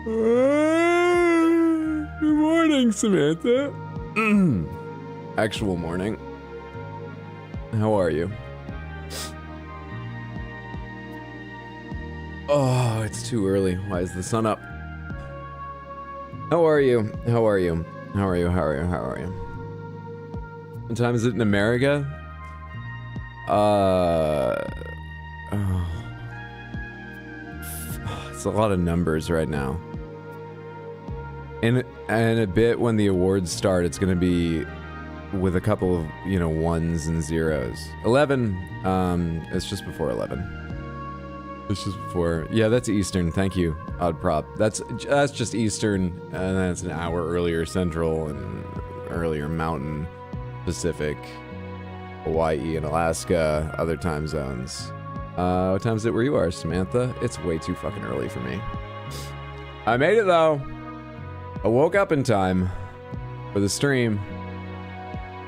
Good morning, Samantha. Actual morning. How are you? Oh, it's too early. Why is the sun up? How are you? How are you? How are you? How are you? How are you? What time is it in America? It's a lot of numbers right now. In a bit when the awards start, it's gonna be with a couple of, you know, ones and zeros. 11, it's just before 11. It's just before, yeah, that's Eastern, thank you, Odd Prop. That's just Eastern, and then it's an hour earlier Central, and earlier Mountain, Pacific, Hawaii, and Alaska, other time zones. What time is it where you are, Samantha? It's way too fucking early for me. I made it, though. I woke up in time for the stream.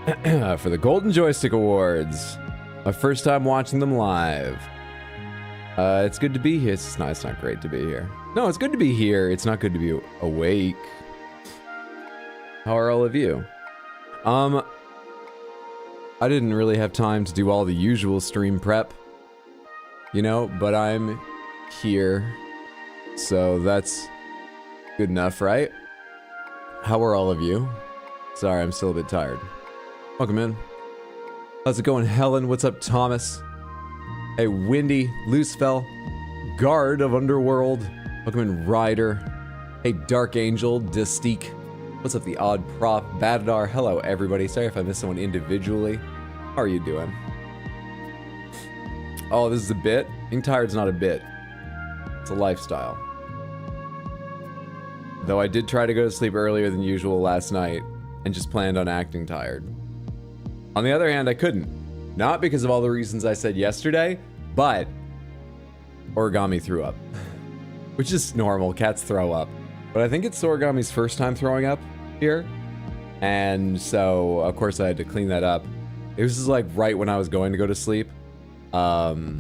For the Golden Joystick Awards. My first time watching them live. It's good to be here. It's not great to be here. No, it's good to be here. It's not good to be awake. How are all of you? I didn't really have time to do all the usual stream prep, you know, but I'm here, so that's good enough, right? How are all of you? Sorry, I'm still a bit tired. Welcome in. How's it going, Helen? What's up, Thomas? Hey, Windy, Loosefell, Guard of Underworld. Welcome in, Ryder. Hey, Dark Angel, Distique. What's up, the Odd Prop, Badadar? Hello, everybody. Sorry if I missed someone individually. How are you doing? Oh, this is a bit? Being tired's not a bit. It's a lifestyle. Though I did try to go to sleep earlier than usual last night and just planned on acting tired. On the other hand, I couldn't. Not because of all the reasons I said yesterday, but Origami threw up. Which is normal, cats throw up. But I think it's Origami's first time throwing up here. And so, of course, I had to clean that up. It was just like right when I was going to go to sleep. Sorry,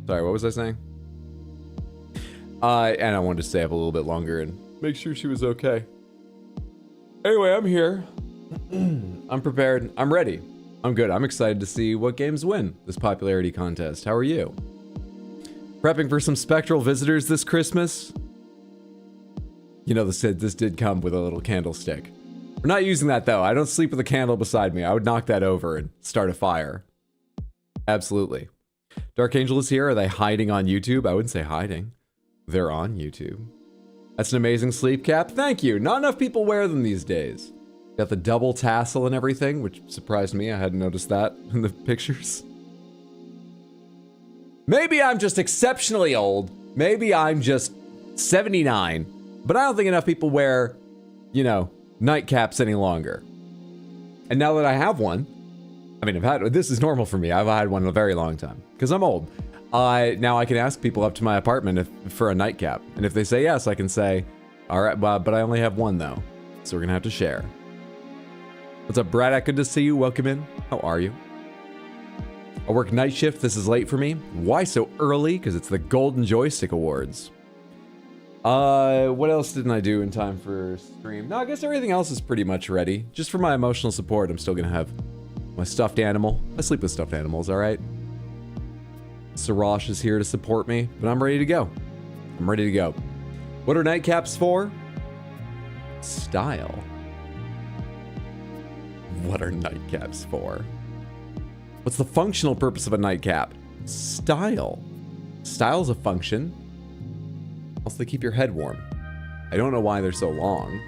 what was I saying? And I wanted to stay up a little bit longer and make sure she was okay. Anyway, I'm here. I'm prepared. I'm ready. I'm good. I'm excited to see what games win this popularity contest. How are you? Prepping for some spectral visitors this Christmas? You know, this did come with a little candlestick. We're not using that, though. I don't sleep with a candle beside me. I would knock that over and start a fire. Absolutely. Dark Angel is here. Are they hiding on YouTube? I wouldn't say hiding. They're on YouTube. That's an amazing sleep cap. Thank you. Not enough people wear them these days. Got the double tassel and everything, which surprised me. I hadn't noticed that in the pictures. Maybe I'm just exceptionally old. Maybe I'm just 79. But I don't think enough people wear, you know, nightcaps any longer. And now that I have one, I mean, this is normal for me. I've had one in a very long time because I'm old. Now I can ask people up to my apartment for a nightcap. And if they say yes, I can say, all right, but I only have one though. So we're gonna have to share. What's up, Brad? Good to see you. Welcome in. How are you? I work night shift. This is late for me. Why so early? Because it's the Golden Joystick Awards. What else didn't I do in time for stream? No, I guess everything else is pretty much ready. Just for my emotional support, I'm still gonna have my stuffed animal. I sleep with stuffed animals, all right? Sirash is here to support me, but I'm ready to go. I'm ready to go. What are nightcaps for? Style. What are nightcaps for? What's the functional purpose of a nightcap? Style. Style's a function. Also, they keep your head warm. I don't know why they're so long.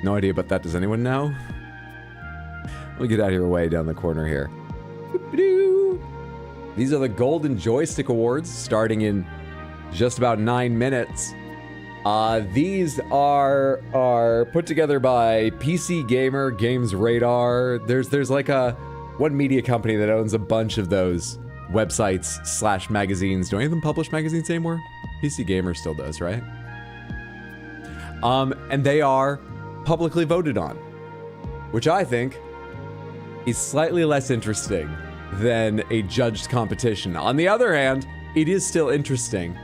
No idea about that. Does anyone know? Let me get out of here way down the corner here. These are the Golden Joystick Awards, starting in just about 9 minutes. These are put together by PC Gamer, Games Radar. There's like one media company that owns a bunch of those websites / magazines. Do any of them publish magazines anymore? PC Gamer still does, right? And they are publicly voted on, which I think is slightly less interesting than a judged competition. On the other hand, it is still interesting.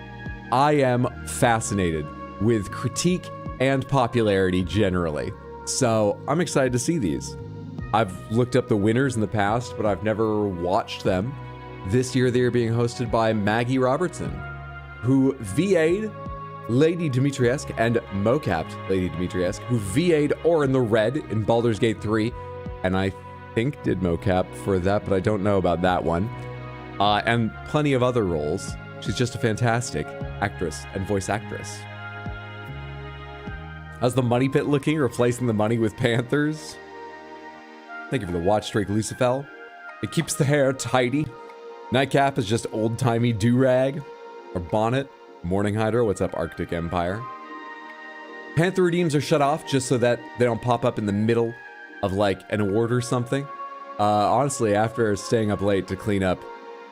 I am fascinated with critique and popularity generally. So I'm excited to see these. I've looked up the winners in the past, but I've never watched them. This year they're being hosted by Maggie Robertson, who VA'd Lady Dimitrescu and mocapped Lady Dimitrescu, who VA'd Orin the Red in Baldur's Gate 3, and I think did mocap for that, but I don't know about that one. And plenty of other roles. She's just a fantastic actress and voice actress. How's the money pit looking, replacing the money with Panthers? Thank you for the watch streak, Lucifel. It keeps the hair tidy. Nightcap is just old-timey do-rag. Or bonnet. Morning Hydra, what's up, Arctic Empire? Panther redeems are shut off just so that they don't pop up in the middle of like an award or something. Honestly, after staying up late to clean up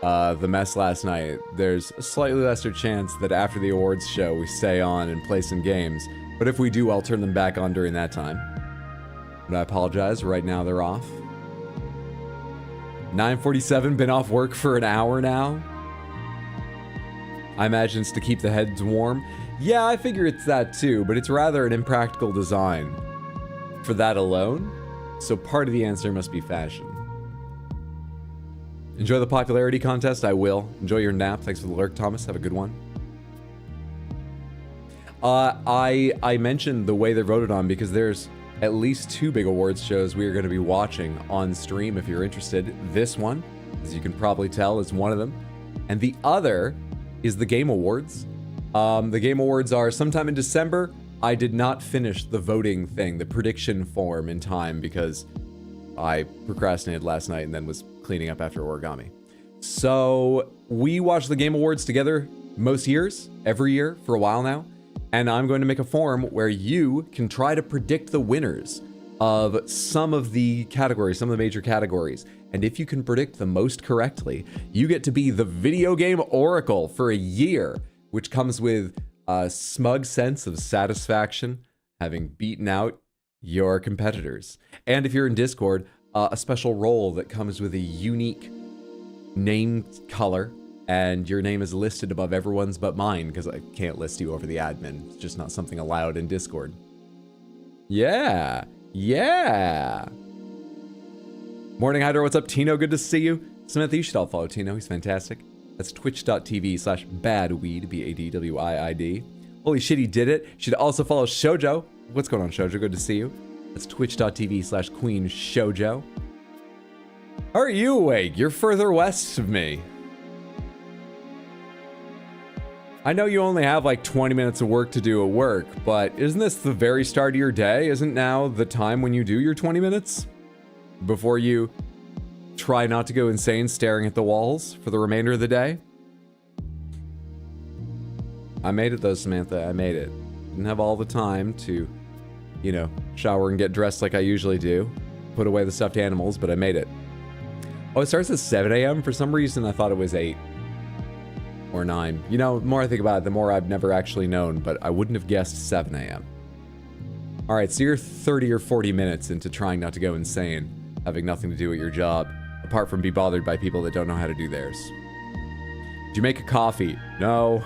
the mess last night, there's a slightly lesser chance that after the awards show we stay on and play some games. But if we do, I'll turn them back on during that time. But I apologize, right now they're off. 9:47, been off work for an hour now. I imagine it's to keep the heads warm. Yeah, I figure it's that too, but it's rather an impractical design for that alone. So part of the answer must be fashion. Enjoy the popularity contest? I will. Enjoy your nap. Thanks for the lurk, Thomas. Have a good one. I mentioned the way they're voted on because there's at least 2 big awards shows we are going to be watching on stream if you're interested. This one, as you can probably tell, is one of them. And the other is the Game Awards. The Game Awards are sometime in December. I did not finish the voting thing, the prediction form in time because I procrastinated last night and then was cleaning up after origami. So we watch the Game Awards together most years, every year for a while now. And I'm going to make a form where you can try to predict the winners of some of the categories, some of the major categories. And if you can predict the most correctly, you get to be the video game oracle for a year, which comes with a smug sense of satisfaction, having beaten out your competitors. And if you're in Discord, a special role that comes with a unique name color, and your name is listed above everyone's but mine, because I can't list you over the admin. It's just not something allowed in Discord. Yeah. Morning Hydra, what's up? Tino, good to see you. Samantha, you should all follow Tino, he's fantastic. That's twitch.tv/badweed, BADWIID. Holy shit, he did it. Should also follow Shoujo. What's going on, Shoujo? Good to see you. That's twitch.tv/Queen Shoujo. How are you awake? You're further west of me. I know you only have like 20 minutes of work to do at work, but isn't this the very start of your day? Isn't now the time when you do your 20 minutes? Before you try not to go insane staring at the walls for the remainder of the day? I made it though, Samantha, I made it. Didn't have all the time to, you know, shower and get dressed like I usually do. Put away the stuffed animals, but I made it. Oh, it starts at 7 a.m? For some reason I thought it was 8. Or 9. You know, the more I think about it, the more I've never actually known, but I wouldn't have guessed 7 a.m. Alright, so you're 30 or 40 minutes into trying not to go insane, having nothing to do with your job, apart from be bothered by people that don't know how to do theirs. Did you make a coffee? No.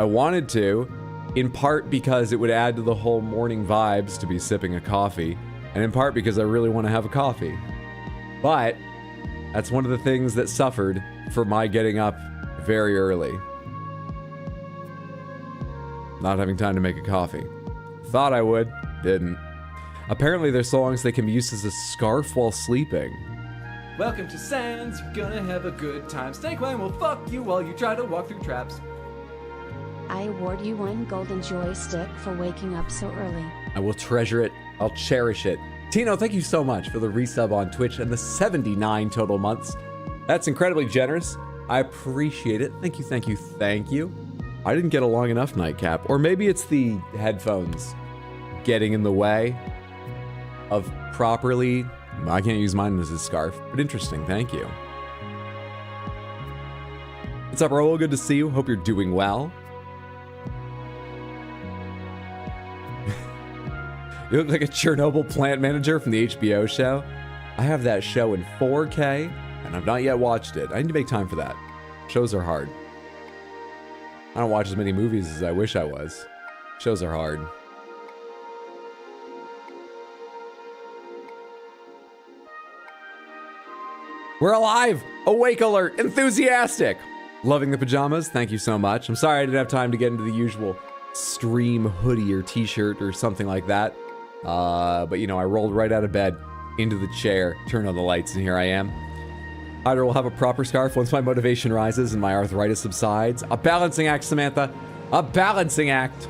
I wanted to, in part because it would add to the whole morning vibes to be sipping a coffee, and in part because I really want to have a coffee. But that's one of the things that suffered for my getting up very early. Not having time to make a coffee. Thought I would, didn't. Apparently they're so long as they can be used as a scarf while sleeping. Welcome to Sands, you're gonna have a good time. Snakebite will fuck you while you try to walk through traps. I award you 1 golden joystick for waking up so early. I will treasure it. I'll cherish it. Tino, thank you so much for the resub on Twitch and the 79 total months. That's incredibly generous. I appreciate it. Thank you, thank you, thank you. I didn't get a long enough nightcap. Or maybe it's the headphones getting in the way of properly... I can't use mine as a scarf, but interesting, thank you. What's up, Raul? Good to see you. Hope you're doing well. You look like a Chernobyl plant manager from the HBO show. I have that show in 4K And I've not yet watched it. I need to make time for that. Shows are hard. I don't watch as many movies as I wish I was. Shows are hard. We're alive! Awake alert! Enthusiastic! Loving the pajamas, thank you so much. I'm sorry I didn't have time to get into the usual stream hoodie or t-shirt or something like that. But you know, I rolled right out of bed, into the chair, turned on the lights, and here I am. Hyder will have a proper scarf once my motivation rises and my arthritis subsides. A balancing act, Samantha. A balancing act.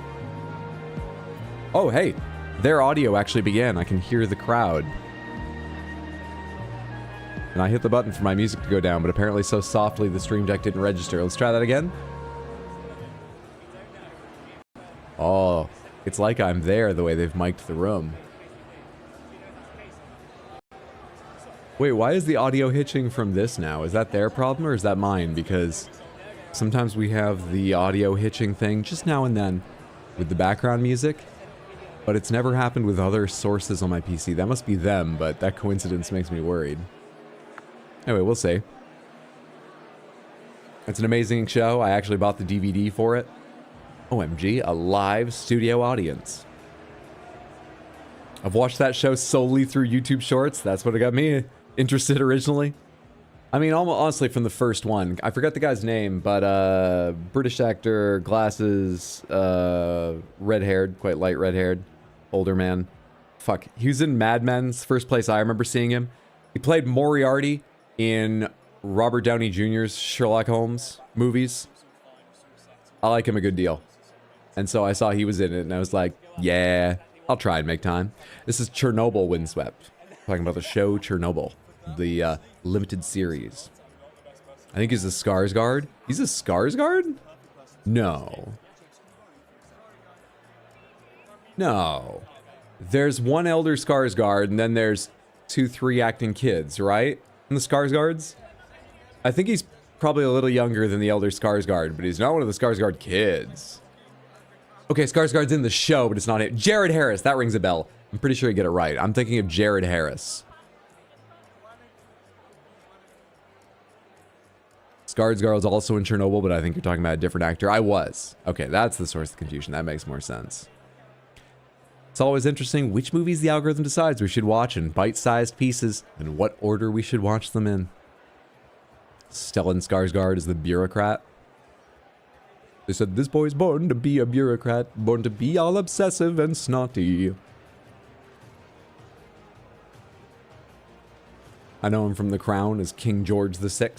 Oh, hey. Their audio actually began. I can hear the crowd. And I hit the button for my music to go down, but apparently so softly the stream deck didn't register. Let's try that again. Oh, it's like I'm there the way they've mic'd the room. Wait, why is the audio hitching from this now? Is that their problem or is that mine? Because sometimes we have the audio hitching thing just now and then with the background music, but it's never happened with other sources on my PC. That must be them, but that coincidence makes me worried. Anyway, we'll see. It's an amazing show. I actually bought the DVD for it. OMG, a live studio audience. I've watched that show solely through YouTube Shorts. That's what got me interested originally. I mean, honestly, from the first one. I forgot the guy's name, but British actor, glasses, red-haired, quite light red-haired, older man. Fuck, he was in Mad Men's first place I remember seeing him. He played Moriarty in Robert Downey Jr.'s Sherlock Holmes movies. I like him a good deal. And so I saw he was in it, and I was like, yeah, I'll try and make time. This is Chernobyl Windswept. Talking about the show Chernobyl. The limited series. I think he's a Skarsgård. He's a Skarsgård? No. No. There's one elder Skarsgård, and then there's 2-3 acting kids, right? And the Skarsgårds? I think he's probably a little younger than the elder Skarsgård, but he's not one of the Skarsgård kids. Okay, Skarsgård's in the show, but it's not it. Jared Harris, that rings a bell. I'm pretty sure you get it right. I'm thinking of Jared Harris. Skarsgård's also in Chernobyl, but I think you're talking about a different actor. I was. Okay, that's the source of the confusion. That makes more sense. It's always interesting which movies the algorithm decides we should watch in bite-sized pieces and what order we should watch them in. Stellan Skarsgård is the bureaucrat. They said, this boy's born to be a bureaucrat, born to be all obsessive and snotty. I know him from The Crown as King George VI.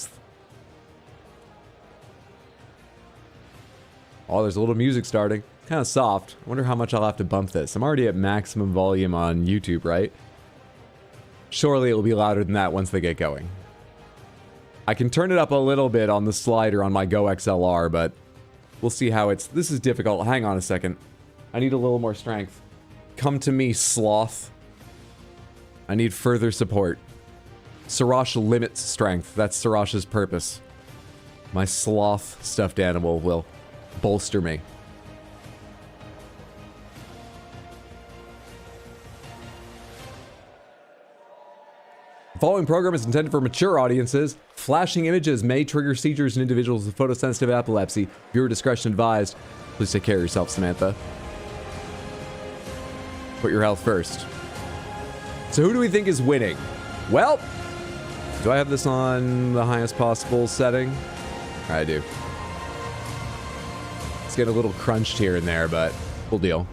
Oh, there's a little music starting. Kind of soft. I wonder how much I'll have to bump this. I'm already at maximum volume on YouTube, right? Surely it will be louder than that once they get going. I can turn it up a little bit on the slider on my Go XLR, but we'll see how it's... This is difficult. Hang on a second. I need a little more strength. Come to me, sloth. I need further support. Sirash limits strength. That's Sirash's purpose. My sloth stuffed animal will bolster me. The following program is intended for mature audiences. Flashing images may trigger seizures in individuals with photosensitive epilepsy. Viewer discretion advised. Please take care of yourself, Samantha. Put your health first. So who do we think is winning? Well, do I have this on the highest possible setting? I do. It's getting a little crunched here and there, but cool deal.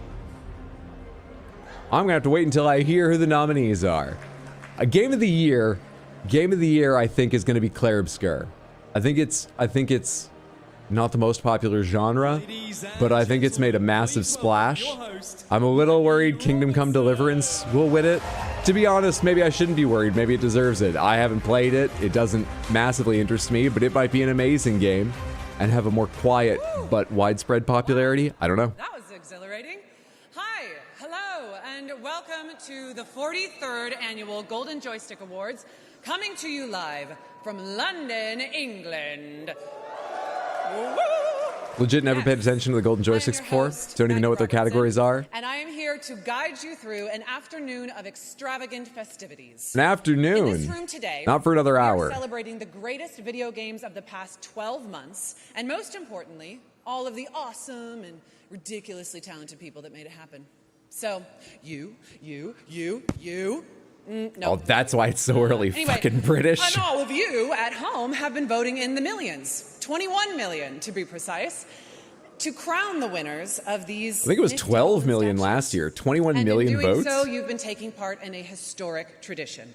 I'm gonna have to wait until I hear who the nominees are. A game of the year, I think is gonna be Claire Obscure. I think it's not the most popular genre, but I think it's made a massive splash. I'm a little worried Kingdom Come Deliverance will win it. To be honest, maybe I shouldn't be worried. Maybe it deserves it. I haven't played it. It doesn't massively interest me, but it might be an amazing game and have a more quiet but widespread popularity. I don't know. That was exhilarating. Hi, hello, and welcome to the 43rd Annual Golden Joystick Awards, coming to you live from London, England. Woo! Legit never paid attention to the golden joysticks before. Don't even know what their categories are. And I am here to guide you through an afternoon of extravagant festivities. An afternoon. In this room today, not for another hour. We are celebrating the greatest video games of the past 12 months, and most importantly, all of the awesome and ridiculously talented people that made it happen. So, you. No. Oh, that's why it's so early. Anyway, fucking British. And all of you at home have been voting in the millions, 21 million to be precise, to crown the winners of these. I think it was 12 million last year. 21 million in doing votes. So, you've been taking part in a historic tradition.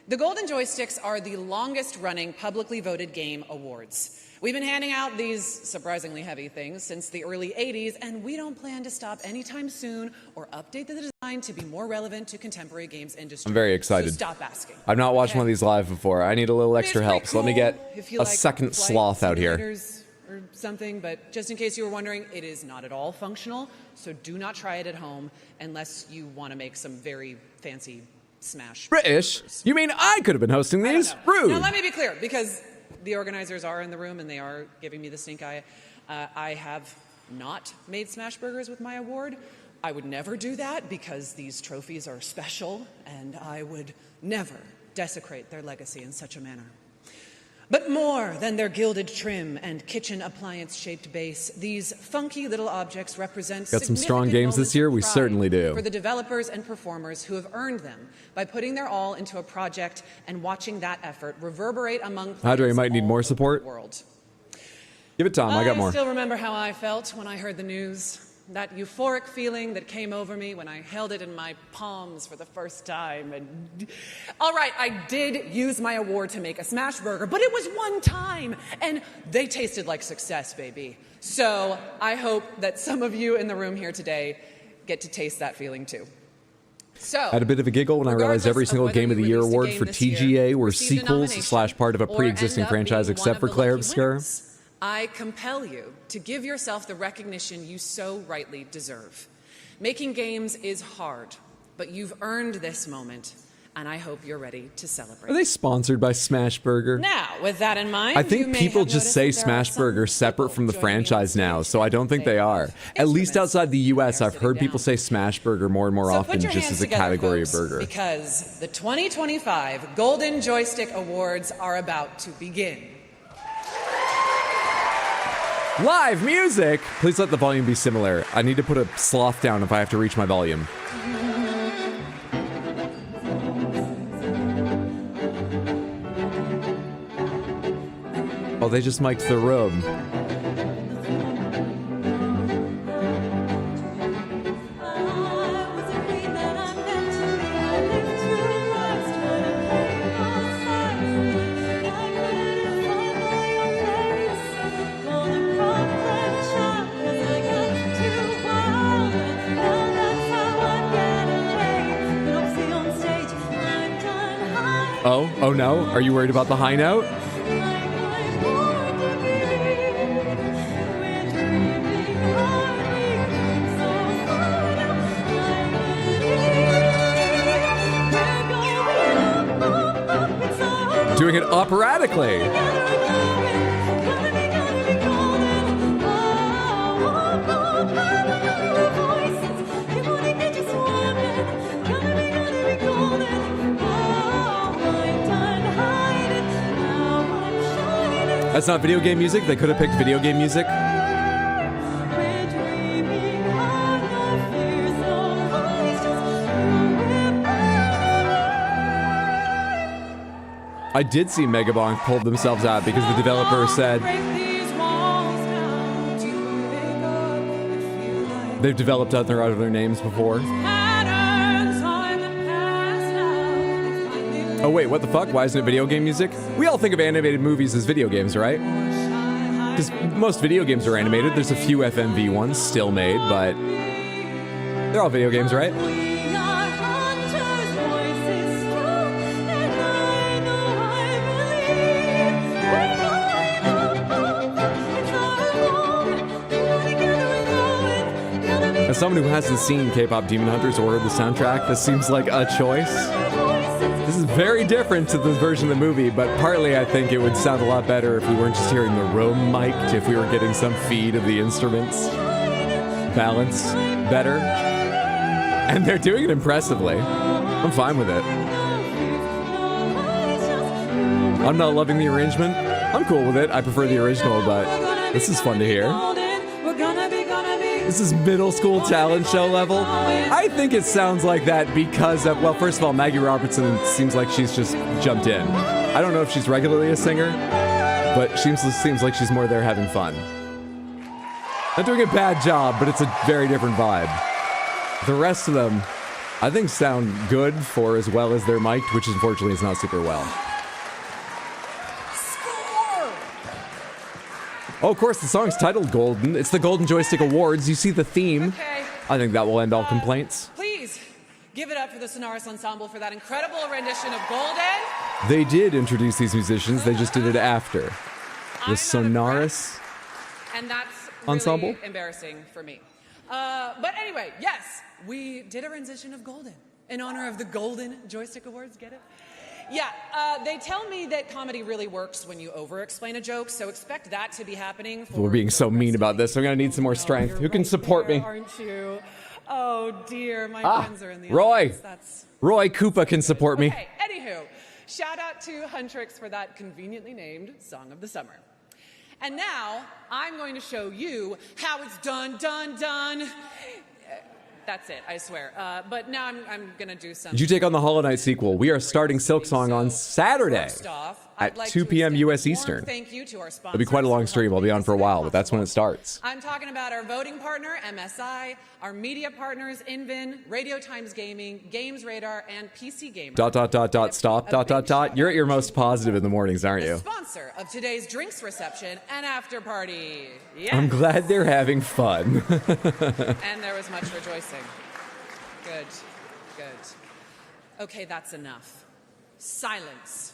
The Golden Joysticks are the longest-running publicly voted game awards. We've been handing out these surprisingly heavy things since the early 80s, and we don't plan to stop anytime soon or update the design to be more relevant to contemporary games industry. I'm very excited. So stop asking. I've not watched one of these live before. I need a little extra help, so let me get if you a like second flight sloth out here. simulators or something, but just in case you were wondering, it is not at all functional, so do not try it at home unless you want to make some very fancy Smash. British? You mean I could have been hosting these? Rude. Now let me be clear, because the organizers are in the room and they are giving me the stink eye. I have not made Smash Burgers with my award. I would never do that because these trophies are special and I would never desecrate their legacy in such a manner. But more than their gilded trim and kitchen appliance-shaped base, these funky little objects represent Got some strong significant games this moments year? of We pride certainly do. for the developers and performers who have earned them by putting their all into a project and watching that effort reverberate among Audrey players might need all more over support. the world. Give it time. I got more. I still remember how I felt when I heard the news. That euphoric feeling that came over me when I held it in my palms for the first time. And all right, I did use my award to make a Smash Burger, but it was one time, and they tasted like success, baby. So I hope that some of you in the room here today get to taste that feeling too. So, I had a bit of a giggle when I realized every single Game of the Year award for TGA were sequels / part of a pre-existing franchise except for Claire Obscure. I compel you to give yourself the recognition you so rightly deserve. Making games is hard, but you've earned this moment, and I hope you're ready to celebrate. Are they sponsored by Smash Burger? Now, with that in mind, I think people just say Smash Burger separate from the franchise now, so I don't think they are. At least outside the US, I've heard people say Smash Burger more and more often just as a category of burger. Because the 2025 Golden Joystick Awards are about to begin. Live music! Please let the volume be similar. I need to put a sloth down if I have to reach my volume. Oh, they just mic'd the room. Oh no? Are you worried about the high note? Doing it operatically. That's not video game music. They could have picked video game music. I did see Megabonk pull themselves out because the developer said they've developed other names before. Oh wait, what the fuck? Why isn't it video game music? We all think of animated movies as video games, right? Because most video games are animated. There's a few FMV ones still made, but they're all video games, right? As someone who hasn't seen K-pop Demon Hunters or the soundtrack, this seems like a choice. This is very different to the version of the movie, but partly I think it would sound a lot better if we weren't just hearing the room mic, if we were getting some feed of the instruments. Balance better. And they're doing it impressively. I'm fine with it. I'm not loving the arrangement. I'm cool with it. I prefer the original, but this is fun to hear. This is middle school talent show level. I think it sounds like that because of, well, first of all, Maggie Robertson seems like she's just jumped in. I don't know if she's regularly a singer, but she seems like she's more there having fun. Not doing a bad job, but it's a very different vibe. The rest of them, I think, sound good for as well as they're mic'd, which unfortunately is not super well. Oh, of course, the song's titled Golden. It's the Golden Joystick Awards. You see the theme. Okay. I think that will end all complaints. Please give it up for the Sonaris Ensemble for that incredible rendition of Golden. They did introduce these musicians. They just did it after. The Sonaris and that's really Ensemble? Embarrassing for me. But anyway, yes, we did a rendition of Golden in honor of the Golden Joystick Awards. Get it? Yeah, they tell me that comedy really works when you over-explain a joke, so expect that to be happening. We're being so mean about this. I'm going to need some more strength. Who can support me? Aren't you? Oh, dear, my friends are in the Roy. audience. That's... Roy Koopa can support me. Okay, anywho, shout out to Huntrix for that conveniently named Song of the Summer. And now, I'm going to show you how it's done. That's it, I swear. But now I'm going to do some... Did you take on the Hollow Knight sequel? We are starting Silksong on Saturday First off, at I'd like 2 to p.m. extend a U.S. warm Eastern. Thank you to our It'll be quite a long stream. I'll be on for a while, but that's when it starts. I'm talking about our voting partner, MSI, our media partners, Invin, Radio Times Gaming, Games Radar, and PC Gamer. ... Stop. You're at your most positive in the mornings, aren't The you? sponsor of today's drinks reception and after party. Yes. I'm glad they're having fun. And there was much rejoicing. Good. Okay, that's enough. Silence.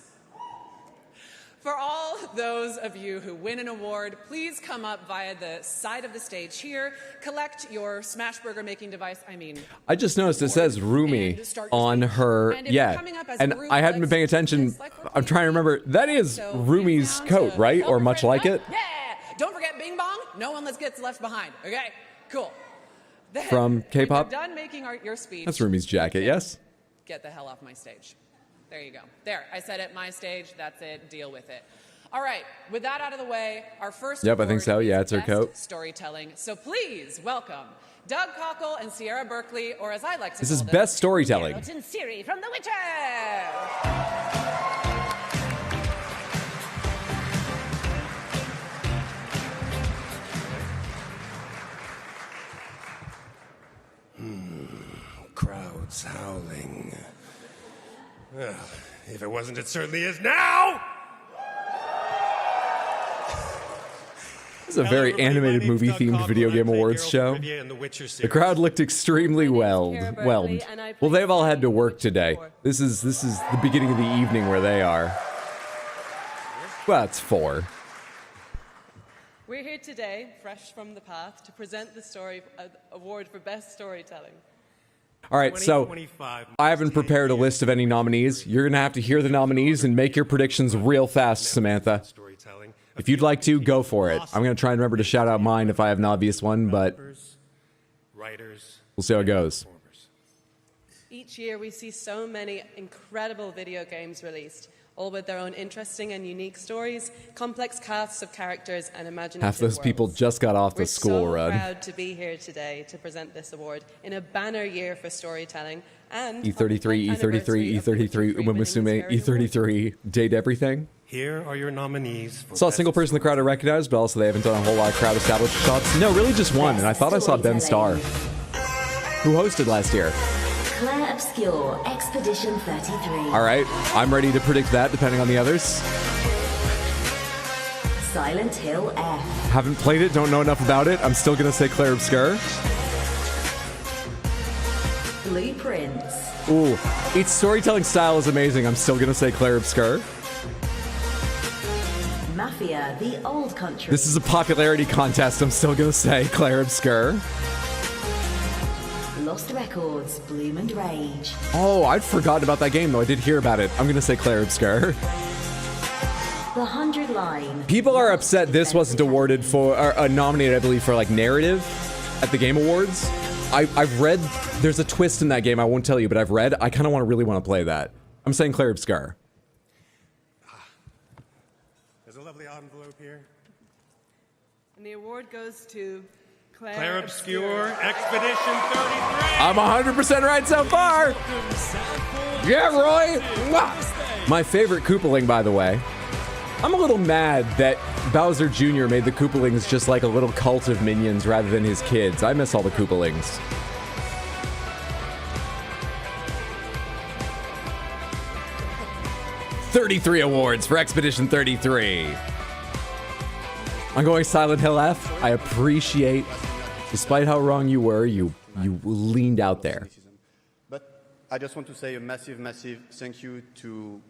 For all those of you who win an award, please come up via the side of the stage here, collect your Smashburger making device, I just noticed it says Rumi on her, and I hadn't been paying attention. I'm trying to remember, that is Rumi's coat, right? Or much like it? Yeah! Don't forget Bing Bong, no one gets left behind, okay? Cool. Then, From K-pop? when you're done making your speech. That's Rumi's jacket, yes? Get the hell off my stage. There you go. There, I said it, my stage, that's it, deal with it. All right, with that out of the way, our first Yep, I think so. Yeah, it's her best coat. Storytelling. So please welcome Doug Cockle and Sierra Berkeley, or as I like to This call is them, best storytelling. Geralt and Siri from The Witcher. Crowds howling. Well, if it wasn't, it certainly is now! This is a very animated movie-themed video game awards show. The crowd looked extremely whelmed. Well, they've all had to work today. This is the beginning of the evening where they are. Well, it's 4. We're here today, fresh from the path, to present the story award for best storytelling. All right, so I haven't prepared a list of any nominees. You're going to have to hear the nominees and make your predictions real fast, Samantha. If you'd like to, go for it. I'm going to try and remember to shout out mine if I have an obvious one, but we'll see how it goes. Each year we see so many incredible video games released, all with their own interesting and unique stories, complex casts of characters, and imaginative Half those people worlds. just got off the We're school run. so proud to be here today to present this award in a banner year for storytelling and E33, E33, Uma Musume, E33, date everything. Here are your nominees. Saw a single person in the crowd I recognized, but also they haven't done a whole lot of crowd established shots. No, really just one, and I thought I saw Ben Starr, who hosted last year. Claire Obscure, Expedition 33. All right, I'm ready to predict that, depending on the others. Silent Hill F. Haven't played it, don't know enough about it. I'm still going to say Claire Obscure. Blueprints. Ooh, its storytelling style is amazing. I'm still going to say Claire Obscure. Mafia, The Old Country. This is a popularity contest. I'm still going to say Claire Obscure. Lost Records, Bloom and Rage. Oh, I'd forgotten about that game, though. I did hear about it. I'm going to say Claire Obscure. The 100 Line. People are upset this wasn't awarded for, or nominated, I believe, for like narrative at the Game Awards. I've read, there's a twist in that game, I won't tell you, but I've read, I kind of really want to play that. I'm saying Claire Obscure. There's a lovely envelope here. And the award goes to Claire Obscure, Expedition 33. I'm 100% right so far. Yeah, Roy. Mwah. My favorite Koopaling, by the way. I'm a little mad that Bowser Jr. made the Koopalings just like a little cult of minions rather than his kids. I miss all the Koopalings. $33 awards for Expedition 33. I'm going Silent Hill F. I appreciate, despite how wrong you were, you leaned out there. But I just want to say a massive, massive thank you to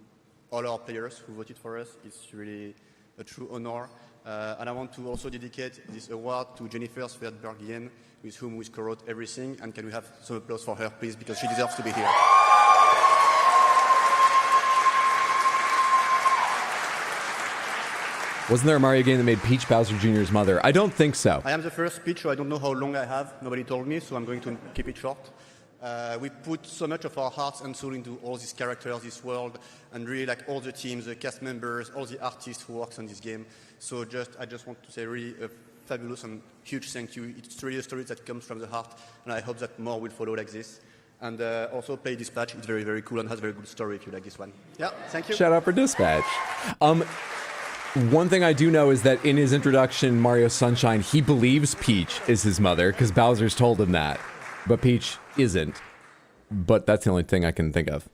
all our players who voted for us. It's really a true honor. And I want to also dedicate this award to Jennifer Svedbergian, with whom we co-wrote everything. And can we have some applause for her, please, because she deserves to be here. Wasn't there a Mario game that made Peach Bowser Jr.'s mother? I don't think so. I am the first Peach, so I don't know how long I have. Nobody told me, so I'm going to keep it short. We put so much of our hearts and soul into all these characters, this world, and really like all the teams, the cast members, all the artists who works on this game. So I just want to say really a fabulous and huge thank you. It's really a story that comes from the heart, and I hope that more will follow like this. And also play Dispatch. It's very, very cool and has a very good story if you like this one. Yeah, thank you. Shout out for Dispatch. One thing I do know is that in his introduction, Mario Sunshine, he believes Peach is his mother because Bowser's told him that. But Peach isn't. But that's the only thing I can think of.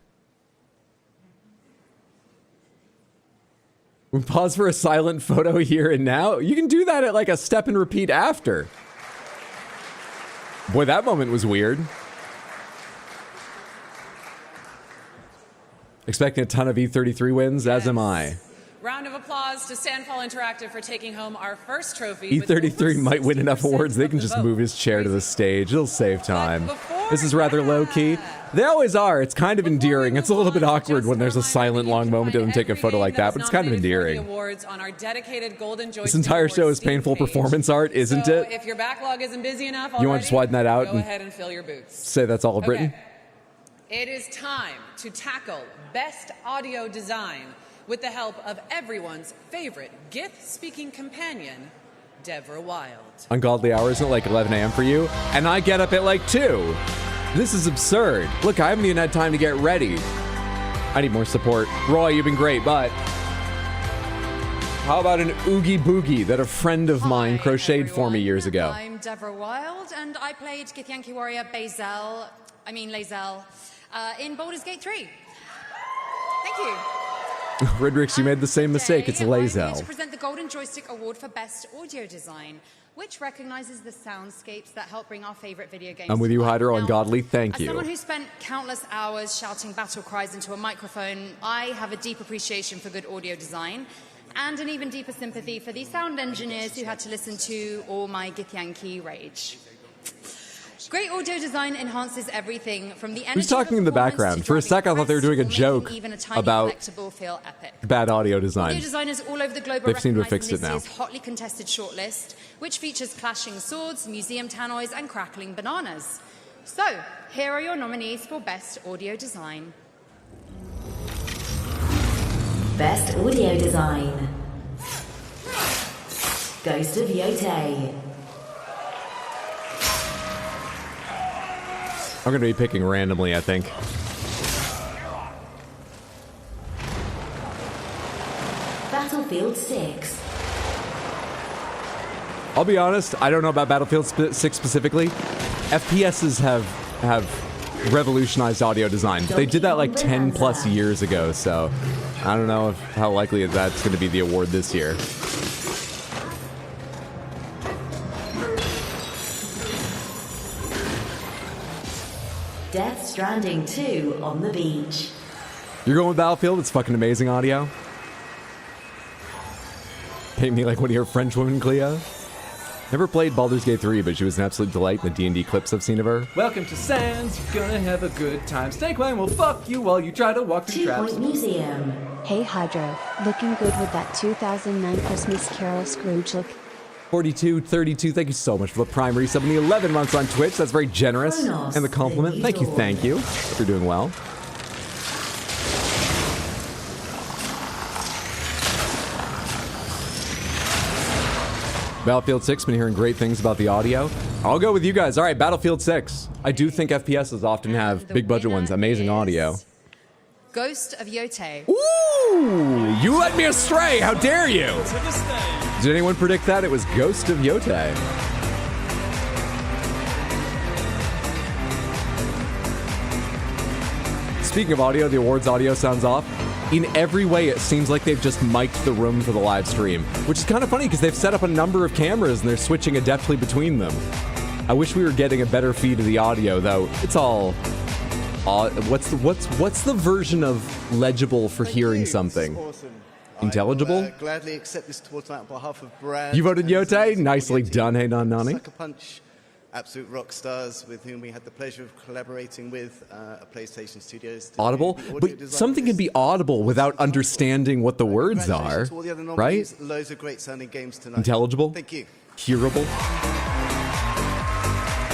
We pause for a silent photo here and now. You can do that at like a step and repeat after. Boy, that moment was weird. Expecting a ton of E33 wins, as am I. Round of applause to Sandfall Interactive for taking home our first trophy. E33 might win enough awards, they can just move his chair to the stage. It'll save time. This is rather low-key. They always are. It's kind of endearing. It's a little bit awkward when there's a silent, long moment to them take a photo like that, but it's kind of endearing. This entire show is painful performance art, isn't it? If your backlog isn't busy enough You want to just widen that out go ahead and fill your boots. Say that's all written? It is time to tackle Best Audio Design with the help of everyone's favorite Gith-speaking companion, Deborah Wild. Ungodly hours at like 11 a.m. for you, and I get up at like 2. This is absurd. Look, I haven't even had time to get ready. I need more support. Roy, you've been great, but how about an Oogie Boogie that a friend of mine crocheted for me years ago? I'm Deborah Wild, and I played Githyanki warrior Lazelle, in Baldur's Gate 3. Thank you. Ridrix, you made the same mistake. It's Lazelle. I'm here to present the Golden Joystick Award for Best Audio Design, which recognizes the soundscapes that help bring our favorite video games. I'm with you, Hyder, Ungodly. Thank you. As someone who spent countless hours shouting battle cries into a microphone, I have a deep appreciation for good audio design and an even deeper sympathy for the sound engineers who had to listen to all my Githyanki rage. Great audio design enhances everything from the energy. Who's talking in the background? For a sec, I thought they were doing a joke about bad audio design. Audio designers all over the globe They've seemed to have fixed it now. This hotly contested shortlist, which features clashing swords, museum tannoys, and crackling bananas. So, here are your nominees for Best Audio Design. Best Audio Design. Ghost of Yotei. I'm going to be picking randomly, I think. Battlefield 6. I'll be honest, I don't know about Battlefield 6 specifically. FPSs have revolutionized audio design. They did that like 10 plus years ago, so I don't know how likely that's going to be the award this year. Death Stranding 2 on the beach. You're going with Battlefield? It's fucking amazing audio. Paint me like one of your French women, Cleo. Never played Baldur's Gate 3, but she was an absolute delight in the D&D clips I've seen of her. Welcome to Sans, you're gonna have a good time. Snake Wine will fuck you while you try to walk through 2 traps. Point Museum. Hey Hydro, looking good with that 2009 Christmas Carol Scrooge look. 4232, thank you so much for the prime resub and the 11 months on Twitch. That's very generous. Kronos, And the compliment. the Thank you, Needle. thank you. Hope you're doing well. Battlefield 6, been hearing great things about the audio. I'll go with you guys. All right, Battlefield 6. I do think FPSs often have The big budget winner ones, amazing is audio. Ghost of Yote. Ooh, you led me astray. How dare you? Did anyone predict that? It was Ghost of Yote. Speaking of audio, the awards audio sounds off. In every way, it seems like they've just mic'd the room for the live stream, which is kind of funny because they've set up a number of cameras and they're switching adeptly between them. I wish we were getting a better feed of the audio, though. It's all... what's the version of legible for hearing something? Awesome. Intelligible? I will, gladly accept this towards on behalf of Brad. You voted and his Yote? amazing Nicely audio done. team. Hey, Nani. Sucker Punch, absolute rock stars with whom we had the pleasure of collaborating with at PlayStation Studios. to do Audible? the audio But design something of can this. be audible without understanding what the words are, Congratulations to all the other right? nominees. Loads of great sounding games tonight. Intelligible? Thank you. Hearable?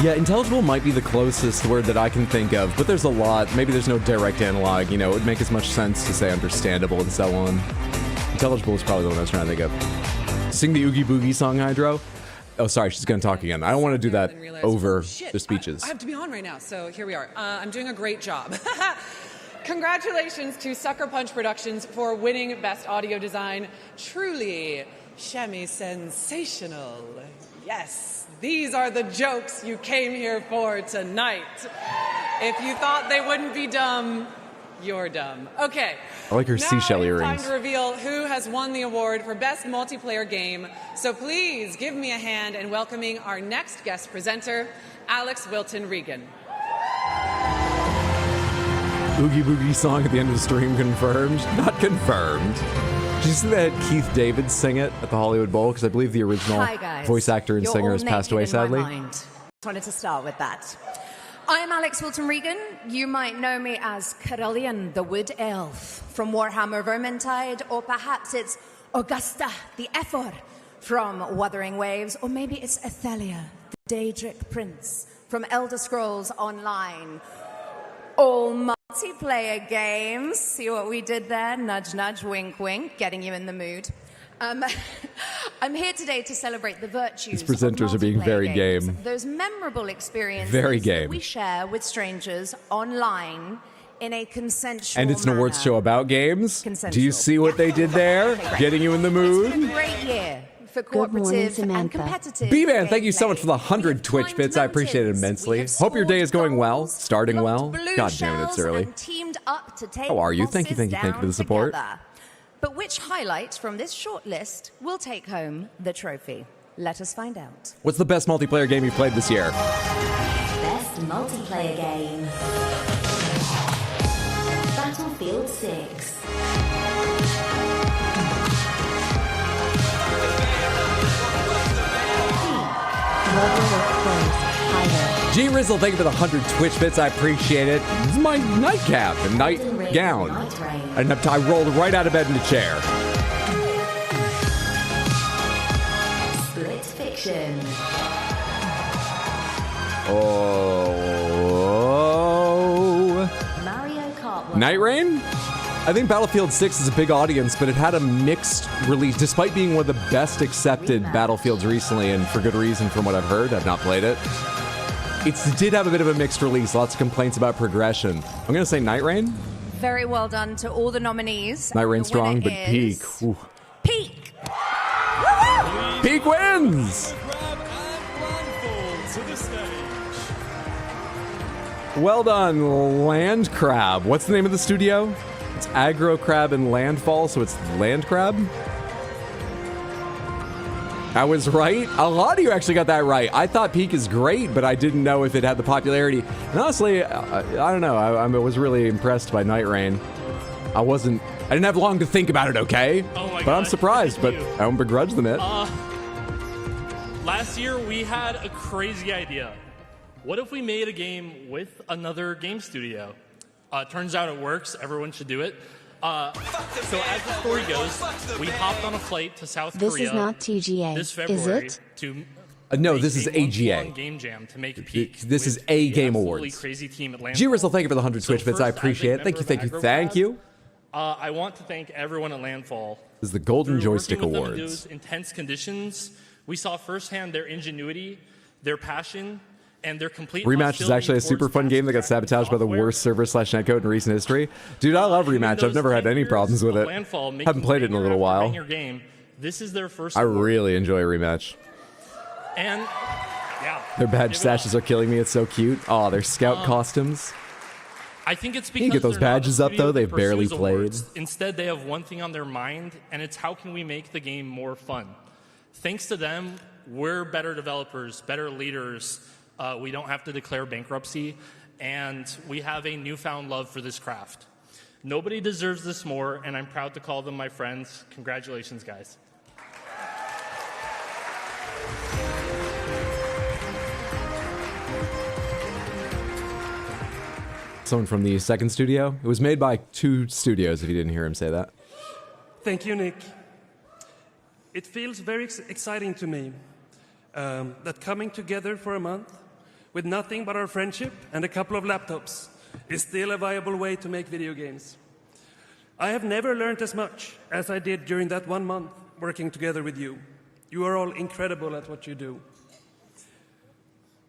Yeah, intelligible might be the closest word that I can think of, but there's a lot. Maybe there's no direct analog, you know, it would make as much sense to say understandable and so on. Intelligible is probably the one I was trying to think of. Sing the Oogie Boogie song, Hydro. Oh, sorry, she's going to talk again. I don't want to do that And realize, over shit, the speeches. I have to be on right now, so here we are. I'm doing a great job. Congratulations to Sucker Punch Productions for winning Best Audio Design. Truly, sensational. Yes, these are the jokes you came here for tonight. If you thought they wouldn't be dumb, you're dumb. Okay. I like her now seashell it's earrings. time to reveal who has won the award for Best Multiplayer Game. So please give me a hand in welcoming our next guest presenter, Alex Wilton Regan. Oogie Boogie song at the end of the stream confirmed? Not confirmed. Did you see that Keith David sing it at the Hollywood Bowl? Because I believe the original Hi guys. voice actor and You're singer all has passed away, naked in my sadly. mind. Just wanted to start with that. I'm Alex Wilton Regan. You might know me as Carillion, the Wood Elf from Warhammer Vermintide, or perhaps it's Augusta, the Ephor from Wuthering Waves, or maybe it's Athelia, the Daedric Prince from Elder Scrolls Online. All multiplayer games. See what we did there? Nudge, nudge, wink, wink, getting you in the mood. I'm here today to celebrate the virtues. These presenters of are being multiplayer very games, game. Those memorable experiences Very that game. we share with strangers online in a consensual And it's an awards manner. show about games. Consensual. Do you see what they did there? Okay, great. Getting you in the mood? It's been a great year for Good morning, cooperative and Samantha. competitive. B-Man, thank you so gameplay. much for the 100 We have Twitch climbed bits. I appreciate it mountains. immensely. We have Hope your day is scored going well, goals, starting well. locked blue God damn it, it's shells, early. and teamed up to take How are you? Thank you, bosses thank you for the down support. together. But which highlight from this short list will take home the trophy? Let us find out. What's the best multiplayer game you've played this year? Best multiplayer game. Battlefield 6. Love your work clothes. Hydro. G Rizzle, thank you for the 100 Twitch bits. I appreciate it. This is my nightcap and nightgown. I didn't have time. I rolled right out of bed in the chair. Split Fiction. Oh. Mario Kart. Night Rain? I think Battlefield 6 is a big audience, but it had a mixed release, despite being one of the best accepted Battlefields recently, and for good reason from what I've heard. I've not played it. It did have a bit of a mixed release, lots of complaints about progression. I'm going to say Night Rain. Very well done to all the nominees. Night Rain The strong, winner but Peak. is Ooh. Peak. Peak wins! Well done, Land Crab. What's the name of the studio? It's Aggro Crab and Landfall, so it's Land Crab? I was right. A lot of you actually got that right. I thought Peak is great, but I didn't know if it had the popularity. And honestly, I don't know. I was really impressed by Night Rain. I didn't have long to think about it, okay? Oh my but God, I'm surprised, but you. I don't begrudge them it. Last year, we had a crazy idea. What if we made a game with another game studio? Turns out it works. Everyone should do it. So as the story goes, we hopped on a flight to South Korea. This is not TGA, this February is it? To no, this is AGA. Game jam to make Peak. This is A Game Awards. Crazy team at G-Rizzle, thank you for the 100 Twitch bits. I appreciate it. Thank you. I want to thank everyone at Landfall. This is the Golden Joystick Working with them in Awards. those intense conditions, we saw firsthand their ingenuity, their passion, and their complete Rematch is actually a super fun game that got sabotaged by the worst server/netcode in recent history. Dude, I love Rematch. I've never had any problems with it. Haven't played it in a little while. This is their first. I really enjoy Rematch. And yeah, their badge stashes are killing me. It's so cute. Oh, their scout costumes. I think it's because you can get those they're not badges a up studio though. that They've barely pursues played. awards. Instead, they have one thing on their mind, and it's how can we make the game more fun. Thanks to them, we're better developers, better leaders. We don't have to declare bankruptcy, and we have a newfound love for this craft. Nobody deserves this more, and I'm proud to call them my friends. Congratulations, guys. Someone from the second studio. It was made by 2 studios, if you didn't hear him say that. Thank you, Nick. It feels very exciting to me that coming together for a month with nothing but our friendship and a couple of laptops is still a viable way to make video games. I have never learned as much as I did during that 1 month working together with you. You are all incredible at what you do.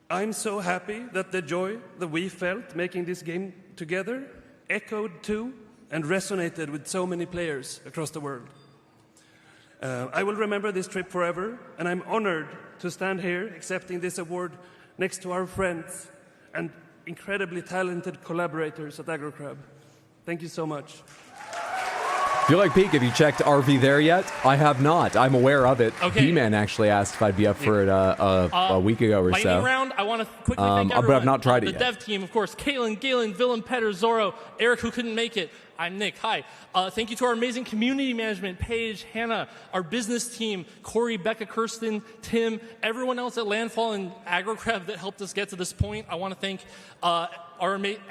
I'm so happy that the joy that we felt making this game together echoed to and resonated with so many players across the world. I will remember this trip forever, and I'm honored to stand here accepting this award next to our friends and incredibly talented collaborators at AgroCrab. Thank you so much. If you like Peak, have you checked RV there yet? I have not. I'm aware of it. Okay. B-Man actually asked if I'd be up for it a week ago or Lightning so. round, I want to quickly thank but everyone. I've not tried it The yet. dev team, of course, Kalen, Galen, Willem, Petter, Zorro, Eric, who couldn't make it. I'm Nick. Hi. Thank you to our amazing community management, Paige, Hannah, our business team, Corey, Becca, Kirsten, Tim, everyone else at Landfall and AgroCrab that helped us get to this point. I want to thank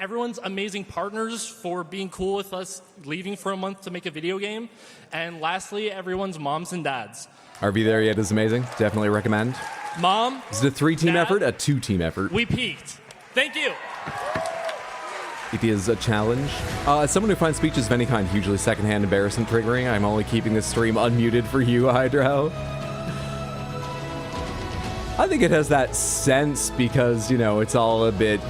everyone's amazing partners for being cool with us leaving for a month to make a video game. And lastly, everyone's moms and dads. RV there yet is amazing. Definitely recommend. Mom. Is it a 3-team Dad, effort? A 2-team effort? We peaked. Thank you. It is a challenge. As someone who finds speeches of any kind hugely secondhand, embarrassing, triggering, I'm only keeping this stream unmuted for you, Hydro. I think it has that sense because, you know, it's all a bit...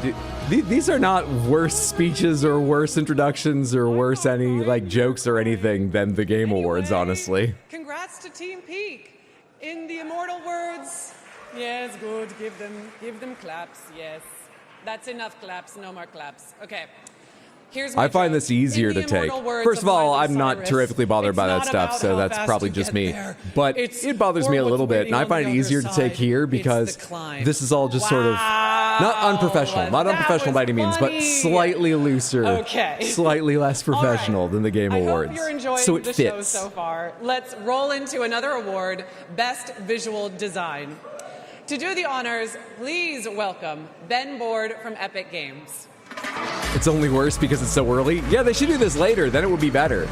These are not worse speeches or worse introductions or worse any, like, jokes or anything than the Game Awards, honestly. Congrats to Team Peak. In the immortal words, yes, good, give them claps, yes. That's enough claps, no more claps. Okay. Here's my I find joke. this easier In the to take. immortal words First of all, Miley I'm not Cyrus, terrifically bothered by that it's stuff, not so about how that's fast probably you just get me. there. But It's it bothers me a or little what's bit, and I waiting find on it the easier other to take side. here It's because the climb. this is all just sort of not unprofessional, not that unprofessional by any means, but was slightly looser, Okay. slightly less professional than the Game Awards. I hope you're enjoying so it the fits. show so far. Let's roll into another award, Best Visual Design. To do the honors, please welcome Ben Board from Epic Games. It's only worse because it's so early. Yeah, they should do this later, then it would be better.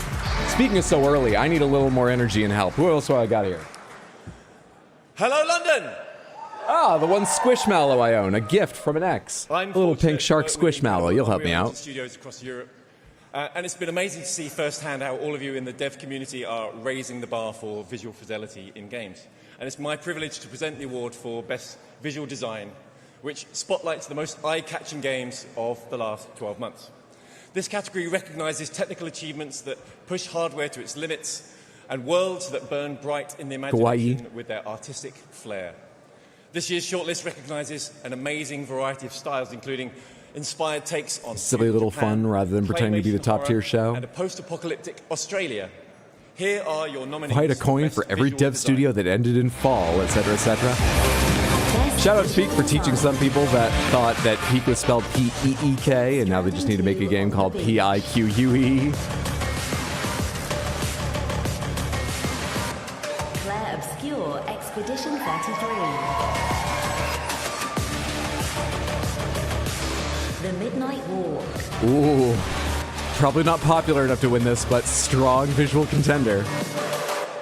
Speaking of so early, I need a little more energy and help. Who else do I got here? Hello, London! Ah, the one Squishmallow I own, a gift from an ex. A little pink shark Squishmallow. You'll help me out. Studios across Europe. And it's been amazing to see firsthand how all of you in the dev community are raising the bar for visual fidelity in games. And it's my privilege to present the award for Best Visual Design, which spotlights the most eye-catching games of the last 12 months. This category recognizes technical achievements that push hardware to its limits and worlds that burn bright in the imagination with their artistic flair. This year's shortlist recognizes an amazing variety of styles, including inspired takes on Silly little fun rather than pretending to be the top-tier show. and a post-apocalyptic Australia. Here are your nominees. Fight a coin for every dev studio that ended in fall, etc., etc. Shout out to Peak for teaching some people that thought that Peak was spelled P-E-E-K, and now they just need to make a game called P-I-Q-U-E. Claire Obscure Expedition 33. The Midnight Walk. Ooh. Probably not popular enough to win this, but strong visual contender.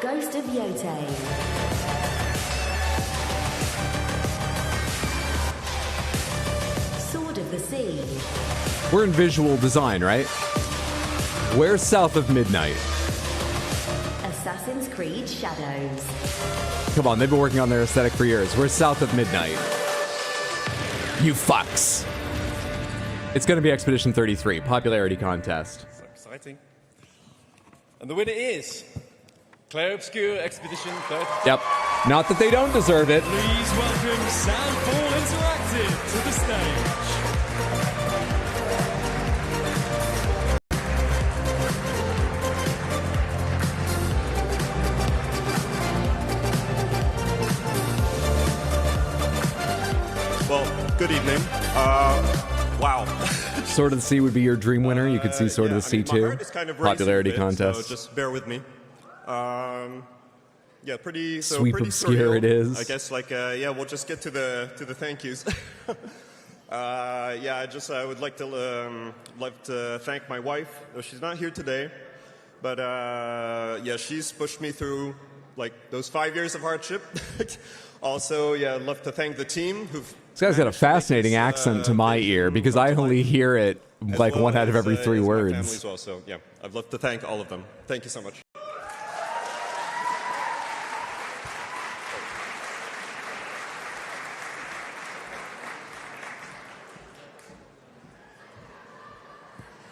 Ghost of Yote. Sword of the Sea. We're in visual design, right? Where's south of midnight? Assassin's Creed Shadows. Come on, they've been working on their aesthetic for years. We're south of midnight. You fucks. It's going to be Expedition 33, popularity contest. So exciting. And the winner is Claire Obscure Expedition 33. Yep. Not that they don't deserve it. Please welcome Sandfall Interactive to the stage. Well, good evening. Wow. Sword of the Sea would be your dream winner. You could see Sword of the Sea too. My heart is kind of Popularity racing a bit, contest. So just bear with me. Yeah, pretty. So Sweep pretty obscure surreal. it is. I guess yeah, we'll just get to the thank yous. Yeah, I would like to thank my wife. She's not here today, but yeah, she's pushed me through like those 5 years of hardship. Also, yeah, I'd love to thank the team who've. This guy's got a fascinating accent to my ear because I only hear it like one out of every three My family words. as well, so yeah, I'd love to thank all of them. Thank you so much.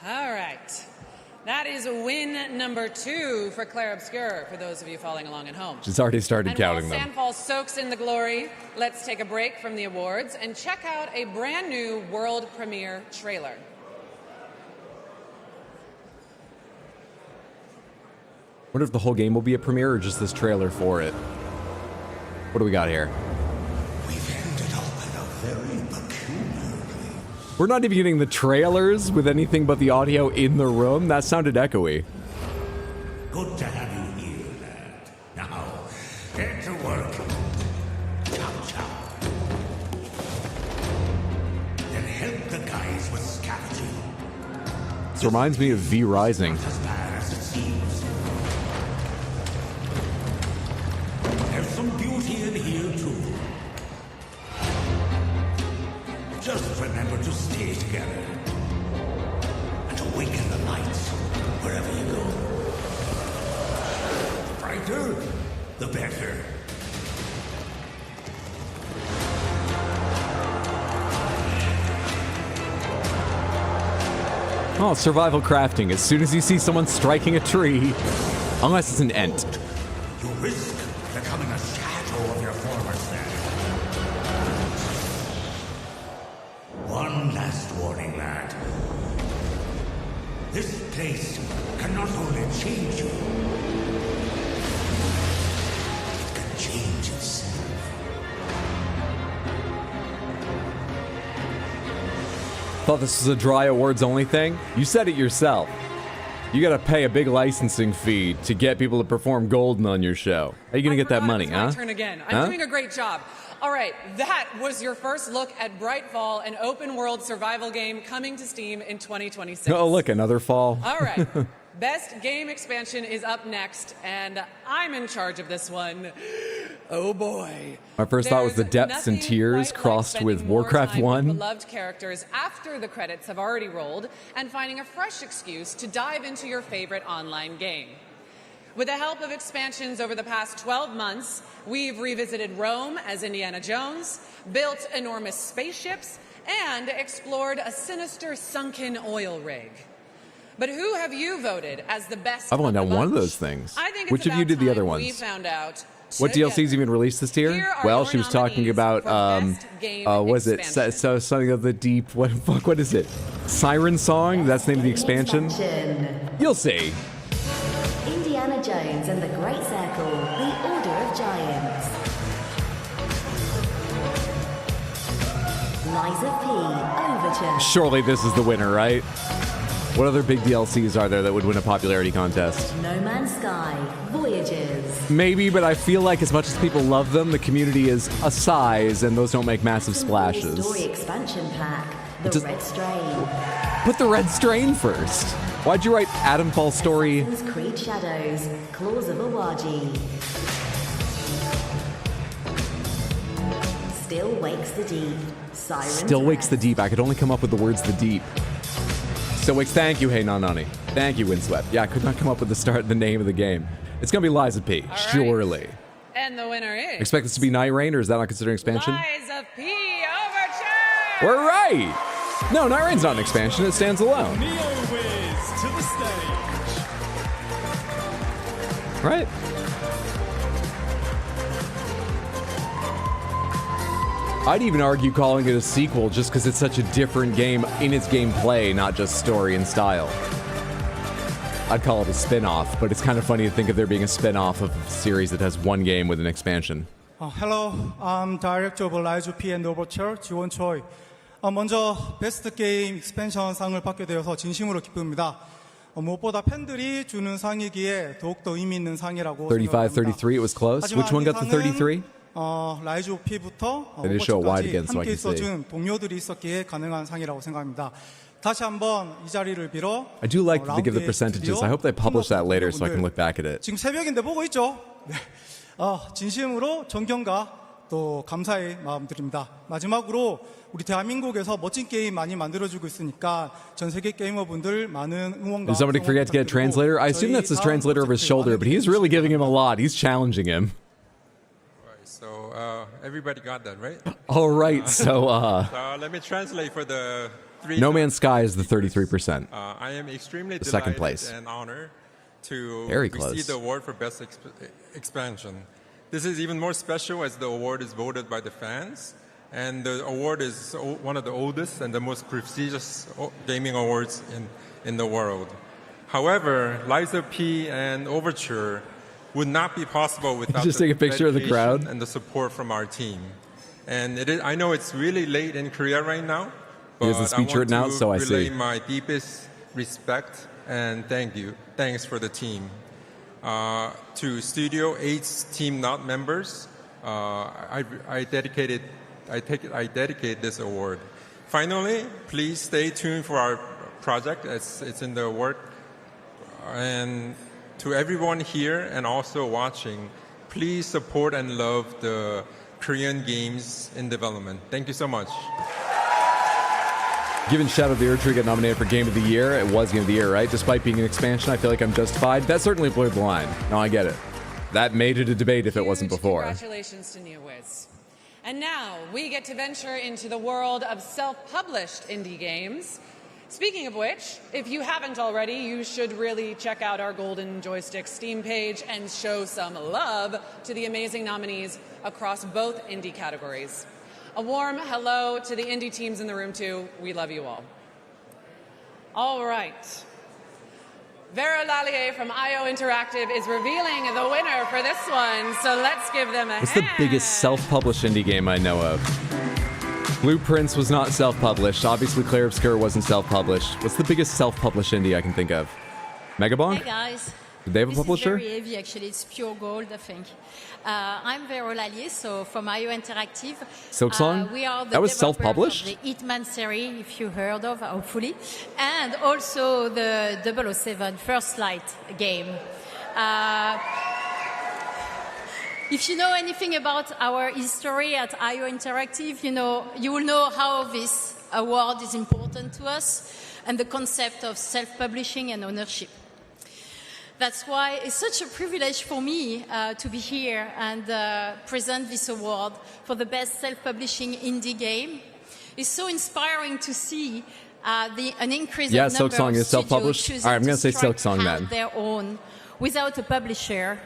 All right. That is win number 2 for Claire Obscure, for those of you following along at home. She's already started And counting while them. Sandfall soaks in the glory, let's take a break from the awards and check out a brand new world premiere trailer. Wonder if the whole game will be a premiere or just this trailer for it. What do we got here? We're not even getting the trailers with anything but the audio in the room. That sounded echoey. Good to have you here, lad. Now, get to work. Chow chow. Then help the guys with scavenging. This reminds me of V Rising. As bad as it seems. There's some beauty in here, too. Just remember to stay together. And to awaken the lights wherever you go. The brighter, the better. Oh, survival crafting. As soon as you see someone striking a tree, unless it's an ent. You risk becoming a shadow of your former self. One last warning, lad. This place can not only change you, it can change itself. Thought this was a dry awards only thing? You said it yourself. You gotta pay a big licensing fee to get people to perform Golden on your show. How are you gonna get that money, huh? My turn again. I'm Huh? doing a great job. All right, that was your first look at Brightfall, an open-world survival game coming to Steam in 2026. Oh, look, another fall. All right. Best game expansion is up next, and I'm in charge of this one. Oh boy. My first thought was the depths and tears crossed with Warcraft 1. Beloved characters after the credits have already rolled, and finding a fresh excuse to dive into your favorite online game. With the help of expansions over the past 12 months, we've revisited Rome as Indiana Jones, built enormous spaceships, and explored a sinister sunken oil rig. But who have you voted as the best? I've only done one of those things. I think it's Which of you about did the other time ones? We found out. What DLC's even released this year? Here are Well, your she was talking about was it so something of the deep? What is it? Siren Song? That's the name of the expansion. You'll see. Indiana Jones and the Great Circle, The Order of Giants. Liza P. Overture. Surely this is the winner, right? What other big DLCs are there that would win a popularity contest? No Man's Sky, Voyages. Maybe, but I feel like as much as people love them, the community is a size, and those don't make massive splashes. Story expansion pack, The Red Strain. Put the Red Strain first. Why'd you write Adamfall Story? Assassin's Creed Shadows, Claws of Awaji. Still Wakes the Deep, Siren's Still Wakes the Deep. I could only come up with the words the deep. Still Wakes. Thank you, Hey Nanani. Thank you, Windswept. Yeah, I could not come up with the name of the game. It's gonna be Lies of P, surely. And the winner is... Expect this to be Night Rain, or is that not considered expansion? Lies of P Overture! We're right! No, Night Rain's not an expansion. It stands alone. Neo-Wiz to the stage. Right? I'd even argue calling it a sequel just because it's such a different game in its gameplay, not just story and style. I'd call it a spin-off, but it's kind of funny to think of there being a spin-off of a series that has one game with an expansion. Hello, I'm Director of Lies of P and Overture, 지원 Choi. 먼저 베스트 게임 익스펜션 상을 받게 되어서 진심으로 기쁩니다. 무엇보다 팬들이 주는 상이기에 더욱더 의미 있는 상이라고 35-33, it was close. Which one got the 33? 라이즈 오브 P부터 They did show it wide again, so I 함께 can see. 있어준 동료들이 있었기에 가능한 상이라고 생각합니다. 다시 한번 이 자리를 빌어 I do like that they give the percentages. I hope they publish that later so I can look back at it. 지금 새벽인데 보고 있죠? 네. 진심으로 존경과 또 감사의 마음 드립니다. 마지막으로 우리 대한민국에서 멋진 게임 많이 만들어주고 있으니까 전 세계 게이머분들 많은 응원과 Did somebody forget to get a translator? I assume that's his translator over his shoulder, but he's really giving him a lot. He's challenging him. So everybody got that, right? All right, so so let me translate for the three. No Man's Sky is the 33%. I am extremely The second delighted place. and honored to Very receive close. the award for Best Expansion. This is even more special as the award is voted by the fans, and the award is one of the oldest and the most prestigious gaming awards in the world. However, Lies of P and Overture would not be possible without Just the take a picture of the crowd. dedication and the support from our team. And I know it's really late in Korea right now, He but has the speech I want written out, to so I relay see. my deepest respect and thanks for the team. To Studio 8's Team Not members, I dedicate this award. Finally, please stay tuned for our project. It's in the work. And to everyone here and also watching, please support and love the Korean games in development. Thank you so much. Given Shadow of the Erdtree got nominated for Game of the Year, it was Game of the Year, right? Despite being an expansion, I feel like I'm justified. That certainly blurred the line. No, I get it. That made it a debate if it wasn't before. Congratulations to Neo-Wiz. And now we get to venture into the world of self-published indie games. Speaking of which, if you haven't already, you should really check out our Golden Joystick Steam page and show some love to the amazing nominees across both indie categories. A warm hello to the indie teams in the room, too. We love you all. All right. Vera Lallier from IO Interactive is revealing the winner for this one, so let's give them a What's the hand. biggest self-published indie game I know of? Blueprints was not self-published. Obviously, Claire Obscure wasn't self-published. What's the biggest self-published indie I can think of? Megabonk? Hey guys. Did they have a This publisher? is very heavy, actually. It's pure gold, I think. I'm Vero Lallier, so from IO Interactive. Silksong? We are the That was developer self-published? of the Hitman series, if you heard of, hopefully, and also the 007 First Light game. If you know anything about our history at IO Interactive, you will know how this award is important to us and the concept of self-publishing and ownership. That's why it's such a privilege for me to be here and present this award for the best self-publishing indie game. It's so inspiring to see an increase Yeah, of number Silksong of is self-published? studios All right, I'm choosing gonna say to strike Silksong out then. their own without a publisher,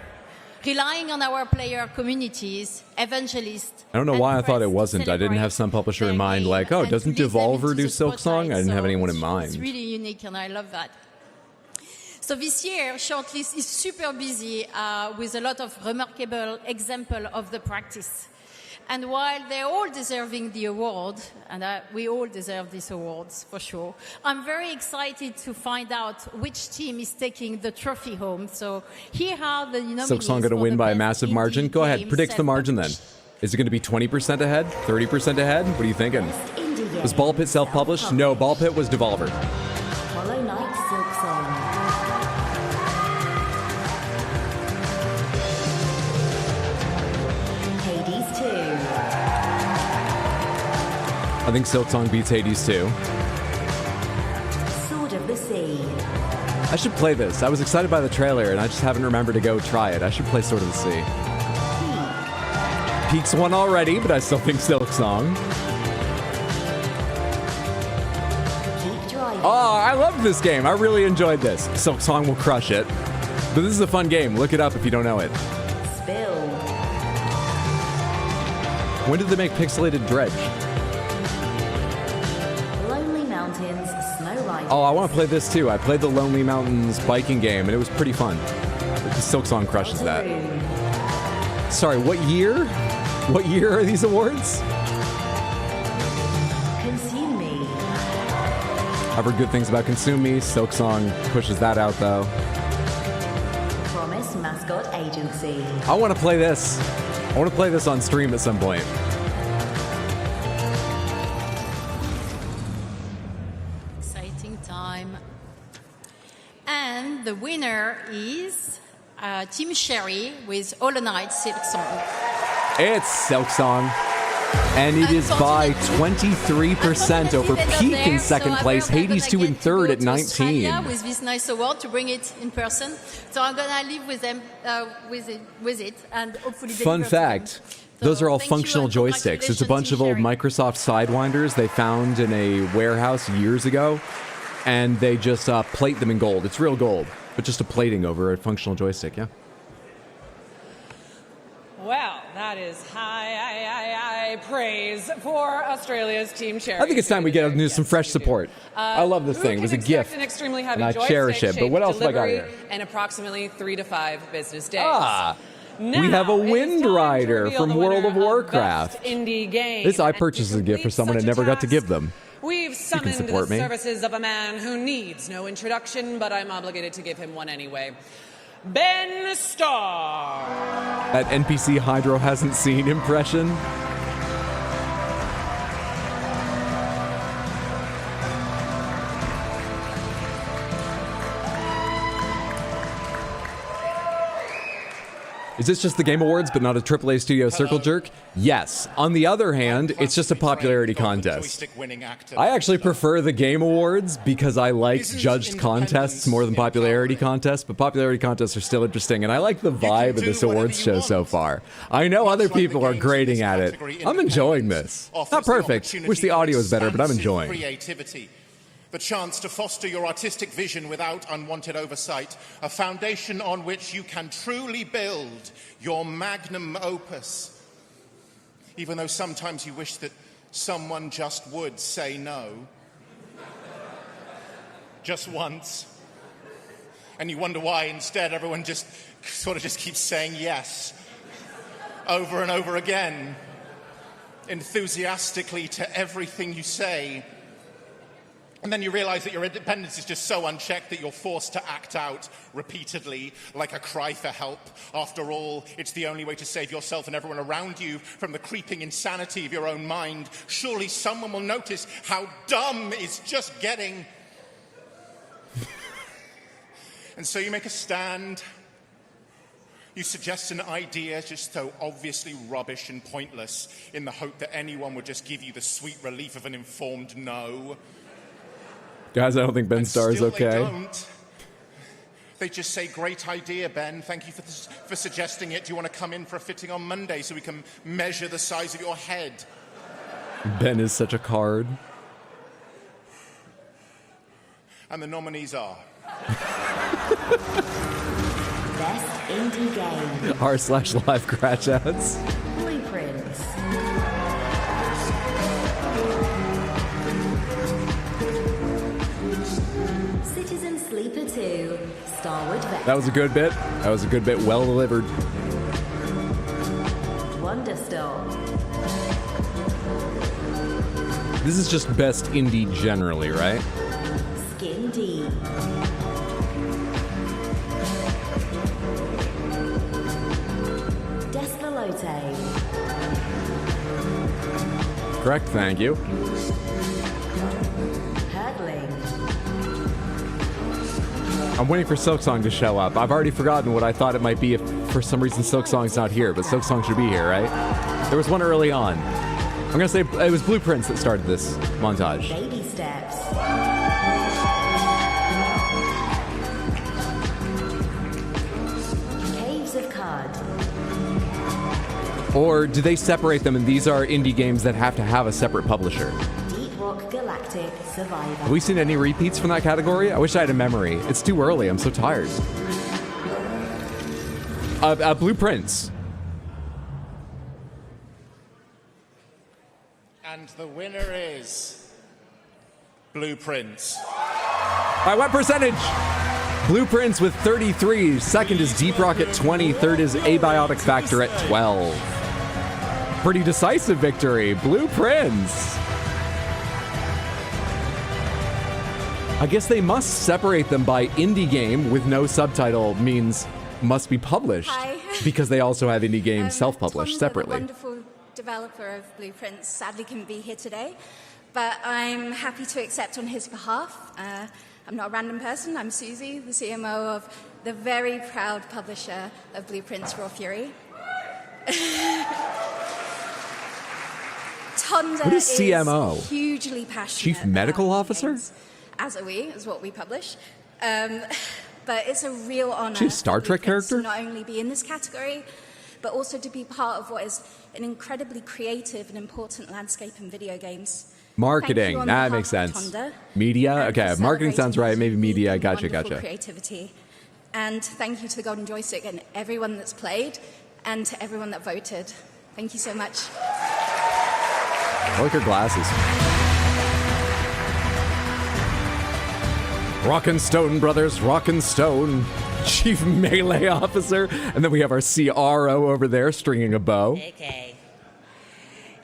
relying on our player communities, evangelists. I don't know why I thought it wasn't. I didn't have some publisher in mind like, oh, doesn't Devolver do Silksong? I didn't have anyone in It's mind. really unique, and I love that. So this year, Shortlist is super busy with a lot of remarkable examples of the practice. And while they're all deserving the award, and we all deserve these awards for sure, I'm very excited to find out which team is taking the trophy home. So here are the nominees. Silksong going to win by a massive margin. Go ahead, predict the margin then. Is it going to be 20% ahead? 30% ahead? What are you thinking? Was Ball Pit self-published? No, Ball Pit was Devolver. Hollow Knight Silksong. Hades 2. I think Silksong beats Hades 2. Sword of the Sea. I should play this. I was excited by the trailer, and I just haven't remembered to go try it. I should play Sword of the Sea. Peak's won already, but I still think Silksong. Oh, I loved this game. I really enjoyed this. Silksong will crush it. But this is a fun game. Look it up if you don't know it. Spill. When did they make Pixelated Dredge? Lonely Mountains Snow Riders. Oh, I want to play this too. I played the Lonely Mountains biking game, and it was pretty fun. Silksong crushes that. Sorry, what year? What year are these awards? Consume Me. I've heard good things about Consume Me. Silksong pushes that out, though. Promise Mascot Agency. I want to play this. I want to play this on stream at some point. Exciting time. And the winner is Team Sherry with Hollow Knight Silksong. It's Silksong. And it is by 23% over Peak in second place, Hades 2 in third at 19. With this nice award to bring it in person, so I'm gonna live with them, with it, and hopefully. Fun fact: those are all functional joysticks. It's a bunch of old Microsoft Sidewinders they found in a warehouse years ago, and they just plate them in gold. It's real gold, but just a plating over a functional joystick. Yeah. Well, that is high praise for Australia's Team Cherry. I think it's time we get some fresh support. I love this thing. It was a gift, an extremely heavy and I cherish it. But what else have I got here? And approximately 3 to 5 business days. We have a Wind Rider from World of Warcraft. Indie game. This I purchased as a gift for someone I never got to give them. We've summoned the support me. services of a man who needs no introduction, but I'm obligated to give him one anyway. Ben Starr. That NPC Hydro hasn't seen impression. Is this just the Game Awards, but not a AAA Studio Circle Jerk? Yes. On the other hand, it's just a popularity contest. I actually prefer the Game Awards because I like judged contests more than popularity contests, but popularity contests are still interesting, and I like the vibe of this awards show so far. I know other people are grading at it. I'm enjoying this. Not perfect. Wish the audio was better, but I'm enjoying. Creativity. The chance to foster your artistic vision without unwanted oversight, a foundation on which you can truly build your magnum opus. Even though sometimes you wish that someone just would say no. Just once. And you wonder why instead everyone just sort of just keeps saying yes. Over and over again. Enthusiastically to everything you say. And then you realize that your independence is just so unchecked that you're forced to act out repeatedly like a cry for help. After all, it's the only way to save yourself and everyone around you from the creeping insanity of your own mind. Surely someone will notice how dumb it's just getting. And so you make a stand. You suggest an idea just so obviously rubbish and pointless in the hope that anyone would just give you the sweet relief of an informed no. Guys, I don't think Ben Starr is okay. They don't. They just say, great idea, Ben. Thank you for suggesting it. Do you want to come in for a fitting on Monday so we can measure the size of your head? Ben is such a card. And the nominees are... Best Indie Game. r/live crash outs. Blueprints. Citizen Sleeper 2. Starwood Vector. That was a good bit. That was a good bit. Well delivered. Wonderstop. This is just best indie generally, right? Skin Deep. Despelote. Correct, thank you. Hurdling. I'm waiting for Silksong to show up. I've already forgotten what I thought it might be if for some reason Silksong's not here, but Silksong should be here, right? There was one early on. I'm gonna say it was Blueprints that started this montage. Baby steps. Caves of Card. Or do they separate them and these are indie games that have to have a separate publisher? Deep Rock Galactic Survivor. Have we seen any repeats from that category? I wish I had a memory. It's too early. I'm so tired. Blueprints. And the winner is Blueprints. By what percentage? Blueprints with 33. Second is Deep Rock at 20. Third is Abiotic Factor at 12. Pretty decisive victory. Blueprints. I guess they must separate them by indie game with no subtitle means must be published. Hi. Because they also have indie games self-published Tom, separately. The wonderful developer of Blueprints sadly couldn't be here today, but I'm happy to accept on his behalf. I'm not a random person. I'm Susie, the CMO of the very proud publisher of Blueprints, Raw Fury. Tonda What is CMO? Hugely passionate. Chief Medical Officer? As are we, is what we publish. But it's a real honor. Is she a Star Trek character? To not only be in this category, but also to be part of what is an incredibly creative and important landscape in video games. Marketing. on That behalf makes of sense. Tonda Media? and for Okay, marketing sounds celebrating right. Maybe media. unique and Gotcha, wonderful gotcha. creativity. And thank you to the Golden Joystick and everyone that's played, and to everyone that voted. Thank you so much. I like her glasses. Rockin' Stone Brothers, Rockin' Stone, Chief Melee Officer. And then we have our CRO over there stringing a bow. Okay.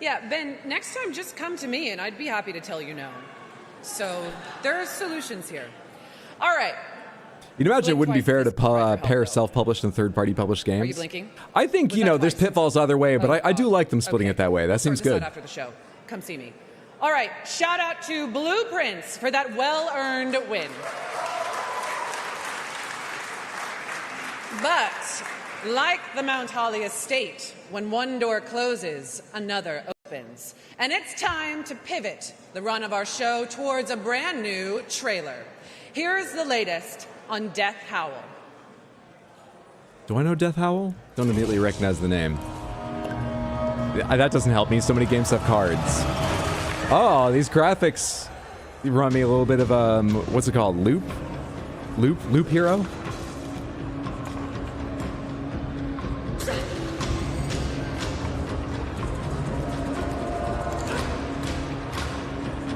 Yeah, Ben, next time just come to me and I'd be happy to tell you no. So there are solutions here. All right. You'd imagine it wouldn't be fair to pair self-published and third-party published games. Are you blinking? I think, there's pitfalls either way, but I do like them splitting it that way. That seems Start good. after the show. Come see me. All right, shout out to Blueprints for that well-earned win. But like the Mount Holly estate, when one door closes, another opens. And it's time to pivot the run of our show towards a brand new trailer. Here's the latest on Death Howl. Do I know Death Howl? Don't immediately recognize the name. That doesn't help me. So many games have cards. Oh, these graphics remind me a little bit of, what's it called? Loop Hero?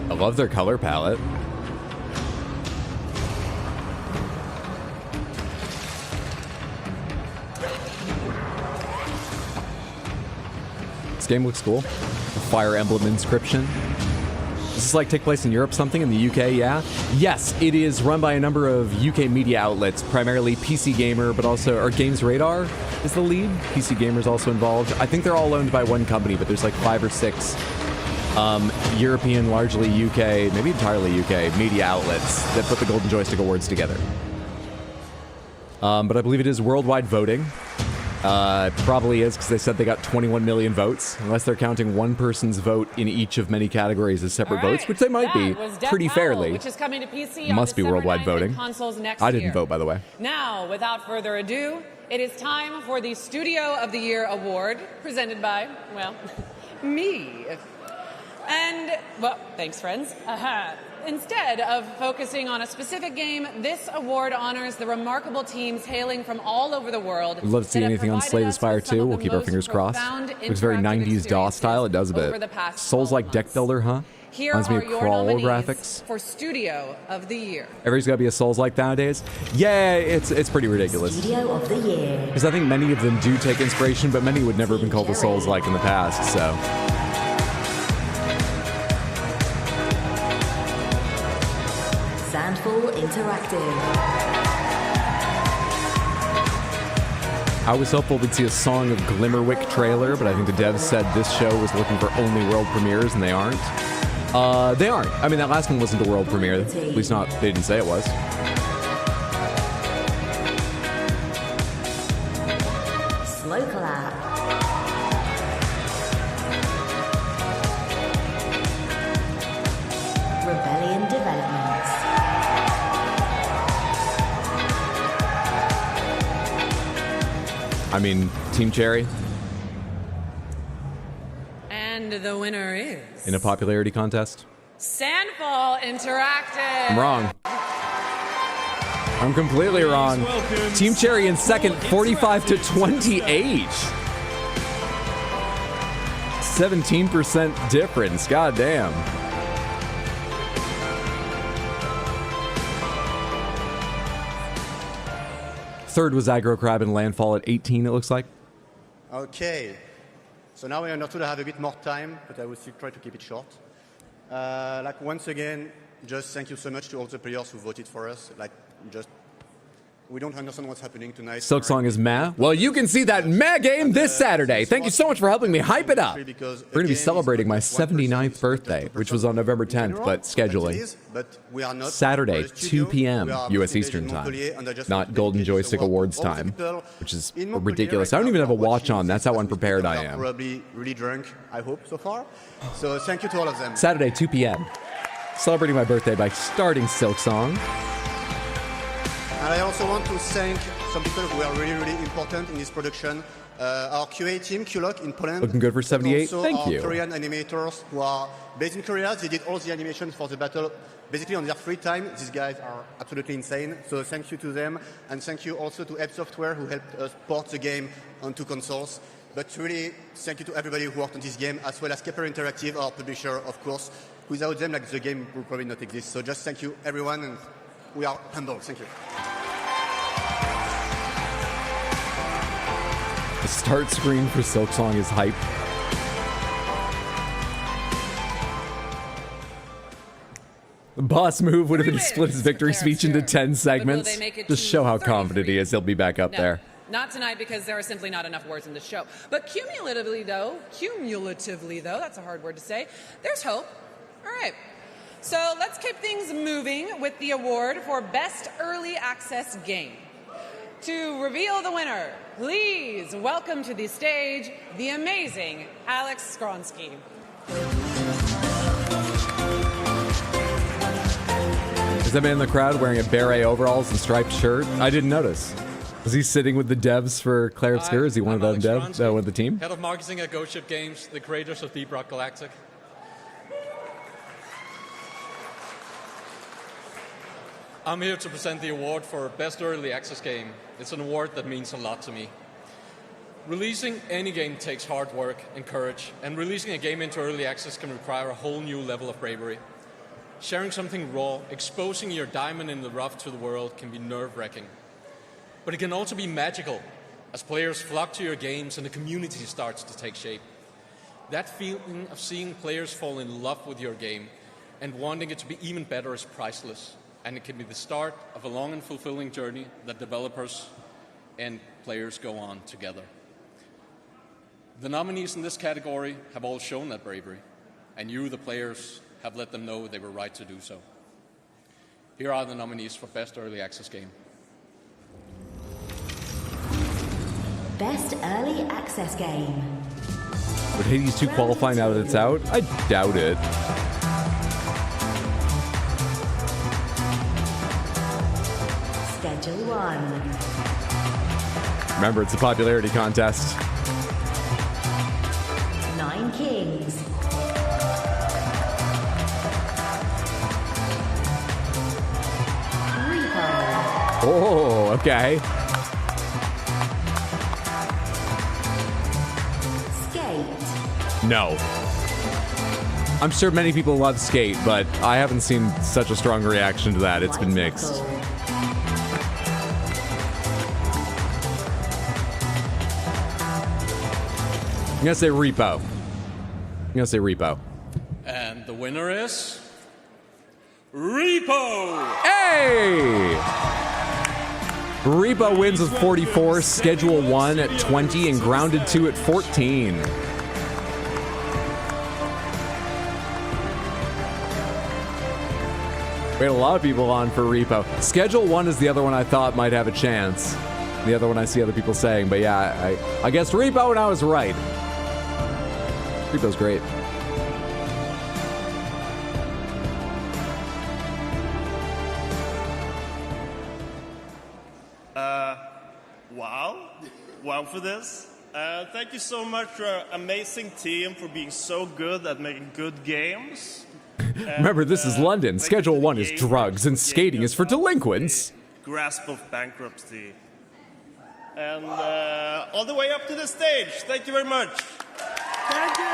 I love their color palette. This game looks cool. A Fire Emblem inscription. Does this like take place in Europe something? In the UK, yeah? Yes, it is run by a number of UK media outlets, primarily PC Gamer, but also, or Games Radar is the lead. PC Gamer's also involved. I think they're all owned by one company, but there's like 5 or 6 European, largely UK, maybe entirely UK media outlets that put the Golden Joystick Awards together. But I believe it is worldwide voting. Probably is because they said they got 21 million votes, unless they're counting one person's vote in each of many categories as separate votes, which they might be pretty fairly. Which is coming to PC Must be on worldwide December 9th voting. and consoles next I didn't year. vote, by the way. Now, without further ado, it is time for the Studio of the Year award, presented by, well, me. And, well, thanks, friends. Instead of focusing on a specific game, this award honors the remarkable teams hailing from all over the world. We'd love to see anything on Slay the Spire 2. We'll keep our fingers crossed. Looks very 90s DOS style. It does a bit. Souls-like deck builder, huh? Here Reminds me are of your crawl nominees graphics. for Studio of the Year. Everybody's got to be a Souls-like nowadays. Yeah, it's pretty ridiculous. Studio of the Year. Because I think many of them do take inspiration, but many would never have been called the Souls-like in the past, so... Soundfall Interactive. I was hopeful we'd see a Song of Glimmerwick trailer, but I think the devs said this show was looking for only world premieres, and they aren't. They aren't. I mean, that last one wasn't a world premiere. At least not, they didn't say it was. Slow Clap. Rebellion Developments. I mean, Team Cherry, And the winner is in a popularity contest. Sandfall Interactive. I'm wrong. I'm completely wrong. Team Cherry in second, 45-28. 17% difference. God damn. Third was Aggro Crab and Landfall at 18, it looks like. Okay. So now we understood I have a bit more time, but I will still try to keep it short. Like once again, just thank you so much to all the players who voted for us. Like just we don't understand what's happening tonight. Silksong is meh. Well, you can see that meh game this Saturday. Thank you so much for helping me hype it up. We're going to be celebrating my 79th birthday, which was on November 10th, but scheduling. Saturday, 2 p.m. U.S. Eastern Time. Not Golden Joystick Awards time, which is ridiculous. I don't even have a watch on. That's how unprepared I am. Probably really drunk, I hope, so far. So thank you to all of them. Saturday, 2 p.m. Celebrating my birthday by starting Silksong. And I also want to thank some people who are really, really important in this production. Our QA team, QLock in Poland. Looking good for 78. Thank you. Our Korean animators who are based in Korea. They did all the animations for the battle basically on their free time. These guys are absolutely insane. So thank you to them. And thank you also to Ebb Software who helped us port the game onto consoles. But really, thank you to everybody who worked on this game, as well as Kepler Interactive, our publisher, of course. Without them, like, the game would probably not exist. So just thank you, everyone, and we are humble. Thank you. The start screen for Silksong is hype. The boss move would have been to split his victory speech into 10 segments. Just show how confident he is. He'll be back up there. Not tonight because there are simply not enough words in the show. But cumulatively though, that's a hard word to say, there's hope. All right. So let's keep things moving with the award for Best Early Access Game. To reveal the winner, please welcome to the stage the amazing Alex Skronsky. Is that man in the crowd wearing a beret overalls and striped shirt? I didn't notice. Was he sitting with the devs for Clair Obscur? Is he one of them devs? One of the team? Head of marketing at Ghost Ship Games, the creators of Deep Rock Galactic. I'm here to present the award for Best Early Access Game. It's an award that means a lot to me. Releasing any game takes hard work and courage, and releasing a game into early access can require a whole new level of bravery. Sharing something raw, exposing your diamond in the rough to the world can be nerve-wracking. But it can also be magical, as players flock to your games and the community starts to take shape. That feeling of seeing players fall in love with your game and wanting it to be even better is priceless. And it can be the start of a long and fulfilling journey that developers and players go on together. The nominees in this category have all shown that bravery, and you, the players, have let them know they were right to do so. Here are the nominees for Best Early Access Game. Best Early Access Game. Would Hades 2 qualify now that it's out? I doubt it. Schedule 1. Remember, it's a popularity contest. 9 Kings. Repo. Oh, okay. Skate. No. I'm sure many people love Skate, but I haven't seen such a strong reaction to that. It's been mixed. I'm gonna say Repo. And the winner is Repo! Hey! Hey! Repo wins with 44, Schedule 1 at 20, and Grounded 2 at 14. We had a lot of people on for Repo. Schedule 1 is the other one I thought might have a chance. The other one I see other people saying, but yeah, I guessed Repo and I was right. Repo's great. Wow for this. Thank you so much to our amazing team for being so good at making good games. Remember, this is London. Schedule 1 is drugs, and skating is for delinquents. Grasp of bankruptcy. And all the way up to the stage. Thank you very much. Thank you.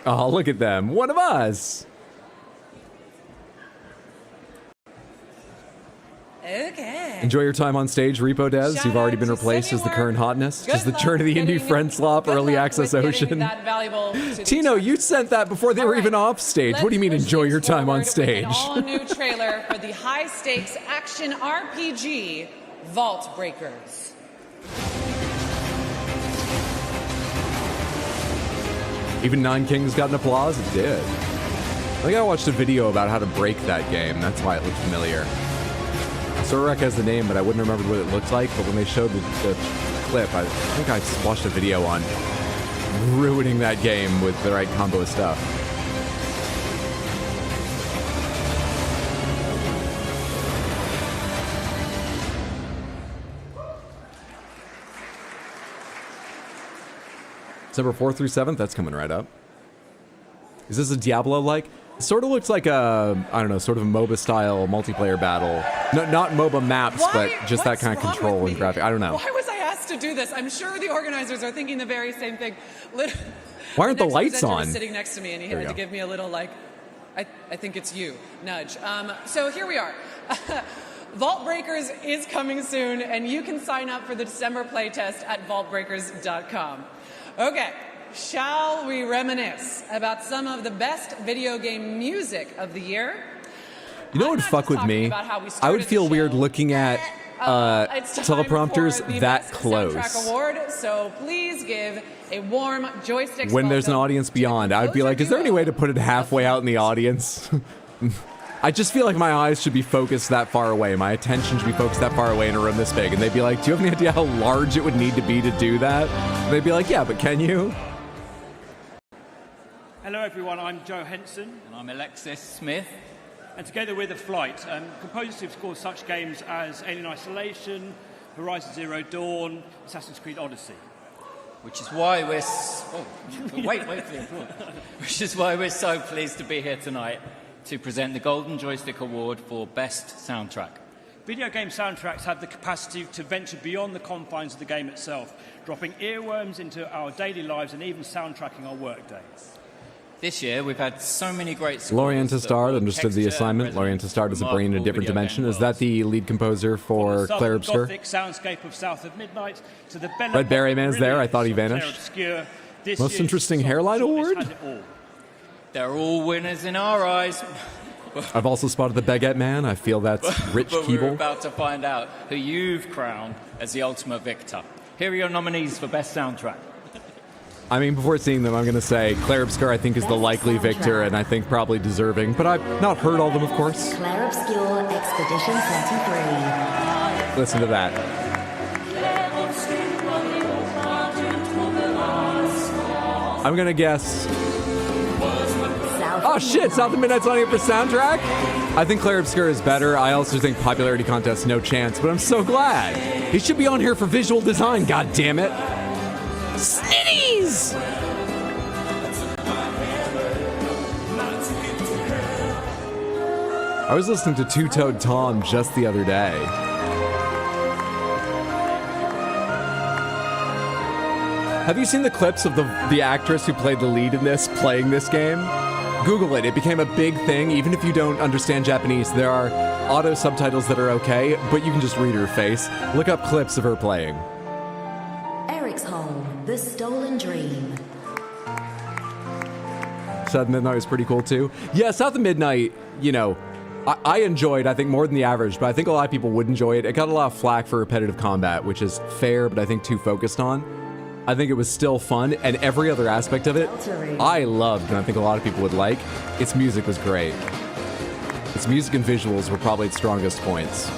Oh, look at them. One of us. Okay. Enjoy your time on stage, Repo Des. You've already been replaced as the current hotness. Just the turn of the indie friend slop, early access ocean. Tino, you sent that before they were even off stage. What do you mean, enjoy your time on stage? An all-new trailer for the high-stakes action RPG, Vault Breakers. Even Nine Kings got an applause? It did. I think I watched a video about how to break that game. That's why it looked familiar. Sorek has the name, but I wouldn't remember what it looked like. But when they showed the clip, I think I watched a video on ruining that game with the right combo of stuff. December 4th through 7th, that's coming right up. Is this a Diablo-like? It sort of looks like a, I don't know, sort of a MOBA-style multiplayer battle. No, not MOBA maps, but just that kind of control and graphic. I don't know. Why was I asked to do this? I'm sure the organizers are thinking the very same thing. Why aren't the lights presenter on? was sitting next to me, and he had to give me a little, like, I think it's you, nudge. So here we are. Vault Breakers is coming soon, and you can sign up for the December playtest at vaultbreakers.com. Okay, shall we reminisce about some of the best video game music of the year? You know what would fuck with me? I would feel weird looking at teleprompters that close. Soundtrack Award, so please give a warm joystick. When there's an audience beyond, I would be like, is there any way to put it halfway out in the audience? I just feel like my eyes should be focused that far away. My attention should be focused that far away in a room this big. And they'd be like, do you have any idea how large it would need to be to do that? And they'd be like, yeah, but can you? Hello, everyone. I'm Joe Henson. And I'm Alexis Smith. And together we're The Flight, composers who've scored such games as Alien Isolation, Horizon Zero Dawn, Assassin's Creed Odyssey. Which is why we're... wait for the applause. Which is why we're so pleased to be here tonight to present the Golden Joystick Award for Best Soundtrack. Video game soundtracks have the capacity to venture beyond the confines of the game itself, dropping earworms into our daily lives and even soundtracking our work days. This year, we've had so many great scores. Lorienta Starred understood the assignment. Lorienta Starred is a brain in a different dimension. Is that the lead composer for Claire Obscur? Gothic soundscape of South of Midnight to the Red Berryman's there. I thought he vanished. Most interesting hairline award? They're all winners in our eyes. I've also spotted the Baguette Man. I feel that's Rich But Keeble. we're about to find out who you've crowned as the ultimate victor. Here are your nominees for Best Soundtrack. I mean, before seeing them, I'm going to say Claire Obscur, I think, is the likely victor, and I think probably deserving. But I've not heard all of them, of course. Claire Obscur Expedition 33. Listen to that. I'm going to guess... Oh shit, South of Midnight's on here for soundtrack? I think Claire Obscur is better. I also think popularity contest, no chance, but I'm so glad. He should be on here for visual design, god damn it. Snitties! I was listening to Two-Toed Tom just the other day. Have you seen the clips of the actress who played the lead in this playing this game? Google it. It became a big thing. Even if you don't understand Japanese, there are auto subtitles that are okay, but you can just read her face. Look up clips of her playing. Eric's Home. The Stolen Dream. South of Midnight was pretty cool too. Yeah, South of Midnight, you know, I enjoyed, I think, more than the average, but I think a lot of people would enjoy it. It got a lot of flack for repetitive combat, which is fair, but I think too focused on. I think it was still fun, and every other aspect of it, I loved, and I think a lot of people would like. Its music was great. Its music and visuals were probably its strongest points.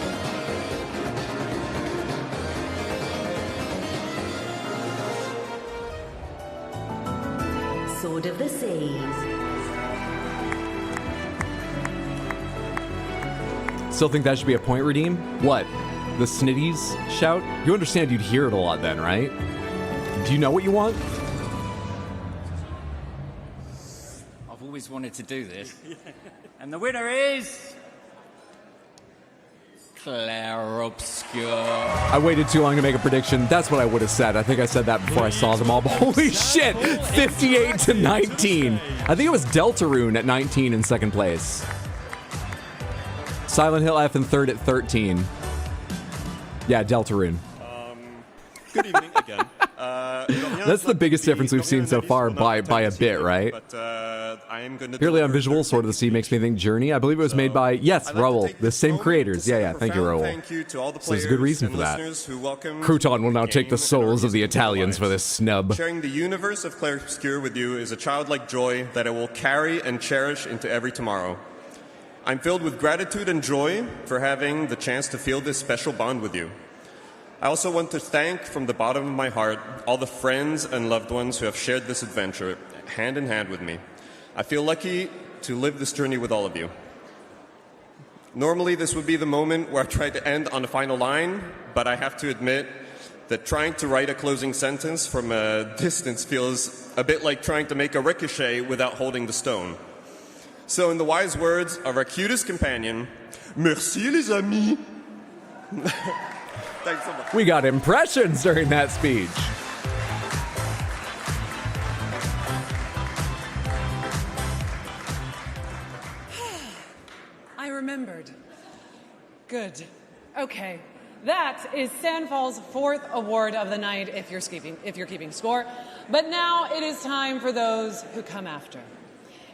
Sword of the Seas. Still think that should be a point redeem? What? The Snitties shout? You understand you'd hear it a lot then, right? Do you know what you want? I've always wanted to do this. And the winner is... Claire Obscure. I waited too long to make a prediction. That's what I would have said. I think I said that before I saw them all, but holy shit! 58 to 19. I think it was Deltarune at 19 in second place. Silent Hill F in third at 13. Yeah, Deltarune. Good evening again. That's the biggest difference we've seen so far by a bit, right? I am going to Purely on visual, Sword of the Sea makes me think Journey. I believe it was made by, yes, Raoul, the same creators. Yeah, thank you, Raoul. Thank you to all the So there's a good reason for that. Crouton will now take the souls of the Italians for this snub. Sharing the universe of Claire Obscure with you is a childlike joy that I will carry and cherish into every tomorrow. I'm filled with gratitude and joy for having the chance to feel this special bond with you. I also want to thank from the bottom of my heart all the friends and loved ones who have shared this adventure hand in hand with me. I feel lucky to live this journey with all of you. Normally this would be the moment where I try to end on a final line, but I have to admit that trying to write a closing sentence from a distance feels a bit like trying to make a ricochet without holding the stone. So in the wise words of our cutest companion, merci les amis. Thanks so much. We got impressions during that speech. I remembered. Good. Okay. That is Sandfall's fourth award of the night if you're keeping score. But now it is time for those who come after.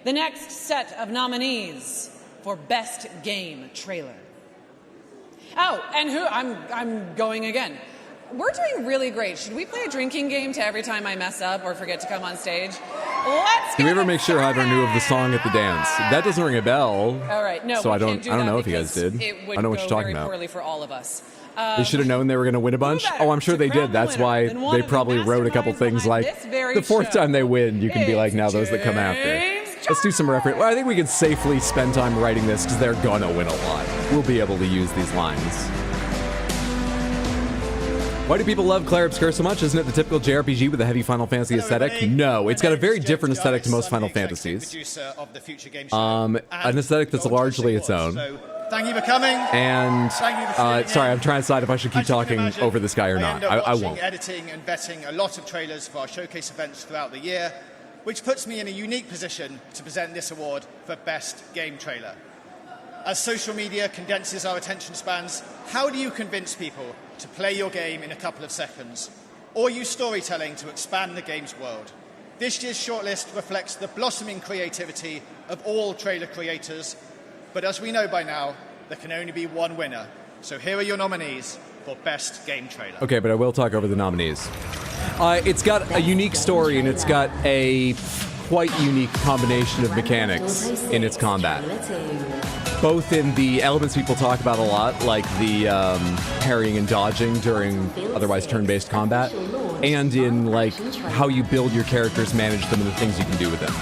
The next set of nominees for Best Game Trailer. Oh, and I'm going again. We're doing really great. Should we play a drinking game to every time I mess up or forget to come on stage? Let's Did we ever make sure Hyder knew of the song at the dance? That doesn't ring a bell. All right, no, so we I don't can't do I don't that know if you guys because did. It would I know what go you're talking very about. poorly for all of us. They should have known they were going to win a bunch. Oh, I'm sure they did. That's why they probably wrote a couple things like the fourth time they win, you can be like, now those that come after. Let's do some reference. Well, I think we can safely spend time writing this because they're gonna win a lot. We'll be able to use these lines. Why do people love Claire Obscure so much? Isn't it the typical JRPG with a heavy Final Fantasy aesthetic? No, it's got a very different aesthetic to most Final Fantasies. An aesthetic that's largely its own. Thank you for coming. And sorry, I'm trying to decide if I should keep talking over this guy or not. I won't. Editing and vetting a lot of trailers for our showcase events throughout the year, which puts me in a unique position to present this award for Best Game Trailer. As social media condenses our attention spans, how do you convince people to play your game in a couple of seconds, or use storytelling to expand the game's world? This year's shortlist reflects the blossoming creativity of all trailer creators, but as we know by now, there can only be one winner. So here are your nominees for Best Game Trailer. Okay, but I will talk over the nominees. It's got a unique story, and it's got a quite unique combination of mechanics in its combat. Both in the elements people talk about a lot, like the parrying and dodging during otherwise turn-based combat, and in like how you build your characters, manage them, and the things you can do with them.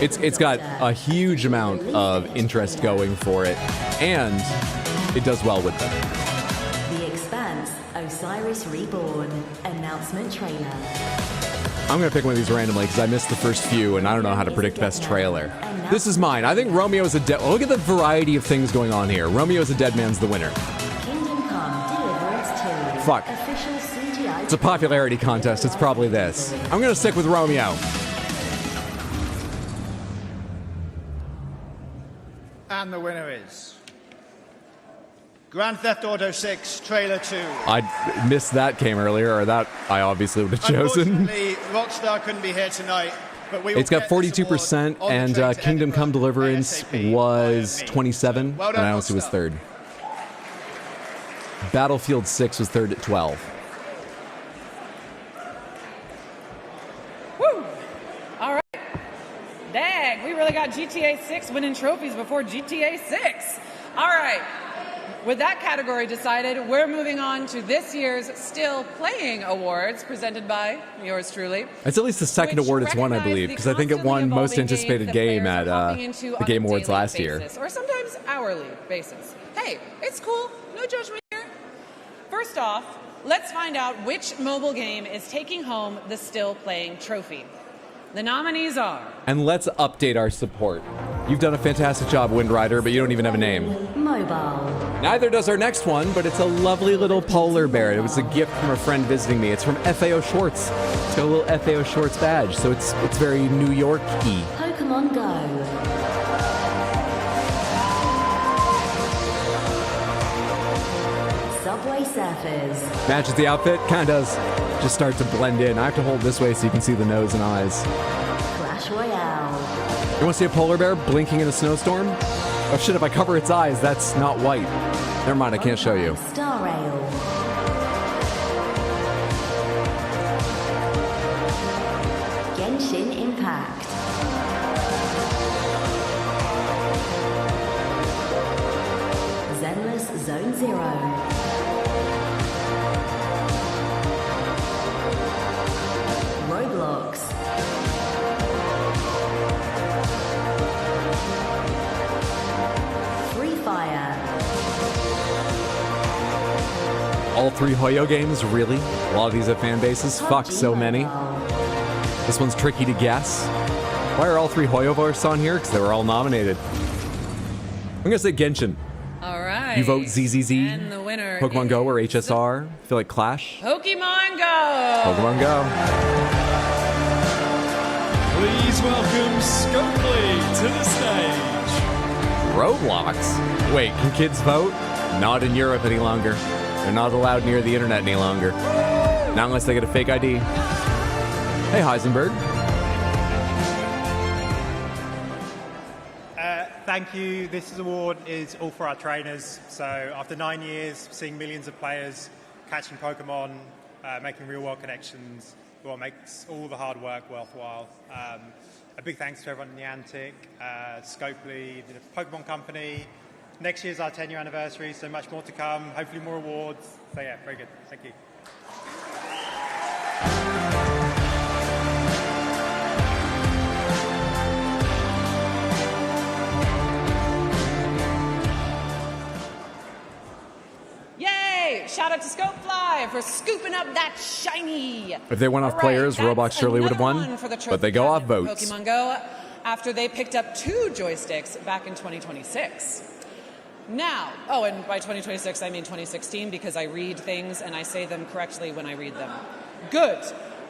It's got a huge amount of interest going for it, and it does well with them. The Expanse, Osiris Reborn, announcement trailer. I'm going to pick one of these randomly because I missed the first few and I don't know how to predict best trailer. This is mine. I think Romeo's a dead... Look at the variety of things going on here. Romeo's a dead man's the winner. Kingdom Come Deliverance 2. Fuck. Official CGI. It's a popularity contest. It's probably this. I'm going to stick with Romeo. And the winner is Grand Theft Auto 6 Trailer 2. I missed that came earlier, or that I obviously would have chosen. Unfortunately, Rockstar couldn't be here tonight, but we will It's got get this 42%, award on the and train to Kingdom Edinburgh Come Deliverance was 27, well done, and I honestly was third. Battlefield 6 was third at 12. Woo! All right. Dang, we really got GTA 6 winning trophies before GTA 6. All right. With that category decided, we're moving on to this year's Still Playing Awards, presented by yours truly. It's at least the second award it's won, I believe, because I think it won Most Anticipated Game at the Game Awards last year. Or sometimes hourly basis. Hey, it's cool. No judgment here. First off, let's find out which mobile game is taking home the Still Playing trophy. The nominees are... And let's update our support. You've done a fantastic job, Wind Rider, but you don't even have a name. Mobile. Neither does our next one, but it's a lovely little polar bear. It was a gift from a friend visiting me. It's from FAO Shorts. It's got a little FAO Shorts badge, so it's very New York-y. Pokemon Go. Subway Surfers. Matches the outfit, kind of does. Just start to blend in. I have to hold this way so you can see the nose and eyes. Clash Royale. You want to see a polar bear blinking in a snowstorm? Oh shit, if I cover its eyes, that's not white. Never mind, I can't show you. Star Rail. Genshin Impact. Zenless Zone Zero. Roblox. Free Fire. All three Hoyo games, really? A lot of these have fan bases. Fuck, so many. This one's tricky to guess. Why are all three Hoyoverse on here? Because they were all nominated. I'm gonna say Genshin. All right. You vote ZZZ, And the winner Pokemon Go, or HSR. I feel like Clash. Pokemon Go. Pokemon Go. Please welcome Scopely to the stage. Roblox? Wait, can kids vote? Not in Europe any longer. They're not allowed near the internet any longer. Not unless they get a fake ID. Hey, Heisenberg. Thank you. This award is all for our trainers. So after 9 years, seeing millions of players catching Pokemon, making real-world connections, what makes all the hard work worthwhile. A big thanks to everyone in Niantic, Scopely, the Pokemon Company. Next year's our 10-year anniversary, so much more to come. Hopefully more awards. So yeah, very good. Thank you. Yay! Shout out to Scopefly for scooping up that shiny. If they went off players, Roblox surely would have won. But they go off votes. Pokemon Go after they picked up 2 joysticks back in 2026. Now, oh, and by 2026 I mean 2016 because I read things and I say them correctly when I read them. Good.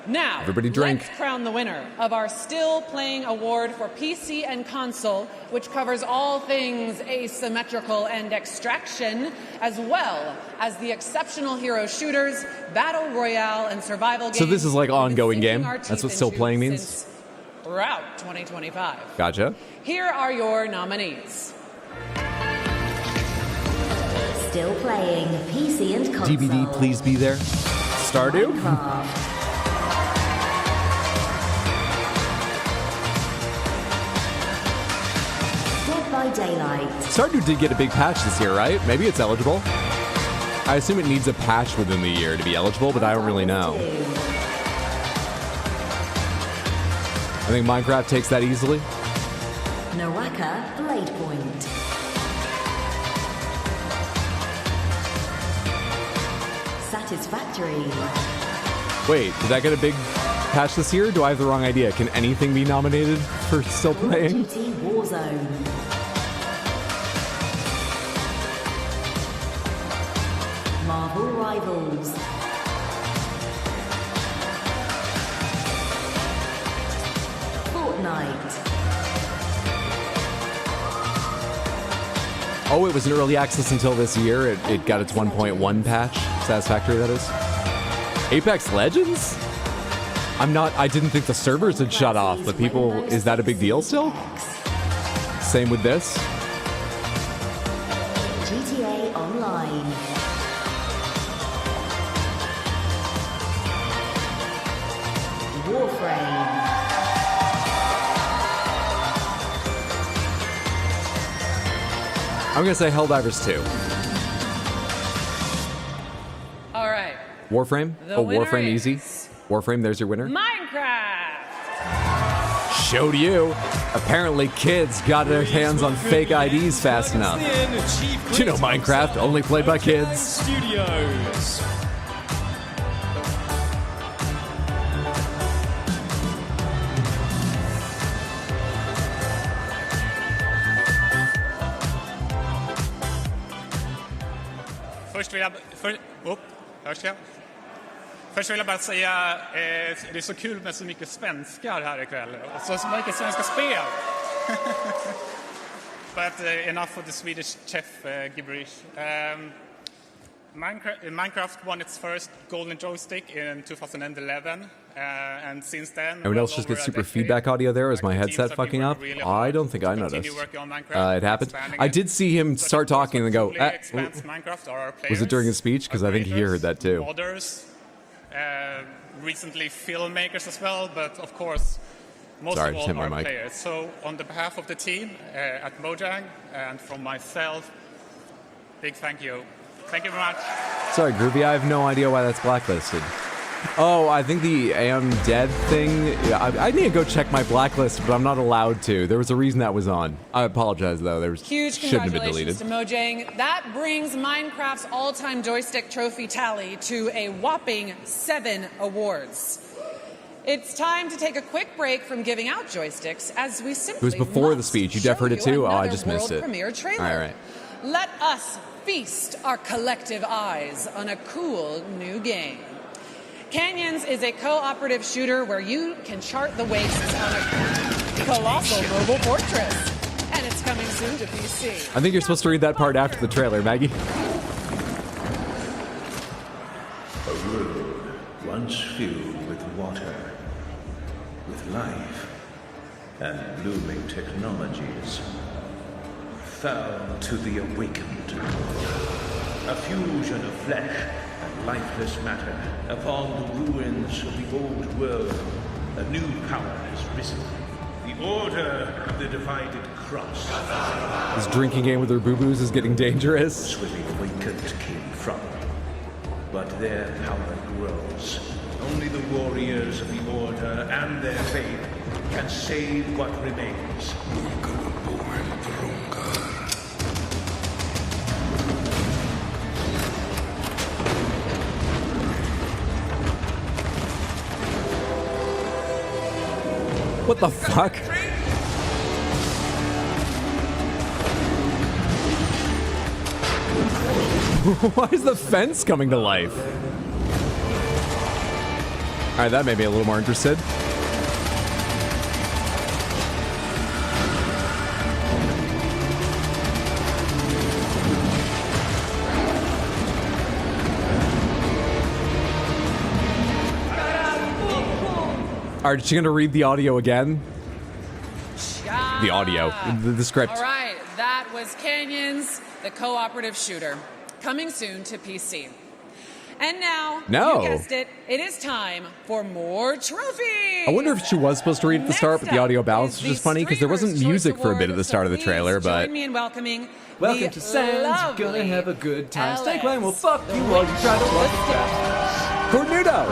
Now, everybody drink. Let's crown the winner of our Still Playing Award for PC and Console, which covers all things asymmetrical and extraction, as well as the exceptional hero shooters, battle royale, and survival games. So this is like ongoing game. That's what Still Playing means? Throughout 2025. Gotcha. Here are your nominees. Still Playing PC and Console. DBD, please be there. Stardew? Minecraft. By Daylight. Stardew did get a big patch this year, right? Maybe it's eligible. I assume it needs a patch within the year to be eligible, but I don't really know. I think Minecraft takes that easily. Naraka Blade Point. Satisfactory. Wait, did that get a big patch this year? Do I have the wrong idea? Can anything be nominated for Still Playing? Duty Warzone. Marvel Rivals. Fortnite. Oh, it was in early access until this year. It got its 1.1 patch. Satisfactory, that is. Apex Legends? I didn't think the servers had shut off, but people, is that a big deal still? Same with this. GTA Online. Warframe. I'm gonna say Helldivers 2. All right. Warframe? The Oh, winner Warframe is- easy. Warframe, there's your winner. Minecraft. Showed you. Apparently kids got their hands on fake IDs fast enough. You know Minecraft, only played by kids. Studios. Först vill jag bara säga det är så kul med så mycket svenskar här ikväll och så mycket svenska spel. But enough of the Swedish chef gibberish. Minecraft won its first golden joystick in 2011, and since then... Everyone else just gets super feedback audio there. Is my headset fucking up? I don't think I noticed. It happened. I did see him start talking and go, was it during his speech? Because I think he heard that too. Modders, recently filmmakers as well, but of course, most Sorry, of just hit all my are mic. players. So on the behalf of the team at Mojang and from myself, big thank you. Thank you very much. Sorry, Groovy, I have no idea why that's blacklisted. Oh, I think the am dead thing. Yeah, I need to go check my blacklist, but I'm not allowed to. There was a reason that was on. I apologize, though. Huge shouldn't have been deleted. congratulations to Mojang. That brings Minecraft's all-time joystick trophy tally to a whopping 7 awards. It's time to take a quick break from giving out joysticks as we simply It was before the must speech. You def heard it show you too? Oh, I another just missed world it. premiere trailer. All right. Let us feast our collective eyes on a cool new game. Canyons is a cooperative shooter where you can chart the wastes on a colossal mobile fortress. And it's coming soon to PC. I think you're supposed to read that part after the trailer, Maggie. A world once filled with water, with life, and blooming technologies, fell to the awakened. A fusion of flesh and lifeless matter upon the ruins of the old world. A new power has risen. The Order of the Divided Cross. This drinking game with their boo-boos is getting dangerous. Where the awakened came from. But their power grows. Only the warriors of the Order and their faith can save what remains. What the fuck? Why is the fence coming to life? Alright, that made me a little more interested. Alright, is she gonna read the audio again? The audio, the script. All right, that was Canyons, the cooperative shooter, coming soon to PC. And now, No. you guessed it, it is time for more trophies. I wonder if she was supposed to read at the start, but the audio balance was just funny because there wasn't music for a bit at the start of the trailer, but Join me in welcoming Welcome the to Sands, you're gonna have a good time. Stay quiet and we'll fuck you while you try to walk Cornudo!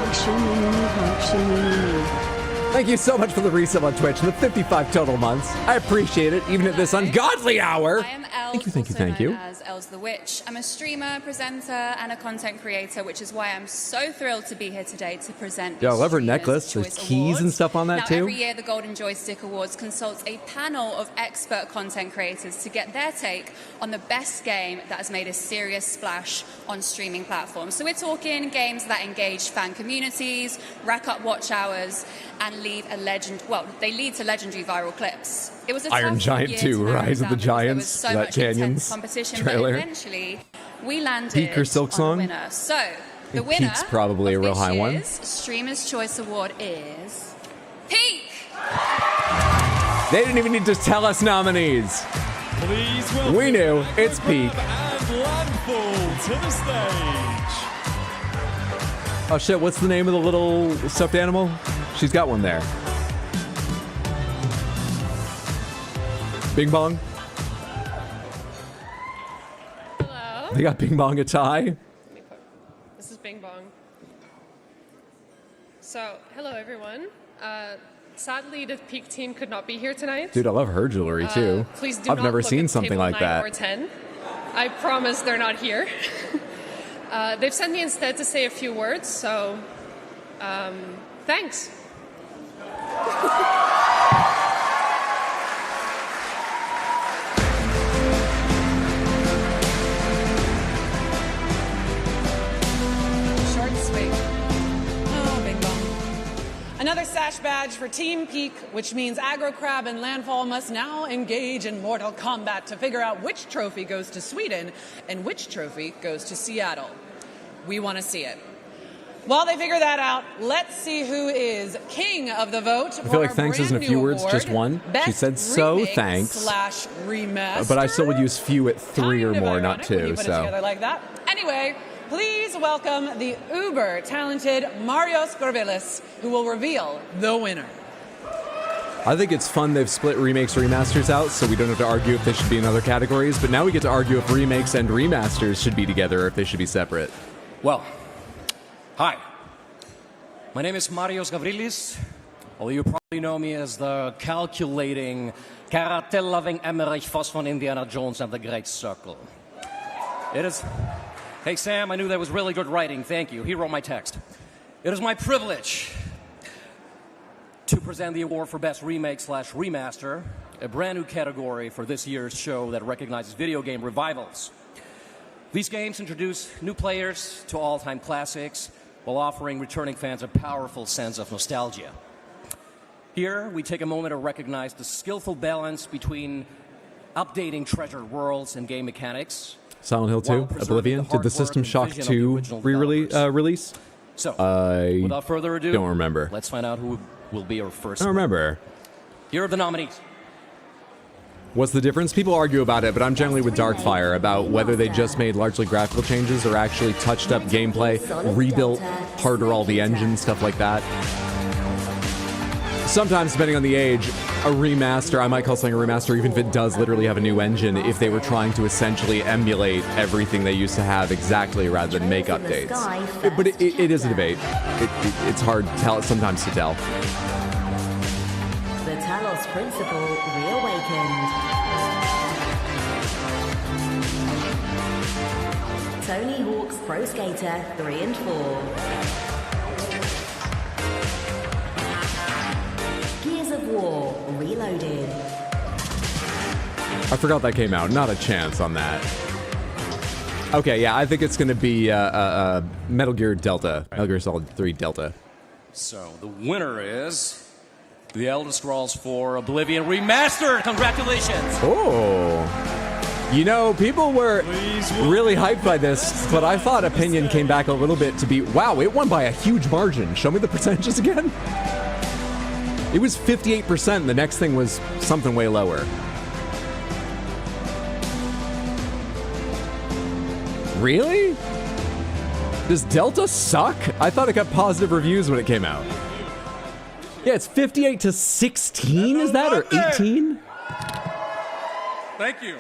Thank you so much for the resub on Twitch and the 55 total months. I appreciate it, even at this ungodly hour. I am Els, Thank you, thank you, also thank you. known as Els the Witch. I'm a streamer, presenter, and a content creator, which is why I'm so thrilled to be here today to present. Yeah, I love her Streamers' necklace. There's Choice keys Awards. and stuff on that now, too. Every year, the Golden Joystick Awards consults a panel of expert content creators to get their take on the best game that has made a serious splash on streaming platforms. So we're talking games that engage fan communities, rack up watch hours, and lead to legendary viral clips. It was a Iron tough Giant year 2, to narrow Rise of the down because there was Giants, so that much intense Canyons competition, trailer. but eventually we landed Peak or Silk on Song? a winner. So the think winner Peak's probably a of real this high one. year's Streamer's Choice Award is Peak. They didn't even need to tell us nominees. Please welcome We knew. It's Peak. and Landfall to the stage. Oh shit, what's the name of the little stuffed animal? She's got one there. Bing Bong? Hello. They got Bing Bong a tie? This is Bing Bong. So, hello everyone. Sadly, the Peak team could not be here tonight. Dude, I love her jewelry too. Please do I've not never look seen at something table like 9 that. or 10. I promise they're not here. They've sent me instead to say a few words, so thanks. Short and sweet. Oh, Bing Bong. Another sash badge for Team Peak, which means Aggro Crab and Landfall must now engage in Mortal Kombat to figure out which trophy goes to Sweden and which trophy goes to Seattle. We want to see it. While they figure that out, let's see who is king of the vote. I feel like thanks isn't a few words, just one. She said so thanks. /remaster. But I still would use few at 3 or more, not When 2. you put it So together like that. Anyway, please welcome the uber-talented Marios Gorvelis, who will reveal the winner. I think it's fun they've split remakes remasters out, so we don't have to argue if they should be in other categories. But now we get to argue if remakes and remasters should be together or if they should be separate. Well, hi. My name is Marios Gavrilis, although you probably know me as the calculating, karate-loving Emmerich Voss von Indiana Jones and the Great Circle. It is... Hey, Sam, I knew that was really good writing. Thank you. He wrote my text. It is my privilege to present the award for Best Remake/Remaster, a brand new category for this year's show that recognizes video game revivals. These games introduce new players to all-time classics while offering returning fans a powerful sense of nostalgia. Here, we take a moment to recognize the skillful balance between updating treasured worlds and game mechanics. Silent Hill 2, Oblivion. Did the System Shock 2 release? So, I without further ado, don't remember. Let's find out who will be our first. I don't remember. Here are the nominees. What's the difference? People argue about it, but I'm generally with Darkfire about whether they just made largely graphical changes or actually touched up gameplay, rebuilt harder all the engines, stuff like that. Sometimes, depending on the age, a remaster, I might call something a remaster even if it does literally have a new engine, if they were trying to essentially emulate everything they used to have exactly rather than make updates. But it is a debate. It's hard to tell, sometimes to tell. The Talos Principle reawakened. Tony Hawk's Pro Skater 3 and 4. Gears of War Reloaded. I forgot that came out. Not a chance on that. Okay, yeah, I think it's going to be Metal Gear Delta. Metal Gear Solid 3 Delta. So, the winner is The Elder Scrolls 4 Oblivion Remastered. Congratulations! Oh. You know, people were really hyped by this, but I thought opinion came back a little bit to be, wow, it won by a huge margin. Show me the percentages again. It was 58%. The next thing was something way lower. Really? Does Delta suck? I thought it got positive reviews when it came out. Yeah, it's 58 to 16, is that, or 18? Thank you.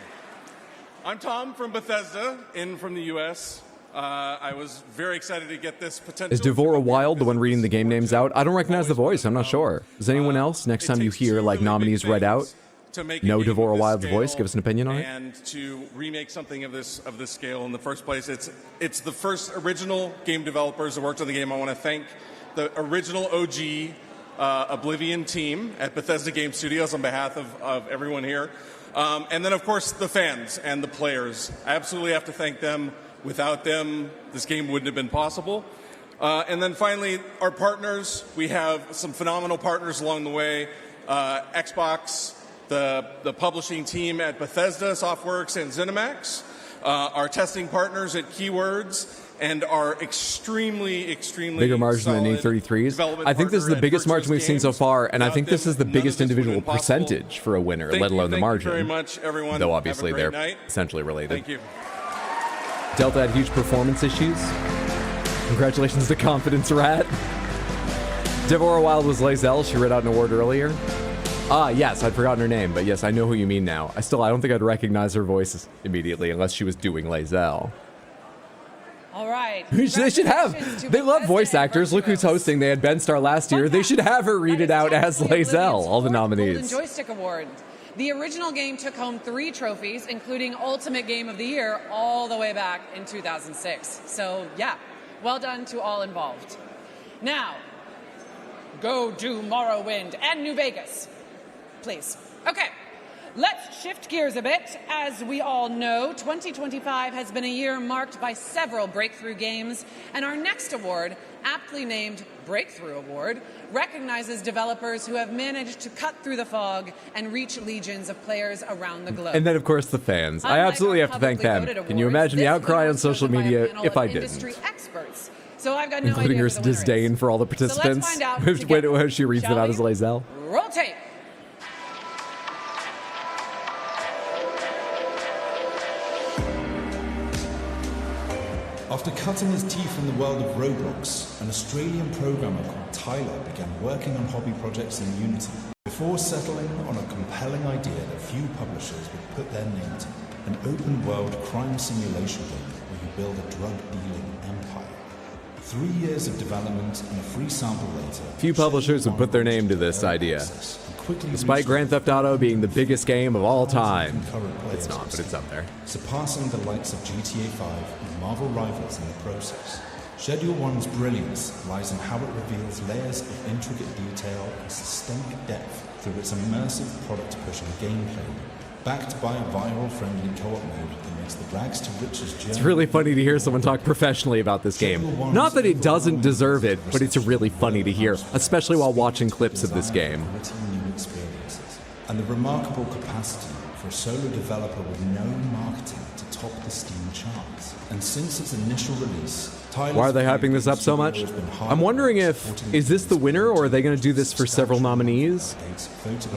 I'm Tom from Bethesda, in from the U.S. I was very excited to get this potential. Is Devora Wild the one reading the game names out? I don't recognize the voice. I'm not sure. Does anyone else, next time you hear like nominees read out, know Devora Wild's voice? Give us an opinion on it. And to remake something of this scale in the first place, it's the first original game developers who worked on the game. I want to thank the original OG Oblivion team at Bethesda Game Studios on behalf of everyone here. And then, of course, the fans and the players. I absolutely have to thank them. Without them, this game wouldn't have been possible. And then finally, our partners. We have some phenomenal partners along the way. Xbox, the publishing team at Bethesda Softworks and ZeniMax, our testing partners at Keywords, and our extremely bigger margin than A33's. I think this is the biggest margin we've seen so far, and I think this is the biggest individual percentage for a winner, let alone the margin. Thank you very much, everyone. Though obviously they're night. essentially related. Thank you. Delta had huge performance issues. Congratulations to Confidence Rat. Devorah Wild was Lazelle. She read out an award earlier. Yes, I'd forgotten her name, but yes, I know who you mean now. I don't think I'd recognize her voice immediately unless she was doing Lazelle. All right. They should have. They love voice actors. Look who's hosting. They had Ben Starr last year. They should have her read it out as Lazelle, all the nominees. Golden Joystick Award. The original game took home 3 trophies, including Ultimate Game of the Year, all the way back in 2006. So, yeah, well done to all involved. Now, go do Morrowind and New Vegas, please. Okay. Let's shift gears a bit. As we all know, 2025 has been a year marked by several breakthrough games, and our next award, aptly named Breakthrough Award, recognizes developers who have managed to cut through the fog and reach legions of players around the globe. And then, of course, the fans. I absolutely have to thank them. Can you imagine the outcry on social media if I didn't? So I've got no Including idea her disdain for all the participants. So let's find out when she reads it out as Lazelle. Roll tape. After cutting his teeth in the world of Roblox, an Australian programmer called Tyler began working on hobby projects in Unity before settling on a compelling idea that few publishers would put their name to: an open-world crime simulation game where you build a drug-dealing empire. 3 years of development and a free sample later, Few publishers would put their name to this idea. Despite Grand Theft Auto being the biggest game of all time. It's not, but it's up there. surpassing the likes of GTA 5 and Marvel rivals in the process. Schedule 1's brilliance lies in how it reveals layers of intricate detail and systemic depth through its immersive product-pushing gameplay, backed by a viral-friendly co-op mode that makes the rags to riches journey. It's really funny to hear someone talk professionally about this game. Not that it doesn't deserve it, but it's really funny to hear, especially while watching clips of this game. And the remarkable capacity for a solo developer with no marketing to top the Steam charts. And since its initial release, Why are they hyping this up so much? I'm wondering is this the winner, or are they going to do this for several nominees?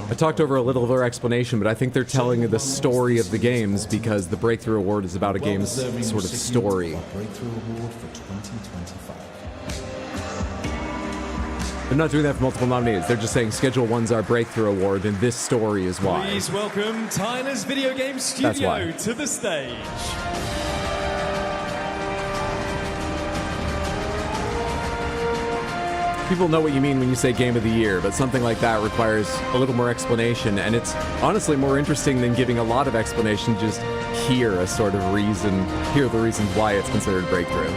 I talked over a little of their explanation, but I think they're telling the story of the games because the Breakthrough Award is about a game's sort of story. Breakthrough Award for 2025. They're not doing that for multiple nominees. They're just saying Schedule 1's our Breakthrough Award, and this story is why. Please welcome Tyler's Video Game Studio to the stage. People know what you mean when you say Game of the Year, but something like that requires a little more explanation, and it's honestly more interesting than giving a lot of explanation. Just hear a sort of reason, hear the reasons why it's considered Breakthrough.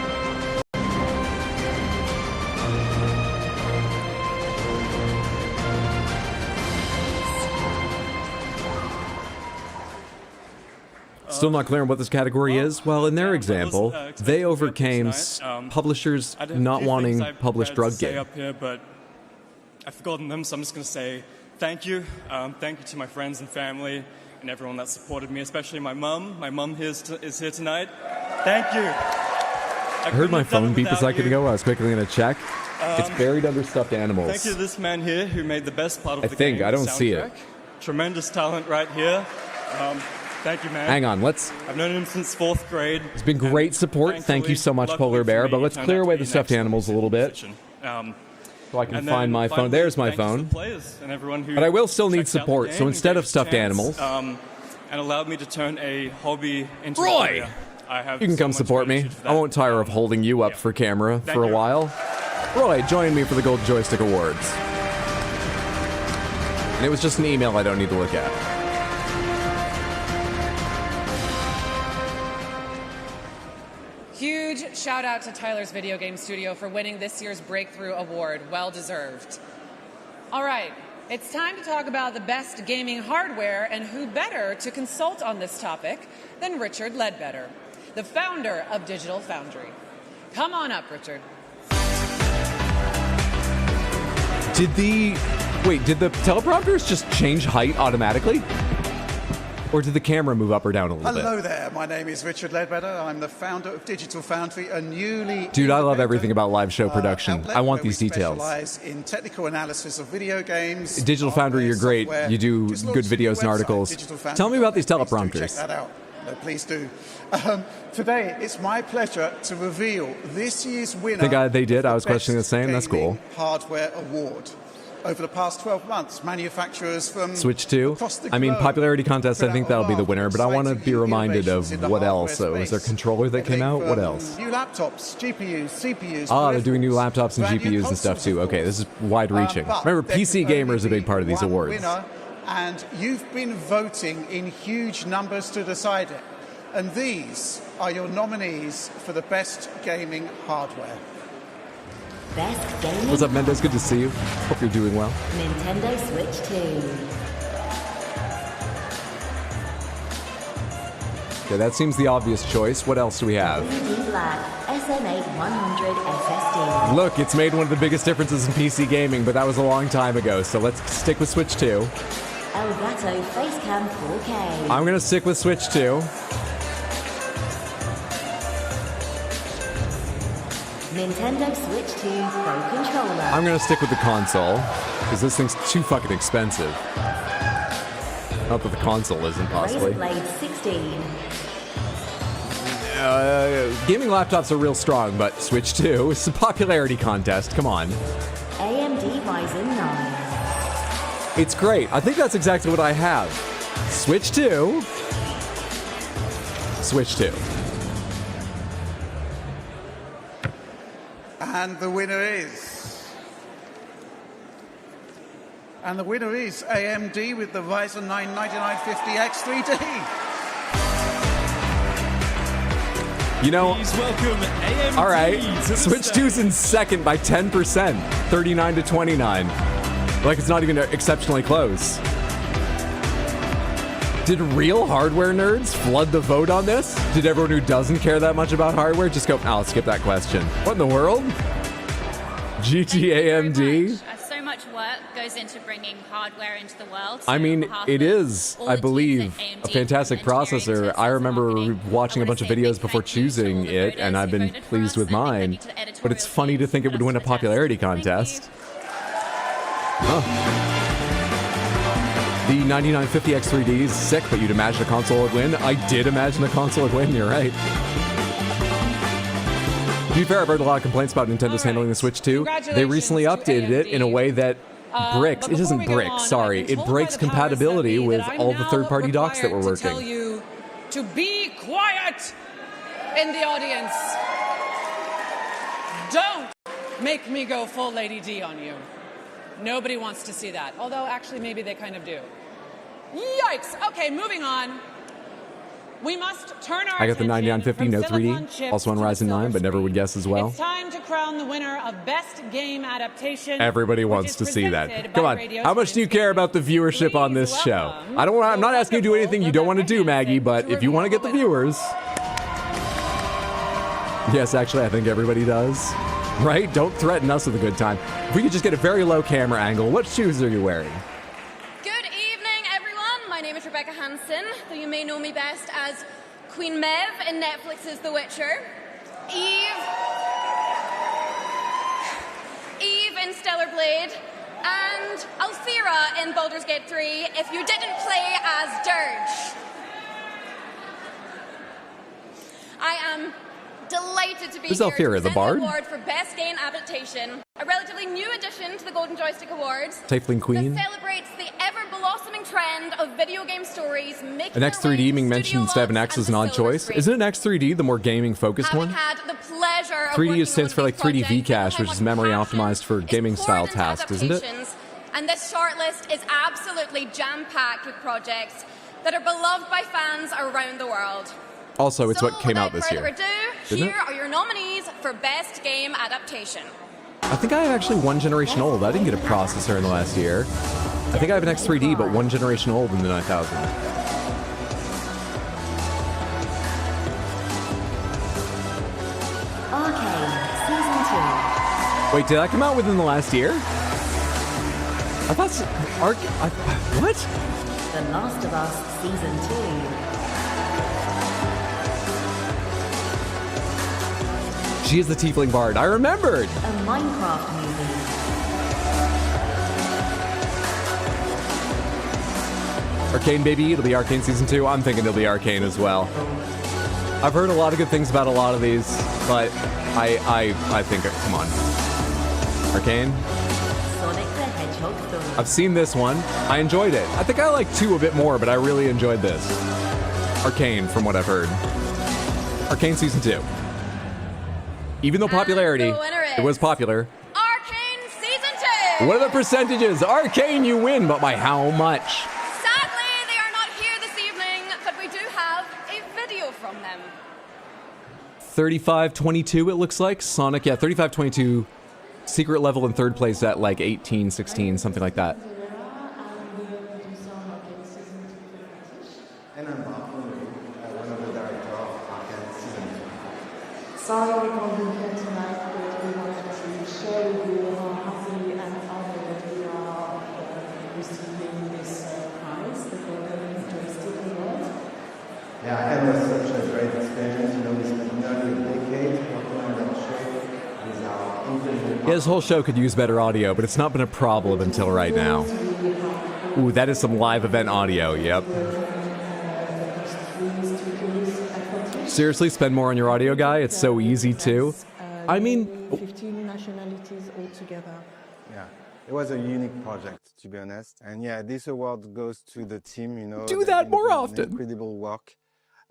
Still not clear on what this category is. Well, in their example, they overcame publishers not wanting published drug games. Up here, but I've forgotten them, so I'm just going to say thank you. Thank you to my friends and family and everyone that supported me, especially my mum. My mum is here tonight. Thank you. I heard my phone beep a second ago. I was quickly going to check. It's buried under stuffed animals. Thank you to this man here who made the best part of the game. I don't see it. Tremendous talent right here. Thank you, man. Hang on, I've known him since 4th grade. It's been great support. Thank you so much, Polar Bear. But let's clear away the stuffed animals a little bit. So I can find my phone. There's my phone. But I will still need support. So instead of stuffed animals, and allowed me to turn a hobby into Roy! I have You can come support me. I won't tire of holding you up for camera for a while. Roy, join me for the Gold Joystick Awards. And it was just an email I don't need to look at. Huge shout out to Tyler's Video Game Studio for winning this year's Breakthrough Award. Well deserved. All right, it's time to talk about the best gaming hardware, and who better to consult on this topic than Richard Ledbetter, the founder of Digital Foundry. Come on up, Richard. Did the teleprompters just change height automatically? Or did the camera move up or down a little bit? Hello there, my name is Richard Ledbetter. I'm the founder of Digital Foundry, a newly... Dude, I love everything about live show production. I want these details. Specialize in technical analysis of video games. Digital Foundry, you're great. You do good videos and articles. Tell me about these teleprompters. Check that out. No, please do. Today, it's my pleasure to reveal this year's winner. Think they did? I was questioning the same. That's cool. Hardware Award. Over the past 12 months, manufacturers from Switch 2. I mean, popularity contest, I think that'll be the winner, but I want to be reminded of what else. So, was there a controller that came out? What else? New laptops, GPUs, CPUs. Ah, they're doing new laptops and GPUs and stuff too. Okay, this is wide-reaching. Remember, PC Gamer is a big part of these awards. Winner, and you've been voting in huge numbers to decide it. And these are your nominees for the best gaming hardware. Best gaming. What's up, Mendes? Good to see you. Hope you're doing well. Nintendo Switch 2. Okay, that seems the obvious choice. What else do we have? LED Black SM8 100 SSD. Look, it's made one of the biggest differences in PC gaming, but that was a long time ago, so let's stick with Switch 2. Elgato Facecam 4K. I'm going to stick with Switch 2. Nintendo Switch 2 Pro Controller. I'm going to stick with the console, because this thing's too fucking expensive. Not that the console isn't, possibly. Blade 16. Gaming laptops are real strong, but Switch 2 is a popularity contest. Come on. AMD Ryzen 9. It's great. I think that's exactly what I have. Switch 2. Switch 2. And the winner is... And the winner is AMD with the Ryzen 9 9950X 3D. You know, please welcome AMD. All right, Switch 2's in second by 10%, 39 to 29. Like it's not even exceptionally close. Did real hardware nerds flood the vote on this? Did everyone who doesn't care that much about hardware just go, I'll skip that question? What in the world? GTAMD? So much work goes into bringing hardware into the world. I mean, it is, I believe, a fantastic processor. I remember watching a bunch of videos before choosing it, and I've been pleased with mine. But it's funny to think it would win a popularity contest. Huh. The 9950X 3D is sick, but you'd imagine a console would win. I did imagine a console would win, you're right. To be fair, I've heard a lot of complaints about Nintendo's handling the Switch 2. They recently updated it in a way that bricks, it doesn't brick, sorry, it breaks compatibility with all the third-party docks that were working. Tell you to be quiet in the audience. Don't make me go full Lady D on you. Nobody wants to see that. Although, actually, maybe they kind of do. Yikes! Okay, moving on. We must turn our I got the 9950, no 3D, also on Ryzen 9, but never would guess as well. It's time to crown the winner of Best Game Adaptation. Everybody wants to see that. Come on, how much do you care about the viewership on this show? I'm not asking you to do anything you don't want to do, Maggie, but if you want to get the viewers... Yes, actually, I think everybody does. Right? Don't threaten us with a good time. If we could just get a very low camera angle, what shoes are you wearing? Good evening, everyone. My name is Rebecca Hansen, though you may know me best as Queen Maeve in Netflix's The Witcher, Eve in Stellar Blade, and Althira in Baldur's Gate 3 if you didn't play as Dirge. I am delighted to be Who's here Althira, to the present bard? the award for Best Game Adaptation, a relatively new addition to the Golden Joystick Awards Tiefling Queen? that celebrates the ever-blossoming trend of video game stories making An X3D being mentioned instead of an X is an odd choice. Isn't an X3D the more gaming-focused one? had the pleasure of 3D working stands for like 3D Vcache, which is memory optimized for gaming-style tasks, isn't it? and this shortlist is absolutely jam-packed with projects that are beloved by fans around the world. Also, it's what came out this year. Without further ado, here are your nominees for Best Game Adaptation. I think I am actually one generation old. I didn't get a processor in the last year. I think I have an X3D, but one generation old in the 9000. Arcane Season 2. Wait, did that come out within the last year? I thought what? The Last of Us Season 2. She is the Tiefling Bard. I remembered. A Minecraft movie. Arcane, baby. It'll be Arcane Season 2. I'm thinking it'll be Arcane as well. I've heard a lot of good things about a lot of these, but I think, come on. Arcane? Sonic the Hedgehog film. I've seen this one. I enjoyed it. I think I like 2 a bit more, but I really enjoyed this. Arcane, from what I've heard. Arcane Season 2. Even though popularity, it was popular. Arcane Season 2! What are the percentages? Arcane, you win, but by how much? Sadly, they are not here this evening, but we do have a video from them. 35-22, it looks like. Sonic, yeah, 35-22. Secret level in 3rd place at like 18, 16, something like that. And I'm one of the directors of Arcane Season 2. Sorry we can't be here tonight, but we wanted to share with you how happy and honored that we are receiving this prize, the Golden Joystick Awards. Yeah, it was such a great experience. You know, we spent nearly a decade working on that show with our incredible. Yeah, this whole show could use better audio, but it's not been a problem until right now. Ooh, that is some live event audio, yep. Seriously, spend more on your audio guy. It's so easy too. I mean, 15 nationalities altogether. Yeah, it was a unique project, to be honest. And yeah, this award goes to the team, you know. Do that more often. Incredible work.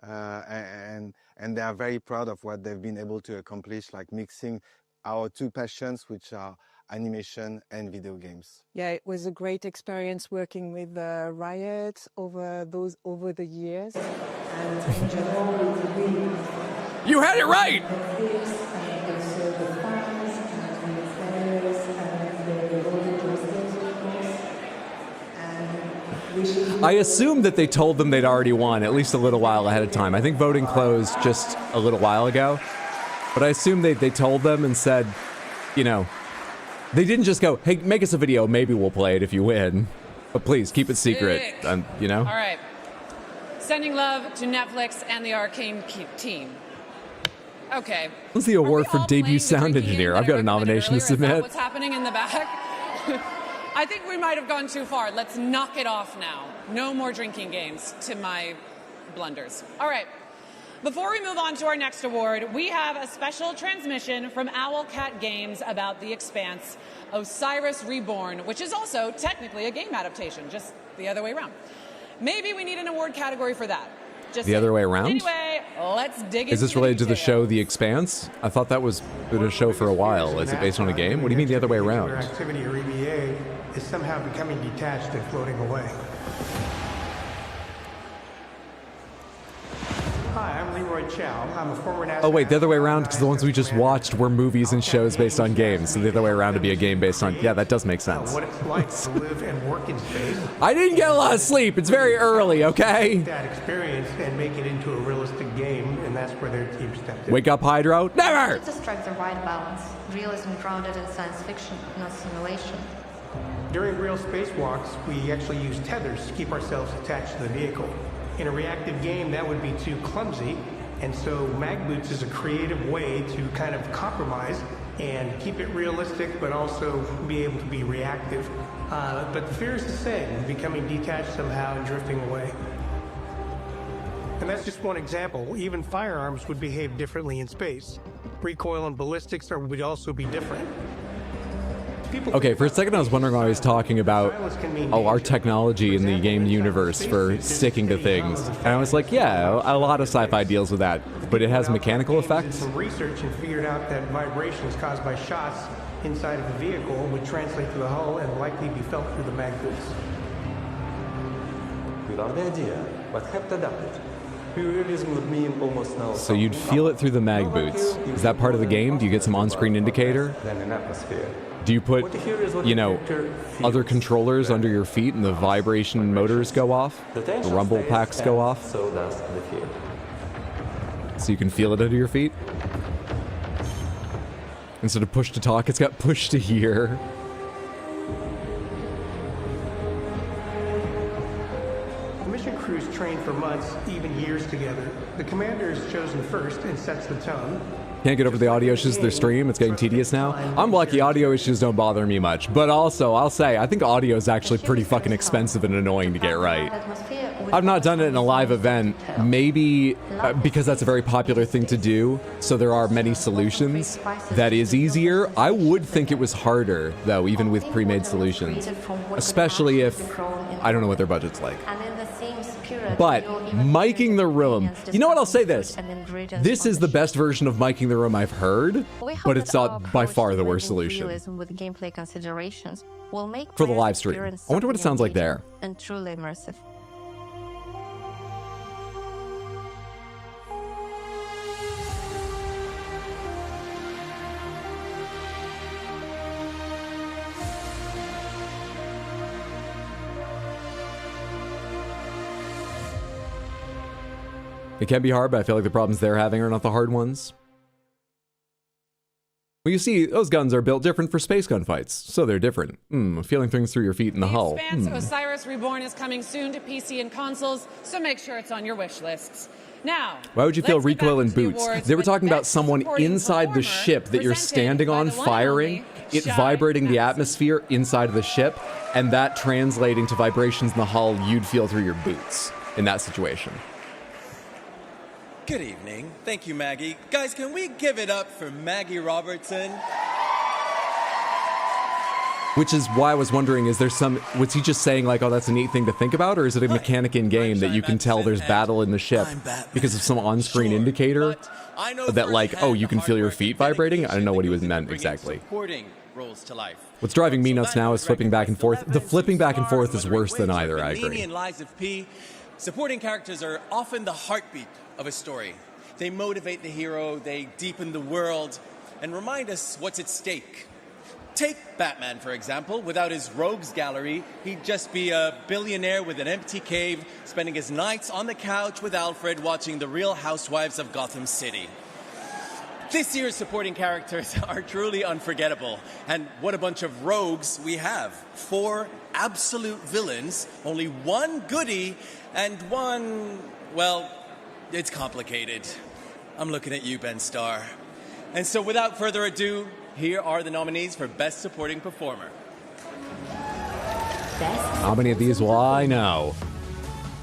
And they are very proud of what they've been able to accomplish, like mixing our 2 passions, which are animation and video games. Yeah, it was a great experience working with Riot over the years. And in general, we really... You had it right! I assumed that they told them they'd already won, at least a little while ahead of time. I think voting closed just a little while ago. But I assume they told them and said, you know, they didn't just go, hey, make us a video, maybe we'll play it if you win. But please, keep it secret, you know? All right. Sending love to Netflix and the Arcane team. Okay. What's the award for debut sound engineer? I've got a nomination to submit. What's happening in the back? I think we might have gone too far. Let's knock it off now. No more drinking games to my blunders. All right. Before we move on to our next award, we have a special transmission from Owlcat Games about The Expanse, Osiris Reborn, which is also technically a game adaptation, just the other way around. Maybe we need an award category for that. Just the other way around? Anyway, let's dig Is this related to the show The Expanse? I thought that was been a show for a while. Is it based on a game? What do you mean the other way around? Activity or EVA is somehow becoming detached and floating away. Hi, I'm Leroy Chow. I'm a former NASA. Oh wait, the other way around, because the ones we just watched were movies and shows based on games. So the other way around to be a game based on... Yeah, that does make sense. What it's like to live and work in space. I didn't get a lot of sleep. It's very early, okay? That experience and make it into a realistic game, and that's where their team stepped in. Wake up, Hydro. Never! To strike the right balance. Realism grounded in science fiction, not simulation. During real spacewalks, we actually use tethers to keep ourselves attached to the vehicle. In a reactive game, that would be too clumsy, and so mag boots is a creative way to kind of compromise and keep it realistic, but also be able to be reactive. But the fear is the same, becoming detached somehow and drifting away. And that's just one example. Even firearms would behave differently in space. Recoil and ballistics would also be different. Okay, for a second I was wondering why I was talking about, our technology in the game universe for sticking to things. And I was like, yeah, a lot of sci-fi deals with that, but it has mechanical effects. Some research and figured out that vibrations caused by shots inside of the vehicle would translate to the hull and likely be felt through the mag boots. We love the idea, but have to adapt it. Realism would mean almost no. So you'd feel it through the mag boots. Is that part of the game? Do you get some on-screen indicator? Than an atmosphere. Do you put, other controllers under your feet and the vibration motors go off? The rumble packs go off? So does the fear. So you can feel it under your feet? Instead of push to talk, it's got push to hear. crews train for months, even years together. The commander is chosen first and sets the tone. Can't get over the audio issues of their stream. It's getting tedious now. I'm lucky audio issues don't bother me much. But also, I'll say, I think audio is actually pretty fucking expensive and annoying to get right. I've not done it in a live event, maybe because that's a very popular thing to do, so there are many solutions. That is easier. I would think it was harder, though, even with pre-made solutions. Especially if, I don't know what their budget's like. But miking the room, you know what, I'll say this. This is the best version of miking the room I've heard, but it's not by far the worst solution. With gameplay considerations will make For the live stream. I wonder what it sounds like there. And truly immersive. It can be hard, but I feel like the problems they're having are not the hard ones. Well, you see, those guns are built different for space gunfights, so they're different. Feeling things through your feet in the hull. Expanse of Osiris Reborn is coming soon to PC and consoles, so make sure it's on your wish lists. Now, why would you feel recoil in boots? They were talking about someone inside the ship that you're standing on firing, it vibrating the atmosphere inside of the ship, and that translating to vibrations in the hull you'd feel through your boots in that situation. Good evening. Thank you, Maggie. Guys, can we give it up for Maggie Robertson? Which is why I was wondering, is there some, was he just saying like, oh, that's a neat thing to think about? Or is it a mechanic in game that you can tell there's battle in the ship because of some on-screen indicator that like, oh, you can feel your feet vibrating? I don't know what he was meant exactly. Roles to life. What's driving me nuts now is flipping back and forth. The flipping back and forth is worse than either, I agree. Lives of P. Supporting characters are often the heartbeat of a story. They motivate the hero, they deepen the world, and remind us what's at stake. Take Batman, for example. Without his rogues gallery, he'd just be a billionaire with an empty cave, spending his nights on the couch with Alfred watching The Real Housewives of Gotham City. This year's supporting characters are truly unforgettable. And what a bunch of rogues we have. 4 absolute villains, only 1 goodie, and 1, well, it's complicated. I'm looking at you, Ben Starr. And so without further ado, here are the nominees for Best Supporting Performer. How many of these will I know?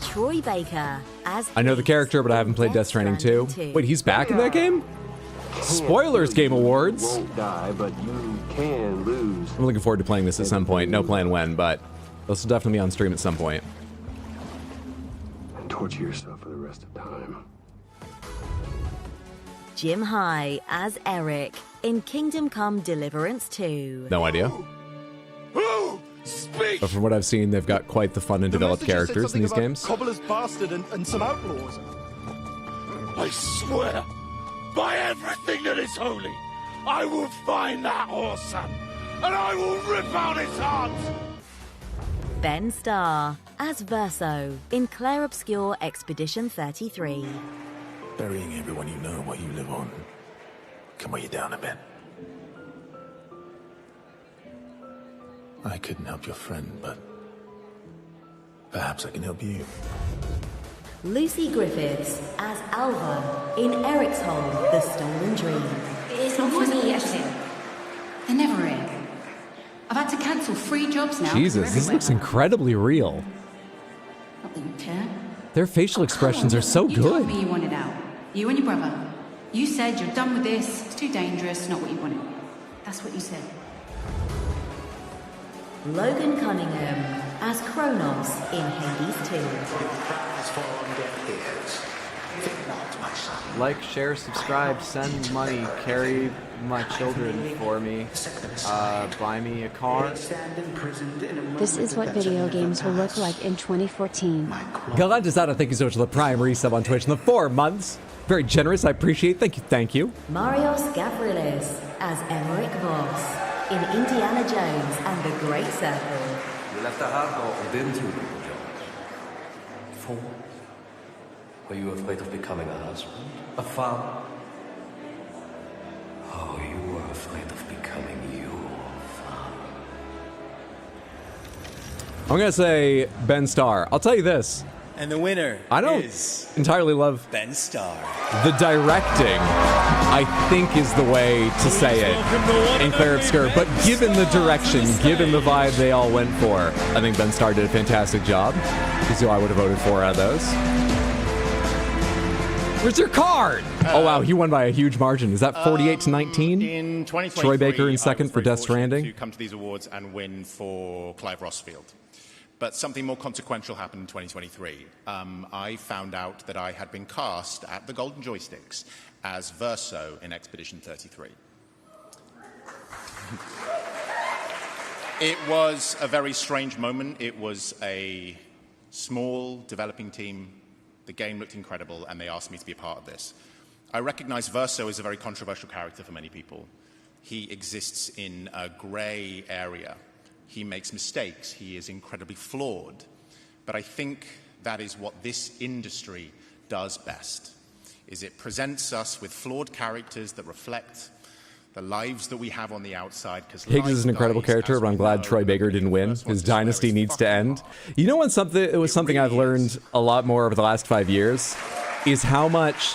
Troy Baker as I know the character, but I haven't played Death Stranding 2. Wait, he's back in that game? Spoilers, Game Awards! Won't die, but you can lose. I'm looking forward to playing this at some point. No plan when, but this will definitely be on stream at some point. And torture yourself for the rest of time. Jim High as Eric in Kingdom Come Deliverance 2. No idea. But from what I've seen, they've got quite the fun and developed characters in these games. Cobbler's bastard and some outlaws. I swear, by everything that is holy, I will find that whoreson, and I will rip out its heart. Ben Starr as Verso in Clair Obscure Expedition 33. Burying everyone you know while you live on can weigh you down a bit. I couldn't help your friend, but perhaps I can help you. Lucy Griffiths as Alva in Eric's Hole, The Stolen Dream. It's not for me, actually. They're never in. I've had to cancel 3 jobs now. Jesus, this looks incredibly real. Not that you care. Their facial expressions are so You told good. me you wanted out. You and your brother. You said you're done with this, it's too dangerous, not what you wanted. That's what you said. Logan Cunningham as Kronos in Hades 2. Like, share, subscribe, send money, carry my children for me, buy me a car. This is what video games will look like in 2014. Galandazada, thank you so much for the Prime resub on Twitch in the 4 months. Very generous, I appreciate. Thank you, thank you. Marios Gavrilis as Emmerich Voss in Indiana Jones and the Great Circle. You left a hard goal and didn't you, Jones? For? Were you afraid of becoming a husband? A father? Oh, you were afraid of becoming your father. I'm going to say Ben Starr. I'll tell you this. And the winner I don't is entirely love Ben Starr. the directing. I think is the way to say it in Claire Obscure. But given the direction, given the vibe they all went for, I think Ben Starr did a fantastic job. He's who I would have voted for out of those. Where's your card? Oh wow, he won by a huge margin. Is that 48-19? In 2023, Troy Baker in I second was for very Death fortunate Stranding. to come to these awards and win for Clive Rossfield. But something more consequential happened in 2023. I found out that I had been cast at the Golden Joysticks as Verso in Expedition 33. It was a very strange moment. It was a small developing team. The game looked incredible, and they asked me to be a part of this. I recognize Verso is a very controversial character for many people. He exists in a grey area. He makes mistakes. He is incredibly flawed. But I think that is what this industry does best, is it presents us with flawed characters that reflect the lives that we have on the outside. Higgs is an incredible character, but I'm glad Troy Baker didn't win. His dynasty needs to end. You know what? It was something I've learned a lot more over the last 5 years, is how much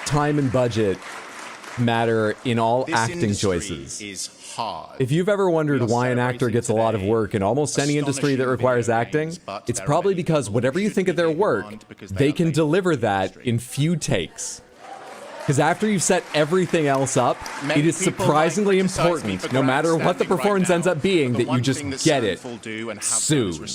time and budget matter in all acting choices. Is hard. If you've ever wondered why an actor gets a lot of work in almost any industry that requires acting, it's probably because whatever you think of their work, they can deliver that in few takes. Because after you've set everything else up, it is surprisingly important, no matter what the performance ends up being, that you just get it soon.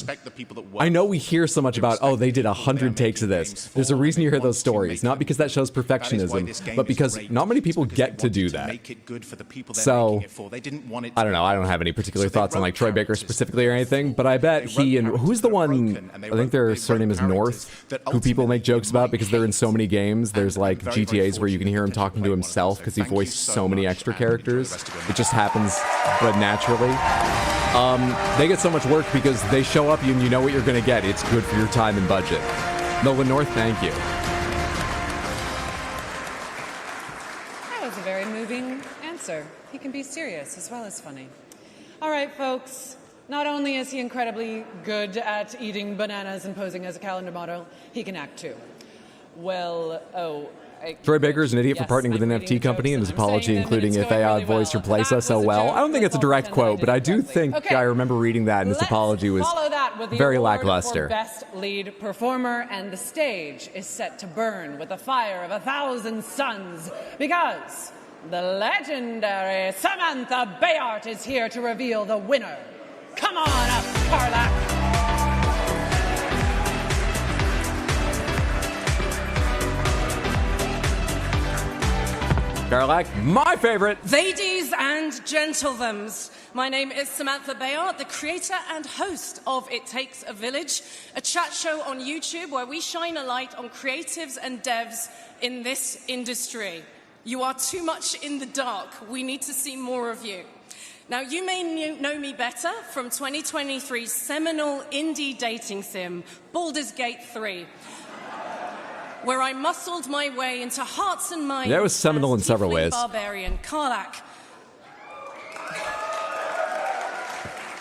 I know we hear so much about, oh, they did 100 takes of this. There's a reason you hear those stories, not because that shows perfectionism, but because not many people get to do that. So, I don't know, I don't have any particular thoughts on like Troy Baker specifically or anything, but I bet he and, who's the one, I think their surname is North, who people make jokes about because they're in so many games. There's like GTAs where you can hear him talking to himself because he voiced so many extra characters. It just happens, but naturally. They get so much work because they show up and you know what you're going to get. It's good for your time and budget. Nolan North, thank you. That was a very moving answer. He can be serious as well as funny. All right, folks. Not only is he incredibly good at eating bananas and posing as a calendar model, he can act too. Well, Troy Baker is an idiot for partnering with an NFT company, and his apology including if AI voice replace us, oh well. I don't think it's a direct quote, but I do think I remember reading that, and his apology was very lackluster. For Best Lead Performer, and the stage is set to burn with the fire of 1,000 suns, because the legendary Samantha Bayart is here to reveal the winner. Come on up, Carla. Garlac, my favorite. Ladies and gentlethems, my name is Samantha Bayard, the creator and host of It Takes a Village, a chat show on YouTube where we shine a light on creatives and devs in this industry. You are too much in the dark. We need to see more of you. Now, you may know me better from 2023's seminal indie dating sim, Baldur's Gate 3. Where I muscled my way into hearts and minds. That was seminal in several ways. Barbarian Karlak.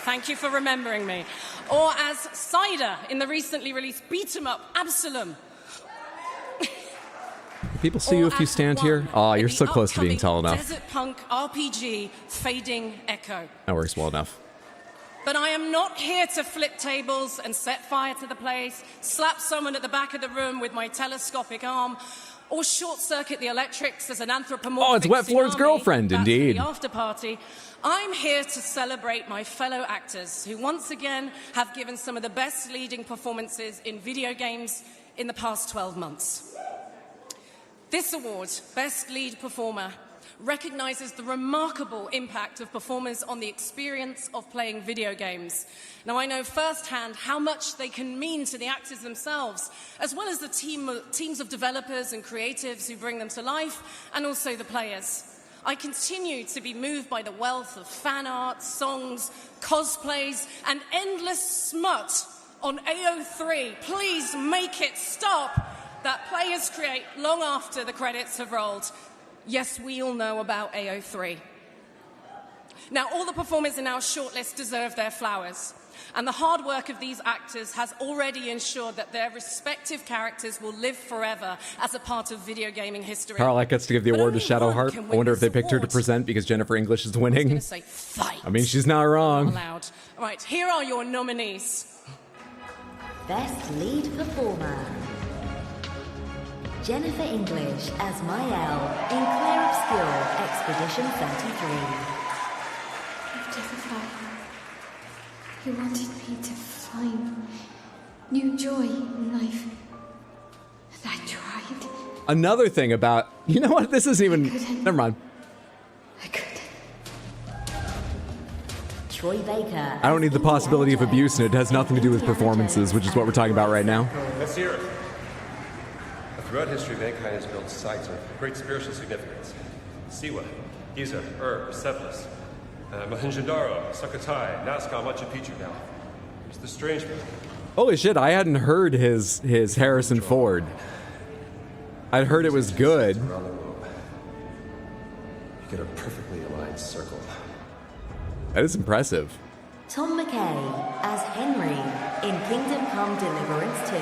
Thank you for remembering me. Or as Cider in the recently released beat-em-up Absalom. People see you if you stand here? Oh, you're so close to being tall enough. Desert punk RPG Fading Echo. That works well enough. But I am not here to flip tables and set fire to the place, slap someone at the back of the room with my telescopic arm, or short-circuit the electrics as an anthropomorphic Oh, it's Wet Floor's girlfriend, indeed. The after party. I'm here to celebrate my fellow actors who once again have given some of the best leading performances in video games in the past 12 months. This award, Best Lead Performer, recognizes the remarkable impact of performers on the experience of playing video games. Now, I know firsthand how much they can mean to the actors themselves, as well as the teams of developers and creatives who bring them to life, and also the players. I continue to be moved by the wealth of fan art, songs, cosplays, and endless smut on AO3. Please make it stop that players create long after the credits have rolled. Yes, we all know about AO3. Now, all the performers in our shortlist deserve their flowers. And the hard work of these actors has already ensured that their respective characters will live forever as a part of video gaming history. Carlac gets to give the award to Shadowheart. I wonder if they picked her to present because Jennifer English is winning. I mean, she's not wrong. Allowed. All right, here are your nominees. Best Lead Performer. Jennifer English as Mael in Claire Obscure Expedition 33. You wanted me to find new joy in life. And I tried. Another thing about, you know what? This isn't even. Never mind. Troy Baker. I don't need the possibility of abuse, and it has nothing to do with performances, which is what we're talking about right now. Let's hear it. Throughout history, mankind has built sites of great spiritual significance. Siwa, Giza, Persepolis, Mohenjo-Daro, Sukhothai, Nazca, Machu Picchu now. It's the strange thing. Holy shit, I hadn't heard his Harrison Ford. I'd heard it was good. You get a perfectly aligned circle. That is impressive. Tom McKay as Henry in Kingdom Come Deliverance 2.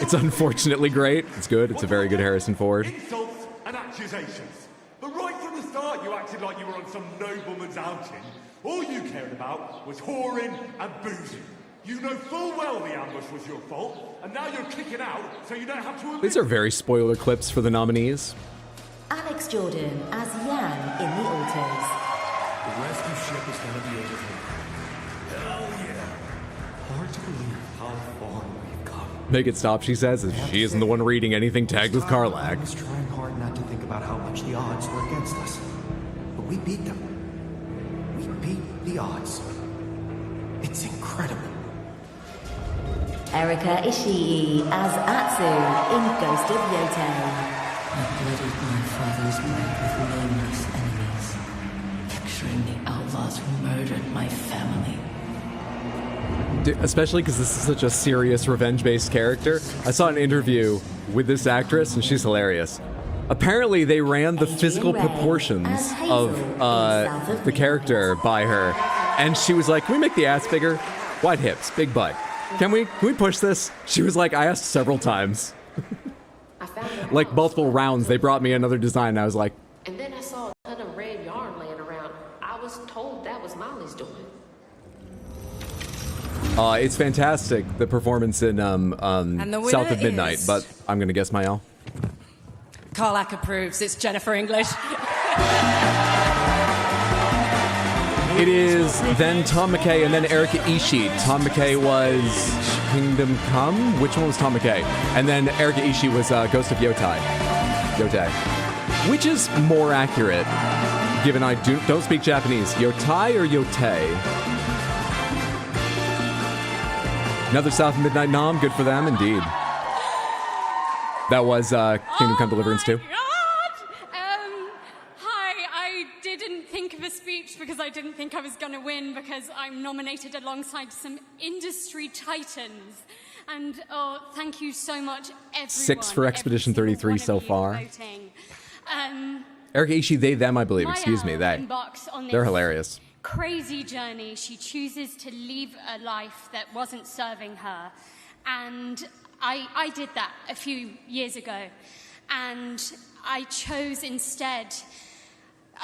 It's unfortunately great. It's good. It's a very good Harrison Ford. Insults and accusations. But right from the start, you acted like you were on some nobleman's outing. All you cared about was whoring and boozing. You know full well the ambush was your fault, and now you're kicking out so you don't have to... These are very spoiler clips for the nominees. Alex Jordan as Yan in The Alters. The rescue ship is gonna be over here. Hell yeah. Hard to believe how far we've come. Make it stop, she says, as she isn't the one reading anything tagged with Carlac. I was trying hard not to think about how much the odds were against us. But we beat them. We beat the odds. It's incredible. Erika Ishii as Atsu in Ghost of Yotei. I bloodied my father's mind with nameless enemies, picturing the outlaws who murdered my family. Especially because this is such a serious revenge-based character. I saw an interview with this actress, and she's hilarious. Apparently, they ran the physical proportions of the character by her, and she was like, "Can we make the ass bigger? Wide hips, big butt. Can we push this?" She was like, "I asked several times." Like multiple rounds, they brought me another design, and I was like... And then I saw a ton of red yarn laying around. I was told that was Molly's doing. It's fantastic, the performance in South of Midnight, is... but I'm going to guess Mael. Carlac approves. It's Jennifer English. It is then Tom McKay and then Erika Ishii. Tom McKay was Kingdom Come? Which one was Tom McKay? And then Erika Ishii was Ghost of Yotei. Which is more accurate, given I don't speak Japanese. Yotei or Yotei? Another South of Midnight nom. Good for them, indeed. That was Kingdom Come Deliverance 2. Because I didn't think I was going to win, because I'm nominated alongside some industry titans. And thank you so much, everyone. 6 for Expedition 33 so far. Erika Ishii, they, them, I believe. Excuse me, they. They're hilarious. Crazy journey. She chooses to live a life that wasn't serving her. And I did that a few years ago. And I chose instead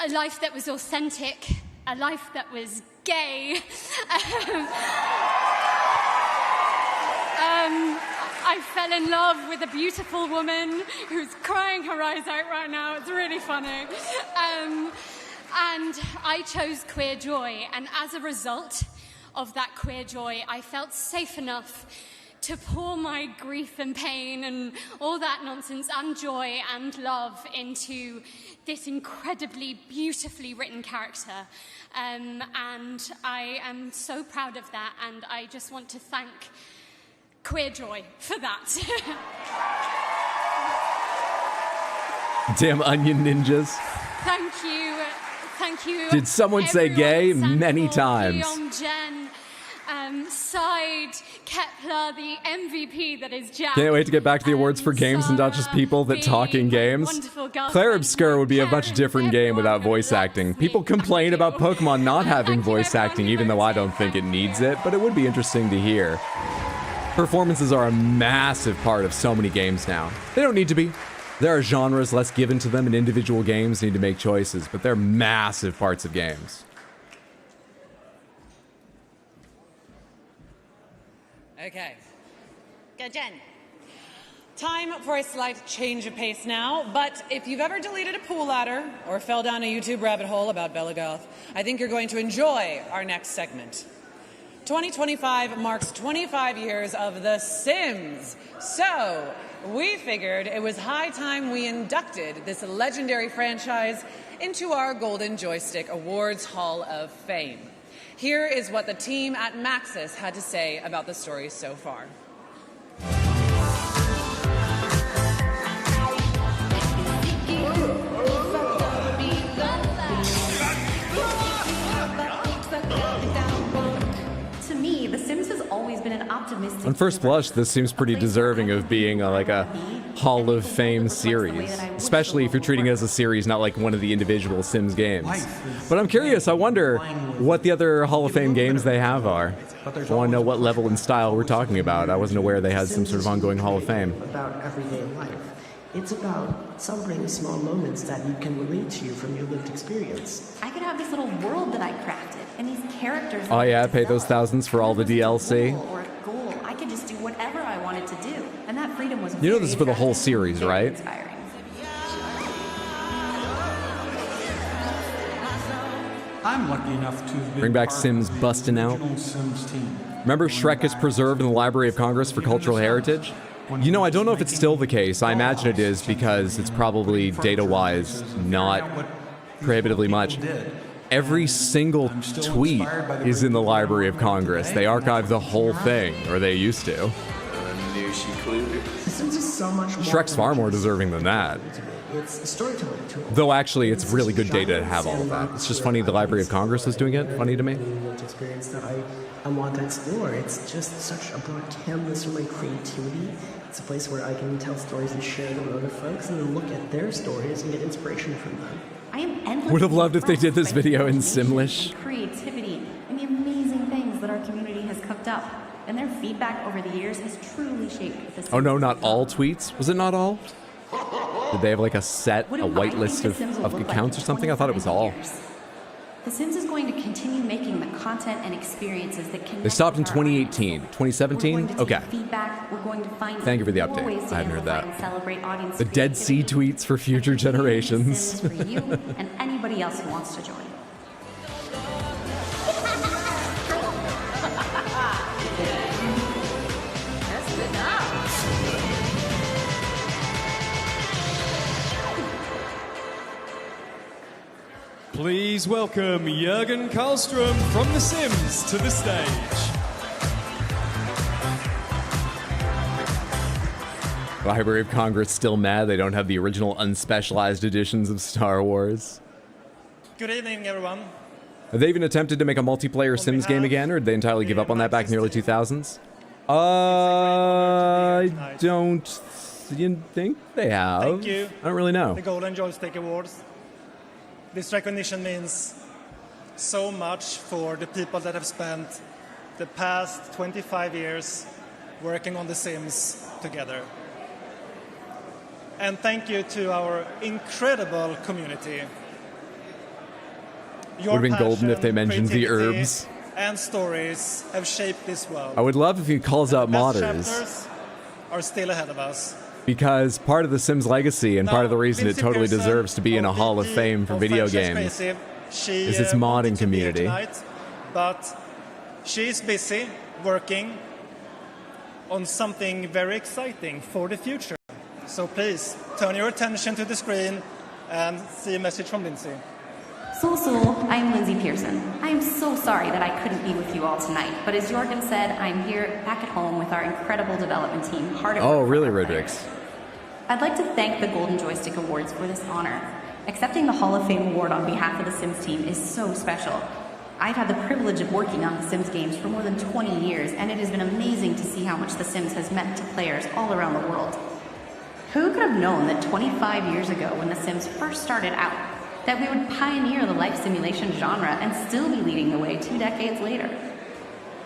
a life that was authentic, a life that was gay. I fell in love with a beautiful woman who's crying her eyes out right now. It's really funny. And I chose queer joy. And as a result of that queer joy, I felt safe enough to pour my grief and pain and all that nonsense and joy and love into this incredibly beautifully written character. And I am so proud of that, and I just want to thank Queer Joy for that. Damn onion ninjas. Thank you. Did someone say gay? Many times. Jen, side Kepler, the MVP that is Jack. Can't wait to get back to the awards for games and not just people that talk in games. Claire Obscure would be a much different game without voice acting. People complain about Pokemon not having voice acting, even though I don't think it needs it, but it would be interesting to hear. Performances are a massive part of so many games now. They don't need to be. There are genres less given to them, and individual games need to make choices, but they're massive parts of games. Okay. Go, Jen. Time for a slight change of pace now, but if you've ever deleted a pool ladder or fell down a YouTube rabbit hole about Bella Goth, I think you're going to enjoy our next segment. 2025 marks 25 years of The Sims. So, we figured it was high time we inducted this legendary franchise into our Golden Joystick Awards Hall of Fame. Here is what the team at Maxis had to say about the story so far. To me, The Sims has always been an optimistic... On first blush, this seems pretty deserving of being like a Hall of Fame series, especially if you're treating it as a series, not like one of the individual Sims games. But I'm curious, I wonder what the other Hall of Fame games they have are. I want to know what level and style we're talking about. I wasn't aware they had some sort of ongoing Hall of Fame. About everyday life. It's about celebrating small moments that you can relate to from your lived experience. I could have this little world that I crafted, and these characters... Oh yeah, pay those thousands for all the DLC. Or a goal. I could just do whatever I wanted to do, and that freedom was... You know this is for the whole series, right? I'm lucky enough to Bring back Sims busting out. Remember Shrek is preserved in the Library of Congress for cultural heritage? You know, I don't know if it's still the case. I imagine it is because it's probably data-wise not prohibitively much. Every single tweet is in the Library of Congress. They archive the whole thing, or they used to. Shrek's far more deserving than that. It's a storytelling tool. Though actually, it's really good data to have all of that. It's just funny the Library of Congress is doing it. Funny to me. Experience that I want to explore. It's just such a broad canvas for my creativity. It's a place where I can tell stories and share them with other folks, and then look at their stories and get inspiration from them. I am endlessly Would have loved if they did this video in Simlish. Creativity and the amazing things that our community has cooked up, and their feedback over the years has truly shaped the... Oh no, not all tweets? Was it not all? Did they have like a white list of accounts or something? I thought it was all. The Sims is going to continue making the content and experiences that connect. They stopped in 2018. 2017? Okay. Feedback. We're going to find Thank you for the update. I hadn't heard that. The Dead Sea tweets for future generations. For you and anybody else who wants to join. Please welcome Jürgen Karlstrom from The Sims to the stage. Library of Congress still mad they don't have the original unspecialized editions of Star Wars. Good evening, everyone. Have they even attempted to make a multiplayer Sims game again, or did they entirely give up on that back in the early 2000s? I don't think they have. Thank you. I don't really know. The Golden Joystick Awards. This recognition means so much for the people that have spent the past 25 years working on The Sims together. And thank you to our incredible community. Your would have been golden if they mentioned the creativity herbs. And stories have shaped this world. I would love if he calls out Best modders, chapters are still ahead of us. because part of the Sims legacy and part of the reason it Lindsay totally Pearson deserves to be in a Hall of Fame for video games Creative, she, is its wanted modding to be here community. tonight, but she's busy working on something very exciting for the future. So please turn your attention to the screen and see a message from Lindsay. I am Lindsay Pearson. I am so sorry that I couldn't be with you all tonight, but as Jorgen said, I'm here back at home with our incredible development team, hard at work. Oh, really, Rodrix? I'd like to thank the Golden Joystick Awards for this honor. Accepting the Hall of Fame award on behalf of the Sims team is so special. I've had the privilege of working on The Sims games for more than 20 years, and it has been amazing to see how much The Sims has meant to players all around the world. Who could have known that 25 years ago, when The Sims first started out, that we would pioneer the life simulation genre and still be leading the way 2 decades later?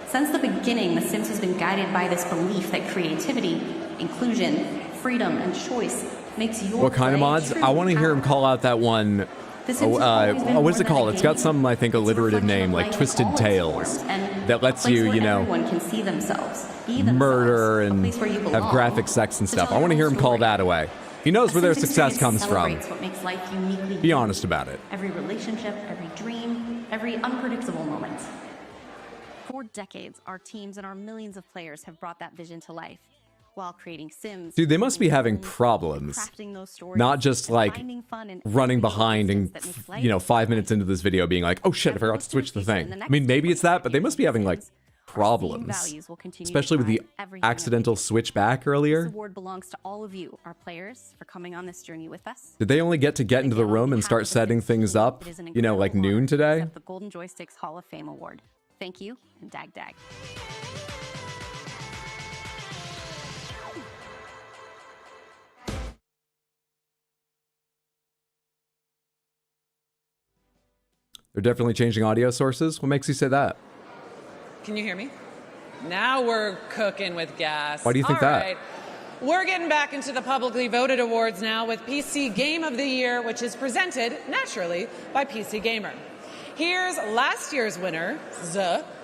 Since the beginning, The Sims has been guided by this belief that creativity, inclusion, freedom, and choice makes your What kind of play mods? truly I want to hear him call out that one. What is it called? It's got some, I think, alliterative name, like Twisted Tales, that lets you, you know, everyone can see themselves, be murder and place where you have belong. graphic sex and To stuff. tell I want to your hear him own call story. that away. He knows where their success comes from. Celebrates what makes life uniquely Be honest about it. Every relationship, every dream, every unpredictable moment. For decades, our teams and our millions of players have brought that vision to life while creating Sims. Dude, they must be having problems. Crafting those stories, Not just like finding fun in running behind and, you know, 5 minutes into this video being like, oh shit, I forgot to switch the thing. I mean, maybe it's that, but they must be having like problems. Especially with the accidental switch back This earlier. award belongs to all of you, our players, for coming on this journey with us. Did they only get into the room and start setting things up, you know, like noon today? Accept the Golden Joysticks Hall of Fame Award. Thank you, and dag dag. They're definitely changing audio sources. What makes you say that? Can you hear me? Now we're cooking with gas. Why do you think All that? right. We're getting back into the publicly voted awards now with PC Game of the Year, which is presented, naturally, by PC Gamer. Here's last year's winner,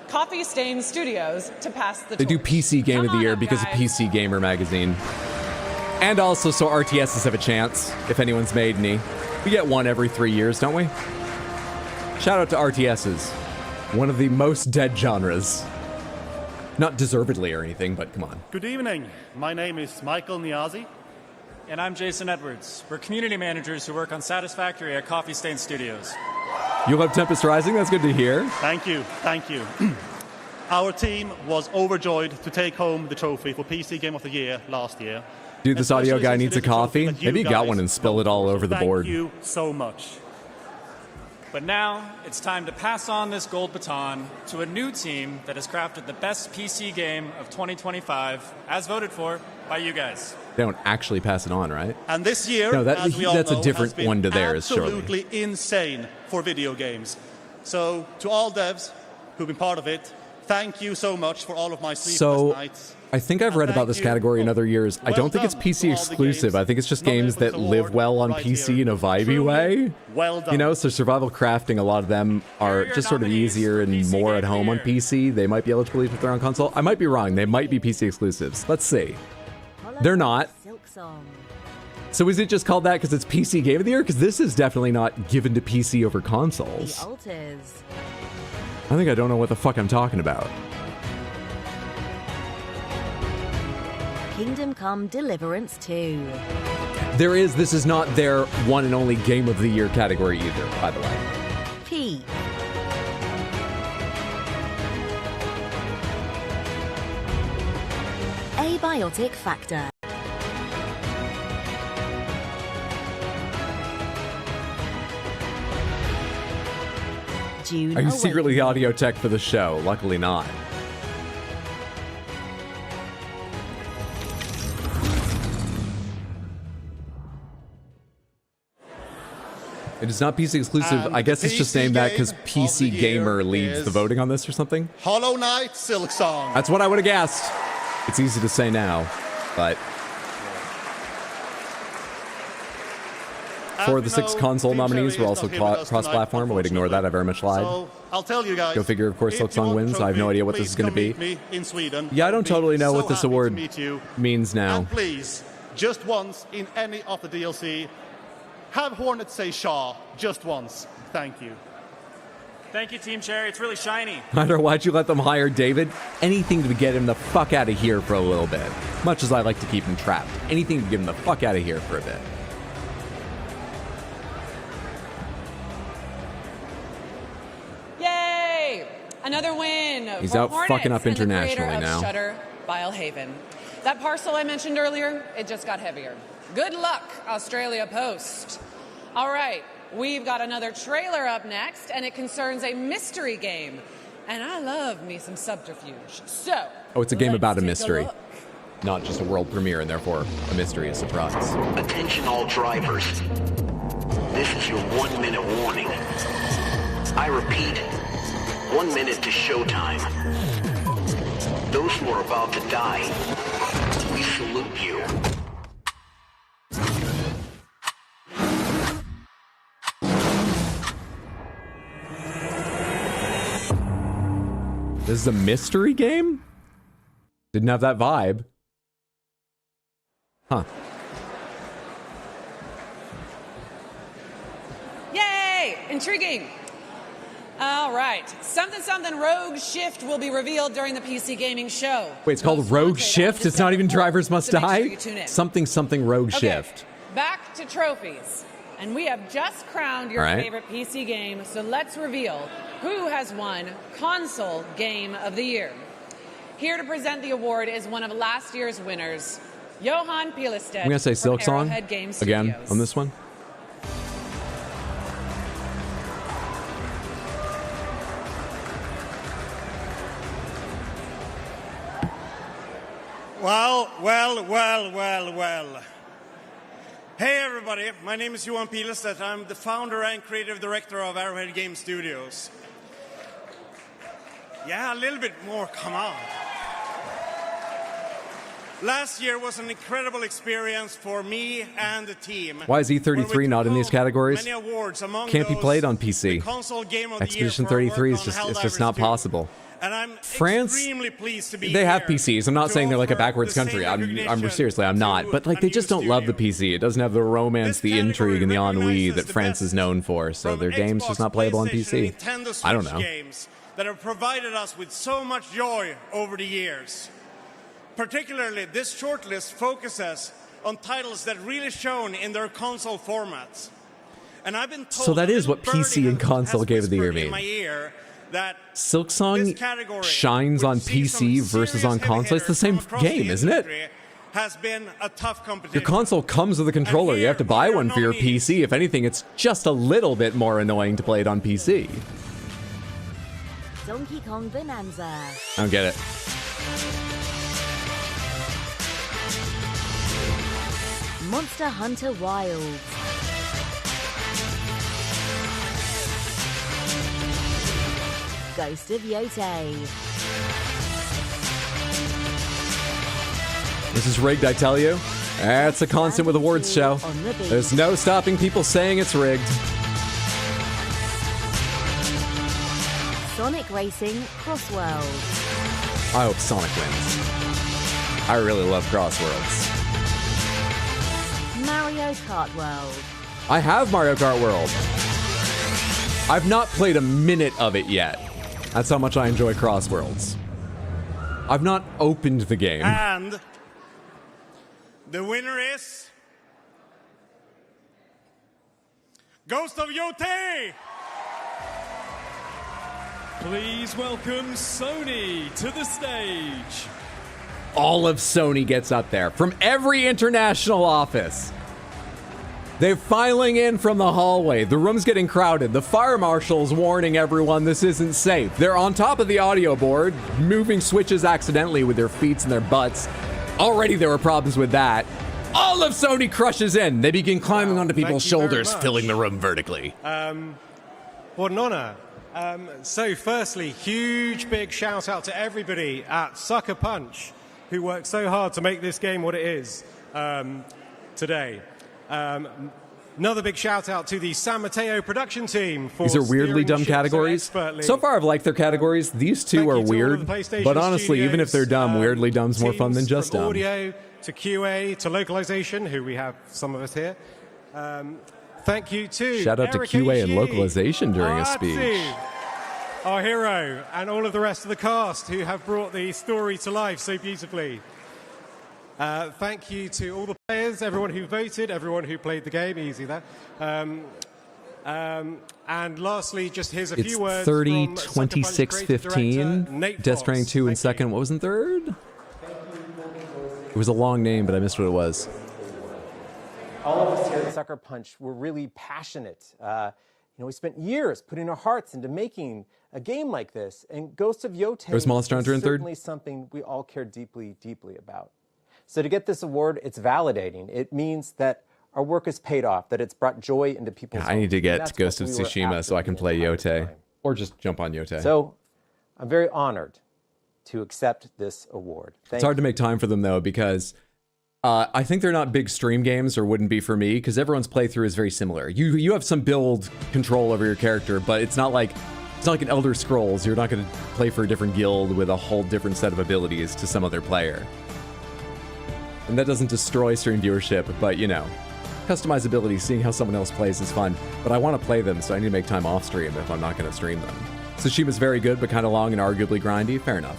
Coffee Stain Studios, to pass the They do PC Game of the Year because of PC Gamer magazine. And also so RTSs have a chance, if anyone's made any. We get one every 3 years, don't we? Shout out to RTSs. One of the most dead genres. Not deservedly or anything, but come on. Good evening. My name is Michael Niazi. And I'm Jason Edwards. We're community managers who work on Satisfactory at Coffee Stain Studios. You love Tempest Rising? That's good to hear. Thank you. Thank you. Our team was overjoyed to take home the trophy for PC Game of the Year last year. Dude, this audio guy needs a coffee. that you Maybe you got guys one and spill it all over the board. Thank you so much. But now it's time to pass on this gold baton to a new team that has crafted the best PC game of 2025, as voted for by you guys. They don't actually pass it on, right? And this year, No, as we all that's know, a different has been one to theirs, surely. absolutely insane for video games. So, to all devs who've been part of it, thank you so much for all of my sleepless So, nights. I think I've read about this category in other years. I don't think it's PC exclusive. I think it's just games that live well on PC in a vibey way. Well done. You know, so survival crafting, a lot of them are just sort of easier and more at home on PC. They might be eligible if they're on console. I might be wrong. They might be PC exclusives. Let's see. They're not. So is it just called that because it's PC Game of the Year? Because this is definitely not given to PC over consoles. I think I don't know what the fuck I'm talking about. Kingdom Come Deliverance 2. This is not their one and only Game of the Year category either, by the way. P. Abiotic Factor. June Are you secretly the audio tech for the show? Luckily not. It is not PC exclusive. And I guess it's just named that because game PC of the Gamer year leads the is voting on this or something. Hollow Knight Silksong. That's what I would have guessed. It's easy to say now, but for the 6 console nominees, we're also cross-platform. I would ignore that. I very much lied. So, I'll tell you guys. Go figure, of course, if you Silksong want wins. the I have no trophy, idea what this is going to please be. come meet me in Sweden. Yeah, I don't totally know So what this happy to award meet you. means now. And please, just once in any of the DLC, have Hornet say Shaw just once. Thank you. Thank you, Team Cherry. It's really shiny. Hunter, why'd you let them hire David? Anything to get him the fuck out of here for a little bit. Much as I like to keep him trapped. Anything to get him the fuck out of here for a bit. Yay! Another win. He's for out Hornets fucking up and the internationally creator of now. Shutter, Bilehaven. That parcel I mentioned earlier, it just got heavier. Good luck, Australia Post. All right, we've got another trailer up next, and it concerns a mystery game. And I love me some subterfuge. So, Oh, it's a game let's about a take mystery. look. Not just a world premiere, and therefore a mystery, a surprise. Attention all drivers. This is your 1 minute warning. I repeat, 1 minute to showtime. Those who are about to die, we salute you. This is a mystery game? Didn't have that vibe. Huh. Yay! Intriguing. All right. Something something Rogue Shift will be revealed during the PC Gaming Show. Wait, it's called Rogue Shift? It's not even Drivers Must So make sure Die? you tune in. Something something Rogue Okay, Shift. back to trophies. And we have just crowned your All right. favorite PC game, so let's reveal who has won Console Game of the Year. Here to present the award is one of last year's winners, Johan Pilestedt. I'm going to say from Silk Song Arrowhead Game again Studios. on this one. Well. Hey everybody, my name is Johan Pilestedt. I'm the founder and creative director of Arrowhead Game Studios. Yeah, a little bit more, come on. Last year was an incredible experience for me and the team. Why is E33 not in these categories? Many awards, among Can't be those, played on PC. Console Game of the Year Expedition for our work 33 is on just it's Helldivers just not 2. possible. And I'm France, extremely pleased to be they have here PCs. I'm not to saying they're like a offer backwards the same country. I'm recognition seriously, I'm not. But like, they just don't love the PC. It doesn't have the romance, the intrigue, and the ennui that France is known for. So their game's just not playable on PC. I don't know. Games that have provided us with so much joy over the years. Particularly, this shortlist focuses on titles that really shone in their console formats. And I've been told So that is what a little PC and console Game of the Year in mean. my ear that Silk Song shines on PC versus on console. It's the same game, isn't it? has been a tough competition. Your console comes with a controller. You have to buy one for your PC. If anything, it's just a little bit more annoying to play it on PC. Donkey Kong Bonanza. I don't get it. Monster Hunter Wilds. Ghost of Yotei. This is rigged, I tell you. That's a constant with awards show. There's no stopping people saying it's rigged. Sonic Racing Crossworld. I hope Sonic wins. I really love Crossworlds. Mario Kart World. I have Mario Kart World. I've not played a minute of it yet. That's how much I enjoy Crossworlds. I've not opened the game. And the winner is Ghost of Yotei! Please welcome Sony to the stage. All of Sony gets up there from every international office. They're filing in from the hallway. The room's getting crowded. The fire marshal's warning everyone this isn't safe. They're on top of the audio board, moving switches accidentally with their feet and their butts. Already there were problems with that. All of Sony crushes in. They begin climbing onto people's shoulders, filling the room vertically. What an honor. So firstly, huge big shout out to everybody at Sucker Punch who worked so hard to make this game what it is today. Another big shout out to the San Mateo production team for These are weirdly steering dumb the ship categories. so So far, I've liked their categories. These two are weird. But honestly, even if they're dumb, weirdly dumb's more fun than just from dumb. audio to QA to localization, who we have some of us here. Thank you to Shout out to Eric QA and Ishii, localization during a speech. Artsy, our hero, and all of the rest of the cast who have brought the story to life so beautifully. Thank you to all the players, everyone who voted, everyone who played the game. Easy there. And lastly, just here's a It's few words 30, from Sucker Punch 26, creative director 15. Nate Death Foss. Stranding 2 in second. What was in third? It was a long name, but I missed what it was. All of us here at Sucker Punch were really passionate. We spent years putting our hearts into making a game like this, and Ghost of Yotei There's Monster Hunter in is third. certainly something we all care deeply, deeply about. So to get this award, it's validating. It means that our work has paid off, that it's brought joy into people's I need to lives, and get that's Ghost what of we were Tsushima after so I can the play entire Yotei. time. Or just jump on Yotei. So I'm very honored to accept this award. It's hard to make time for them, though, because I think they're not big stream games, or wouldn't be for me, because everyone's playthrough is very similar. You have some build control over your character, but it's not like an Elder Scrolls. You're not going to play for a different guild with a whole different set of abilities to some other player. And that doesn't destroy stream viewership, but, customizability, seeing how someone else plays is fun. But I want to play them, so I need to make time off stream if I'm not going to stream them. Tsushima's very good, but kind of long and arguably grindy. Fair enough.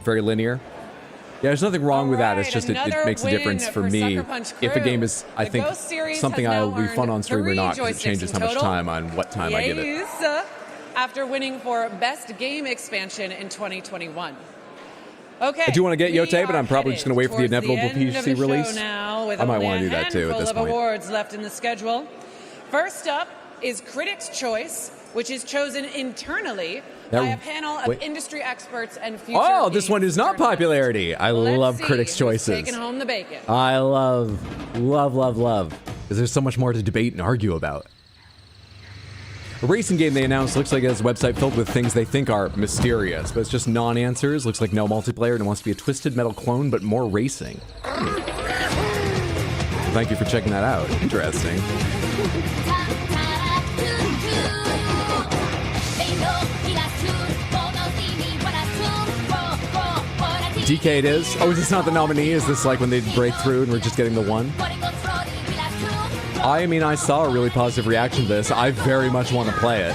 Very linear. Yeah, there's nothing wrong with that. It's just it makes a difference for me if a game is, I think, something I will be fun on stream or not, because it changes how much time on what time I give it. Yes, after winning for Best Game Expansion in 2021. Okay. I do want to get Yotei, but I'm probably just going to wait for the inevitable PC release. Now, with I might only want to do that too at this a handful point. of awards left in the schedule. First up is Critics' Choice, which is chosen internally by a panel of industry experts and future this one is not popularity. I love Critics' Choices. Taking home the bacon. I love, because there's so much more to debate and argue about. A racing game they announced looks like it has a website filled with things they think are mysterious, but it's just non-answers. Looks like no multiplayer, and it wants to be a Twisted Metal clone, but more racing. Thank you for checking that out. Interesting. DK it is. Oh, is this not the nominee? Is this like when they break through and we're just getting the one? I mean, I saw a really positive reaction to this. I very much want to play it.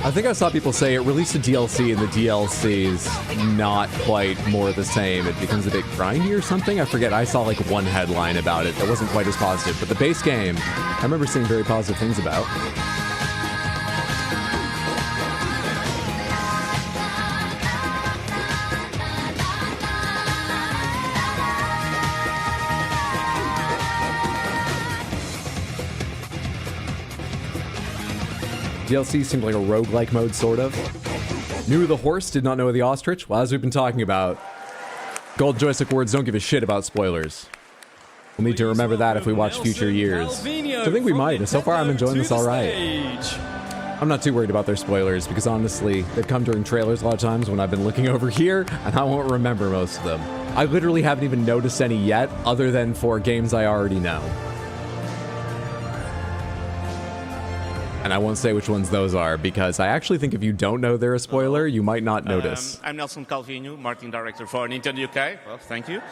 I think I saw people say it released a DLC and the DLC's not quite more the same. It becomes a bit grindy or something. I forget. I saw like one headline about it that wasn't quite as positive. But the base game, I remember seeing very positive things about. DLC seemed like a roguelike mode, sort of. Knew the horse, did not know the ostrich. Well, as we've been talking about, Gold Joystick Awards don't give a shit about spoilers. We'll need to remember that if we watch future years. I think we might. So far, I'm enjoying this all right. I'm not too worried about their spoilers, because honestly, they've come during trailers a lot of times when I've been looking over here, and I won't remember most of them. I literally haven't even noticed any yet, other than for games I already know. And I won't say which ones those are, because I actually think if you don't know they're a spoiler, you might not notice. I'm Nelson Calvino, marketing director for Nintendo UK. Well, thank you.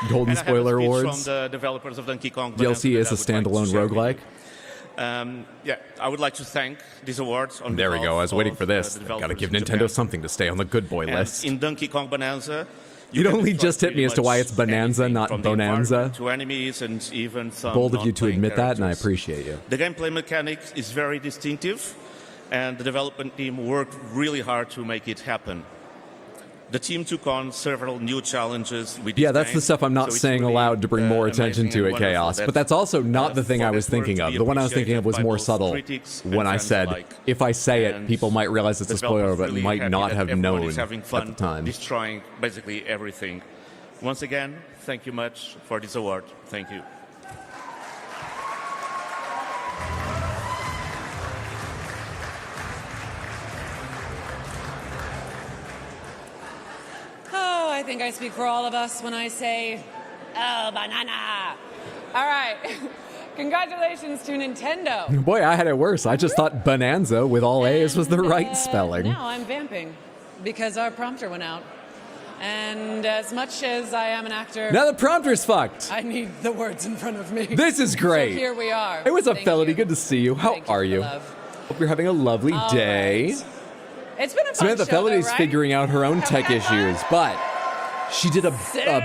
Golden Spoiler Awards. From the developers of Donkey Kong. DLC is a standalone roguelike. Yeah, I would like to thank these awards. On there we go. I was waiting for this. Gotta give Nintendo something to stay on the good boy list. In Donkey Kong Bonanza, you'd only just hit me as to why it's Bonanza, not Bonanza. To enemies and even some bold of you to admit that, and I appreciate you. The gameplay mechanics is very distinctive, and the development team worked really hard to make it happen. The team took on several new challenges. Yeah, that's the stuff I'm not saying aloud to bring more attention to it, Chaos. But that's also not the thing I was thinking of. The one I was thinking of was more subtle. When I said, if I say it, people might realize it's a spoiler, but might not have known at the time. Destroying basically everything. Once again, thank you much for this award. Thank you. I think I speak for all of us when I say, oh, banana. All right. Congratulations to Nintendo. Boy, I had it worse. I just thought Bonanza with all A's was the right spelling. Now I'm vamping because our prompter went out. And as much as I am an actor... Now the prompter's fucked. I need the words in front of me. This is great. So here we are. Hey, what's up, Felony? Good to see you. How are you? Hope you're having a lovely day. Right. It's been a fun Samantha show, Felony's though, right? figuring out her own tech issues, but... She did a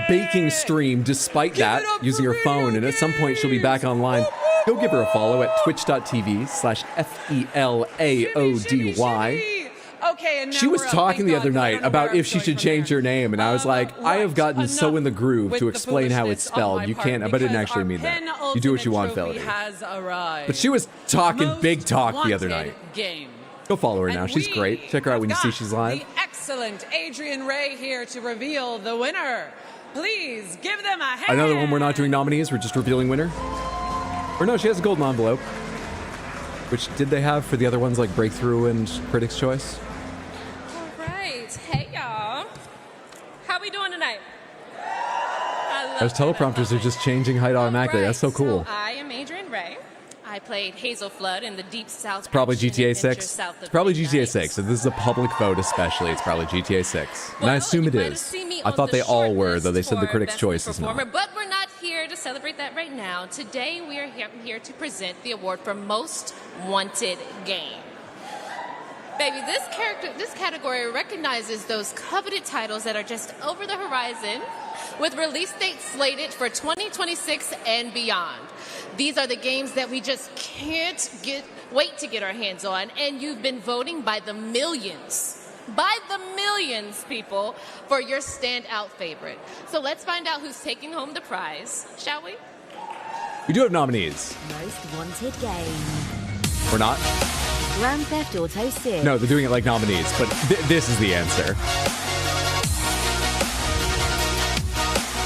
baking stream despite that, using her phone, and at some point she'll be back online. Go give her a follow at twitch.tv/FELAODY. Okay, and now She was we're up. talking Thank the God, other 'cause I don't night know about where if she should change her name, and I was like, I have gotten so in the groove with to the explain how it's foolishness on spelled. my You part, can't, but I didn't because actually our mean that. penultimate You do what you want, trophy Felody. has arrived. But she was talking Most big talk the other wanted night. Game. Go follow her now. And She's we great. Check her out when you see she's live. The excellent Adrian Ray here to reveal the winner. Please give them a hand. Another one we're not doing nominees. We're just revealing winner. Or no, she has a golden envelope. Which did they have for the other ones like Breakthrough and Critics' Choice? All right. Hey, y'all. How we doing tonight? Those teleprompters are just changing height automatically. That's so cool. So I am Adrian Ray. I played Hazel Flood in the Deep South. It's probably action GTA adventure 6. south of It's probably Midnight. GTA 6. If this is a public vote especially, it's probably GTA 6. And I Well, assume you it might have is. seen me I on thought the they all short were, though they list said the for Critics' Best Choice is Performer, not. But we're not here to celebrate that right now. Today we are here to present the award for Most Wanted Game. Baby, this category recognizes those coveted titles that are just over the horizon, with release dates slated for 2026 and beyond. These are the games that we just can't wait to get our hands on, and you've been voting by the millions, people, for your standout favorite. So let's find out who's taking home the prize, shall we? We do have nominees. Most Wanted Game. Or not? Grand Theft Auto 6. No, they're doing it like nominees, but this is the answer.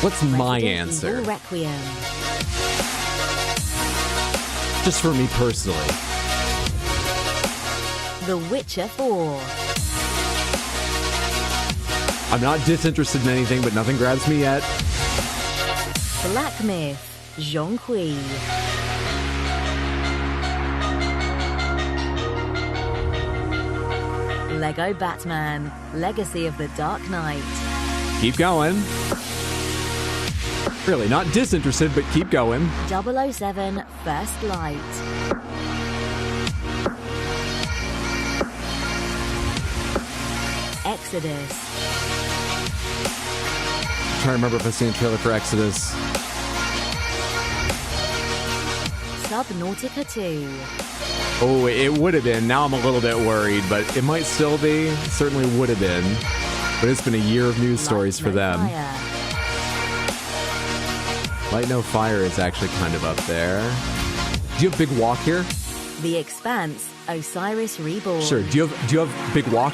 What's my Resident answer? Evil Requiem. Just for me personally. The Witcher 4. I'm not disinterested in anything, but nothing grabs me yet. Black Myth. Jonqui. Lego Batman. Legacy of the Dark Knight. Keep going. Really, not disinterested, but keep going. 007 First Light. Exodus. I'm trying to remember if I've seen a trailer for Exodus. Subnautica 2. Oh, it would have been. Now I'm a little bit worried, but it might still be. Certainly would have been. But it's been a year of news stories for them. Light No Fire is actually kind of up there. Do you have Big Walk here? The Expanse. Osiris Reborn. Sure. Do you have Big Walk?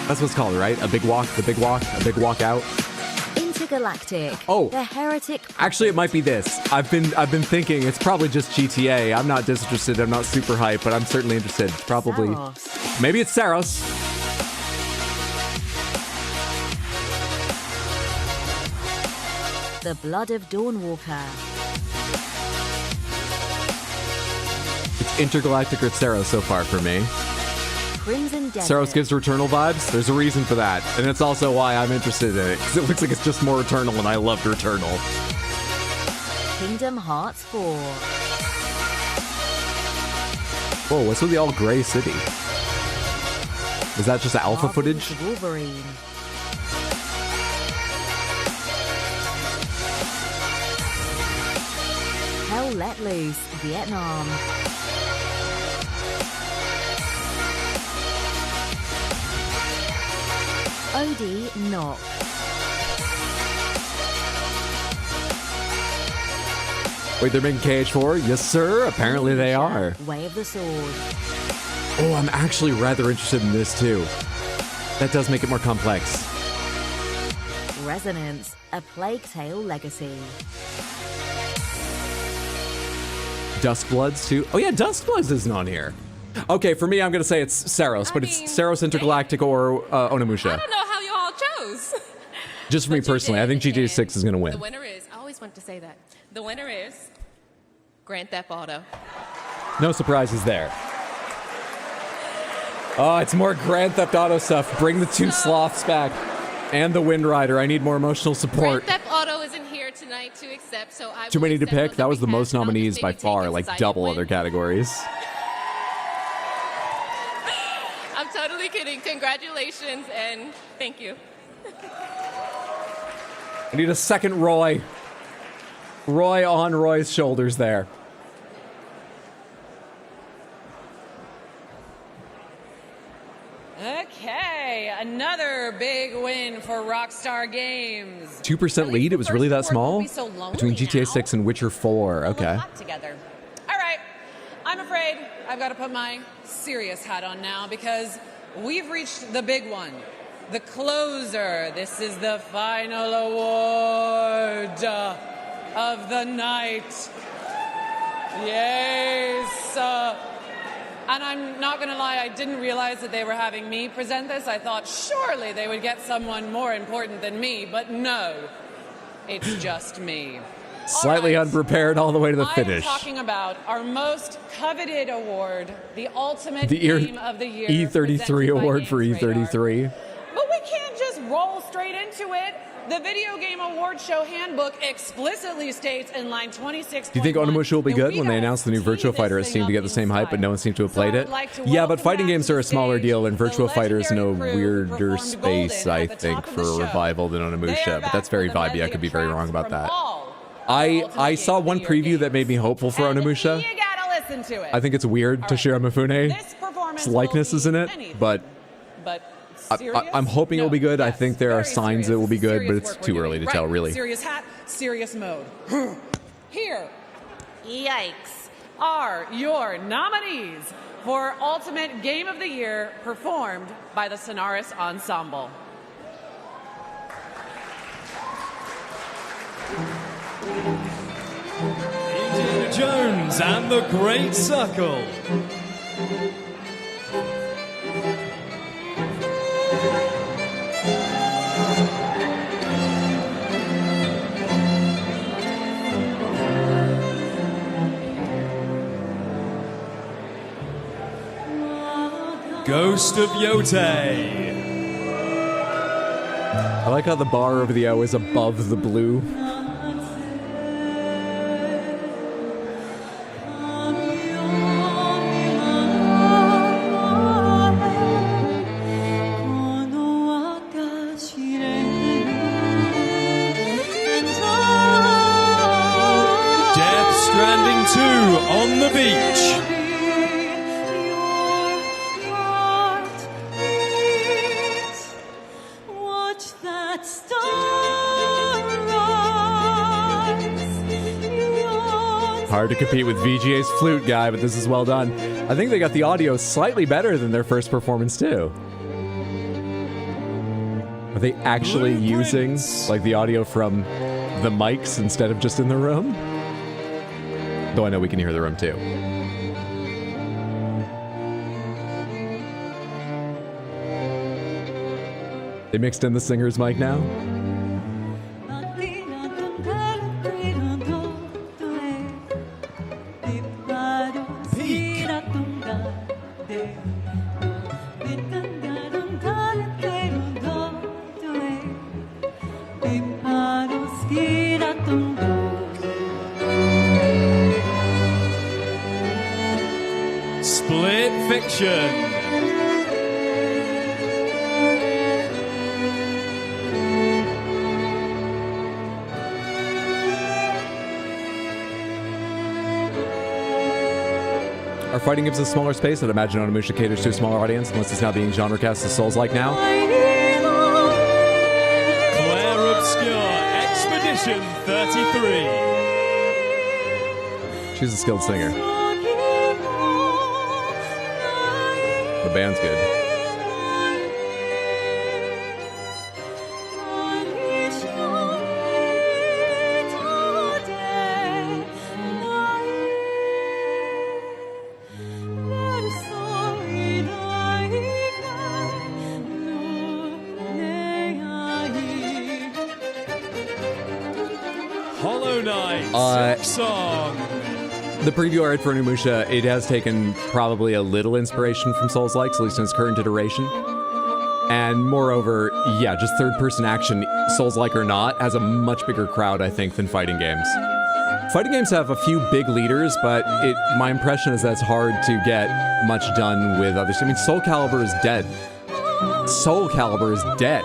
That's what it's called, right? A Big Walk, the Big Walk, a Big Walk out. Intergalactic. Oh. The Heretic. Actually, it might be this. I've been thinking it's probably just GTA. I'm not disinterested. I'm not super hyped, but I'm certainly interested. It's probably Saros. maybe it's Saros. The Blood of Dawnwalker. It's Intergalactic or Saros so far for me. Crimson Desert. Saros gives Returnal vibes. There's a reason for that, and it's also why I'm interested in it because it looks like it's just more Returnal, and I loved Returnal. Kingdom Hearts 4. Whoa, what's with the all gray city? Is that just alpha Marvel's footage? Wolverine. Hell Let Loose. Vietnam. OD Knock. Wait, they're making KH4? Yes, sir. Apparently they are. Way of the Sword. Oh, I'm actually rather interested in this too. That does make it more complex. Resonance. A Plague Tale Legacy. Duskbloods too. Oh yeah, Duskbloods isn't on here. Okay, for me, I'm gonna say it's Saros, but it's Saros Intergalactic or Onimusha. I don't know how you all chose. Just for me personally, I think GTA 6 is gonna The win. winner is, I always want to say that. The winner is Grand Theft Auto. No surprises there. Oh, it's more Grand Theft Auto stuff. Bring the two sloths back. And the Wind Rider. I need more emotional support. Grand Theft Auto isn't here tonight to accept, so I Too will many to accept pick. those That was the we have, most and I'll just nominees by maybe take far, a like decided double win. other categories. I'm totally kidding. Congratulations and thank you. I need a second Roy. Roy on Roy's shoulders there. Okay. for Rockstar Games. 2% lead? It was really that small? be so lonely Between GTA 6 and Witcher 4. Okay. Together. All right, I'm afraid I've got to put my serious hat on now because we've reached the big one, the closer. This is the final award of the night. Yes. And I'm not going to lie, I didn't realize that they were having me present this. I thought surely they would get someone more important than me, but no, it's just me. Slightly unprepared all the way to the finish. I'm talking about our most coveted award, the ultimate game of the year. E33 award for E33. But we can't just roll straight into it. The Video Game Awards Show Handbook explicitly states in line 26. Do you think Onimusha will be good when they announce the new Virtua Fighter? It seemed to get the same hype, but no one seemed to have played it. Yeah, but fighting games are a smaller deal, and Virtua Fighter is in a weirder space, I think, for a revival than Onimusha. But that's very vibey. I could be very wrong about that. I saw one preview that made me hopeful for Onimusha. You gotta listen to it. I think it's weird Toshiro Mifune's likeness is in it, but I'm hoping it will be good. I think there are signs it will be good, but it's too early to tell, really. Serious hat, serious mode. Here, yikes, are your nominees for Ultimate Game of the Year performed by the Sonaris Ensemble. Indiana Jones and the Great Circle. Ghost of Yote. I like how the bar over the O is above the blue. Death Stranding 2 on the beach. Hard to compete with VGA's flute guy, but this is well done. I think they got the audio slightly better than their first performance, too. Are they actually using, like, the audio from the mics instead of just in the room? Though I know we can hear the room, too. They mixed in the singer's mic now? Split Fiction. Our fighting gives us a smaller space. I'd imagine Onimusha caters to a smaller audience, unless it's now being genre cast as Souls-like now. Claire Obscure, Expedition 33. She's a skilled singer. The band's good. Hollow Knight, song. The preview art for Onimusha, it has taken probably a little inspiration from Souls-likes, at least in its current iteration. And moreover, yeah, just third-person action, Souls-like or not, has a much bigger crowd, I think, than fighting games. Fighting games have a few big leaders, but my impression is that it's hard to get much done with others. I mean, Soul Calibur is dead. Soul Calibur is dead.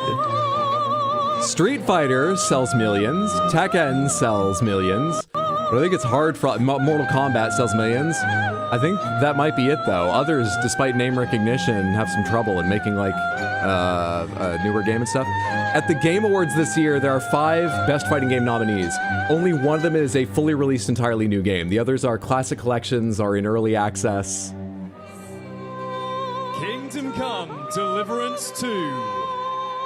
Street Fighter sells millions. Tekken sells millions. But I think it's hard for Mortal Kombat sells millions. I think that might be it though. Others, despite name recognition, have some trouble in making like a newer game and stuff. At the Game Awards this year, there are 5 Best Fighting Game nominees. Only one of them is a fully released, entirely new game. The others are classic collections, are in early access. Kingdom Come Deliverance 2.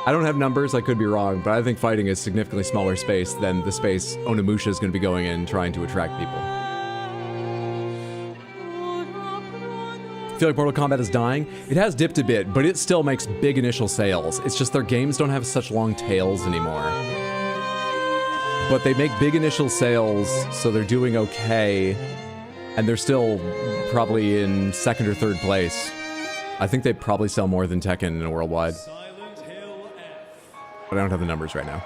I don't have numbers, I could be wrong, but I think fighting is significantly smaller space than the space Onimusha is going to be going in trying to attract people. I feel like Mortal Kombat is dying. It has dipped a bit, but it still makes big initial sales. It's just their games don't have such long tails anymore. But they make big initial sales, so they're doing okay, and they're still probably in 2nd or 3rd place. I think they probably sell more than Tekken in a worldwide. But I don't have the numbers right now.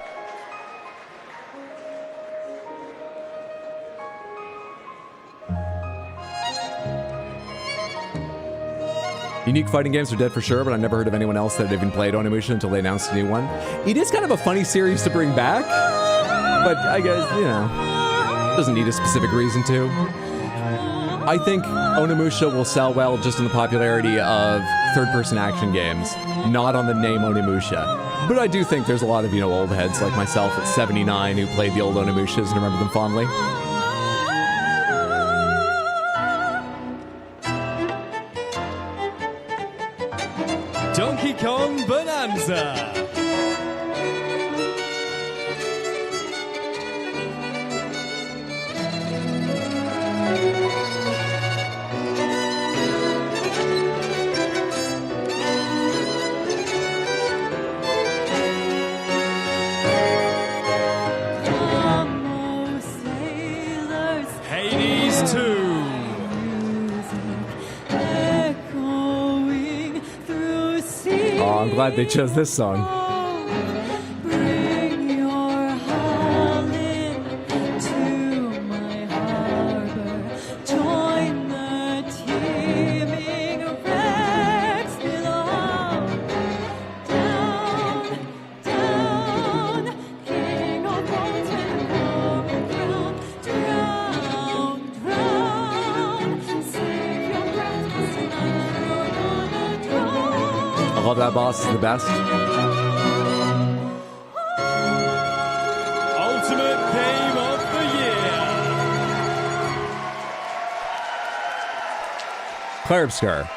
Unique fighting games are dead for sure, but I've never heard of anyone else that had even played Onimusha until they announced a new one. It is kind of a funny series to bring back, but I guess, you know, doesn't need a specific reason to. I think Onimusha will sell well just on the popularity of third-person action games, not on the name Onimusha. But I do think there's a lot of, you know, old heads like myself at 79 who played the old Onimushas and remember them fondly. Donkey Kong Bonanza. Hades 2. Oh, I'm glad they chose this song. I love that boss, is the best. Ultimate Game of the Year. Clarabskar.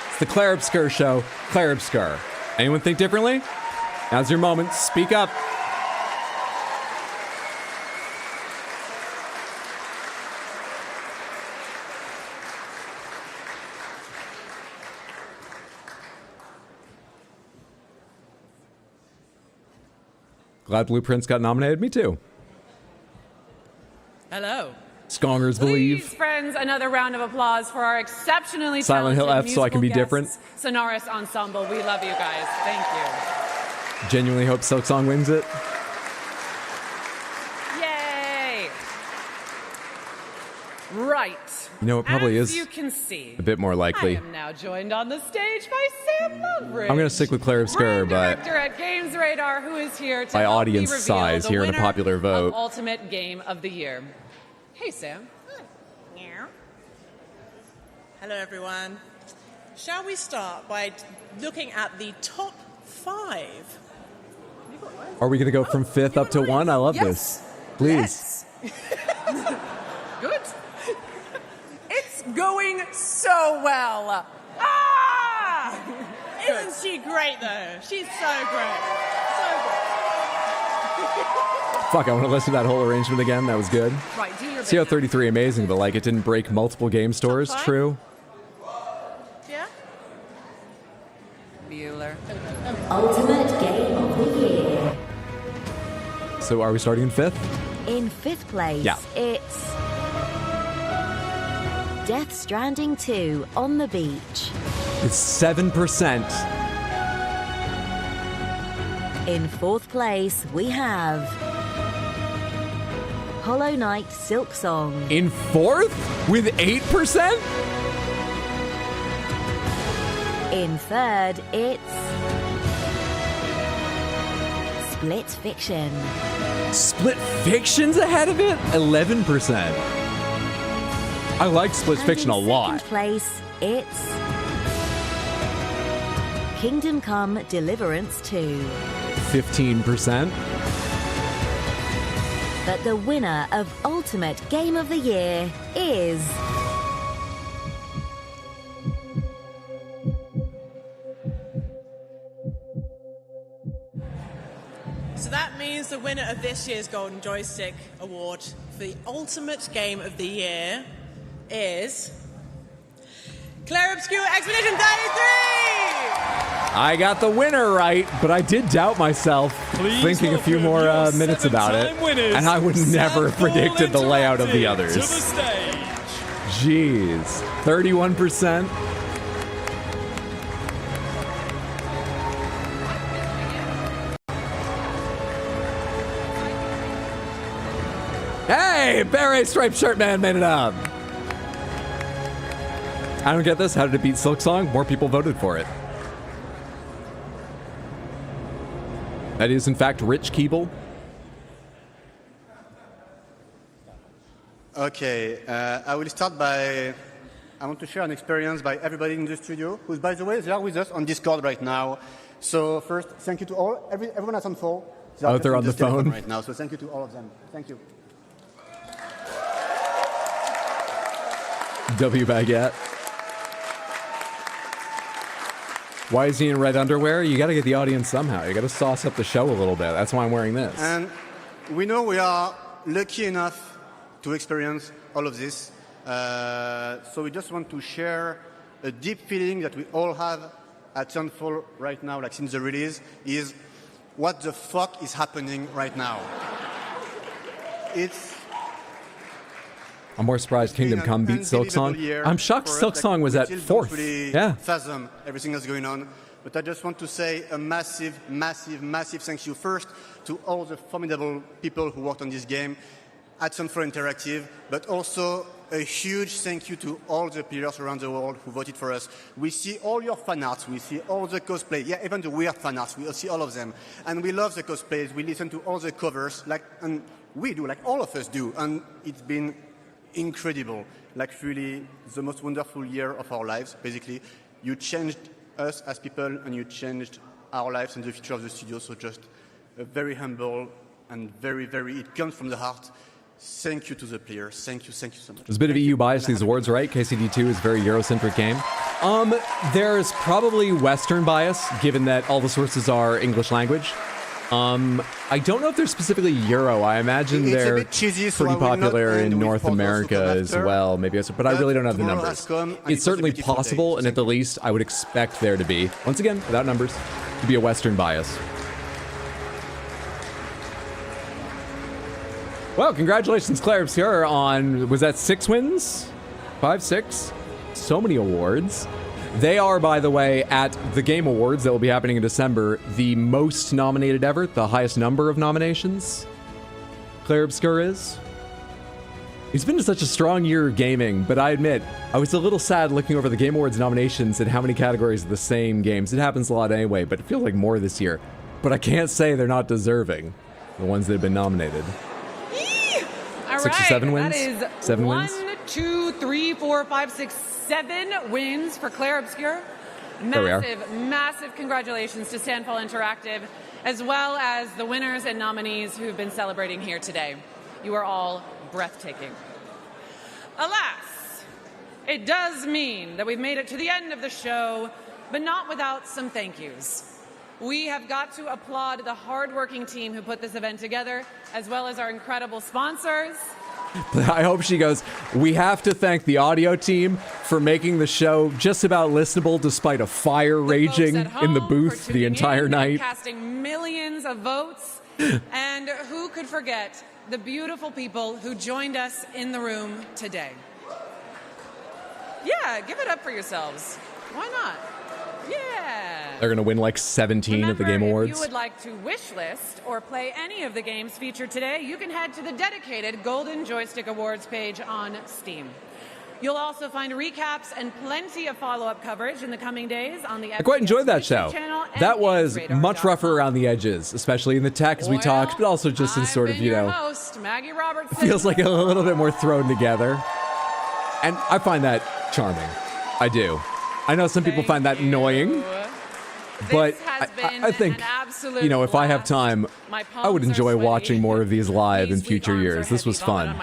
It's the Clarabskar show. Clarabskar. Anyone think differently? Now's your moment. Speak up. Glad Blueprints got nominated. Me too. Hello. Skongers Please, believe. friends, another round of applause for our exceptionally Silent Hill talented F so I can be musical different. guests, Sonoris Ensemble. We love you guys. Thank you. Genuinely hope Silksong wins it. Yay! Right. You know, it probably As is you can see, a bit more likely. I am now joined on the stage by Sam Loveridge. I'm going to stick with Clarabskar, but Director at Games Radar, who is here to by help me audience reveal size the here in a winner popular vote. of Ultimate Game of the Year. Hey, Sam. Hello, everyone. Shall we start by looking at the top 5? Are we going to go from 5th up to 1? I love this. Please. Good. It's going so well. Ah! Isn't she great, though? She's so great. Fuck, I want to listen to that whole arrangement again. That was good. Right, do your CO 33 amazing, but like it didn't break multiple game stores. True. Yeah? Bueller. Ultimate Game of the Year. So are we starting in 5th? In 5th place, Yeah. it's Death Stranding 2 on the Beach. It's 7%. In 4th place, we have Hollow Knight Silksong. In 4th? With 8%? In 3rd, it's Split Fiction. Split Fiction's ahead of it? 11%. I like Split Fiction a lot. In second place, it's Kingdom Come Deliverance 2. 15%. But the winner of Ultimate Game of the Year is... So that means the winner of this year's Golden Joystick Award for the Ultimate Game of the Year is Claire Obscure Expedition 33! I got the winner right, but I did doubt myself, thinking a few more minutes about it, and I would never have predicted the layout of the others. Jeez, 31%. Hey, Beret Striped Shirt Man made it up. I don't get this. How did it beat Silksong? More people voted for it. That is, in fact, Rich Keeble. Okay, I will start by... I want to share an experience by everybody in the studio, who's, by the way, they are with us on Discord right now. So first, thank you to all. Everyone that's on phone. They're on the phone right now, so thank you to all of them. Thank you. W Baguette. Why is he in red underwear? You got to get the audience somehow. You got to sauce up the show a little bit. That's why I'm wearing this. And we know we are lucky enough to experience all of this. So we just want to share a deep feeling that we all have at Sunfall right now, like since the release, is what the fuck is happening right now? I'm more surprised Kingdom Come beat Silksong. I'm shocked Silksong was at 4th. Yeah. Fathom everything that's going on. But I just want to say a massive, massive, massive thank you first to all the formidable people who worked on this game at Sunfall Interactive, but also a huge thank you to all the players around the world who voted for us. We see all your fan arts, we see all the cosplay, yeah, even the weird fan arts, we see all of them. And we love the cosplays, we listen to all the covers, and we do, like all of us do, and it's been incredible, like really the most wonderful year of our lives, basically. You changed us as people and you changed our lives and the future of the studio, so just a very humble and very, very, it comes from the heart. Thank you to the players. Thank you so much. There's a bit of EU bias in these awards, right? KCD2 is a very Eurocentric game. There's probably Western bias, given that all the sources are English language. I don't know if they're specifically Euro. I imagine they're pretty popular in North America as well. Maybe, but I really don't have the numbers. It's certainly possible, and at the least, I would expect there to be, once again, without numbers, to be a Western bias. Well, congratulations, Claire Obscure, on, was that 6 wins? 5, 6? So many awards. They are, by the way, at the Game Awards that will be happening in December, the most nominated ever, the highest number of nominations. Claire Obscure is. It's been such a strong year of gaming, but I admit, I was a little sad looking over the Game Awards nominations and how many categories are the same games. It happens a lot anyway, but it feels like more this year. But I can't say they're not deserving, the ones that have been nominated. All 6 or 7 wins? That is 7 wins? 1, 2, 3, 4, 5, 6, 7 wins for Claire Obscure. Massive congratulations to Sandfall Interactive, as well as the winners and nominees who've been celebrating here today. You are all breathtaking. Alas, it does mean that we've made it to the end of the show, but not without some thank yous. We have got to applaud the hardworking team who put this event together, as well as our incredible sponsors. I hope she goes, we have to thank the audio team for making the show just about listenable despite a fire raging in the booth the entire night. Casting millions of votes. And who could forget the beautiful people who joined us in the room today? Yeah, give it up for yourselves. Why not? Yeah. They're going to win like 17 of the Game Awards. If you would like to wish list or play any of the games featured today, you can head to the dedicated Golden Joystick Awards page on Steam. You'll also find recaps and plenty of follow-up coverage in the coming days on the I quite enjoyed that YouTube show. channel and That was GamesRadar.com. much rougher around the edges, especially in the tech as we talked, but also just in sort of, Been your host, Maggie Robertson. feels like a little bit more thrown together. And I find that charming. I do. I know some people find that annoying. But I think, you know, if I have time, I would enjoy watching more of these live in future years. This was fun.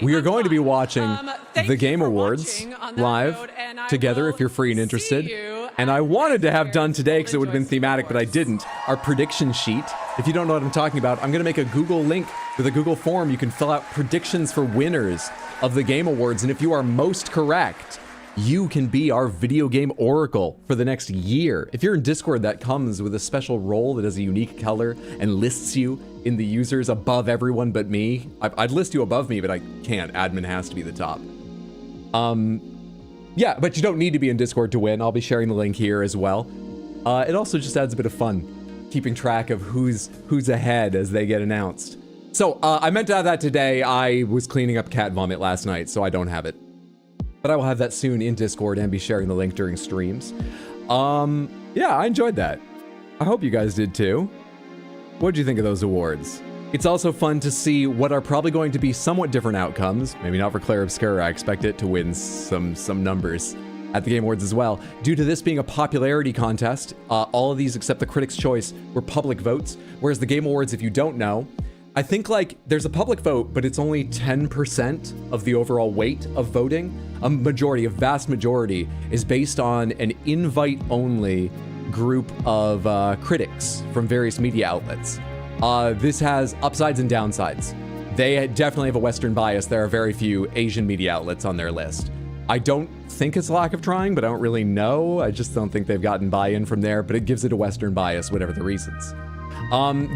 We are going to be watching the Game Awards live together if you're free and interested. And I wanted to have done today because it would have been thematic, but I didn't. Our prediction sheet. If you don't know what I'm talking about, I'm going to make a Google link with a Google form. You can fill out predictions for winners of the Game Awards. And if you are most correct, you can be our video game oracle for the next year. If you're in Discord, that comes with a special role that has a unique color and lists you in the users above everyone but me. I'd list you above me, but I can't. Admin has to be the top. Yeah, but you don't need to be in Discord to win. I'll be sharing the link here as well. It also just adds a bit of fun, keeping track of who's ahead as they get announced. So I meant to have that today. I was cleaning up cat vomit last night, so I don't have it. But I will have that soon in Discord and be sharing the link during streams. Yeah, I enjoyed that. I hope you guys did too. What did you think of those awards? It's also fun to see what are probably going to be somewhat different outcomes. Maybe not for Claire Obscura. I expect it to win some numbers at the Game Awards as well. Due to this being a popularity contest, all of these except the Critics' Choice were public votes. Whereas the Game Awards, if you don't know, I think like there's a public vote, but it's only 10% of the overall weight of voting. A vast majority is based on an invite-only group of critics from various media outlets. This has upsides and downsides. They definitely have a Western bias. There are very few Asian media outlets on their list. I don't think it's a lack of trying, but I don't really know. I just don't think they've gotten buy-in from there, but it gives it a Western bias, whatever the reasons.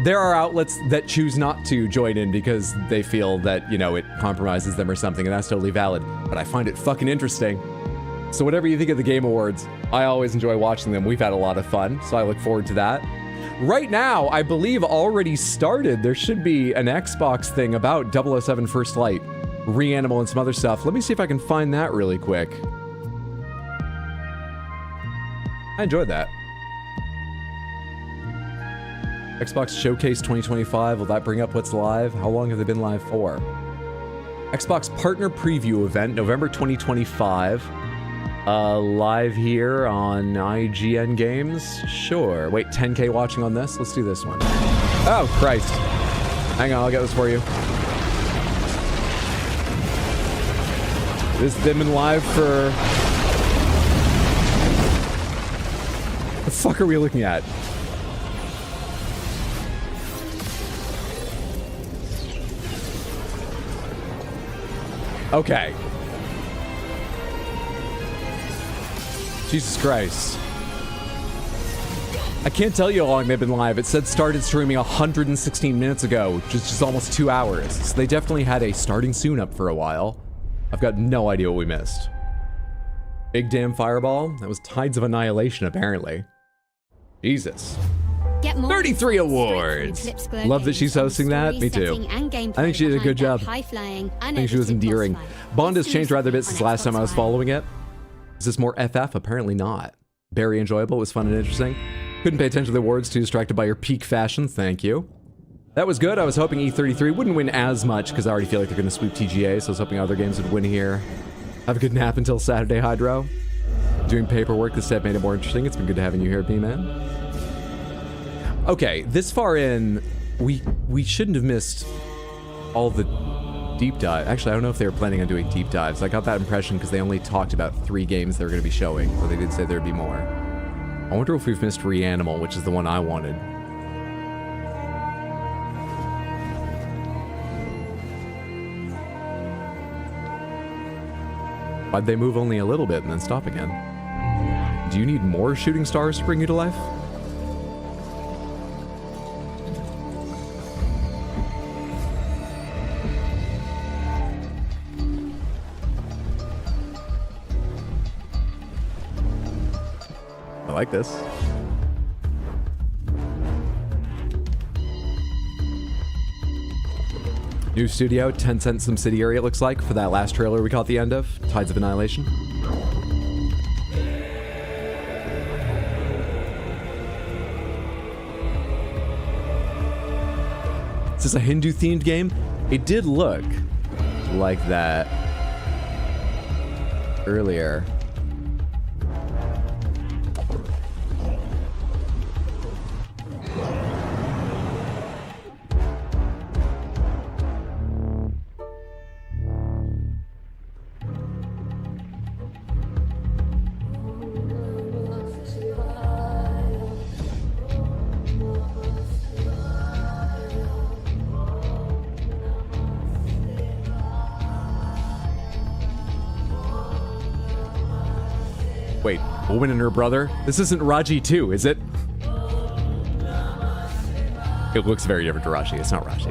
There are outlets that choose not to join in because they feel that, you know, it compromises them or something, and that's totally valid. But I find it fucking interesting. So whatever you think of the Game Awards, I always enjoy watching them. We've had a lot of fun, so I look forward to that. Right now, I believe already started. There should be an Xbox thing about 007 First Light, Reanimal, and some other stuff. Let me see if I can find that really quick. I enjoyed that. Xbox Showcase 2025, will that bring up what's live? How long have they been live for? Xbox Partner Preview Event, November 2025. Live here on IGN Games? Sure. Wait, 10K watching on this? Let's do this one. Oh, Christ. Hang on, I'll get this for you. This has been live for... What the fuck are we looking at? Okay. Jesus Christ. I can't tell you how long they've been live. It said started streaming 116 minutes ago, which is just almost 2 hours. So they definitely had a starting soon up for a while. I've got no idea what we missed. Big damn fireball? That was Tides of Annihilation, apparently. Jesus. 33 awards. Love that she's hosting that. Me too. I think she did a good job. I think she was endearing. Bond has changed rather a bit since last time I was following it. Is this more FF? Apparently not. Very enjoyable. It was fun and interesting. Couldn't pay attention to the awards. Too distracted by your peak fashion. Thank you. That was good. I was hoping E33 wouldn't win as much because I already feel like they're going to sweep TGA. So I was hoping other games would win here. Have a good nap until Saturday, Hydro. Doing paperwork this step made it more interesting. It's been good having you here, B-Man. Okay, this far in, we shouldn't have missed all the deep dive. Actually, I don't know if they were planning on doing deep dives. I got that impression because they only talked about 3 games they were going to be showing, but they did say there'd be more. I wonder if we've missed Reanimal, which is the one I wanted. Why'd they move only a little bit and then stop again? Do you need more shooting stars to bring you to life? I like this. New studio, Tencent subsidiary it looks like, for that last trailer we caught the end of, Tides of Annihilation. Is this a Hindu-themed game? It did look like that earlier. Wait, a woman and her brother? This isn't Raji 2, is it? It looks very different to Raji. It's not Raji.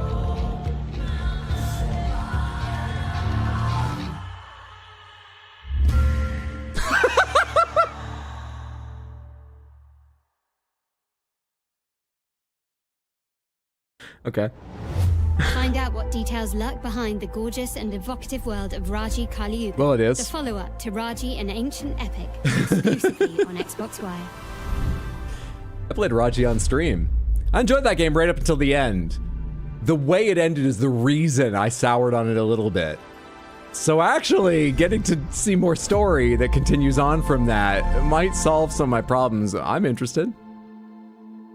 Okay. Find out what details lurk behind the gorgeous and evocative world of Raji Kali Yuga. Well, it is. The follow-up to Raji, an ancient epic, exclusively on Xbox One. I played Raji on stream. I enjoyed that game right up until the end. The way it ended is the reason I soured on it a little bit. So actually, getting to see more story that continues on from that might solve some of my problems. I'm interested.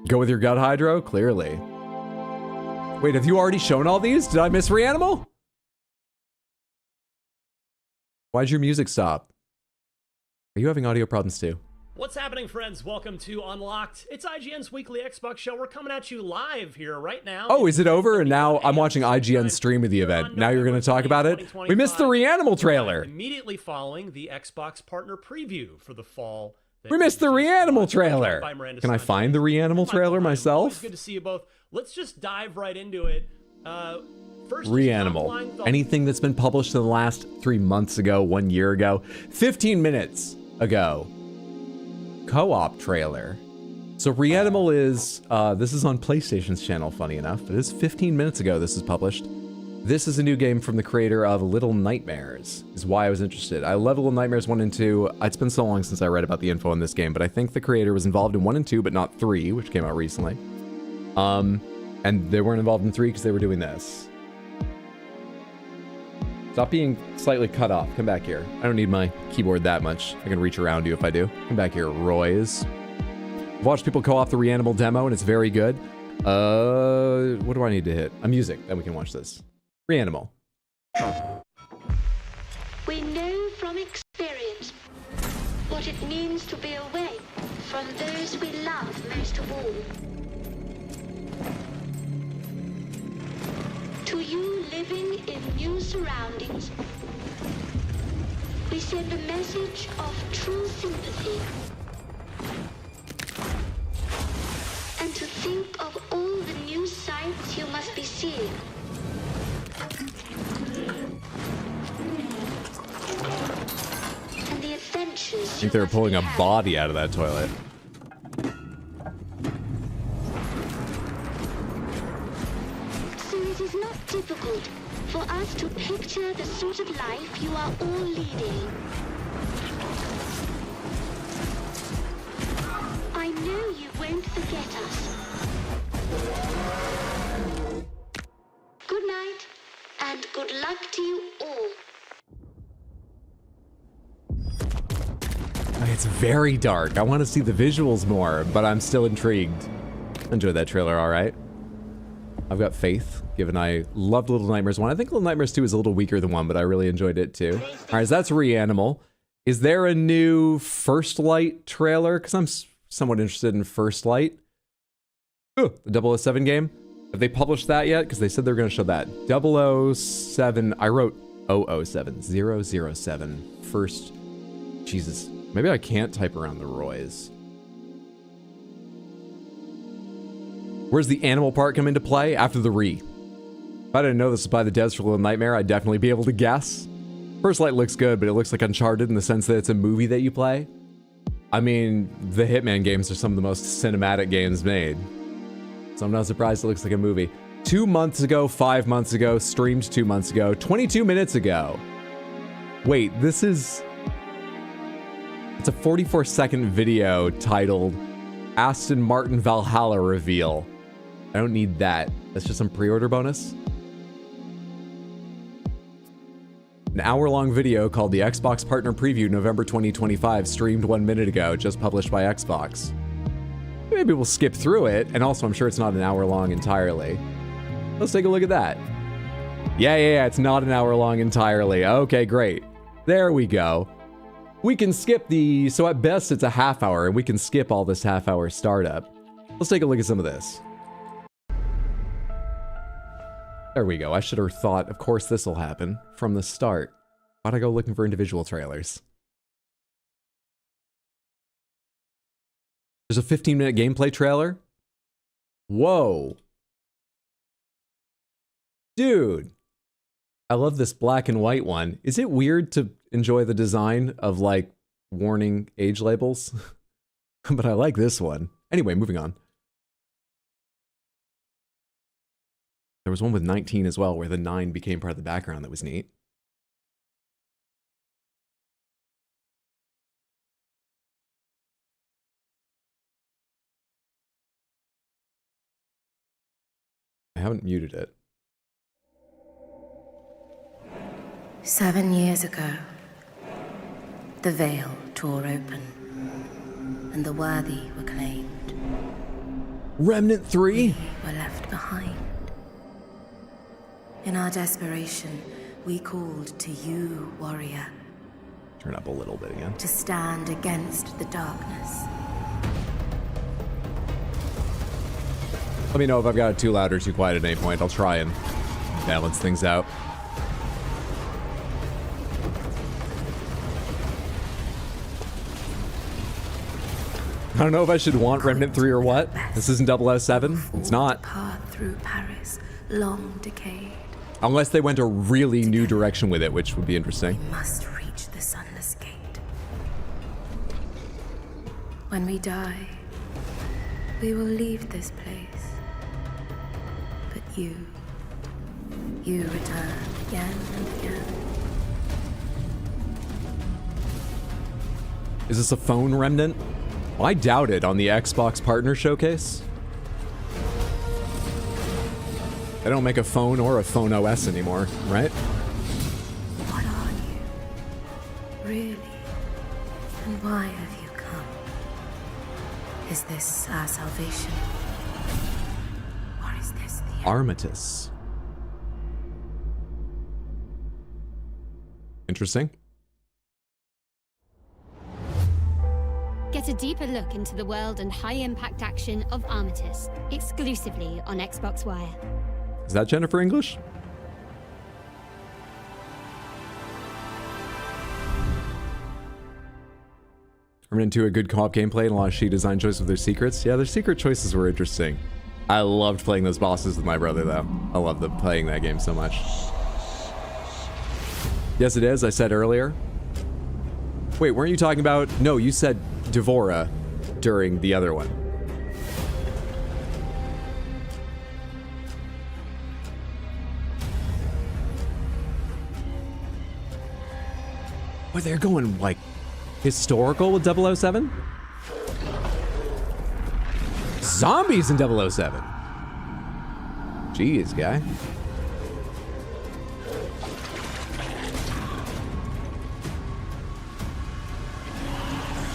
Go with your gut, Hydro? Clearly. Wait, have you already shown all these? Did I miss Reanimal? Why'd your music stop? Are you having audio problems too? What's happening, friends? Welcome to Unlocked. It's IGN's weekly Xbox show. We're coming at you live here right now. Oh, is it over? And now I'm watching IGN stream of the event. Now you're going to talk about it? We missed the Reanimal trailer. Immediately following the Xbox partner preview for the fall. We missed the Reanimal trailer. Can I find the Reanimal trailer myself? Good to see you both. Let's just dive right into it. First, Reanimal. Anything that's been published in the last 3 months ago, 1 year ago, 15 minutes ago. Co-op trailer. So Reanimal is, this is on PlayStation's channel, funny enough, but it's 15 minutes ago this is published. This is a new game from the creator of Little Nightmares, is why I was interested. I love Little Nightmares 1 and 2. It's been so long since I read about the info on this game, but I think the creator was involved in 1 and 2, but not 3, which came out recently. And they weren't involved in 3 because they were doing this. Stop being slightly cut off. Come back here. I don't need my keyboard that much. I can reach around you if I do. Come back here, Roy's. I've watched people co-op the Reanimal demo, and it's very good. What do I need to hit? A music, then we can watch this. Reanimal. We know from experience what it means to be away from those we love most of all. To you living in new surroundings, we send a message of true sympathy. And to think of all the new sights you must be seeing. And the adventures I think they were pulling a body out of that toilet. So it is not difficult for us to picture the sort of life you are all leading. I know you won't forget us. Good night, and good luck to you all. It's very dark. I want to see the visuals more, but I'm still intrigued. Enjoyed that trailer, all right. I've got faith, given I loved Little Nightmares 1. I think Little Nightmares 2 is a little weaker than 1, but I really enjoyed it too. All right, so that's Reanimal. Is there a new First Light trailer? Because I'm somewhat interested in First Light. Ooh, the 007 game. Have they published that yet? Because they said they were going to show that. 007, I wrote 007, 007. First, Jesus. Maybe I can't type around the Roys. Where's the animal part come into play? After the If I didn't know this was by the devs for Little Nightmare, I'd definitely be able to guess. First Light looks good, but it looks like Uncharted in the sense that it's a movie that you play. I mean, the Hitman games are some of the most cinematic games made. So I'm not surprised it looks like a movie. 2 months ago, 5 months ago, streamed 2 months ago, 22 minutes ago. Wait, this is... It's a 44-second video titled Aston Martin Valhalla Reveal. I don't need that. That's just some pre-order bonus. An hour-long video called the Xbox Partner Preview November 2025 streamed 1 minute ago, just published by Xbox. Maybe we'll skip through it, and also I'm sure it's not an hour long entirely. Let's take a look at that. Yeah, it's not an hour long entirely. Okay, great. There we go. We can skip the, so at best it's a half hour, and we can skip all this half hour startup. Let's take a look at some of this. There we go. I should have thought, of course this will happen from the start. Why'd I go looking for individual trailers? There's a 15-minute gameplay trailer? Whoa. Dude. I love this black and white one. Is it weird to enjoy the design of, like, warning age labels? But I like this one. Anyway, moving on. There was one with 19 as well, where the 9 became part of the background. That was neat. I haven't muted it. 7 years ago, the veil tore open, and the worthy were claimed. Remnant 3? We were left behind. In our desperation, we called to you, warrior. Turn up a little bit again. To stand against the darkness. Let me know if I've got it too loud or too quiet at any point. I'll try and balance things out. I don't know if I should want Remnant 3 or what. This isn't 007. It's not. Path through Paris, long decayed. Unless they went a really new direction with it, which would be interesting. We must reach the sunless gate. When we die, we will leave this place. But you return again and again. Is this a phone remnant? Well, I doubt it on the Xbox Partner Showcase. They don't make a phone or a phone OS anymore, right? What are you? Really? And why have you come? Is this our salvation? Or is this the Armistice. Interesting. Get a deeper look into the world and high-impact action of Armistice, exclusively on Xbox Wire. Is that Jennifer English? Remnant 2 a good co-op gameplay and a lot of she design choices with their secrets. Yeah, their secret choices were interesting. I loved playing those bosses with my brother, though. I loved playing that game so much. Yes, it is. I said earlier. Wait, weren't you talking about... No, you said Devora during the other one. Well, they're going, like, historical with 007? Zombies in 007. Jeez, guy.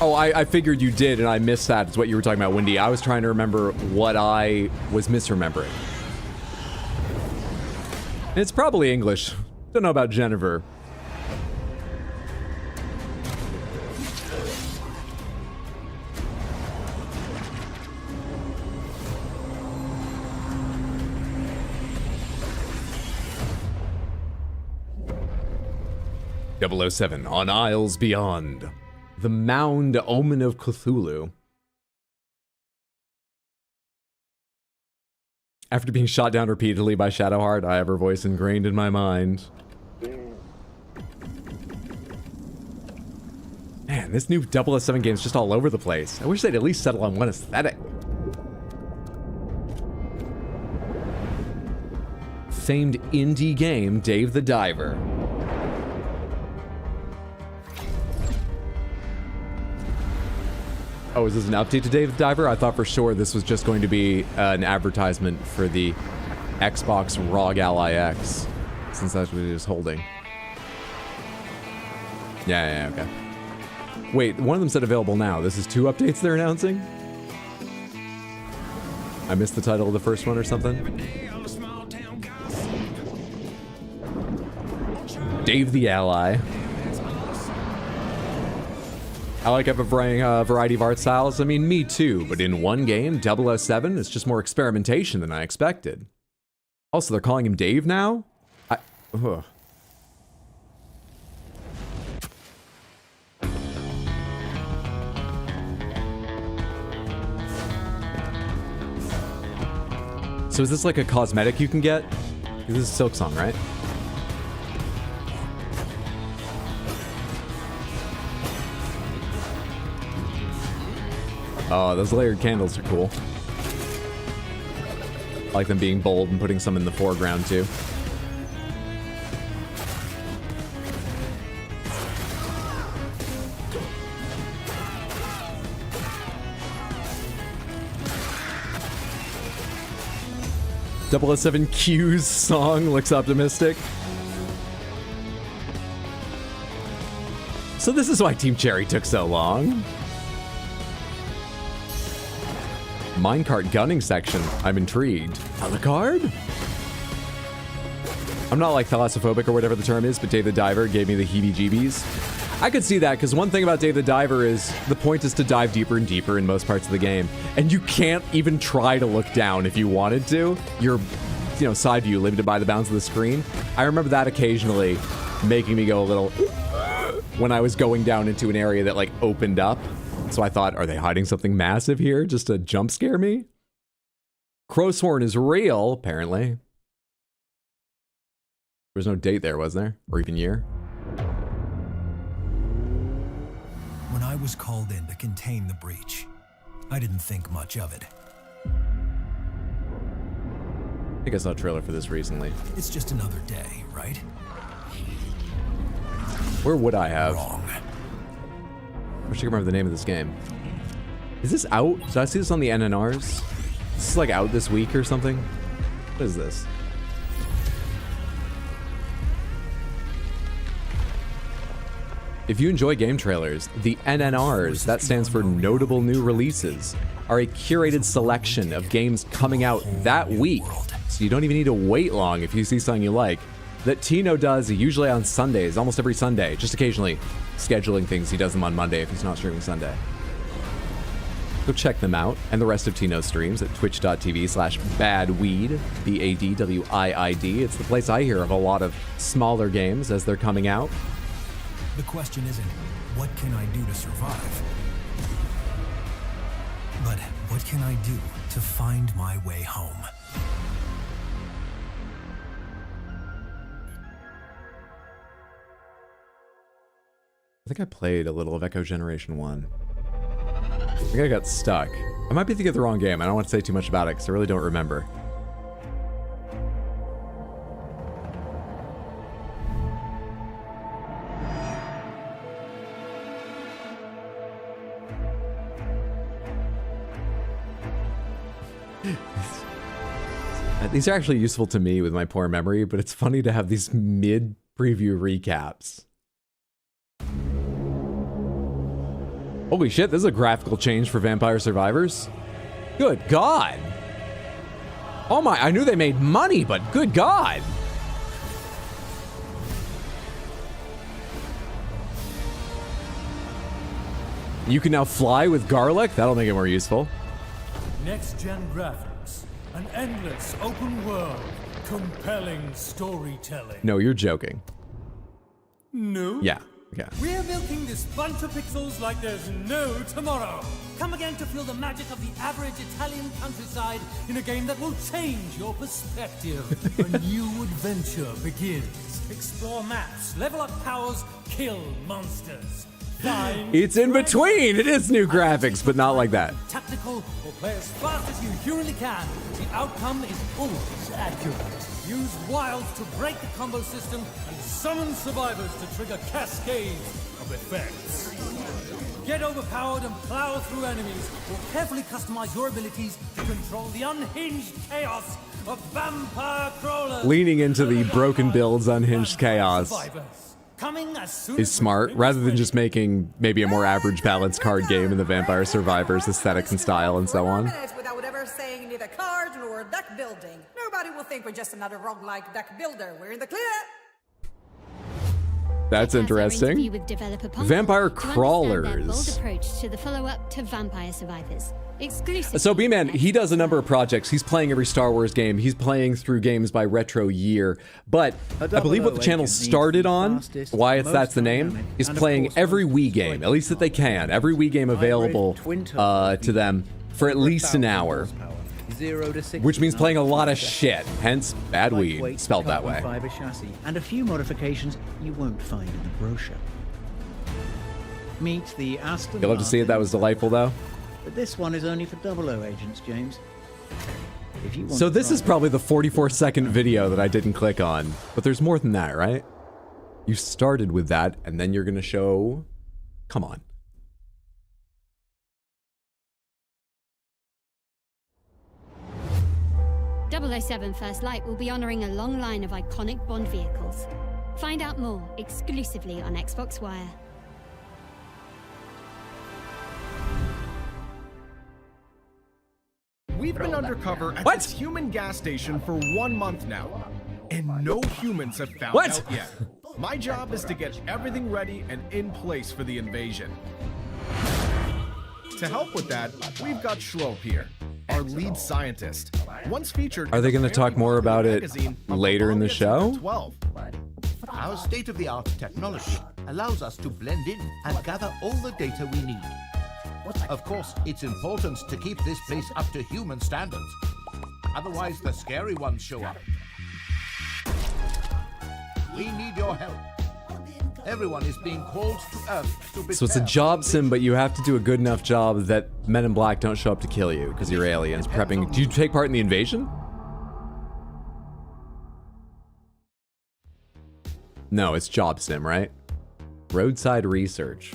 Oh, I figured you did, and I missed that. It's what you were talking about, Wendy. I was trying to remember what I was misremembering. It's probably English. Don't know about Jennifer. .007 on Isles Beyond. The Mound Omen of Cthulhu. After being shot down repeatedly by Shadowheart, I have her voice ingrained in my mind. Man, this new 007 game is just all over the place. I wish they'd at least settle on one aesthetic. famed indie game Dave the Diver. Oh, is this an update to Dave the Diver? I thought for sure this was just going to be an advertisement for the Xbox ROG Ally X, since that's what it is holding. Yeah, okay. Wait, one of them said available now. This is 2 updates they're announcing? I missed the title of the first one or something? Dave the Ally. I like having a variety of art styles. I mean, me too, but in one game, 007, it's just more experimentation than I expected. Also, they're calling him Dave now? Ugh. So is this like a cosmetic you can get? This is Silksong, right? Oh, those layered candles are cool. I like them being bold and putting some in the foreground too. .007Q's song looks optimistic. So this is why Team Cherry took so long. Minecart gunning section. I'm intrigued. A la carte? I'm not like thalassophobic or whatever the term is, but Dave the Diver gave me the heebie-jeebies. I could see that, because one thing about Dave the Diver is the point is to dive deeper and deeper in most parts of the game. And you can't even try to look down if you wanted to. Your, side view limited by the bounds of the screen. I remember that occasionally making me go a little when I was going down into an area that like opened up. So I thought, are they hiding something massive here just to jump scare me? Crow's Horn is real, apparently. There was no date there, was there? Or even year? When I was called in to contain the breach, I didn't think much of it. I think I saw a trailer for this recently. It's just another day, right? Where would I have? Wrong. I wish I could remember the name of this game. Is this out? Did I see this on the NNRs? This is like out this week or something? What is this? If you enjoy game trailers, the NNRs, that stands for Notable New Releases, are a curated selection of games coming out that week. So you don't even need to wait long if you see something you like. That Tino does usually on Sundays, almost every Sunday, just occasionally scheduling things. He does them on Monday if he's not streaming Sunday. Go check them out and the rest of Tino's streams at twitch.tv/badweed, BADWIID. It's the place I hear of a lot of smaller games as they're coming out. The question isn't, what can I do to survive? But what can I do to find my way home? I think I played a little of Echo Generation 1. I think I got stuck. I might be thinking of the wrong game. I don't want to say too much about it because I really don't remember. These are actually useful to me with my poor memory, but it's funny to have these mid-preview recaps. Holy shit, this is a graphical change for Vampire Survivors. Good God. Oh my, I knew they made money, but good God. You can now fly with garlic? That'll make it more useful. Next-gen graphics, an endless open world, compelling storytelling. No, you're joking. No? Yeah. Yeah. We're milking this bunch of pixels like there's no tomorrow. Come again to feel the magic of the average Italian countryside in a game that will change your perspective. A new adventure begins. Explore maps, level up powers, kill monsters. It's in between. It is new graphics, but not like that. Tactical or play as fast as you humanly can. The outcome is always accurate. Use wilds to break the combo system and summon survivors to trigger cascades of effects. Get overpowered and plow through enemies, or carefully customize your abilities to control the unhinged chaos of vampire crawlers. Leaning into the broken builds, unhinged chaos Coming as soon is smart, rather than just making maybe a more average balanced card game in the Vampire Survivors aesthetics and style and so on. Without ever saying neither card nor deck building. Nobody will think we're just another roguelike deck builder. We're in the clear. That's interesting. With developer Vampire Pongo to understand their crawlers. bold approach to the follow-up to Vampire Survivors. Exclusive. So B-Man, he does a number of projects. He's playing every Star Wars game. He's playing through games by Retro Year. But I believe what the channel started on, why that's the name, is playing every Wii game, at least that they can. Every Wii game available to them for at least an hour. 0 to 60, which means playing a lot of shit, hence bad weed, spelled that way. Fiber chassis, and a few modifications you won't find in the brochure. Meet the Aston You'll love to see it. That was delightful, though. But this one is only for 00 agents, James. If you want So this is probably the 44-second video that I didn't click on, but there's more than that, right? You started with that, and then you're gonna show... Come on. .007 First Light will be honoring a long line of iconic Bond vehicles. Find out more exclusively on Xbox Wire. We've been undercover at this human gas station for 1 month now, and no humans have found out yet. My job is to get everything ready and in place for the invasion. To help with that, we've got Schlope here, our lead scientist. Once featured, Are they going to talk more about it later in the show? Our state-of-the-art technology allows us to blend in and gather all the data we need. Of course, it's important to keep this place up to human standards. Otherwise, the scary ones show up. We need your help. Everyone is being called to Earth to So it's a job sim, but you have to do a good enough job that Men in Black don't show up to kill you because you're aliens prepping. Do you take part in the invasion? No, it's job sim, right? Roadside research.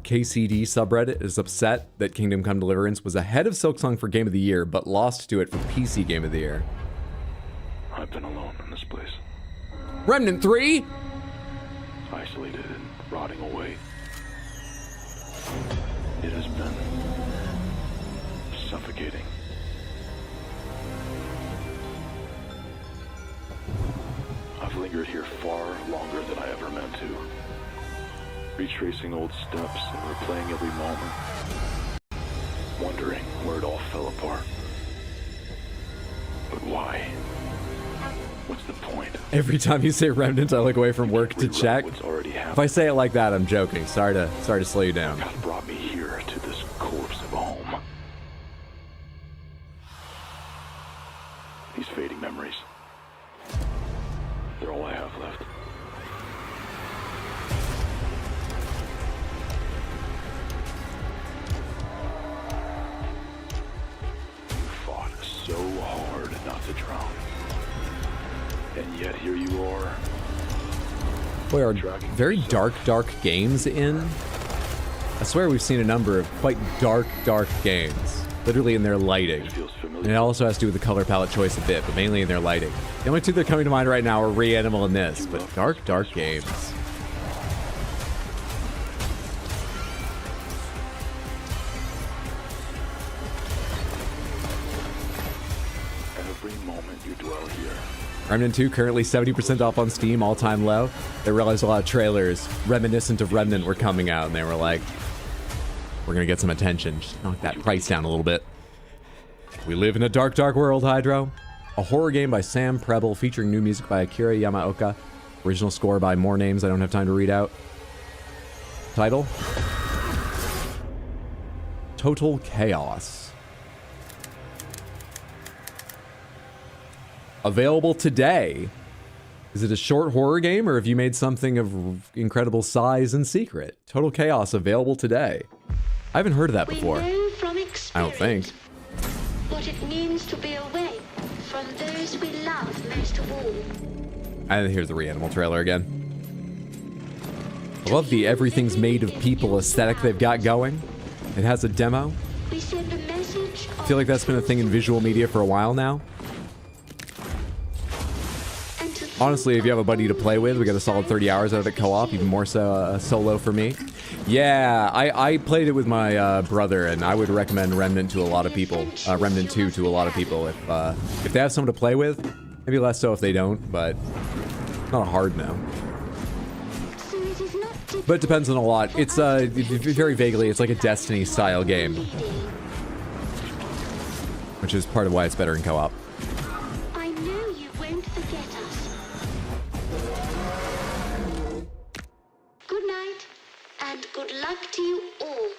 KCD subreddit is upset that Kingdom Come Deliverance was ahead of Silksong for Game of the Year, but lost to it for PC Game of the Year. I've been alone in this place. Remnant 3? Isolated and rotting away. It has been suffocating. I've lingered here far longer than I ever meant to. Retracing old steps and replaying every moment. Wondering where it all fell apart. But why? What's the point? Every time you say Remnant, I look away from work to check. If I say it like that, I'm joking. Sorry to slow you down. God brought me here to this corpse of a home. These fading memories. They're all I have left. You fought so hard not to drown. And yet here you are. Boy, are very dark games in? I swear we've seen a number of quite dark games. Literally in their lighting. And it also has to do with the color palette choice a bit, but mainly in their lighting. The only two that are coming to mind right now are Reanimal and this, but dark games. Every moment you dwell here. Remnant 2 currently 70% off on Steam, all-time low. They realized a lot of trailers reminiscent of Remnant were coming out, and they were like, we're gonna get some attention. Just knock that price down a little bit. We live in a dark world, Hydro. A horror game by Sam Preble featuring new music by Akira Yamaoka. Original score by more names I don't have time to read out. Title? Total Chaos. Available today Is it a short horror game, or have you made something of incredible size and secret? Total Chaos available today. I haven't heard of that before. We know from I don't think. what it means to be away from those we love most of all. And here's the Reanimal trailer again. I love the everything's made of people aesthetic they've got going. It has a demo. We send a message. I feel like that's been a thing in visual media for a while now. Honestly, if you have a buddy to play with, we got a solid 30 hours out of it co-op, even more so solo for me. Yeah, I played it with my brother, and I would recommend Remnant to a lot of people. Remnant 2 to a lot of people if they have someone to play with. Maybe less so if they don't, but not a hard no. But it depends on a lot. It's very vaguely, it's like a Destiny style game, which is part of why it's better in co-op. I know you won't forget us. Good night, and good luck to you all.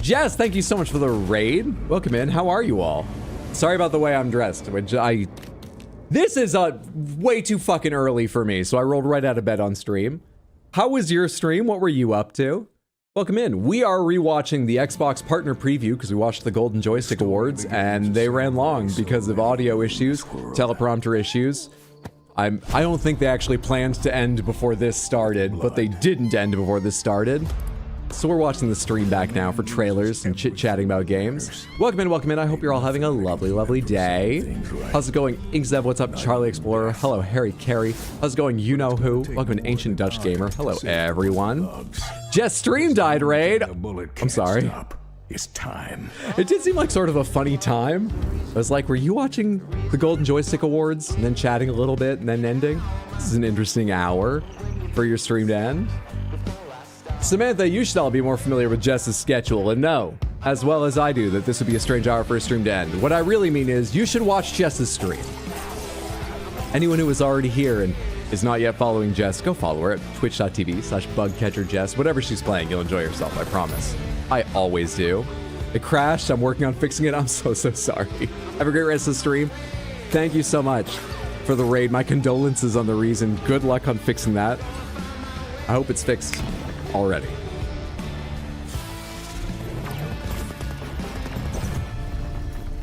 Jess, thank you so much for the raid. Welcome in. How are you all? Sorry about the way I'm dressed, which this is way too fucking early for me, so I rolled right out of bed on stream. How was your stream? What were you up to? Welcome in. We are rewatching the Xbox Partner Preview because we watched the Golden Joystick Awards, and they ran long because of audio issues, teleprompter issues. I don't think they actually planned to end before this started, but they didn't end before this started. So we're watching the stream back now for trailers and chit-chatting about games. Welcome in, welcome in. I hope you're all having a lovely, lovely day. How's it going, Inkzev? What's up, Charlie Explorer? Hello, Harry Carey. How's it going, You Know Who? Welcome in, Ancient Dutch Gamer. Hello, everyone. Jess Stream died, raid. I'm sorry. It's time. It did seem like sort of a funny time. I was like, were you watching the Golden Joystick Awards and then chatting a little bit and then ending? This is an interesting hour for your stream to end. Samantha, you should all be more familiar with Jess's schedule and know, as well as I do, that this would be a strange hour for a stream to end. What I really mean is, you should watch Jess's stream. Anyone who is already here and is not yet following Jess, go follow her at twitch.tv/bugcatcherjess. Whatever she's playing, you'll enjoy yourself, I promise. I always do. It crashed, I'm working on fixing it, I'm so sorry. Have a great rest of the stream. Thank you so much for the raid. My condolences on the reason. Good luck on fixing that. I hope it's fixed already.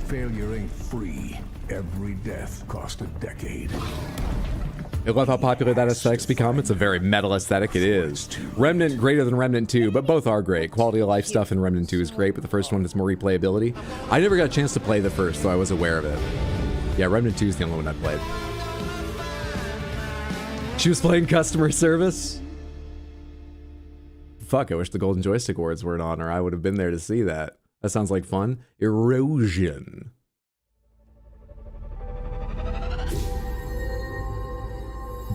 Failure ain't free. Every death cost a decade. I love how popular that aesthetic's become. It's a very metal aesthetic. It is. Remnant greater than Remnant 2, but both are great. Quality of life stuff in Remnant 2 is great, but the first one is more replayability. I never got a chance to play the first, so I was aware of it. Yeah, Remnant 2 is the only one I played. She was playing customer service. Fuck, I wish the Golden Joystick Awards weren't on, or I would have been there to see that. That sounds like fun. Erosion.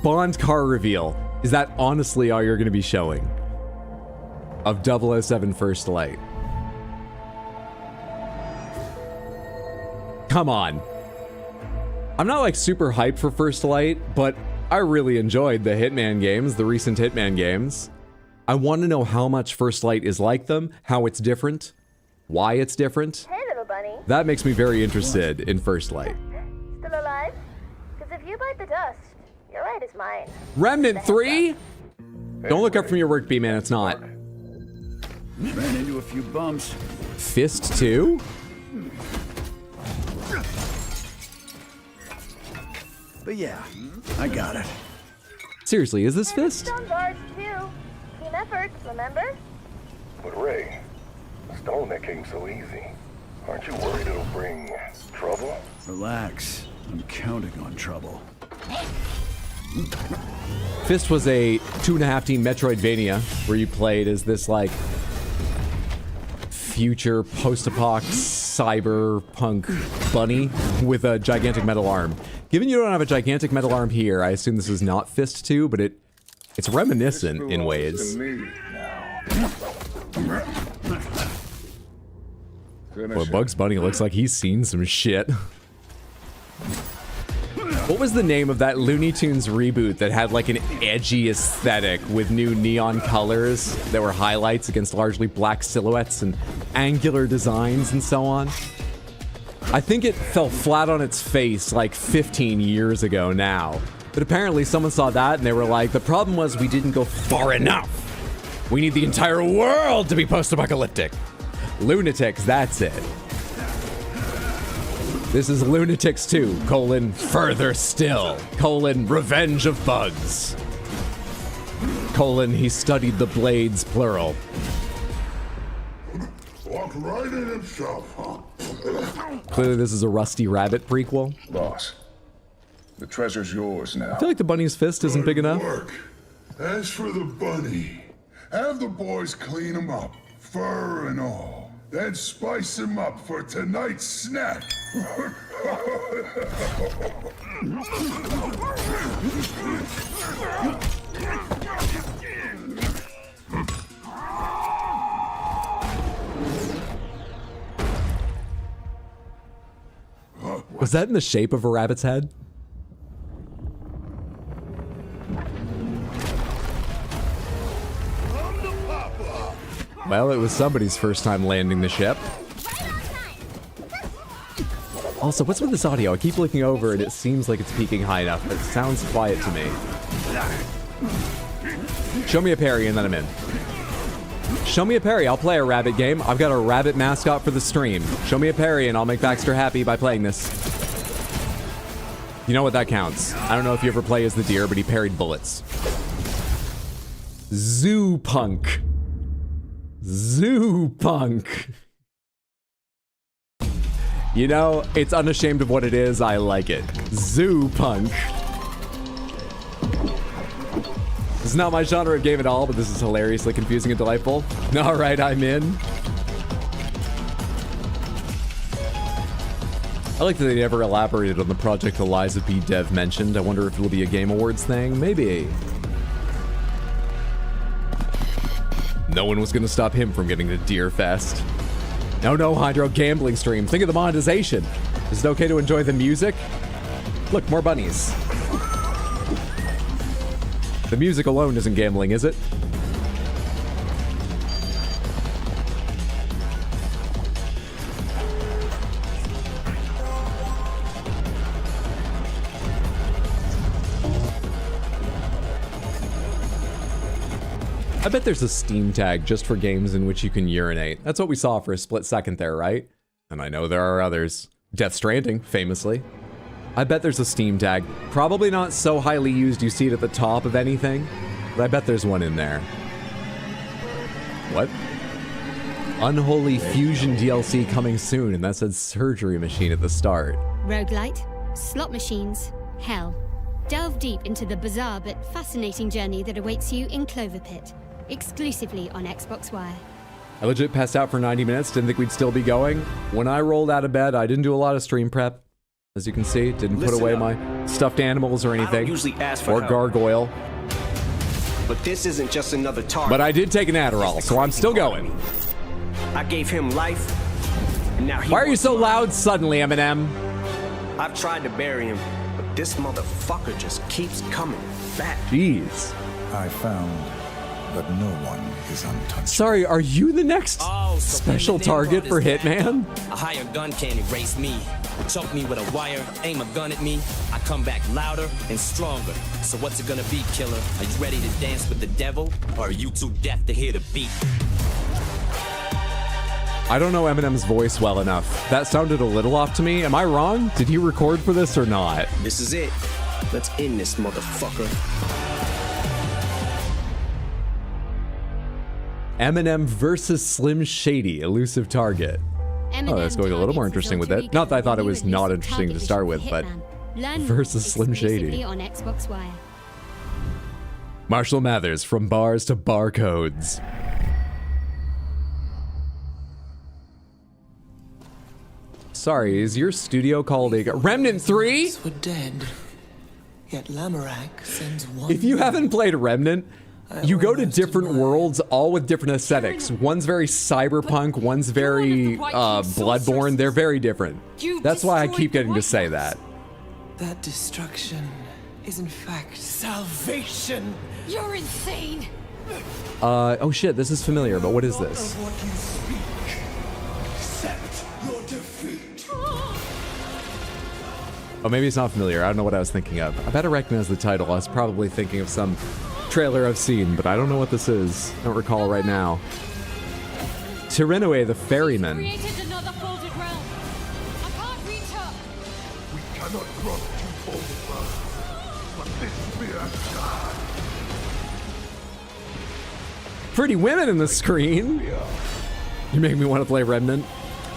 Bond car reveal. Is that honestly all you're going to be showing? Of 007 First Light. Come on. I'm not like super hyped for First Light, but I really enjoyed the Hitman games, the recent Hitman games. I want to know how much First Light is like them, how it's different, why it's different. Hey, little bunny. That makes me very interested in First Light. Still alive? Because if you bite the dust, your right is mine. Remnant 3? Don't look up from your work, B-Man, it's not. Ran into a few bumps. Fist 2? But yeah, I got it. Seriously, is this Fist? Stone bars too. Team efforts, remember? But Ray, stone that came so easy. Aren't you worried it'll bring trouble? Relax. I'm counting on trouble. Fist was a 2.5D Metroidvania where you played as this like future post-apoc cyberpunk bunny with a gigantic metal arm. Given you don't have a gigantic metal arm here, I assume this is not Fist 2, but it's reminiscent in ways. Well, Bugs Bunny looks like he's seen some shit. What was the name of that Looney Tunes reboot that had like an edgy aesthetic with new neon colors that were highlights against largely black silhouettes and angular designs and so on? I think it fell flat on its face like 15 years ago now. But apparently someone saw that and they were like, the problem was we didn't go far enough. We need the entire world to be post-apocalyptic. Lunatics, that's it. This is Lunatics 2, further still, revenge of bugs. He studied the blades, plural. Walked right in himself, huh? Clearly this is a Rusty Rabbit prequel. Boss, the treasure's yours now. I feel like the bunny's fist isn't big enough. Work. As for the bunny, have the boys clean him up, fur and all. Then spice him up for tonight's snack. Was that in the shape of a rabbit's head? Well, it was somebody's first time landing the ship. Also, what's with this audio? I keep looking over and it seems like it's peaking high enough, but it sounds quiet to me. Show me a parry and then I'm in. Show me a parry, I'll play a rabbit game. I've got a rabbit mascot for the stream. Show me a parry and I'll make Baxter happy by playing this. You know what, that counts. I don't know if you ever play as the deer, but he parried bullets. Zoo Punk. Zoo Punk. You know, it's unashamed of what it is. I like it. Zoo Punk. This is not my genre of game at all, but this is hilariously confusing and delightful. All right, I'm in. I like that they never elaborated on the Project Eliza B dev mentioned. I wonder if it'll be a Game Awards thing. Maybe. No one was gonna stop him from getting to Deer Fest. No, Hydro, gambling stream. Think of the monetization. Is it okay to enjoy the music? Look, more bunnies. The music alone isn't gambling, is it? I bet there's a Steam tag just for games in which you can urinate. That's what we saw for a split second there, right? And I know there are others. Death Stranding, famously. I bet there's a Steam tag. Probably not so highly used you see it at the top of anything, but I bet there's one in there. What? Unholy Fusion DLC coming soon, and that said surgery machine at the start. Roguelite, slot machines, hell. Delve deep into the bizarre but fascinating journey that awaits you in Clover Pit. Exclusively on Xbox Wire. I legit passed out for 90 minutes, didn't think we'd still be going. When I rolled out of bed, I didn't do a lot of stream prep. As you can see, didn't put away my stuffed animals or anything. I don't usually ask for or help. gargoyle. But this isn't just another target. But I did take an Adderall, so I'm still going. I gave him life, and now he Why are you so loud suddenly, Eminem? I've tried to bury him, but this motherfucker just keeps coming back. Jeez. I found that no one is untouched. Sorry, are you the next special target for Hitman? A higher gun can't erase me. Choke me with a wire, aim a gun at me. I come back louder and stronger. So what's it gonna be, killer? Are you ready to dance with the devil? Or are you too deaf to hear the beat? I don't know Eminem's voice well enough. That sounded a little off to me. Am I wrong? Did he record for this or not? This is it. Let's end this motherfucker. Eminem versus Slim Shady, elusive target. Eminem Oh, that's going a little more interesting with it. Not that I thought it was not interesting to start with, but versus Slim Shady. On Xbox Wire. Marshall Mathers, from bars to barcodes. Sorry, is your studio called a Remnant 3? We're dead. Yet Lamorak sends one. If you haven't played Remnant, you go to different worlds, all with different aesthetics. One's very cyberpunk, one's very Bloodborne. They're very different. That's why I keep getting to say that. That destruction is in fact salvation. You're insane. Oh shit, this is familiar, but what is this? What you speak, accept your defeat. Oh, maybe it's not familiar. I don't know what I was thinking of. I better recognize the title. I was probably thinking of some trailer I've seen, but I don't know what this is. I don't recall right now. Tyrinue the Ferryman. Created another folded realm. I can't reach her. We cannot cross two folded realms, but this mere God. Pretty women in the screen. You make me want to play Remnant.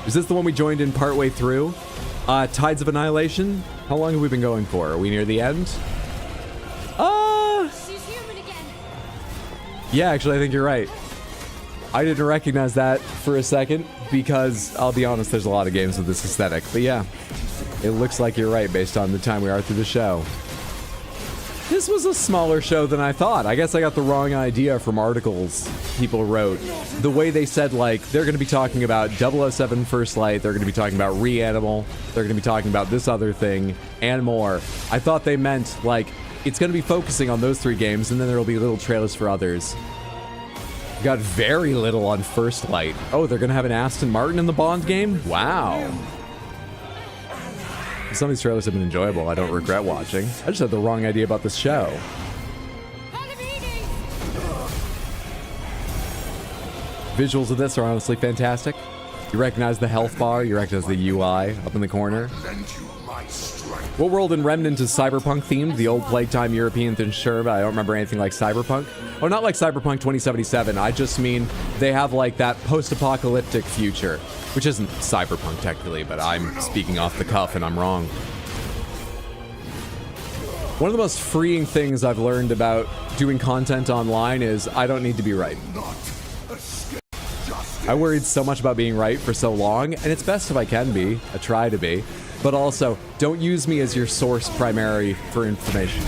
Is this the one we joined in partway through? Tides of Annihilation? How long have we been going for? Are we near the end? She's human again. Yeah, actually, I think you're right. I didn't recognize that for a second because, I'll be honest, there's a lot of games with this aesthetic. But yeah, it looks like you're right based on the time we are through the show. This was a smaller show than I thought. I guess I got the wrong idea from articles people wrote. The way they said, like, they're going to be talking about 007 First Light, they're going to be talking about Reanimal, they're going to be talking about this other thing, and more. I thought they meant, like, it's going to be focusing on those 3 games, and then there will be little trailers for others. Got very little on First Light. Oh, they're going to have an Aston Martin in the Bond game? Wow. Some of these trailers have been enjoyable. I don't regret watching. I just had the wrong idea about this show. Visuals of this are honestly fantastic. You recognize the health bar, you recognize the UI up in the corner. What world in Remnant is cyberpunk themed? The old Plague Time European thing, sure, but I don't remember anything like cyberpunk. Oh, not like Cyberpunk 2077. I just mean they have like that post-apocalyptic future, which isn't cyberpunk technically, but I'm speaking off the cuff and I'm wrong. One of the most freeing things I've learned about doing content online is I don't need to be right. I worried so much about being right for so long, and it's best if I can be. I try to be. But also, don't use me as your source primary for information.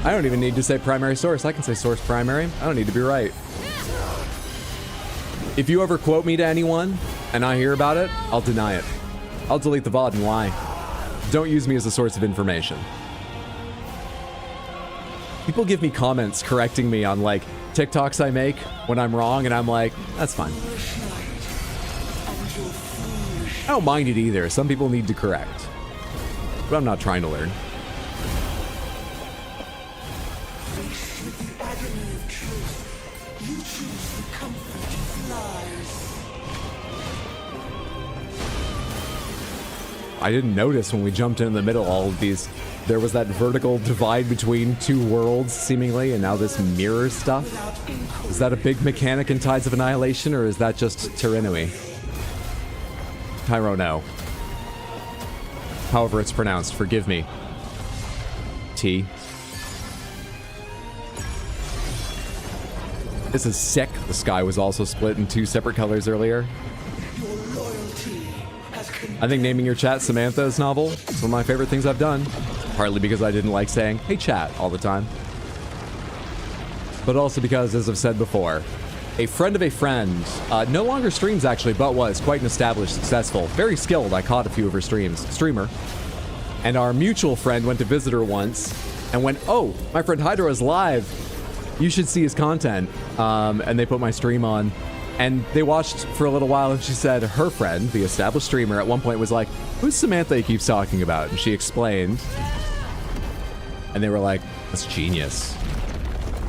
I don't even need to say primary source. I can say source primary. I don't need to be right. If you ever quote me to anyone, and I hear about it, I'll deny it. I'll delete the VOD and lie. Don't use me as a source of information. People give me comments correcting me on, like, TikToks I make when I'm wrong, and I'm like, that's fine. I don't mind it either. Some people need to correct. But I'm not trying to learn. I didn't notice when we jumped in the middle all of these. There was that vertical divide between 2 worlds, seemingly, and now this mirror stuff. Is that a big mechanic in Tides of Annihilation, or is that just Tyrinue? Tyrono. However it's pronounced, forgive me. T. This is sick. The sky was also split in 2 separate colors earlier. I think naming your chat Samantha is novel. It's one of my favorite things I've done. Partly because I didn't like saying, hey chat, all the time. But also because, as I've said before, a friend of a friend, no longer streams actually, but was quite an established, successful, very skilled. I caught a few of her streamer. And our mutual friend went to visit her once and went, oh, my friend Hydro is live. You should see his content. And they put my stream on. And they watched for a little while, and she said her friend, the established streamer, at one point was like, who's Samantha he keeps talking about? And she explained. And they were like, that's genius.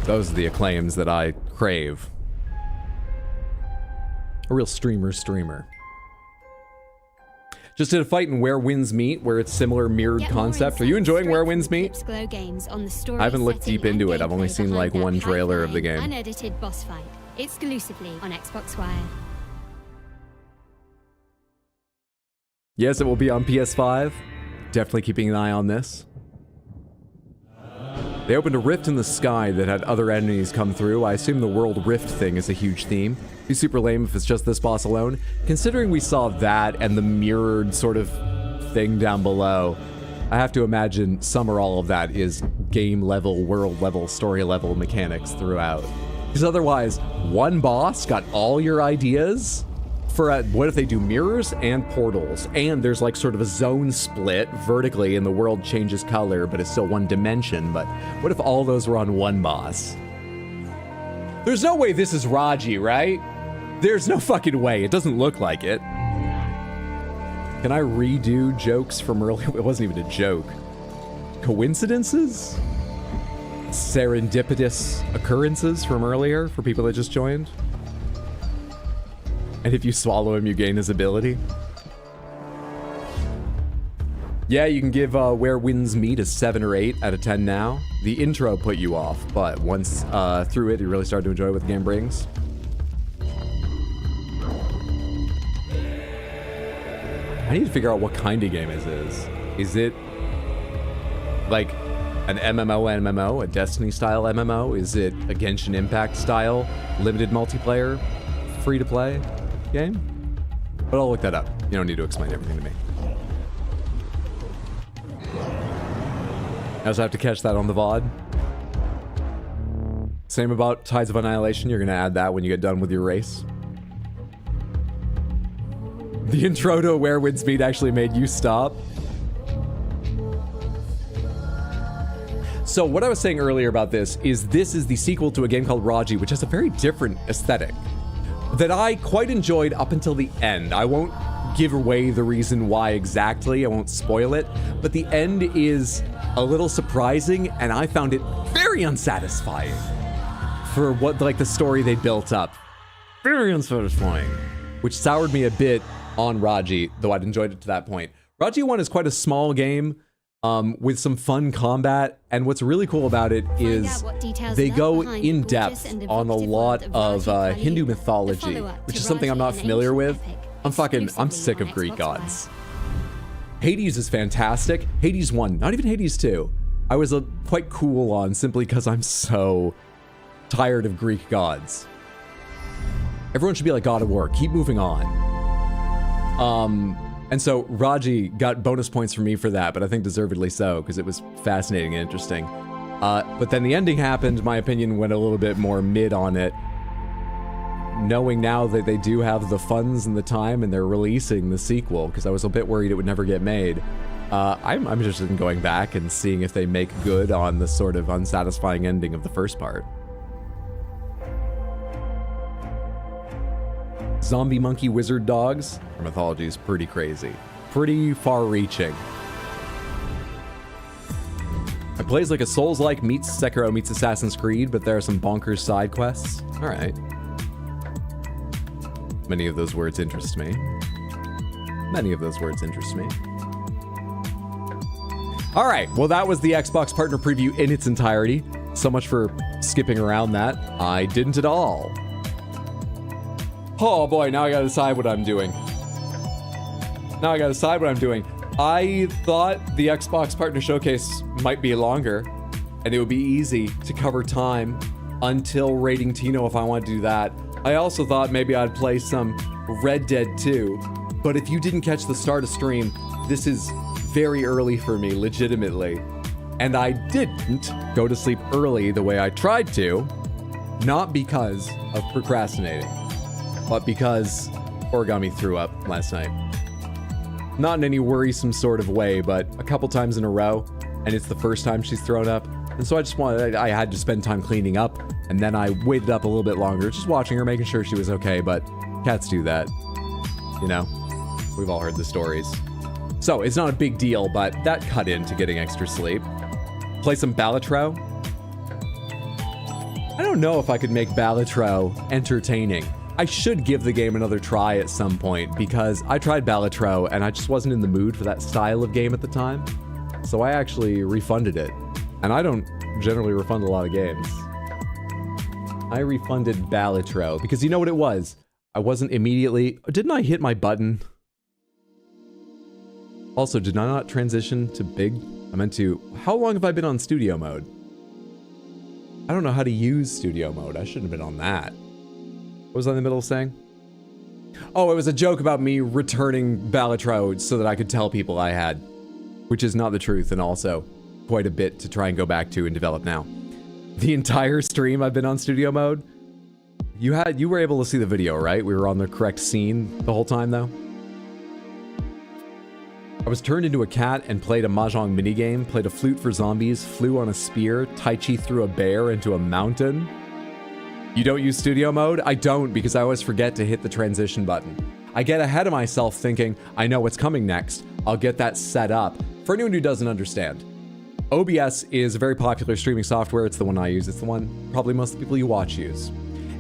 Those are the acclaims that I crave. A real streamer. Just did a fight in Where Winds Meet, where it's similar mirrored concept. Are you enjoying Where Winds Meet? I haven't looked deep into it. I've only seen like one trailer of the game. Unedited boss fight, exclusively on Xbox Wire. Yes, it will be on PS5. Definitely keeping an eye on this. They opened a rift in the sky that had other enemies come through. I assume the world rift thing is a huge theme. It'd be super lame if it's just this boss alone. Considering we saw that and the mirrored sort of thing down below, I have to imagine some or all of that is game level, world level, story level mechanics throughout. Because otherwise, one boss got all your ideas? For what if they do mirrors and portals, and there's like sort of a zone split vertically and the world changes color, but it's still one dimension. But what if all those were on one boss? There's no way this is Raji, right? There's no fucking way. It doesn't look like it. Can I redo jokes from earlier? It wasn't even a joke. Coincidences? Serendipitous occurrences from earlier for people that just joined? And if you swallow him, you gain his ability? Yeah, you can give Where Winds Meet a 7 or 8 out of 10 now. The intro put you off, but once through it, you really start to enjoy what the game brings. I need to figure out what kind of game it is. Is it like an MMO, a Destiny-style MMO? Is it a Genshin Impact-style limited multiplayer, free-to-play game? But I'll look that up. You don't need to explain everything to me. I also have to catch that on the VOD. Same about Tides of Annihilation. You're going to add that when you get done with your race. The intro to Where Winds Meet actually made you stop. So what I was saying earlier about this is the sequel to a game called Raji, which has a very different aesthetic that I quite enjoyed up until the end. I won't give away the reason why exactly. I won't spoil it, but the end is a little surprising, and I found it very unsatisfying for what, like, the story they built up. Very unsatisfying, which soured me a bit on Raji, though I'd enjoyed it to that point. Raji 1 is quite a small game with some fun combat, and what's really cool about it is they go in depth on a lot of Hindu mythology, which is something I'm not familiar with. I'm sick of Greek gods. Hades is fantastic. Hades 1, not even Hades 2. I was quite cool on simply because I'm so tired of Greek gods. Everyone should be like God of War. Keep moving on. And so Raji got bonus points for me for that, but I think deservedly so, because it was fascinating and interesting. But then the ending happened. My opinion went a little bit more mid on it. Knowing now that they do have the funds and the time and they're releasing the sequel, because I was a bit worried it would never get made, I'm interested in going back and seeing if they make good on the sort of unsatisfying ending of the first part. Zombie monkey wizard dogs. Their mythology is pretty crazy. Pretty far-reaching. It plays like a Souls-like meets Sekiro meets Assassin's Creed, but there are some bonkers side quests. Alright. Many of those words interest me. Many of those words interest me. Alright, well that was the Xbox Partner Preview in its entirety. So much for skipping around that. I didn't at all. Oh boy, now I gotta decide what I'm doing. I thought the Xbox Partner Showcase might be longer, and it would be easy to cover time until raiding Tino if I want to do that. I also thought maybe I'd play some Red Dead 2, but if you didn't catch the start of stream, this is very early for me, legitimately. And I didn't go to sleep early the way I tried to, not because of procrastinating, but because Origami threw up last night. Not in any worrisome sort of way, but a couple times in a row, and it's the first time she's thrown up. And so I had to spend time cleaning up, and then I waited up a little bit longer, just watching her, making sure she was okay, but cats do that. You know, we've all heard the stories. So it's not a big deal, but that cut into getting extra sleep. Play some Balatro. I don't know if I could make Balatro entertaining. I should give the game another try at some point, because I tried Balatro and I just wasn't in the mood for that style of game at the time. So I actually refunded it. And I don't generally refund a lot of games. I refunded Balatro because you know what it was? I wasn't immediately... Didn't I hit my button? Also, did I not transition to big? I meant to... How long have I been on studio mode? I don't know how to use studio mode. I shouldn't have been on that. What was I in the middle of saying? Oh, it was a joke about me returning Balatro so that I could tell people I had. Which is not the truth, and also quite a bit to try and go back to and develop now. The entire stream I've been on studio mode. You were able to see the video, right? We were on the correct scene the whole time, though. I was turned into a cat and played a Mahjong minigame, played a flute for zombies, flew on a spear, Tai Chi threw a bear into a mountain. You don't use studio mode? I don't, because I always forget to hit the transition button. I get ahead of myself thinking, I know what's coming next. I'll get that set up. For anyone who doesn't understand, OBS is a very popular streaming software. It's the one I use. It's the one probably most of the people you watch use.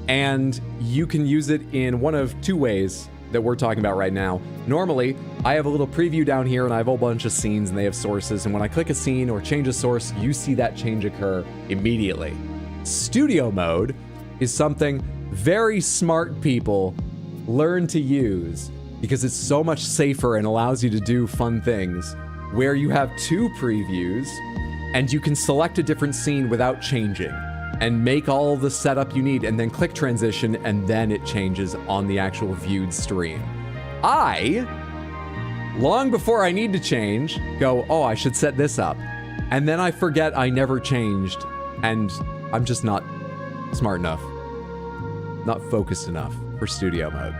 And you can use it in one of two ways that we're talking about right now. Normally, I have a little preview down here and I have a whole bunch of scenes and they have sources. And when I click a scene or change a source, you see that change occur immediately. Studio mode is something very smart people learn to use because it's so much safer and allows you to do fun things where you have two previews and you can select a different scene without changing and make all the setup you need and then click transition and then it changes on the actual viewed stream. Long before I need to change, go, oh, I should set this up. And then I forget I never changed and I'm just not smart enough, not focused enough for studio mode.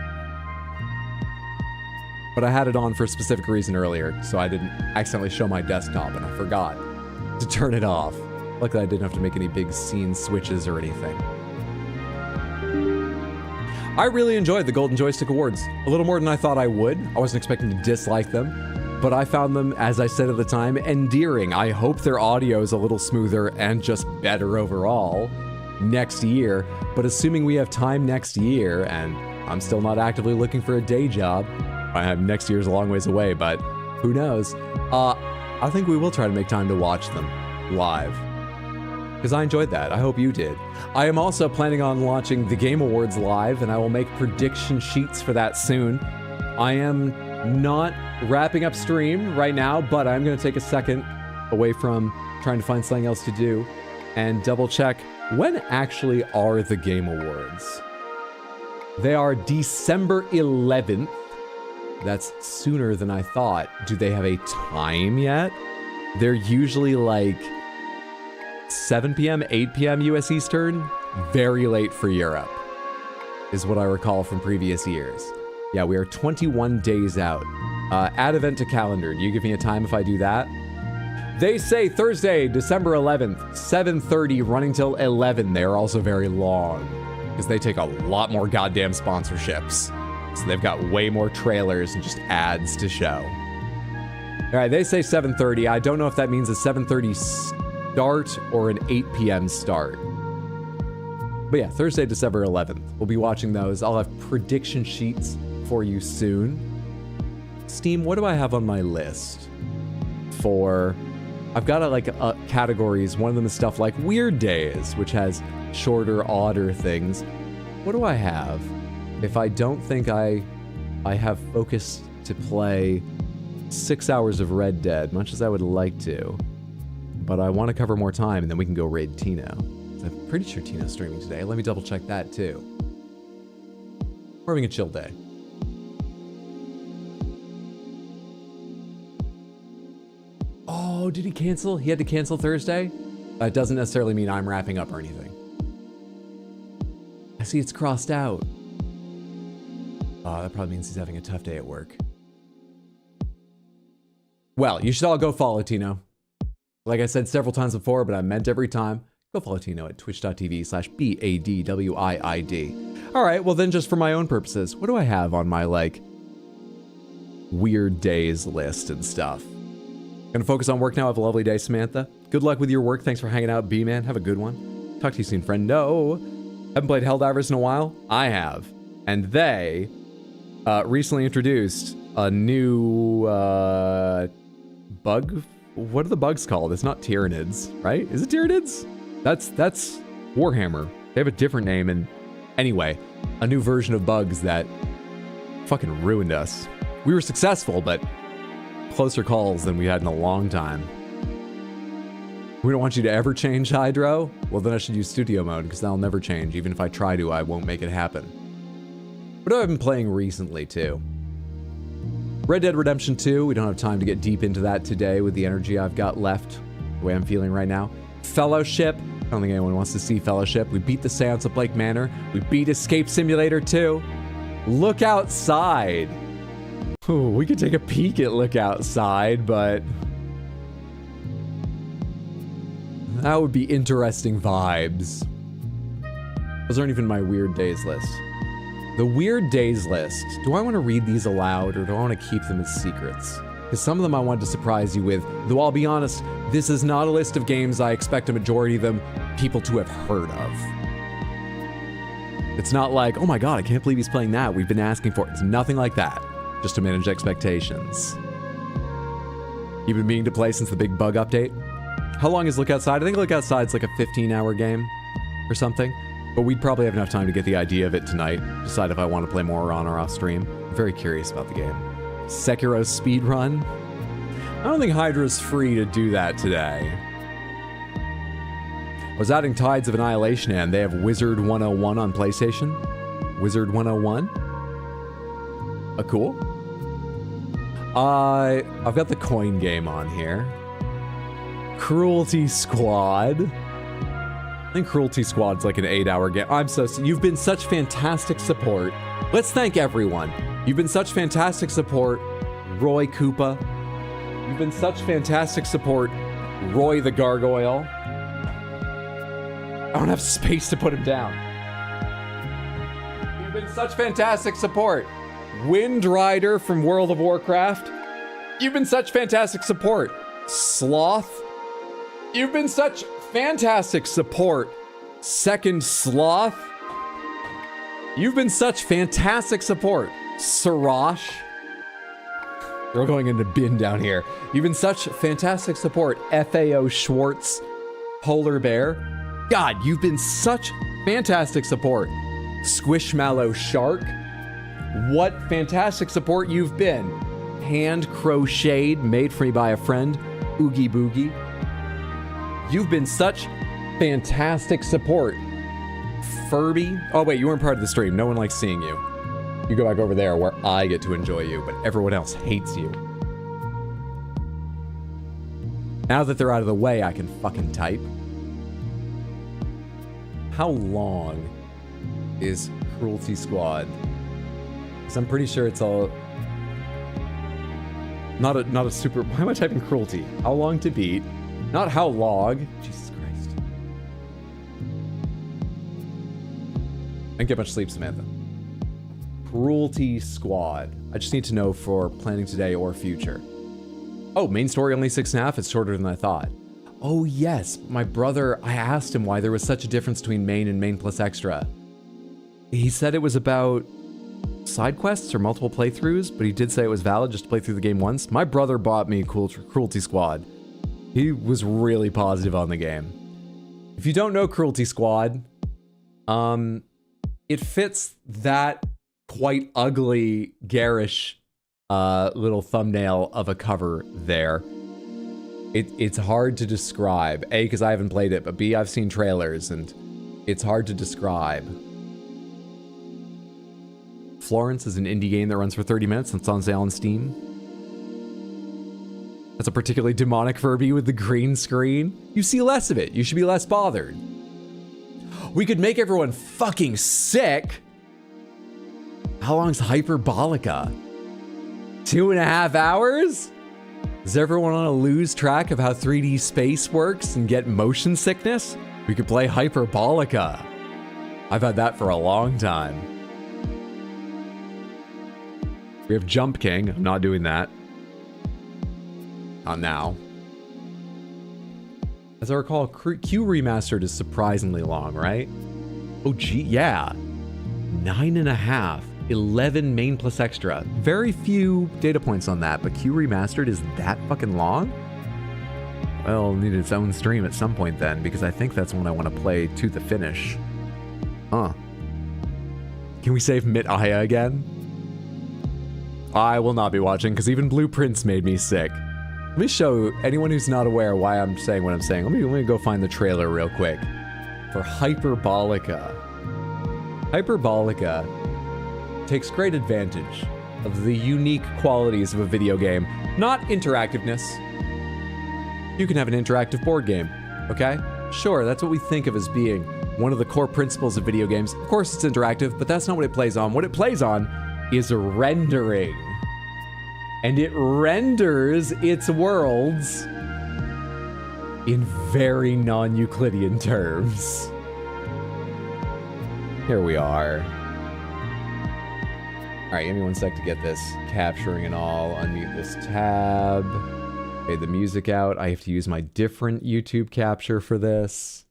But I had it on for a specific reason earlier, so I didn't accidentally show my desktop and I forgot to turn it off. Luckily, I didn't have to make any big scene switches or anything. I really enjoyed the Golden Joystick Awards. A little more than I thought I would. I wasn't expecting to dislike them, but I found them, as I said at the time, endearing. I hope their audio is a little smoother and just better overall next year. But assuming we have time next year, and I'm still not actively looking for a day job, next year's a long ways away, but who knows? I think we will try to make time to watch them live. Because I enjoyed that. I hope you did. I am also planning on launching the Game Awards live, and I will make prediction sheets for that soon. I am not wrapping up stream right now, but I'm going to take a second away from trying to find something else to do and double check when actually are the Game Awards. They are December 11th. That's sooner than I thought. Do they have a time yet? They're usually like 7 p.m., 8 p.m. US Eastern. Very late for Europe, is what I recall from previous years. Yeah, we are 21 days out. Add event to calendar. Do you give me a time if I do that? They say Thursday, December 11th, 7:30, running till 11. They are also very long, because they take a lot more goddamn sponsorships. So they've got way more trailers and just ads to show. All right, they say 7:30. I don't know if that means a 7:30 start or an 8 p.m. start. But yeah, Thursday, December 11th. We'll be watching those. I'll have prediction sheets for you soon. Steam, what do I have on my list for... I've got categories. One of them is stuff like Weird Days, which has shorter, odder things. What do I have? If I don't think I have focus to play 6 hours of Red Dead, much as I would like to, but I want to cover more time and then we can go raid Tino. I'm pretty sure Tino's streaming today. Let me double check that too. We're having a chill day. Oh, did he cancel? He had to cancel Thursday? That doesn't necessarily mean I'm wrapping up or anything. I see it's crossed out. Oh, that probably means he's having a tough day at work. Well, you should all go follow Tino. Like I said several times before, but I meant every time, go follow Tino at twitch.tv/BADWIID. All right, well then just for my own purposes, what do I have on my, Weird Days list and stuff? Gonna focus on work now. Have a lovely day, Samantha. Good luck with your work. Thanks for hanging out, B-Man. Have a good one. Talk to you soon, friend. No. Haven't played Helldivers in a while? I have. And they... recently introduced a new bug. What are the bugs called? It's not Tyranids, right? Is it Tyranids? That's Warhammer. They have a different name, and anyway, a new version of bugs that fucking ruined us. We were successful, but closer calls than we had in a long time. We don't want you to ever change Hydro? Well, then I should use studio mode, because that'll never change. Even if I try to, I won't make it happen. What have I been playing recently, too? Red Dead Redemption 2. We don't have time to get deep into that today with the energy I've got left, the way I'm feeling right now. Fellowship. I don't think anyone wants to see Fellowship. We beat the Seance of Blake Manor. We beat Escape Simulator 2. Look Outside. Ooh, we could take a peek at Look Outside, but... that would be interesting vibes. Those aren't even my Weird Days list. The weird days list. Do I want to read these aloud or do I want to keep them as secrets? Because some of them I wanted to surprise you with, though I'll be honest, this is not a list of games I expect a majority of them people to have heard of. It's not like, oh my god, I can't believe he's playing that. We've been asking for it. It's nothing like that. Just to manage expectations. You've been meaning to play since the big bug update? How long is Look Outside? I think Look Outside's like a 15-hour game or something. But we'd probably have enough time to get the idea of it tonight. Decide if I want to play more on or off stream. I'm very curious about the game. Sekiro speedrun? I don't think Hydra's free to do that today. I was adding Tides of Annihilation and they have Wizard 101 on PlayStation. Wizard 101? Cool. I've got the coin game on here. Cruelty Squad. I think Cruelty Squad's like an 8-hour game. You've been such fantastic support. Let's thank everyone. You've been such fantastic support, Roy Koopa. You've been such fantastic support, Roy the Gargoyle. I don't have space to put him down. You've been such fantastic support, Wind Rider from World of Warcraft. You've been such fantastic support, Sloth. You've been such fantastic support, Second Sloth. You've been such fantastic support, Sirash. We're going into bin down here. You've been such fantastic support, FAO Schwartz, Polar Bear. God, you've been such fantastic support, Squishmallow Shark. What fantastic support you've been. Hand crocheted, made for me by a friend, Oogie Boogie. You've been such fantastic support. Furby. Oh wait, you weren't part of the stream. No one likes seeing you. You go back over there where I get to enjoy you, but everyone else hates you. Now that they're out of the way, I can fucking type. How long is Cruelty Squad? Because I'm pretty sure it's all... Not a super... Why am I typing cruelty? How long to beat? Not how long. Jesus Christ. I didn't get much sleep, Samantha. Cruelty Squad. I just need to know for planning today or future. Oh, main story only 6.5. It's shorter than I thought. Oh yes, my brother, I asked him why there was such a difference between main and main plus extra. He said it was about side quests or multiple playthroughs, but he did say it was valid just to play through the game once. My brother bought me Cruelty Squad. He was really positive on the game. If you don't know Cruelty Squad, it fits that quite ugly, garish little thumbnail of a cover there. It's hard to describe. A, because I haven't played it, but B, I've seen trailers, and it's hard to describe. Florence is an indie game that runs for 30 minutes and it's on sale on Steam. That's a particularly demonic Furby with the green screen. You see less of it. You should be less bothered. We could make everyone fucking sick. How long's Hyperbolica? 2.5 hours? Does everyone want to lose track of how 3D space works and get motion sickness? We could play Hyperbolica. I've had that for a long time. We have Jump King. I'm not doing that. Not now. As I recall, Q Remastered is surprisingly long, right? Oh, gee, yeah. 9.5. 11 main plus extra. Very few data points on that, but Q Remastered is that fucking long? Well, it'll need its own stream at some point then, because I think that's when I want to play to the finish. Huh. Can we save Mit-Aya again? I will not be watching, because even Blueprints made me sick. Let me show anyone who's not aware why I'm saying what I'm saying. Let me go find the trailer real quick. For Hyperbolica. Hyperbolica takes great advantage of the unique qualities of a video game. Not interactiveness. You can have an interactive board game, okay? Sure, that's what we think of as being one of the core principles of video games. Of course it's interactive, but that's not what it plays on. What it plays on is rendering. And it renders its worlds in very non-Euclidean terms. Here we are. All right, give me 1 sec to get this capturing and all. Unmute this tab. Fade the music out. I have to use my different YouTube capture for this.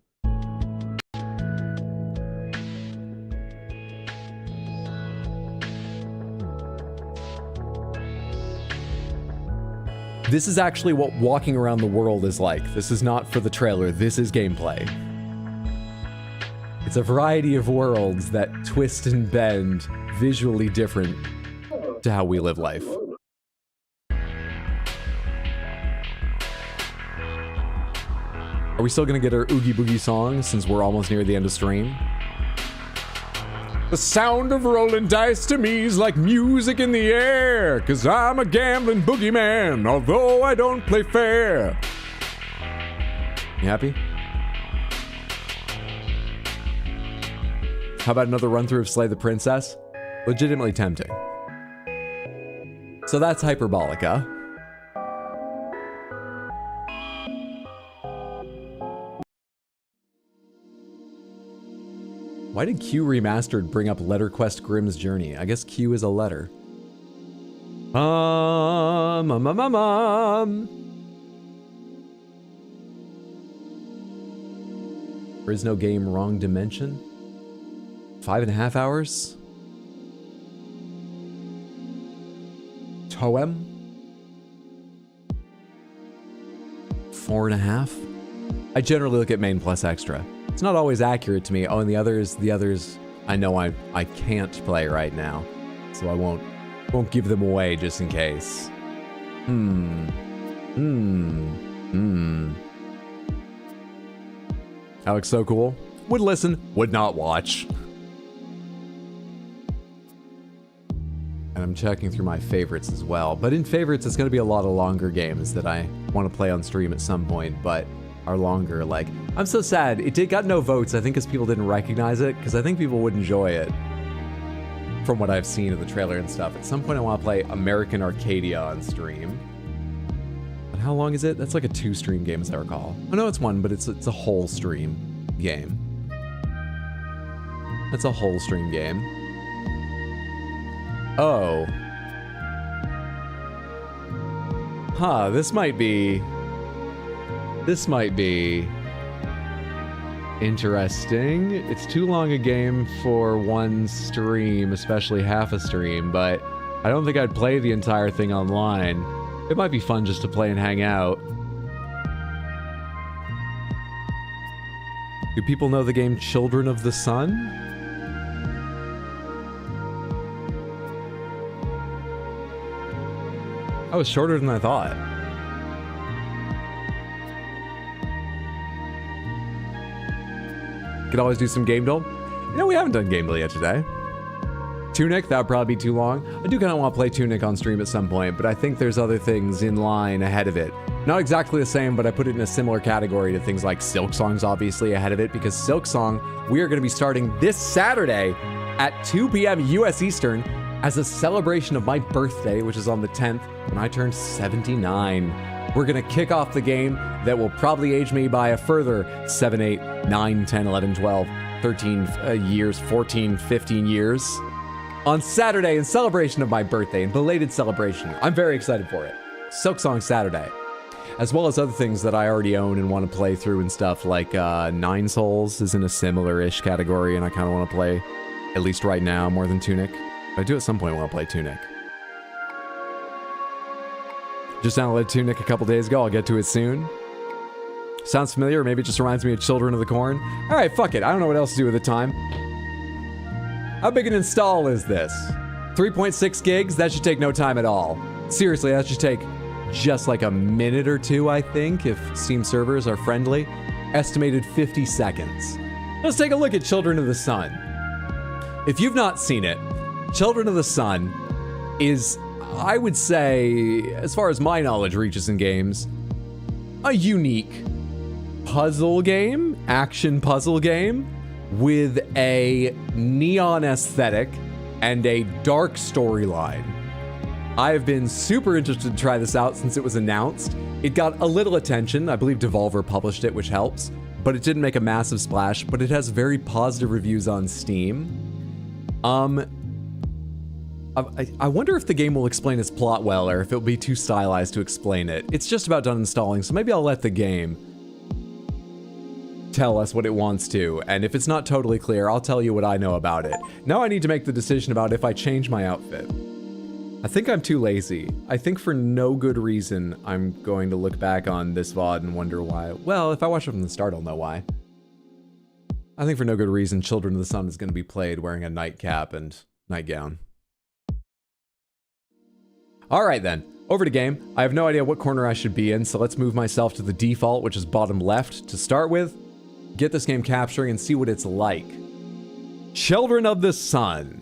This is actually what walking around the world is like. This is not for the trailer. This is gameplay. It's a variety of worlds that twist and bend, visually different to how we live life. Are we still gonna get our Oogie Boogie song since we're almost near the end of stream? The sound of rolling dice to me is like music in the air, 'cause I'm a gambling boogeyman, although I don't play fair. You happy? How about another run through of Slay the Princess? Legitimately tempting. So that's Hyperbolica. Why did Q Remastered bring up Letter Quest Grimm's Journey? I guess Q is a letter. There is no game, wrong dimension. 5.5 hours? Toem? 4.5? I generally look at main plus extra. It's not always accurate to me. Oh, and the others, I know I can't play right now, so I won't give them away just in case. Alex, so cool. Would listen, would not watch. And I'm checking through my favorites as well. But in favorites, it's going to be a lot of longer games that I want to play on stream at some point, but are longer. Like, I'm so sad. It got no votes, I think, because people didn't recognize it, because I think people would enjoy it from what I've seen of the trailer and stuff. At some point, I want to play American Arcadia on stream. But how long is it? That's like a 2-stream game, as I recall. Oh, no, it's 1, but it's a whole stream game. That's a whole stream game. Oh. Huh, this might be interesting. It's too long a game for one stream, especially half a stream, but I don't think I'd play the entire thing online. It might be fun just to play and hang out. Do people know the game Children of the Sun? That was shorter than I thought. Could always do some game duel. You know, we haven't done game duel yet today. Tunic, that would probably be too long. I do kind of want to play Tunic on stream at some point, but I think there's other things in line ahead of it. Not exactly the same, but I put it in a similar category to things like Silksong's obviously ahead of it, because Silksong, we are going to be starting this Saturday at 2 p.m. US Eastern as a celebration of my birthday, which is on the 10th, when I turned 79. We're going to kick off the game that will probably age me by a further 7, 8, 9, 10, 11, 12, 13 years, 14, 15 years. On Saturday in celebration of my birthday, and belated celebration. I'm very excited for it. Silksong Saturday. As well as other things that I already own and want to play through and stuff, like Nine Souls is in a similar-ish category, and I kind of want to play, at least right now, more than Tunic. But I do at some point want to play Tunic. Just downloaded Tunic a couple days ago. I'll get to it soon. Sounds familiar, or maybe it just reminds me of Children of the Corn. All right, fuck it. I don't know what else to do with the time. How big an install is this? 3.6 gigs? That should take no time at all. Seriously, that should take just like a minute or two, I think, if Steam servers are friendly. Estimated 50 seconds. Let's take a look at Children of the Sun. If you've not seen it, Children of the Sun is, I would say, as far as my knowledge reaches in games, a unique puzzle game, action puzzle game, with a neon aesthetic and a dark storyline. I have been super interested to try this out since it was announced. It got a little attention. I believe Devolver published it, which helps, but it didn't make a massive splash, but it has very positive reviews on Steam. I wonder if the game will explain its plot well, or if it'll be too stylized to explain it. It's just about done installing, so maybe I'll let the game tell us what it wants to, and if it's not totally clear, I'll tell you what I know about it. Now I need to make the decision about if I change my outfit. I think I'm too lazy. I think for no good reason, I'm going to look back on this VOD and wonder why. Well, if I watch it from the start, I'll know why. I think for no good reason, Children of the Sun is going to be played wearing a nightcap and nightgown. Alright then, over to game. I have no idea what corner I should be in, so let's move myself to the default, which is bottom left, to start with. Get this game capturing and see what it's like. Children of the Sun.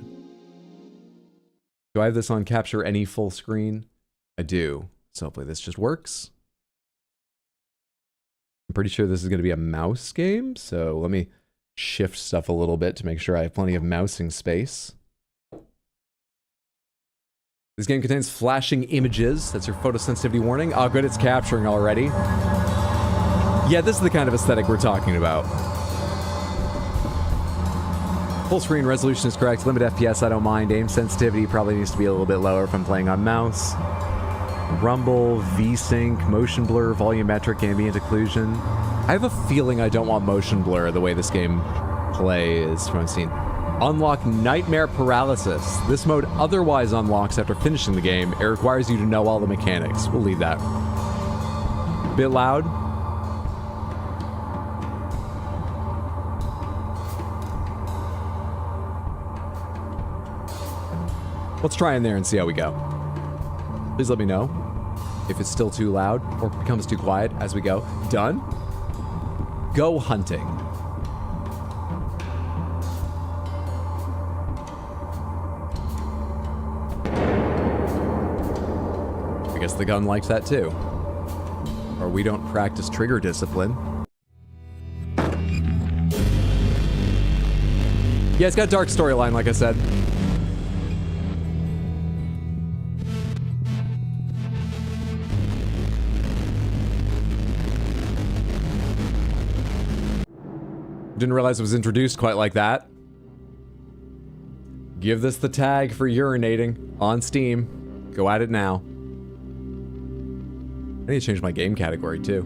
Do I have this on capture any full screen? I do. So hopefully this just works. I'm pretty sure this is going to be a mouse game, so let me shift stuff a little bit to make sure I have plenty of mousing space. This game contains flashing images. That's your photosensitivity warning. Oh, good, it's capturing already. Yeah, this is the kind of aesthetic we're talking about. Full screen resolution is correct. Limit FPS, I don't mind. Aim sensitivity probably needs to be a little bit lower if I'm playing on mouse. Rumble, V-Sync, motion blur, volumetric, ambient occlusion. I have a feeling I don't want motion blur the way this game plays from what I've seen. Unlock Nightmare Paralysis. This mode otherwise unlocks after finishing the game. It requires you to know all the mechanics. We'll leave that. Bit loud. Let's try in there and see how we go. Please let me know if it's still too loud or becomes too quiet as we go. Done. Go hunting. I guess the gun likes that too. Or we don't practice trigger discipline. Yeah, it's got a dark storyline, like I said. Didn't realize it was introduced quite like that. Give this the tag for urinating on Steam. Go at it now. I need to change my game category too.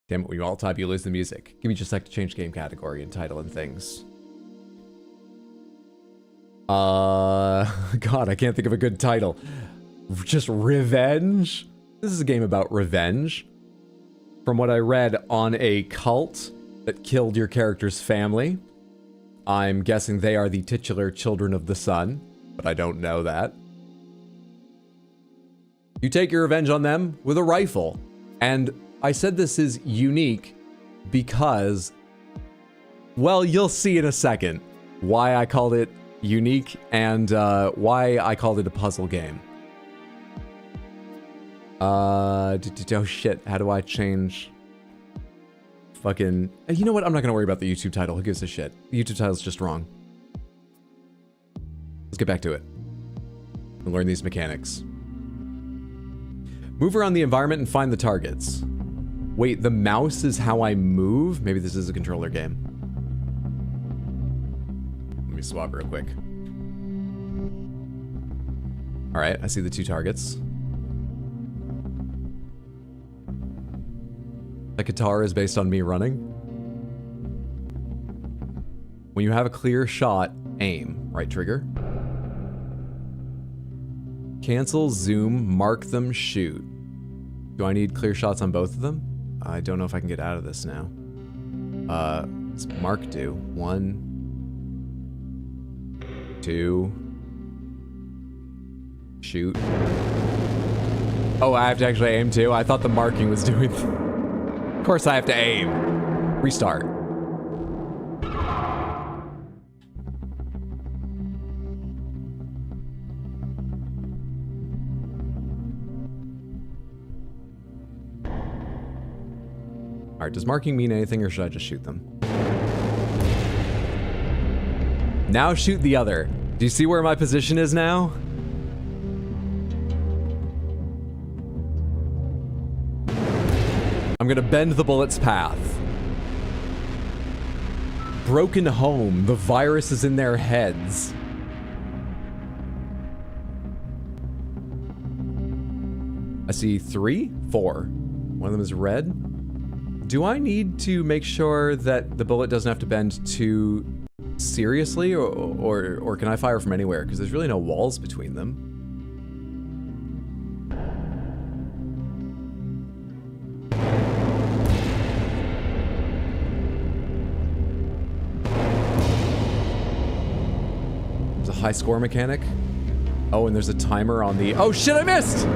Damn it, when you alt type, you lose the music. Give me just a sec to change game category and title and things. God, I can't think of a good title. Just revenge? This is a game about revenge. From what I read on a cult that killed your character's family. I'm guessing they are the titular Children of the Sun, but I don't know that. You take your revenge on them with a rifle. And I said this is unique because, well, you'll see in a second why I called it unique and why I called it a puzzle game. Oh shit, how do I change? Fucking, you know what? I'm not gonna worry about the YouTube title. Who gives a shit? The YouTube title's just wrong. Let's get back to it and learn these mechanics. Move around the environment and find the targets. Wait, the mouse is how I move? Maybe this is a controller game. Let me swap real quick. All right, I see the two targets. The guitar is based on me running. When you have a clear shot, aim. Right trigger. Cancel, zoom, mark them, shoot. Do I need clear shots on both of them? I don't know if I can get out of this now. What's mark do? 1, 2, shoot. Oh, I have to actually aim too? I thought the marking was doing... Of course I have to aim. Restart. All right, does marking mean anything or should I just shoot them? Now shoot the other. Do you see where my position is now? I'm gonna bend the bullet's path. Broken home, the virus is in their heads. I see 3, 4. One of them is red. Do I need to make sure that the bullet doesn't have to bend too seriously, or can I fire from anywhere? Because there's really no walls between them. There's a high score mechanic. Oh, and there's a timer on the... Oh shit, I missed!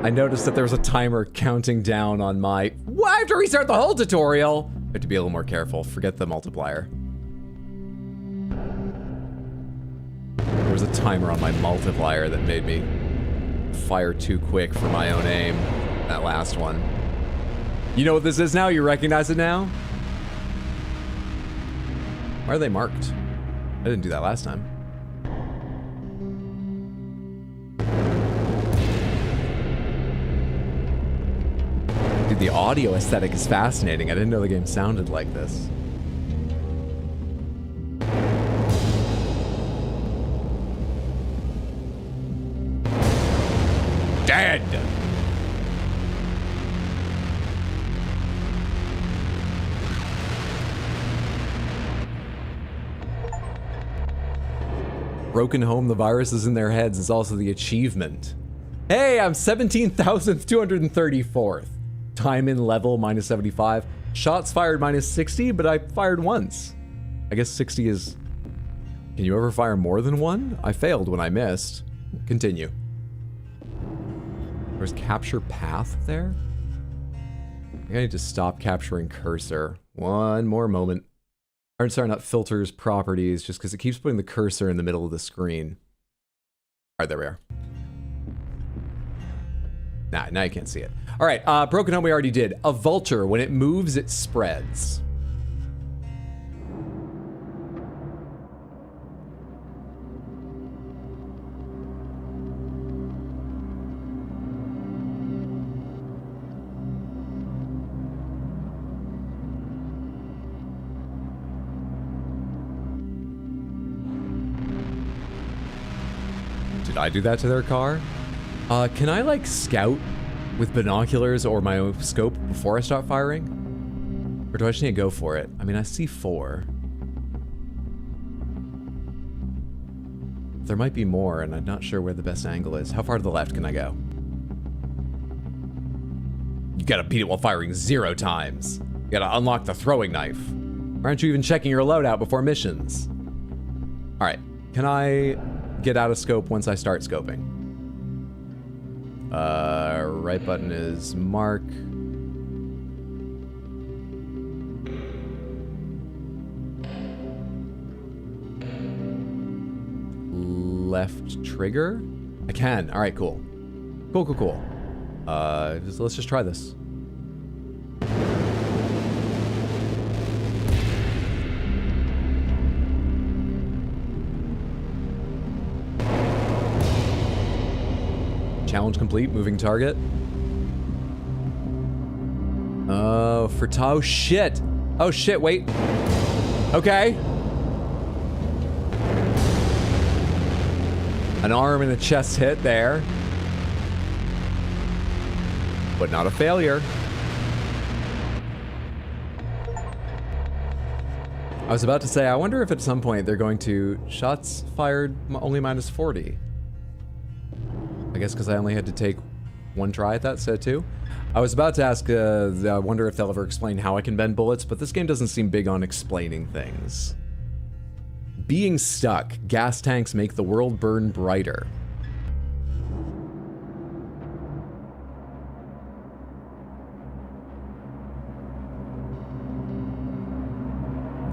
I noticed that there was a timer counting down on my... Well, I have to restart the whole tutorial! I have to be a little more careful. Forget the multiplier. There was a timer on my multiplier that made me fire too quick for my own aim. That last one. You know what this is now? You recognize it now? Why are they marked? I didn't do that last time. Dude, the audio aesthetic is fascinating. I didn't know the game sounded like this. Dead! Broken home, the virus is in their heads is also the achievement. Hey, I'm 17,234th. Time in level, minus 75. Shots fired, minus 60, but I fired once. I guess 60 is... Can you ever fire more than one? I failed when I missed. Continue. There's capture path there? I think I need to stop capturing cursor. One more moment. Or sorry, not filters, properties, just because it keeps putting the cursor in the middle of the screen. Alright, there we are. Nah, now you can't see it. All right, Broken Home we already did. A vulture, when it moves, it spreads. Did I do that to their car? Can I, like, scout with binoculars or my own scope before I start firing? Or do I just need to go for it? I mean, I see 4. There might be more, and I'm not sure where the best angle is. How far to the left can I go? You gotta beat it while firing 0 times. You gotta unlock the throwing knife. Why aren't you even checking your loadout before missions? Alright, can I get out of scope once I start scoping? Right button is mark. Left trigger? I can. All right, cool. Cool. Let's just try this. Challenge complete, moving target. Oh, oh shit. Oh shit, wait. Okay. An arm and a chest hit there. But not a failure. I was about to say, I wonder if at some point they're going to shots fired only minus 40. I guess because I only had to take 1 try at that instead of 2. I was about to ask, I wonder if they'll ever explain how I can bend bullets, but this game doesn't seem big on explaining things. Being stuck. Gas tanks make the world burn brighter.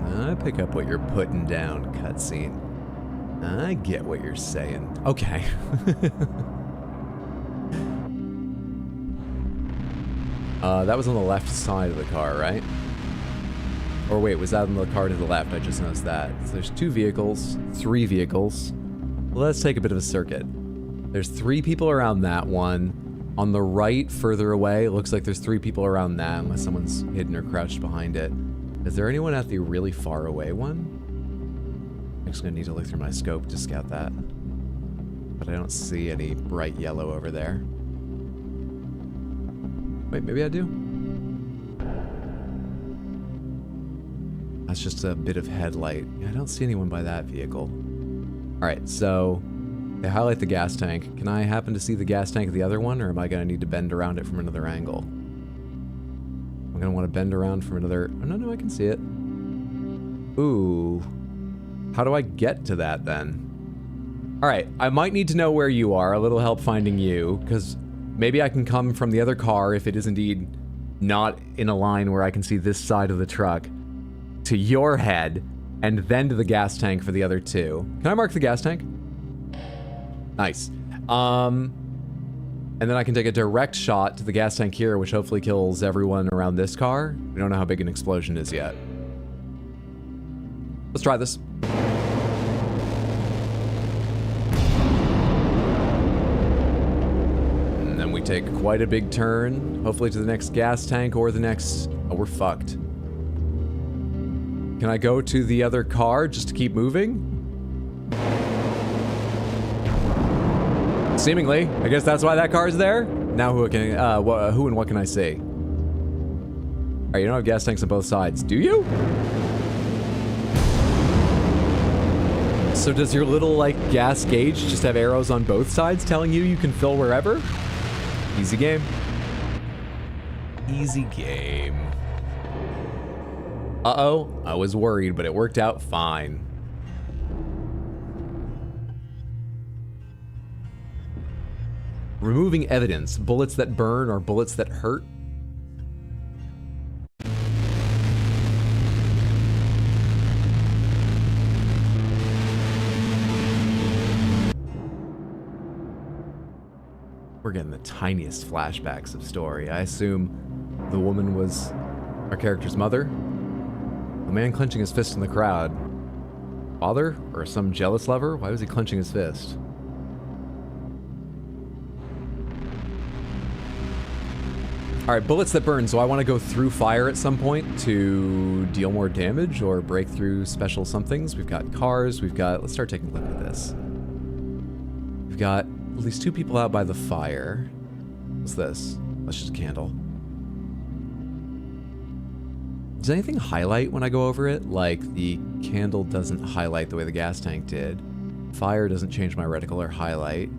I pick up what you're putting down, cutscene. I get what you're saying. Okay. That was on the left side of the car, right? Or wait, was that on the car to the left? I just noticed that. So there's 2 vehicles, 3 vehicles. Let's take a bit of a circuit. There's 3 people around that one. On the right, further away, it looks like there's 3 people around that, unless someone's hidden or crouched behind it. Is there anyone at the really far away one? I'm just gonna need to look through my scope to scout that. But I don't see any bright yellow over there. Wait, maybe I do? That's just a bit of headlight. Yeah, I don't see anyone by that vehicle. Alright, so they highlight the gas tank. Can I happen to see the gas tank of the other one, or am I gonna need to bend around it from another angle? I'm gonna want to bend around from another... Oh, no, I can see it. Ooh. How do I get to that, then? Alright, I might need to know where you are. A little help finding you, because maybe I can come from the other car, if it is indeed not in a line where I can see this side of the truck, to your head, and then to the gas tank for the other 2. Can I mark the gas tank? Nice. And then I can take a direct shot to the gas tank here, which hopefully kills everyone around this car. We don't know how big an explosion is yet. Let's try this. And then we take quite a big turn, hopefully to the next gas tank or the next... Oh, we're fucked. Can I go to the other car just to keep moving? Seemingly. I guess that's why that car's there. Now who and what can I see? Alright, you don't have gas tanks on both sides, do you? So does your little, like, gas gauge just have arrows on both sides telling you can fill wherever? Easy game. Easy game. Uh-oh, I was worried, but it worked out fine. Removing evidence. Bullets that burn or bullets that hurt? We're getting the tiniest flashbacks of story. I assume the woman was our character's mother. The man clenching his fist in the crowd. Father? Or some jealous lover? Why was he clenching his fist? Alright, bullets that burn. So I want to go through fire at some point to deal more damage or break through special somethings. We've got cars. We've got... Let's start taking a look at this. We've got at least 2 people out by the fire. What's this? That's just a candle. Does anything highlight when I go over it? Like, the candle doesn't highlight the way the gas tank did. Fire doesn't change my reticle or highlight,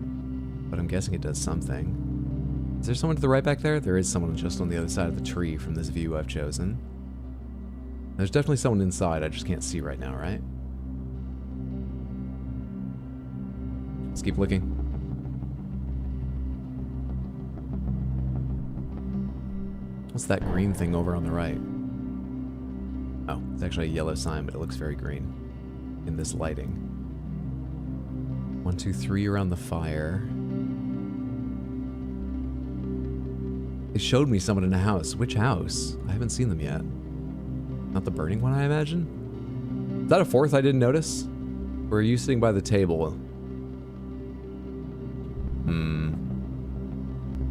but I'm guessing it does something. Is there someone to the right back there? There is someone just on the other side of the tree from this view I've chosen. There's definitely someone inside, I just can't see right now, right? Let's keep looking. What's that green thing over on the right? Oh, it's actually a yellow sign, but it looks very green in this lighting. 1, 2, 3 around the fire. It showed me someone in a house. Which house? I haven't seen them yet. Not the burning one, I imagine? Is that a 4th I didn't notice? Or are you sitting by the table?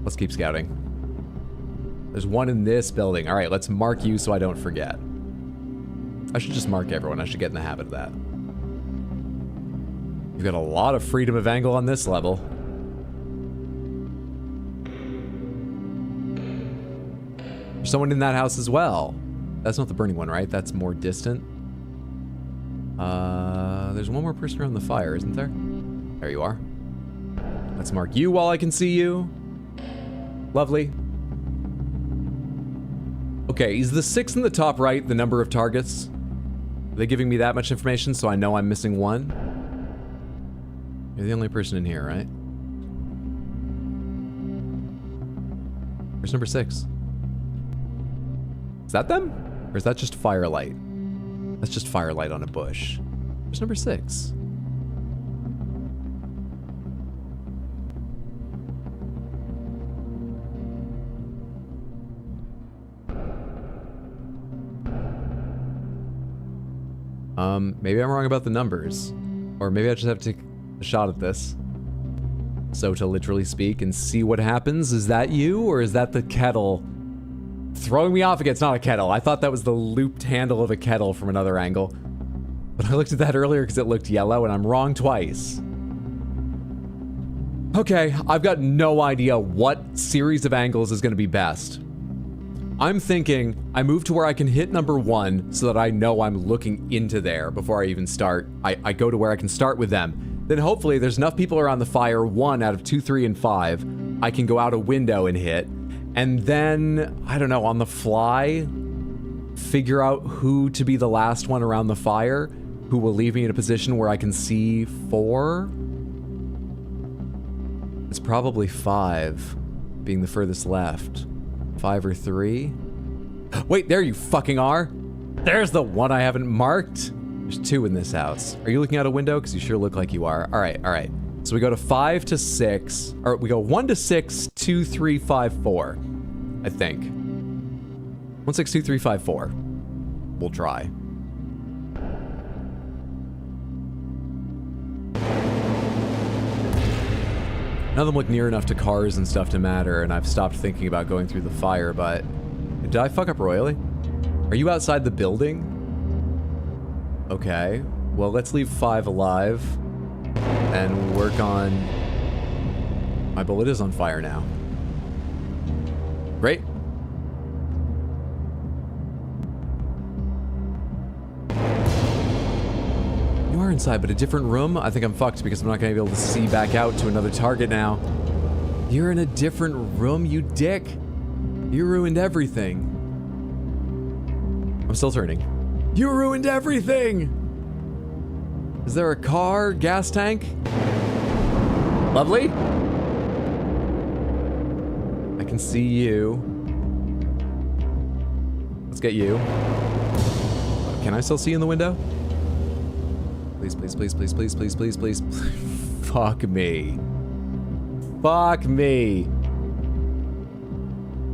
Let's keep scouting. There's one in this building. All right, let's mark you so I don't forget. I should just mark everyone. I should get in the habit of that. You've got a lot of freedom of angle on this level. There's someone in that house as well. That's not the burning one, right? That's more distant. There's one more person around the fire, isn't there? There you are. Let's mark you while I can see you. Lovely. Okay, is the 6 in the top right the number of targets? Are they giving me that much information so I know I'm missing one? You're the only person in here, right? Where's number 6? Is that them? Or is that just firelight? That's just firelight on a bush. Where's number 6? Maybe I'm wrong about the numbers. Or maybe I just have to take a shot at this. So to literally speak and see what happens. Is that you, or is that the kettle? Throwing me off again. It's not a kettle. I thought that was the looped handle of a kettle from another angle. But I looked at that earlier because it looked yellow, and I'm wrong twice. Okay, I've got no idea what series of angles is going to be best. I'm thinking I move to where I can hit number 1 so that I know I'm looking into there before I even start. I go to where I can start with them. Then hopefully there's enough people around the fire, 1 out of 2, 3, and 5. I can go out a window and hit. And then, I don't know, on the fly, figure out who to be the last one around the fire, who will leave me in a position where I can see 4. It's probably 5, being the furthest left. 5 or 3. Wait, there you fucking are. There's the one I haven't marked. There's 2 in this house. Are you looking out a window? Because you sure look like you are. All right. So we go to 5 to 6. Or we go 1 to 6, 2, 3, 5, 4. I think. 1, 6, 2, 3, 5, 4. We'll try. None of them look near enough to cars and stuff to matter, and I've stopped thinking about going through the fire, but... Did I fuck up royally? Are you outside the building? Okay. Well, let's leave 5 alive and work on... My bullet is on fire now. Great. You are inside, but a different room? I think I'm fucked because I'm not going to be able to see back out to another target now. You're in a different room, you dick. You ruined everything. I'm still turning. You ruined everything! Is there a car? Gas tank? Lovely. I can see you. Let's get you. Can I still see in the window? Please, please, please, please, please, please, please, please. Fuck me. Fuck me.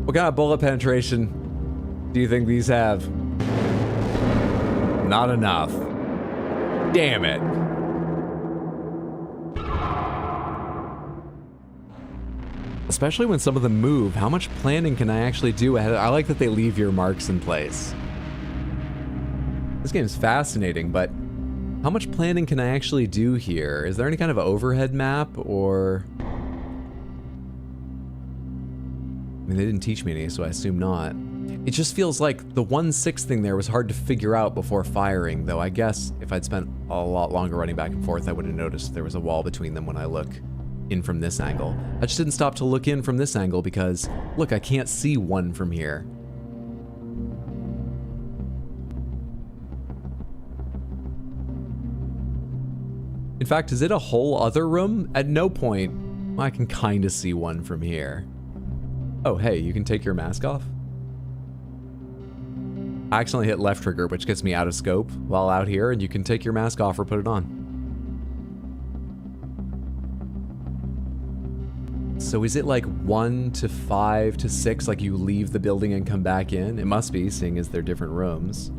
What kind of bullet penetration do you think these have? Not enough. Damn it. Especially when some of them move, how much planning can I actually do ahead? I like that they leave your marks in place. This game is fascinating, but how much planning can I actually do here? Is there any kind of overhead map, or... I mean, they didn't teach me any, so I assume not. It just feels like the 1/6 thing there was hard to figure out before firing, though I guess if I'd spent a lot longer running back and forth, I would have noticed there was a wall between them when I look in from this angle. I just didn't stop to look in from this angle because, look, I can't see 1 from here. In fact, is it a whole other room? At no point, I can kind of see 1 from here. Oh, hey, you can take your mask off? I accidentally hit left trigger, which gets me out of scope while out here, and you can take your mask off or put it on. So is it like 1 to 5 to 6, like you leave the building and come back in? It must be, seeing as they're different rooms.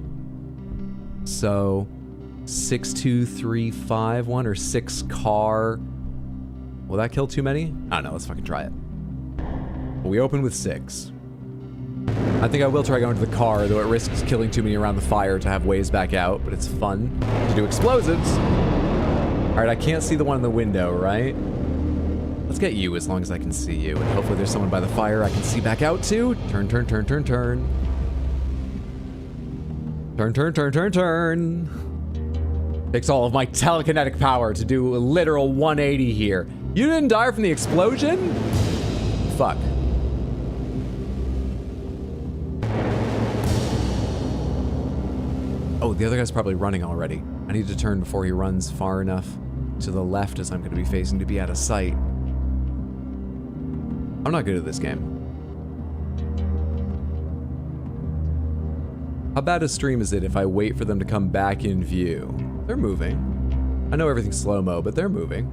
So 6, 2, 3, 5, 1, or 6 car. Will that kill too many? I don't know, let's fucking try it. We open with 6. I think I will try going to the car, though it risks killing too many around the fire to have ways back out, but it's fun to do explosives. Alright, I can't see the one in the window, right? Let's get you as long as I can see you, and hopefully there's someone by the fire I can see back out to. Turn, turn, turn, turn, turn. Turn, turn, turn, turn, turn. Takes all of my telekinetic power to do a literal 180 here. You didn't die from the explosion? Fuck. Oh, the other guy's probably running already. I need to turn before he runs far enough to the left as I'm going to be facing to be out of sight. I'm not good at this game. How bad a stream is it if I wait for them to come back in view? They're moving. I know everything's slow-mo, but they're moving.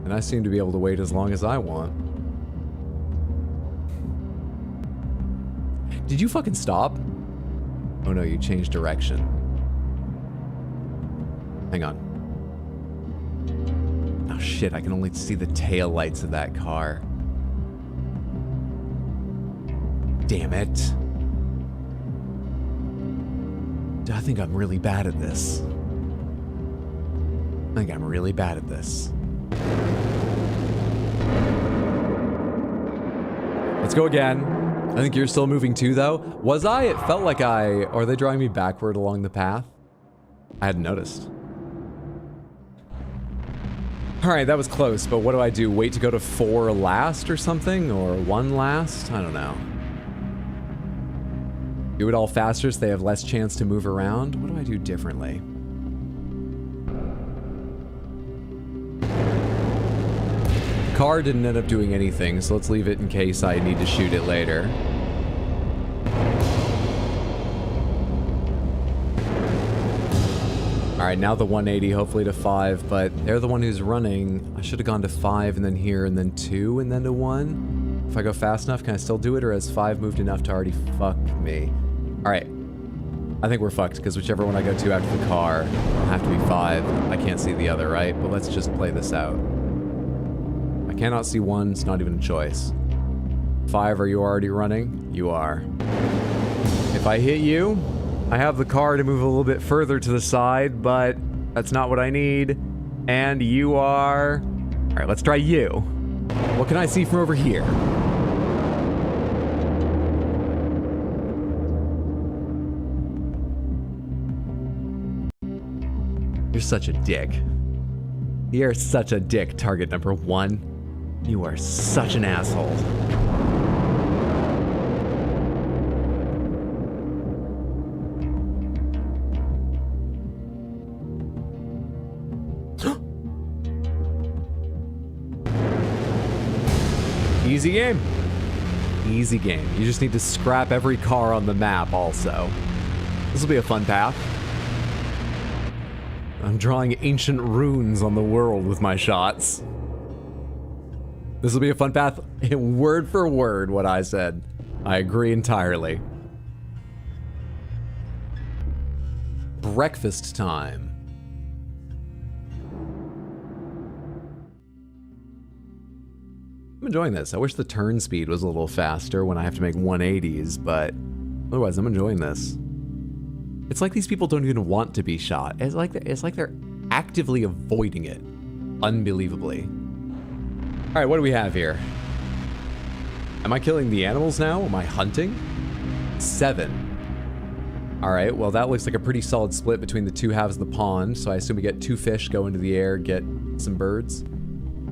And I seem to be able to wait as long as I want. Did you fucking stop? Oh no, you changed direction. Hang on. Oh shit, I can only see the tail lights of that car. Damn it. I think I'm really bad at this. I think I'm really bad at this. Let's go again. I think you're still moving too, though. Was I? It felt like or are they drawing me backward along the path? I hadn't noticed. All right, that was close, but what do I do? Wait to go to 4 last or something? Or 1 last? I don't know. Do it all faster so they have less chance to move around? What do I do differently? Car didn't end up doing anything, so let's leave it in case I need to shoot it later. All right, now the 180, hopefully to 5, but they're the one who's running. I should have gone to 5 and then here and then 2 and then to 1. If I go fast enough, can I still do it, or has 5 moved enough to already fuck me? All right, I think we're fucked because whichever one I go to after the car will have to be 5. I can't see the other, right? But let's just play this out. I cannot see 1, it's not even a choice. 5, are you already running? You are. If I hit you, I have the car to move a little bit further to the side, but that's not what I need. And you are... All right, let's try you. What can I see from over here? You're such a dick. You're such a dick, target number 1. You are such an asshole. Easy game. Easy game. You just need to scrap every car on the map also. This will be a fun path. I'm drawing ancient runes on the world with my shots. This will be a fun path. Word for word what I said. I agree entirely. Breakfast time. I'm enjoying this. I wish the turn speed was a little faster when I have to make 180s, but otherwise I'm enjoying this. It's like these people don't even want to be shot. It's like they're actively avoiding it. Unbelievably. All right, what do we have here? Am I killing the animals now? Am I hunting? 7. All right, well that looks like a pretty solid split between the two halves of the pond, so I assume we get 2 fish, go into the air, get some birds.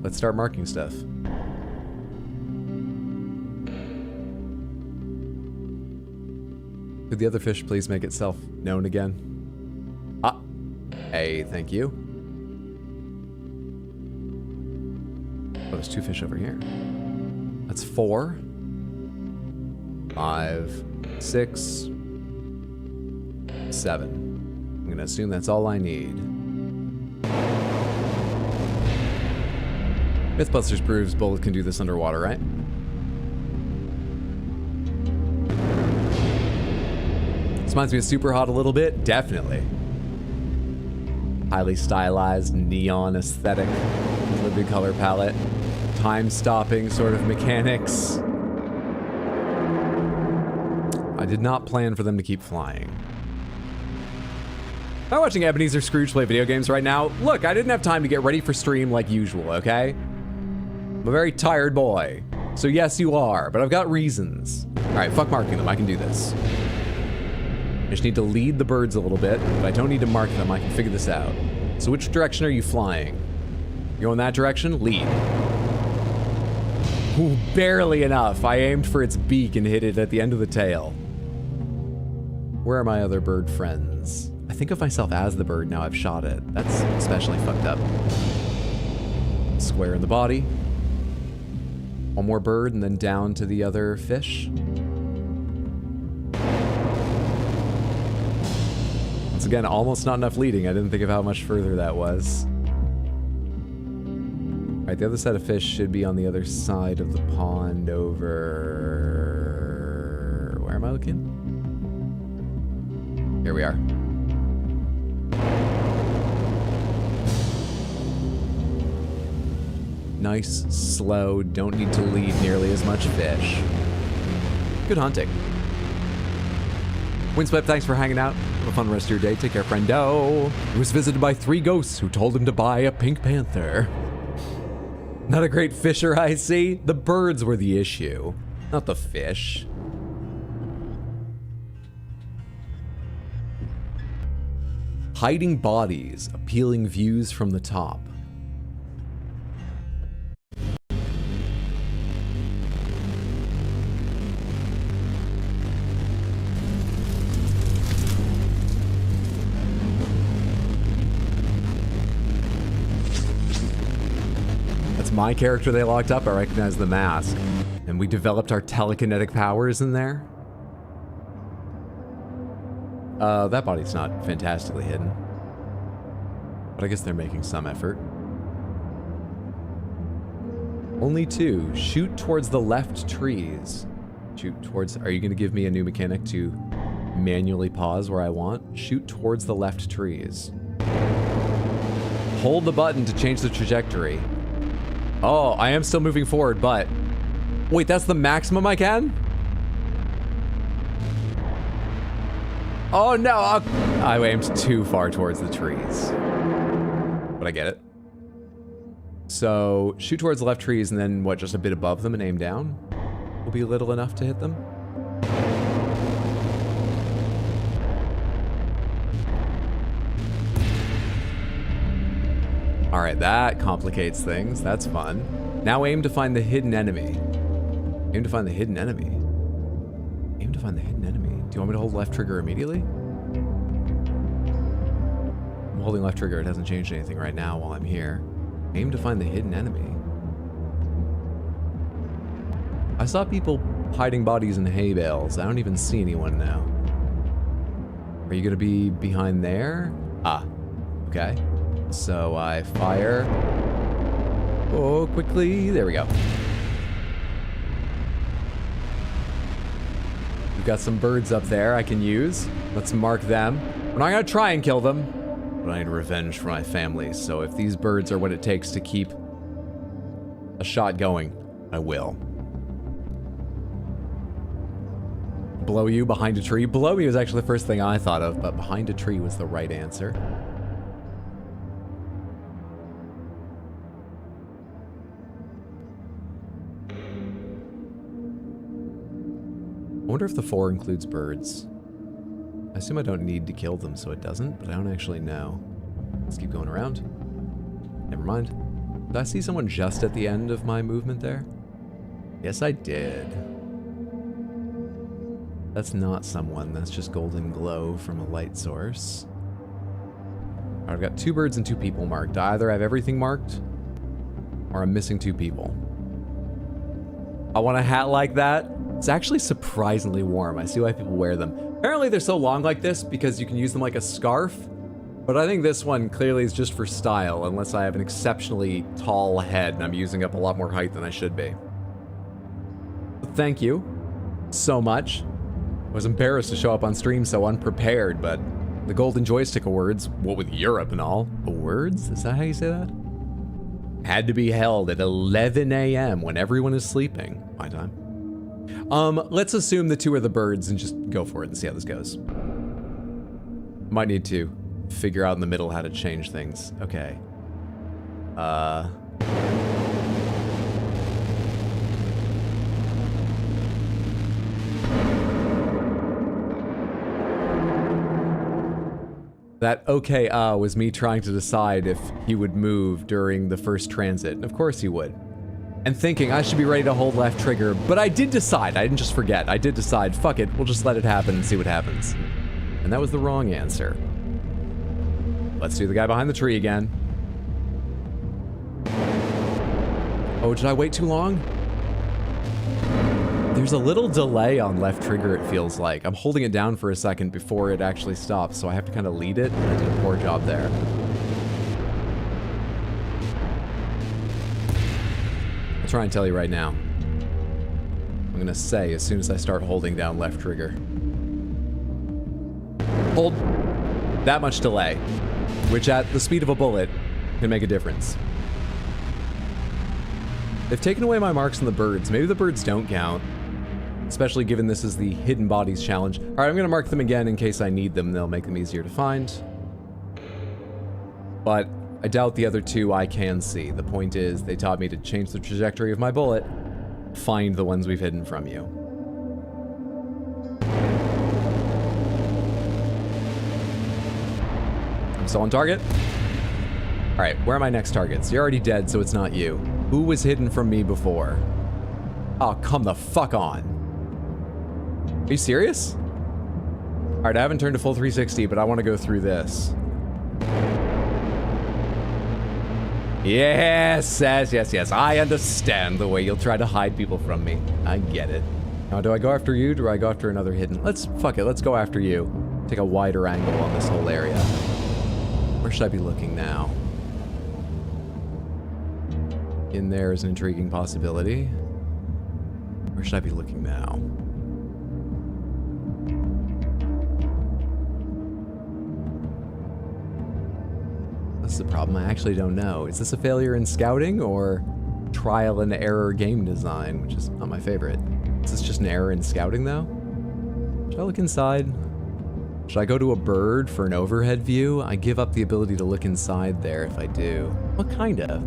Let's start marking stuff. Could the other fish please make itself known again? Ah. Hey, thank you. Oh, there's 2 fish over here. That's 4. 5, 6, 7. I'm gonna assume that's all I need. Mythbusters proves Bullet can do this underwater, right? This reminds me of Super Hot a little bit. Definitely. Highly stylized, neon aesthetic, vivid color palette, time-stopping sort of mechanics. I did not plan for them to keep flying. I'm watching Ebenezer Scrooge play video games right now. Look, I didn't have time to get ready for stream like usual, okay? I'm a very tired boy. So yes, you are, but I've got reasons. All right, fuck marking them. I can do this. I just need to lead the birds a little bit, but I don't need to mark them. I can figure this out. So which direction are you flying? You going that direction? Lead. Ooh, barely enough. I aimed for its beak and hit it at the end of the tail. Where are my other bird friends? I think of myself as the bird now I've shot it. That's especially fucked up. Square in the body. One more bird and then down to the other fish. Once again, almost not enough leading. I didn't think of how much further that was. All right, the other set of fish should be on the other side of the pond over... Where am I looking? Here we are. Nice, slow, don't need to lead nearly as much fish. Good hunting. Windswept, thanks for hanging out. Have a fun rest of your day. Take care, friendo. He was visited by 3 ghosts who told him to buy a pink panther. Not a great fisher, I see. The birds were the issue, not the fish. Hiding bodies, appealing views from the top. That's my character they locked up. I recognize the mask. And we developed our telekinetic powers in there. That body's not fantastically hidden. But I guess they're making some effort. Only 2. Shoot towards the left trees. Shoot towards... Are you going to give me a new mechanic to manually pause where I want? Shoot towards the left trees. Hold the button to change the trajectory. Oh, I am still moving forward, but... Wait, that's the maximum I can? Oh no, I aimed too far towards the trees. But I get it. So, shoot towards the left trees and then, what, just a bit above them and aim down? Will be little enough to hit them? Alright, that complicates things. That's fun. Now aim to find the hidden enemy. Aim to find the hidden enemy. Aim to find the hidden enemy. Do you want me to hold left trigger immediately? I'm holding left trigger. It hasn't changed anything right now while I'm here. Aim to find the hidden enemy. I saw people hiding bodies in hay bales. I don't even see anyone now. Are you gonna be behind there? Ah, okay. So I fire. Oh, quickly. There we go. We've got some birds up there I can use. Let's mark them. We're not gonna try and kill them, but I need revenge for my family, so if these birds are what it takes to keep a shot going, I will. Below you, behind a tree. Below me was actually the first thing I thought of, but behind a tree was the right answer. I wonder if the 4 includes birds. I assume I don't need to kill them, so it doesn't, but I don't actually know. Let's keep going around. Never mind. Did I see someone just at the end of my movement there? Yes, I did. That's not someone, that's just golden glow from a light source. Alright, I've got 2 birds and 2 people marked. Either I have everything marked, or I'm missing 2 people. I want a hat like that. It's actually surprisingly warm. I see why people wear them. Apparently they're so long like this because you can use them like a scarf, but I think this one clearly is just for style, unless I have an exceptionally tall head and I'm using up a lot more height than I should be. Thank you so much. I was embarrassed to show up on stream so unprepared, but the Golden Joystick Awards, what with Europe and all, awards? Is that how you say that? Had to be held at 11 a.m. when everyone is sleeping. My time. Let's assume the 2 are the birds and just go for it and see how this goes. Might need to figure out in the middle how to change things. Okay. That okay was me trying to decide if he would move during the first transit. And of course he would. And thinking I should be ready to hold left trigger, but I did decide, I didn't just forget, I did decide, fuck it, we'll just let it happen and see what happens. And that was the wrong answer. Let's do the guy behind the tree again. Oh, did I wait too long? There's a little delay on left trigger, it feels like. I'm holding it down for a second before it actually stops, so I have to kind of lead it, and I did a poor job there. I'll try and tell you right now. I'm gonna say as soon as I start holding down left trigger. Hold that much delay, which at the speed of a bullet can make a difference. They've taken away my marks on the birds. Maybe the birds don't count. Especially given this is the Hidden Bodies Challenge. Alright, I'm gonna mark them again in case I need them. They'll make them easier to find. But I doubt the other two I can see. The point is, they taught me to change the trajectory of my bullet. Find the ones we've hidden from you. I'm still on target. Alright, where are my next targets? You're already dead, so it's not you. Who was hidden from me before? Oh, come the fuck on. Are you serious? Alright, I haven't turned to full 360, but I want to go through this. Yes, yes. I understand the way you'll try to hide people from me. I get it. Now, do I go after you, or do I go after another hidden? Fuck it, let's go after you. Take a wider angle on this whole area. Where should I be looking now? In there is an intriguing possibility. Where should I be looking now? That's the problem. I actually don't know. Is this a failure in scouting or trial and error game design, which is not my favorite? Is this just an error in scouting, though? Should I look inside? Should I go to a bird for an overhead view? I give up the ability to look inside there if I do. What kind of?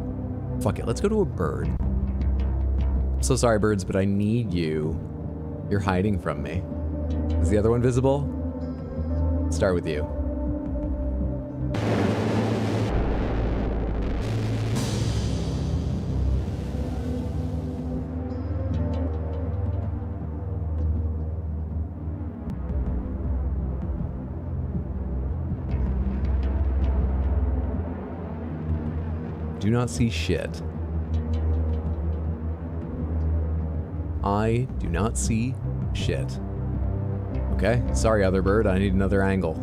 Fuck it, let's go to a bird. I'm so sorry, birds, but I need you. You're hiding from me. Is the other one visible? Start with you. Do not see shit. I do not see shit. Okay, sorry, other bird, I need another angle.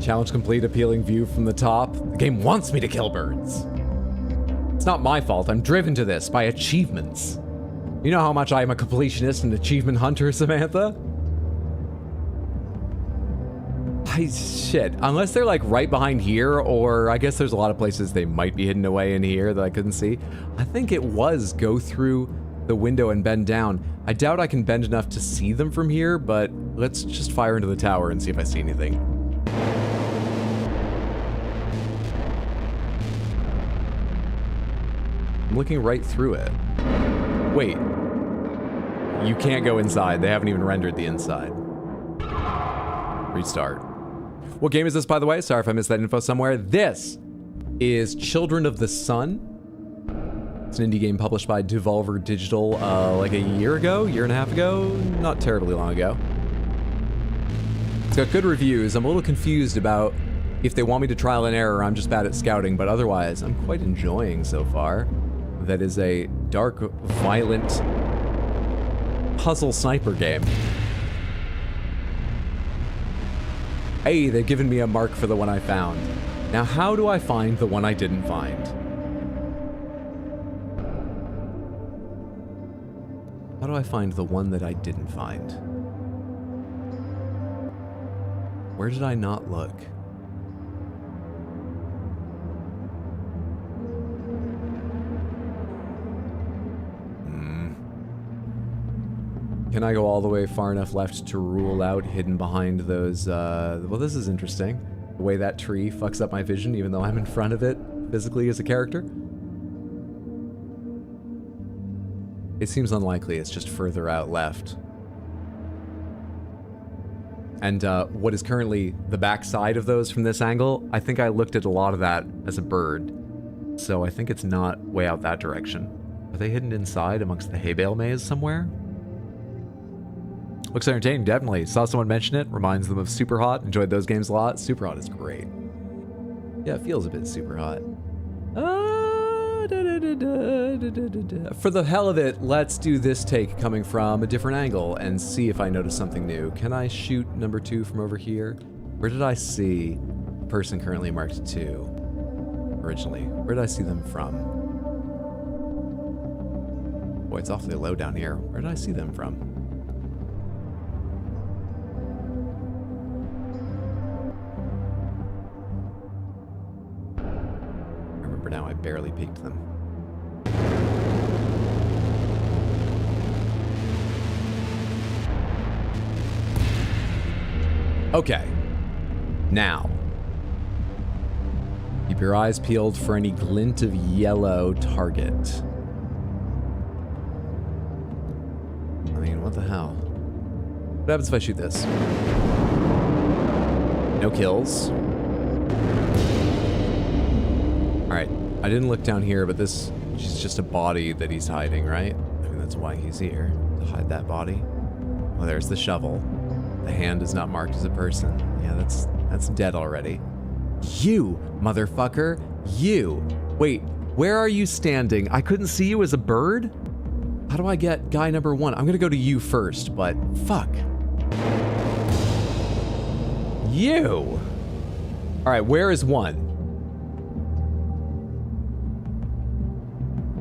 Challenge complete, appealing view from the top. The game wants me to kill birds. It's not my fault, I'm driven to this by achievements. You know how much I am a completionist and achievement hunter, Samantha? Shit, unless they're like right behind here, or I guess there's a lot of places they might be hidden away in here that I couldn't see. I think it was go through the window and bend down. I doubt I can bend enough to see them from here, but let's just fire into the tower and see if I see anything. I'm looking right through it. Wait. You can't go inside. They haven't even rendered the inside. Restart. What game is this, by the way? Sorry if I missed that info somewhere. This is Children of the Sun. It's an indie game published by Devolver Digital like a year and a half ago. Not terribly long ago. It's got good reviews. I'm a little confused about if they want me to trial and error. I'm just bad at scouting, but otherwise, I'm quite enjoying so far. That is a dark, violent puzzle sniper game. Hey, they've given me a mark for the one I found. Now, how do I find the one I didn't find? How do I find the one that I didn't find? Where did I not look? Can I go all the way far enough left to rule out hidden behind those, well, this is interesting. The way that tree fucks up my vision, even though I'm in front of it physically as a character. It seems unlikely it's just further out left. And what is currently the back side of those from this angle, I think I looked at a lot of that as a bird. So I think it's not way out that direction. Are they hidden inside amongst the hay bale maze somewhere? Looks entertaining, definitely. Saw someone mention it, reminds them of Super Hot. Enjoyed those games a lot. Super Hot is great. Yeah, it feels a bit Super Hot. For the hell of it, let's do this take coming from a different angle and see if I notice something new. Can I shoot number 2 from over here? Where did I see the person currently marked 2 originally? Where did I see them from? Boy, it's awfully low down here. Where did I see them from? for now. I barely peeked them. Okay. Now. Keep your eyes peeled for any glint of yellow target. I mean, what the hell? What happens if I shoot this? No kills. Alright, I didn't look down here, but this is just a body that he's hiding, right? I mean, that's why he's here, to hide that body. Oh, there's the shovel. The hand is not marked as a person. Yeah, that's dead already. You, motherfucker, you. Wait, where are you standing? I couldn't see you as a bird? How do I get guy number 1? I'm gonna go to you first, but fuck. You. All right, where is 1?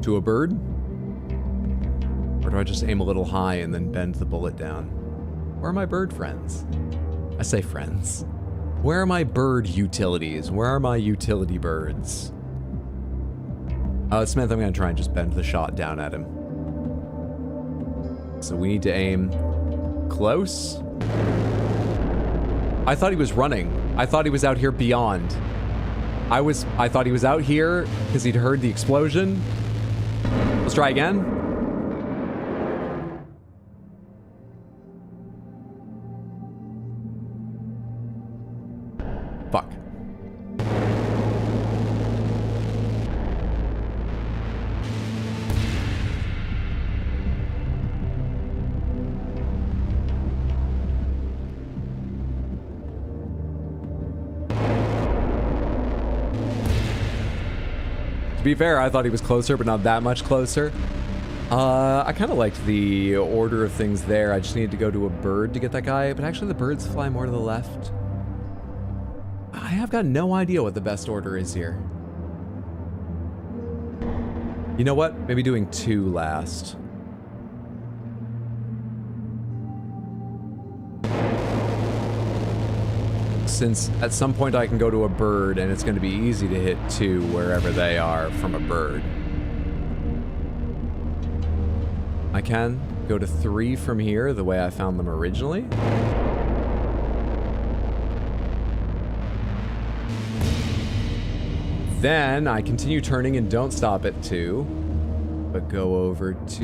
To a bird? Or do I just aim a little high and then bend the bullet down? Where are my bird friends? I say friends. Where are my bird utilities? Where are my utility birds? Smith, I'm gonna try and just bend the shot down at him. So we need to aim close. I thought he was running. I thought he was out here beyond. I thought he was out here because he'd heard the explosion. Let's try again. Fuck. To be fair, I thought he was closer, but not that much closer. I kind of liked the order of things there. I just needed to go to a bird to get that guy, but actually the birds fly more to the left. I have got no idea what the best order is here. You know what? Maybe doing 2 last. Since at some point I can go to a bird and it's going to be easy to hit 2 wherever they are from a bird. I can go to 3 from here the way I found them originally. Then I continue turning and don't stop at 2, but go over to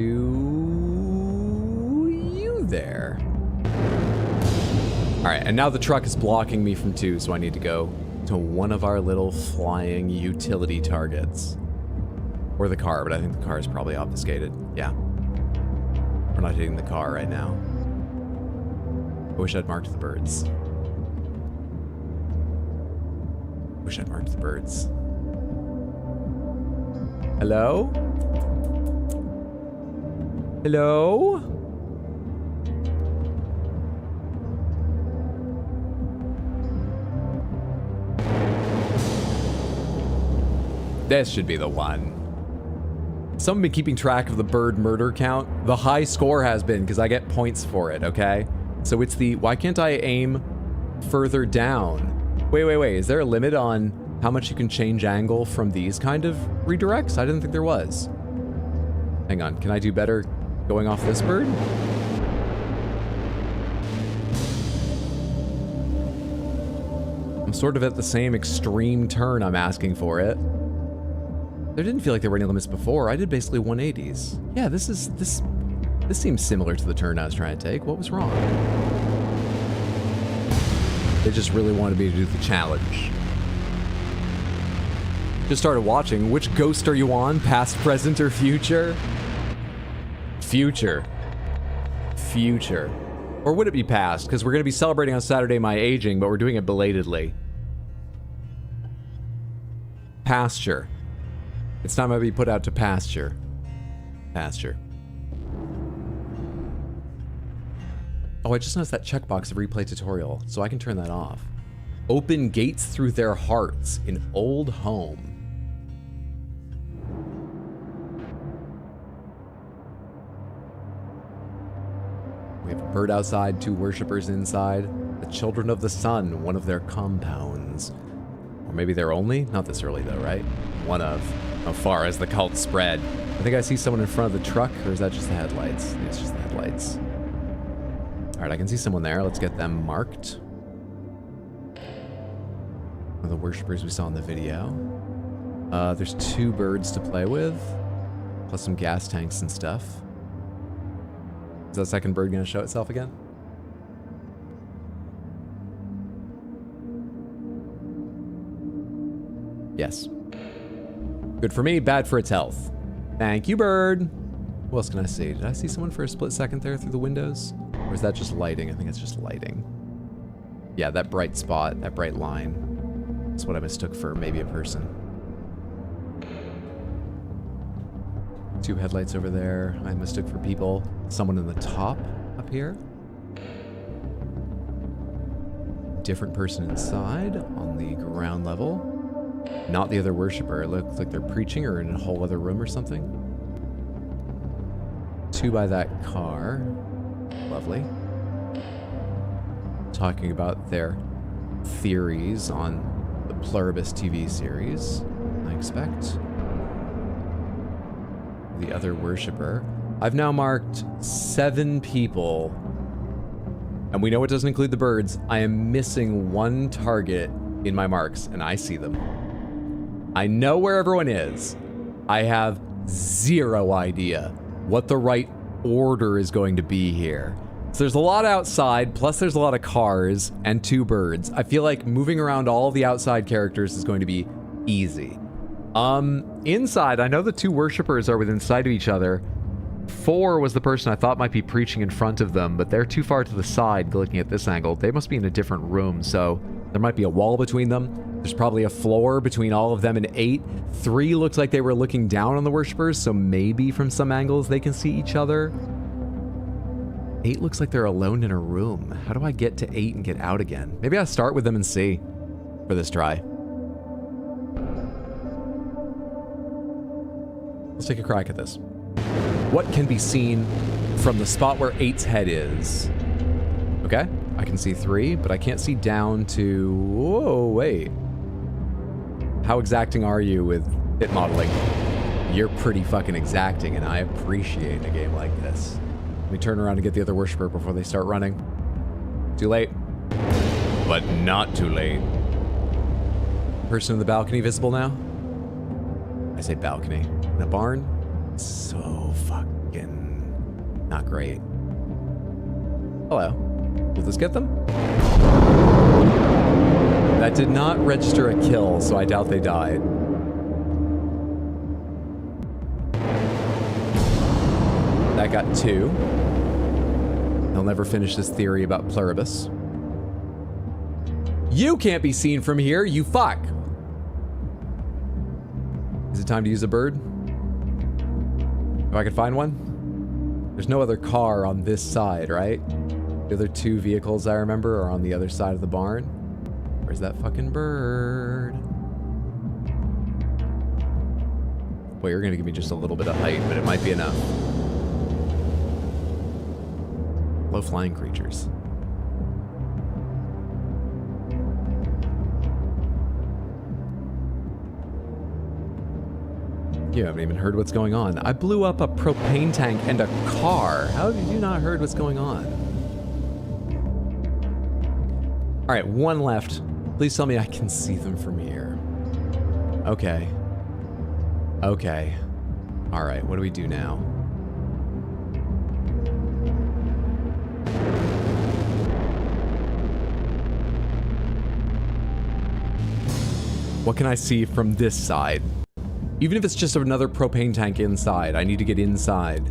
you there. All right, and now the truck is blocking me from 2, so I need to go to one of our little flying utility targets. Or the car, but I think the car is probably obfuscated. Yeah. We're not hitting the car right now. I wish I'd marked the birds. Wish I'd marked the birds. Hello? Hello? This should be the one. Someone been keeping track of the bird murder count. The high score has been, because I get points for it, okay? So it's the, why can't I aim further down? Wait. Is there a limit on how much you can change angle from these kind of redirects? I didn't think there was. Hang on, can I do better going off this bird? I'm sort of at the same extreme turn I'm asking for it. There didn't feel like there were any limits before. I did basically 180s. Yeah, this seems similar to the turn I was trying to take. What was wrong? They just really wanted me to do the challenge. Just started watching. Which ghost are you on? Past, present, or future? Future. Future. Or would it be past? Because we're going to be celebrating on Saturday my aging, but we're doing it belatedly. Pasture. It's time I be put out to pasture. Pasture. Oh, I just noticed that checkbox of replay tutorial, so I can turn that off. Open gates through their hearts in old home. We have a bird outside, 2 worshippers inside. The children of the sun, one of their compounds. Or maybe they're only? Not this early though, right? One of. How far has the cult spread? I think I see someone in front of the truck, or is that just the headlights? I think it's just the headlights. Alright, I can see someone there. Let's get them marked. One of the worshippers we saw in the video. There's 2 birds to play with, plus some gas tanks and stuff. Is that second bird gonna show itself again? Yes. Good for me, bad for its health. Thank you, bird. What else can I see? Did I see someone for a split second there through the windows? Or is that just lighting? I think it's just lighting. Yeah, that bright spot, that bright line. That's what I mistook for maybe a person. 2 headlights over there. I mistook for people. Someone in the top up here. Different person inside on the ground level. Not the other worshiper. It looks like they're preaching or in a whole other room or something. 2 by that car. Lovely. Talking about their theories on the Pluribus TV series, I expect. The other worshiper. I've now marked 7 people. And we know it doesn't include the birds. I am missing 1 target in my marks, and I see them. I know where everyone is. I have 0 idea what the right order is going to be here. So there's a lot outside, plus there's a lot of cars and 2 birds. I feel like moving around all the outside characters is going to be easy. Inside, I know the 2 worshippers are within sight of each other. 4 was the person I thought might be preaching in front of them, but they're too far to the side looking at this angle. They must be in a different room, so there might be a wall between them. There's probably a floor between all of them and 8. 3 looks like they were looking down on the worshippers, so maybe from some angles they can see each other. 8 looks like they're alone in a room. How do I get to 8 and get out again? Maybe I'll start with them and see for this try. Let's take a crack at this. What can be seen from the spot where 8's head is? Okay, I can see 3, but I can't see down to... Whoa, wait. How exacting are you with bit modeling? You're pretty fucking exacting, and I appreciate a game like this. Let me turn around and get the other worshiper before they start running. Too late. But not too late. Person in the balcony visible now? I say balcony. In a barn? So fucking not great. Hello. Will this get them? That did not register a kill, so I doubt they died. That got 2. They'll never finish this theory about Pluribus. You can't be seen from here, you fuck! Is it time to use a bird? If I could find one? There's no other car on this side, right? The other 2 vehicles I remember are on the other side of the barn. Where's that fucking bird? Boy, you're gonna give me just a little bit of height, but it might be enough. Low-flying creatures. You haven't even heard what's going on. I blew up a propane tank and a car. How have you not heard what's going on? All right, 1 left. Please tell me I can see them from here. Okay. Okay. All right, what do we do now? What can I see from this side? Even if it's just another propane tank inside, I need to get inside.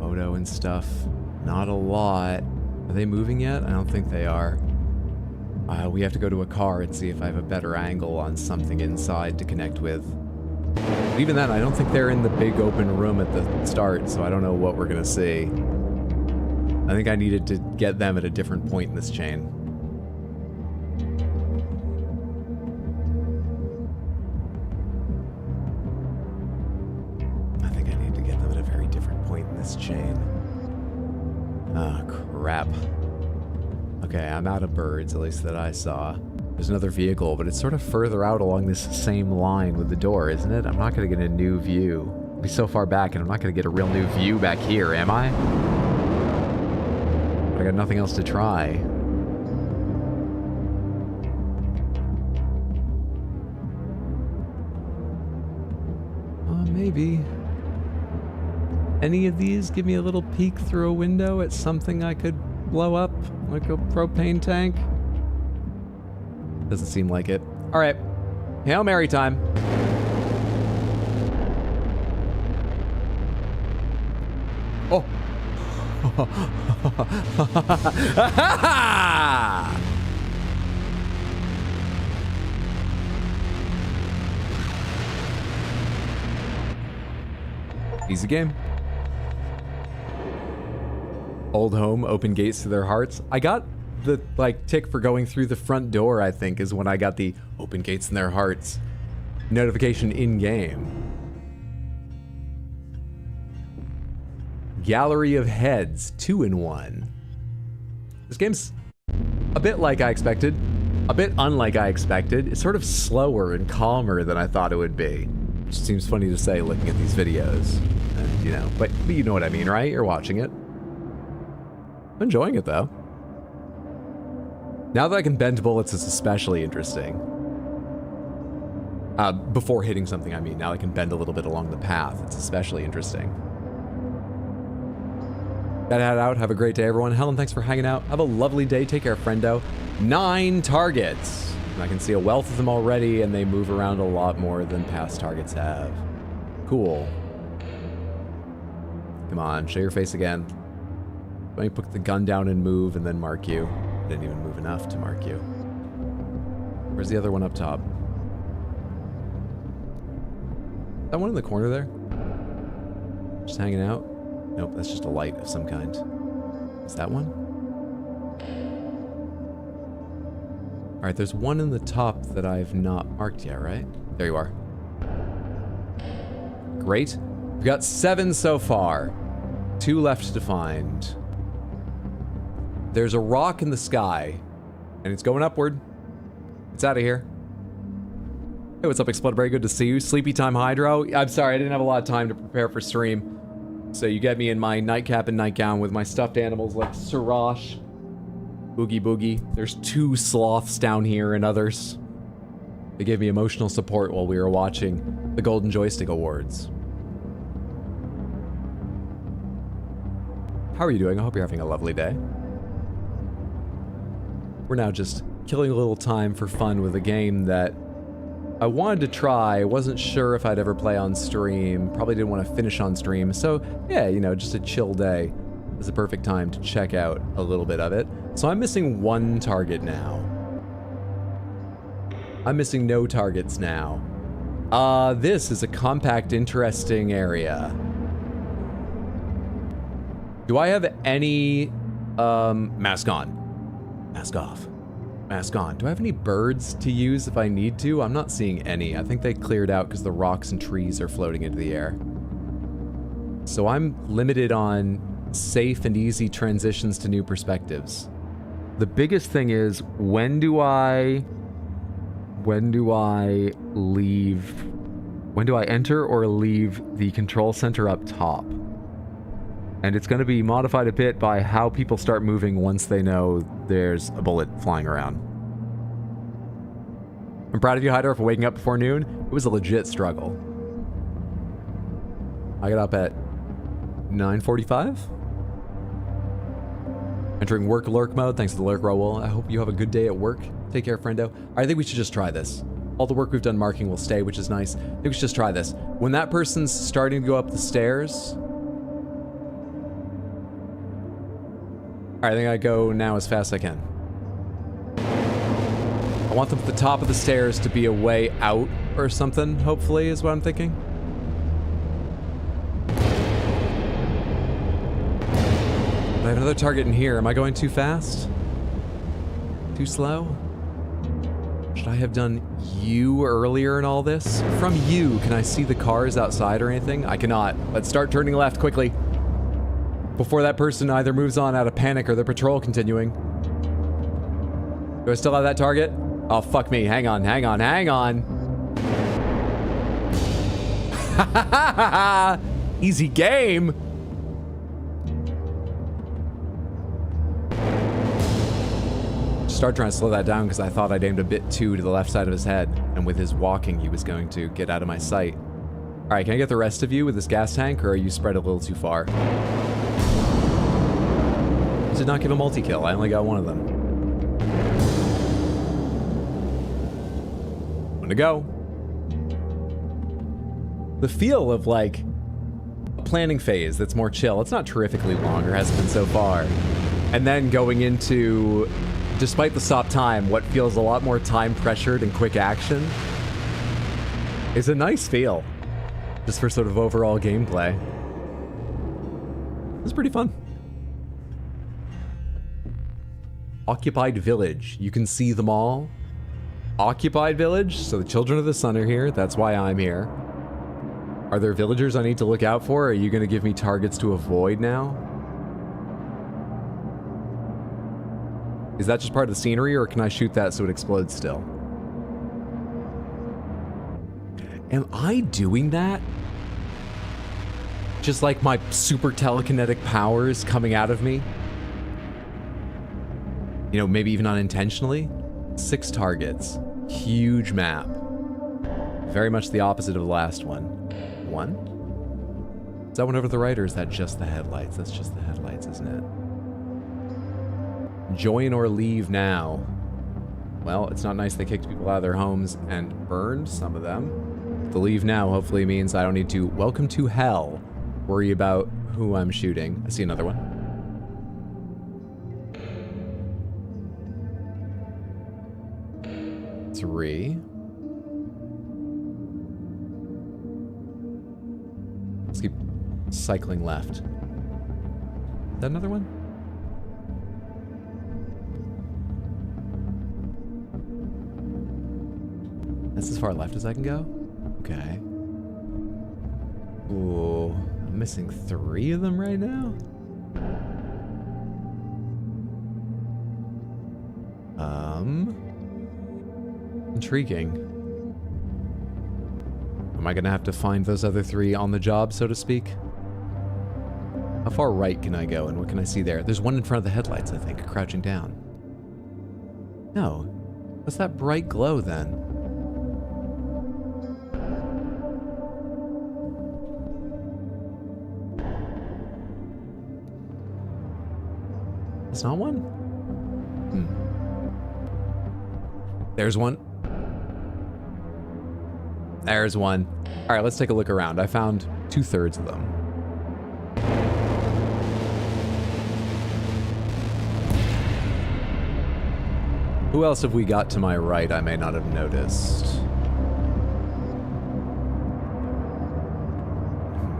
Photo and stuff. Not a lot. Are they moving yet? I don't think they are. We have to go to a car and see if I have a better angle on something inside to connect with. But even then, I don't think they're in the big open room at the start, so I don't know what we're gonna see. I think I needed to get them at a different point in this chain. This chain. Ah, crap. Okay, I'm out of birds, at least that I saw. There's another vehicle, but it's sort of further out along this same line with the door, isn't it? I'm not going to get a new view. It'll be so far back, and I'm not going to get a real new view back here, am I? I got nothing else to try. Maybe. Any of these give me a little peek through a window at something I could blow up, like a propane tank? Doesn't seem like it. All right. Hail Mary time. Oh. Easy game. Old home, open gates to their hearts. I got the tick for going through the front door, I think, is when I got the open gates in their hearts notification in game. Gallery of heads, 2-in-1. This game's a bit like I expected, a bit unlike I expected. It's sort of slower and calmer than I thought it would be. Which seems funny to say looking at these videos. And, you know, but you know what I mean, right? You're watching it. I'm enjoying it, though. Now that I can bend bullets, it's especially interesting. Before hitting something, I mean. Now I can bend a little bit along the path. It's especially interesting. Gotta head out. Have a great day, everyone. Helen, thanks for hanging out. Have a lovely day. Take care, friendo. 9 targets. And I can see a wealth of them already, and they move around a lot more than past targets have. Cool. Come on, show your face again. Let me put the gun down and move, and then mark you. I didn't even move enough to mark you. Where's the other one up top? That one in the corner there? Just hanging out? Nope, that's just a light of some kind. Is that one? All right, there's one in the top that I've not marked yet, right? There you are. Great. We've got 7 so far. 2 left to find. There's a rock in the sky, and it's going upward. It's out of here. Hey, what's up, Explode? Very good to see you. Sleepy time, Hydro. I'm sorry, I didn't have a lot of time to prepare for stream. So you get me in my nightcap and nightgown with my stuffed animals like Sirash, Boogie Boogie. There's 2 sloths down here and others. They gave me emotional support while we were watching the Golden Joystick Awards. How are you doing? I hope you're having a lovely day. We're now just killing a little time for fun with a game that I wanted to try. I wasn't sure if I'd ever play on stream. Probably didn't want to finish on stream. So yeah, you know, just a chill day is the perfect time to check out a little bit of it. So I'm missing 1 target now. I'm missing no targets now. This is a compact, interesting area. Do I have any, mask on, mask off, mask on. Do I have any birds to use if I need to? I'm not seeing any. I think they cleared out because the rocks and trees are floating into the air. So I'm limited on safe and easy transitions to new perspectives. The biggest thing is, when do I enter or leave the control center up top? And it's going to be modified a bit by how people start moving once they know there's a bullet flying around. I'm proud of you, Hydra, for waking up before noon. It was a legit struggle. I got up at 9:45. Entering work lurk mode. Thanks to the lurk, Raoul. I hope you have a good day at work. Take care, friendo. I think we should just try this. All the work we've done marking will stay, which is nice. I think we should just try this. When that person's starting to go up the stairs... Alright, I think I go now as fast as I can. I want them at the top of the stairs to be a way out or something, hopefully, is what I'm thinking. I have another target in here. Am I going too fast? Too slow? Should I have done you earlier in all this? From you, can I see the cars outside or anything? I cannot. Let's start turning left quickly. before that person either moves on out of panic or their patrol continuing. Do I still have that target? Oh, fuck me. Hang on, hang on, hang on. Easy game. Start trying to slow that down because I thought I'd aimed a bit too to the left side of his head, and with his walking he was going to get out of my sight. Alright, can I get the rest of you with this gas tank, or are you spread a little too far? Did not give a multi-kill, I only got one of them. One to go. The feel of like a planning phase that's more chill. It's not terrifically long, or hasn't been so far. And then going into, despite the stop time, what feels a lot more time pressured and quick action is a nice feel. Just for sort of overall gameplay. It's pretty fun. Occupied Village. You can see them all. Occupied Village, so the Children of the Sun are here. That's why I'm here. Are there villagers I need to look out for? Or are you going to give me targets to avoid now? Is that just part of the scenery, or can I shoot that so it explodes still? Am I doing that? Just like my super telekinetic powers coming out of me? You know, maybe even unintentionally? 6 targets. Huge map. Very much the opposite of the last one. 1? Is that one over the right, or is that just the headlights? That's just the headlights, isn't it? Join or leave now. Well, it's not nice they kicked people out of their homes and burned some of them. The leave now hopefully means I don't need to, welcome to hell, worry about who I'm shooting. I see another one. Three. Let's keep cycling left. Is that another one? That's as far left as I can go? Okay. Ooh, I'm missing 3 of them right now? Intriguing. Am I gonna have to find those other 3 on the job, so to speak? How far right can I go, and what can I see there? There's one in front of the headlights, I think, crouching down. No. What's that bright glow, then? It's not one? There's one. There's one. All right, let's take a look around. I found 2/3 of them. Who else have we got to my right I may not have noticed?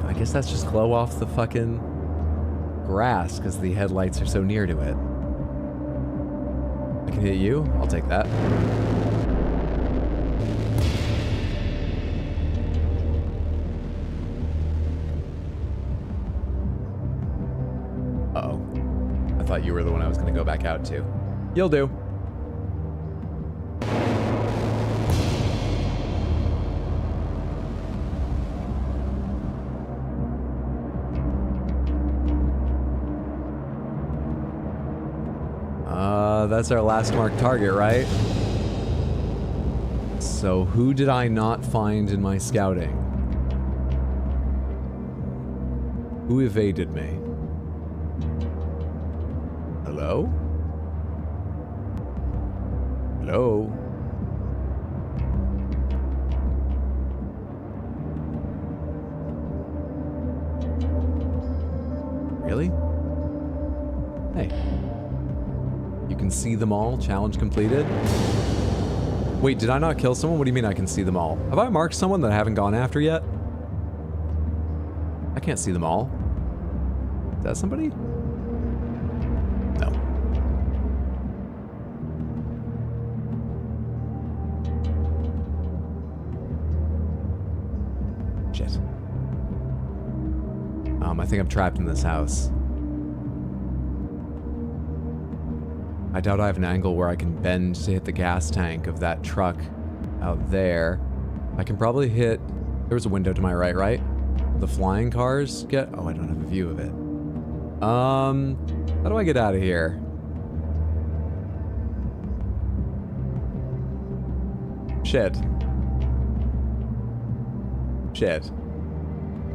I guess that's just glow off the fucking grass because the headlights are so near to it. I can hit you. I'll take that. Uh-oh. I thought you were the one I was going to go back out to. You'll do. That's our last marked target, right? So who did I not find in my scouting? Who evaded me? Hello? Hello? Really? Hey. You can see them all. Challenge completed. Wait, did I not kill someone? What do you mean I can see them all? Have I marked someone that I haven't gone after yet? I can't see them all. Is that somebody? No. Shit. I think I'm trapped in this house. I doubt I have an angle where I can bend to hit the gas tank of that truck out there. I can probably hit... There was a window to my right, right? The flying cars get... Oh, I don't have a view of it. How do I get out of here? Shit. Shit.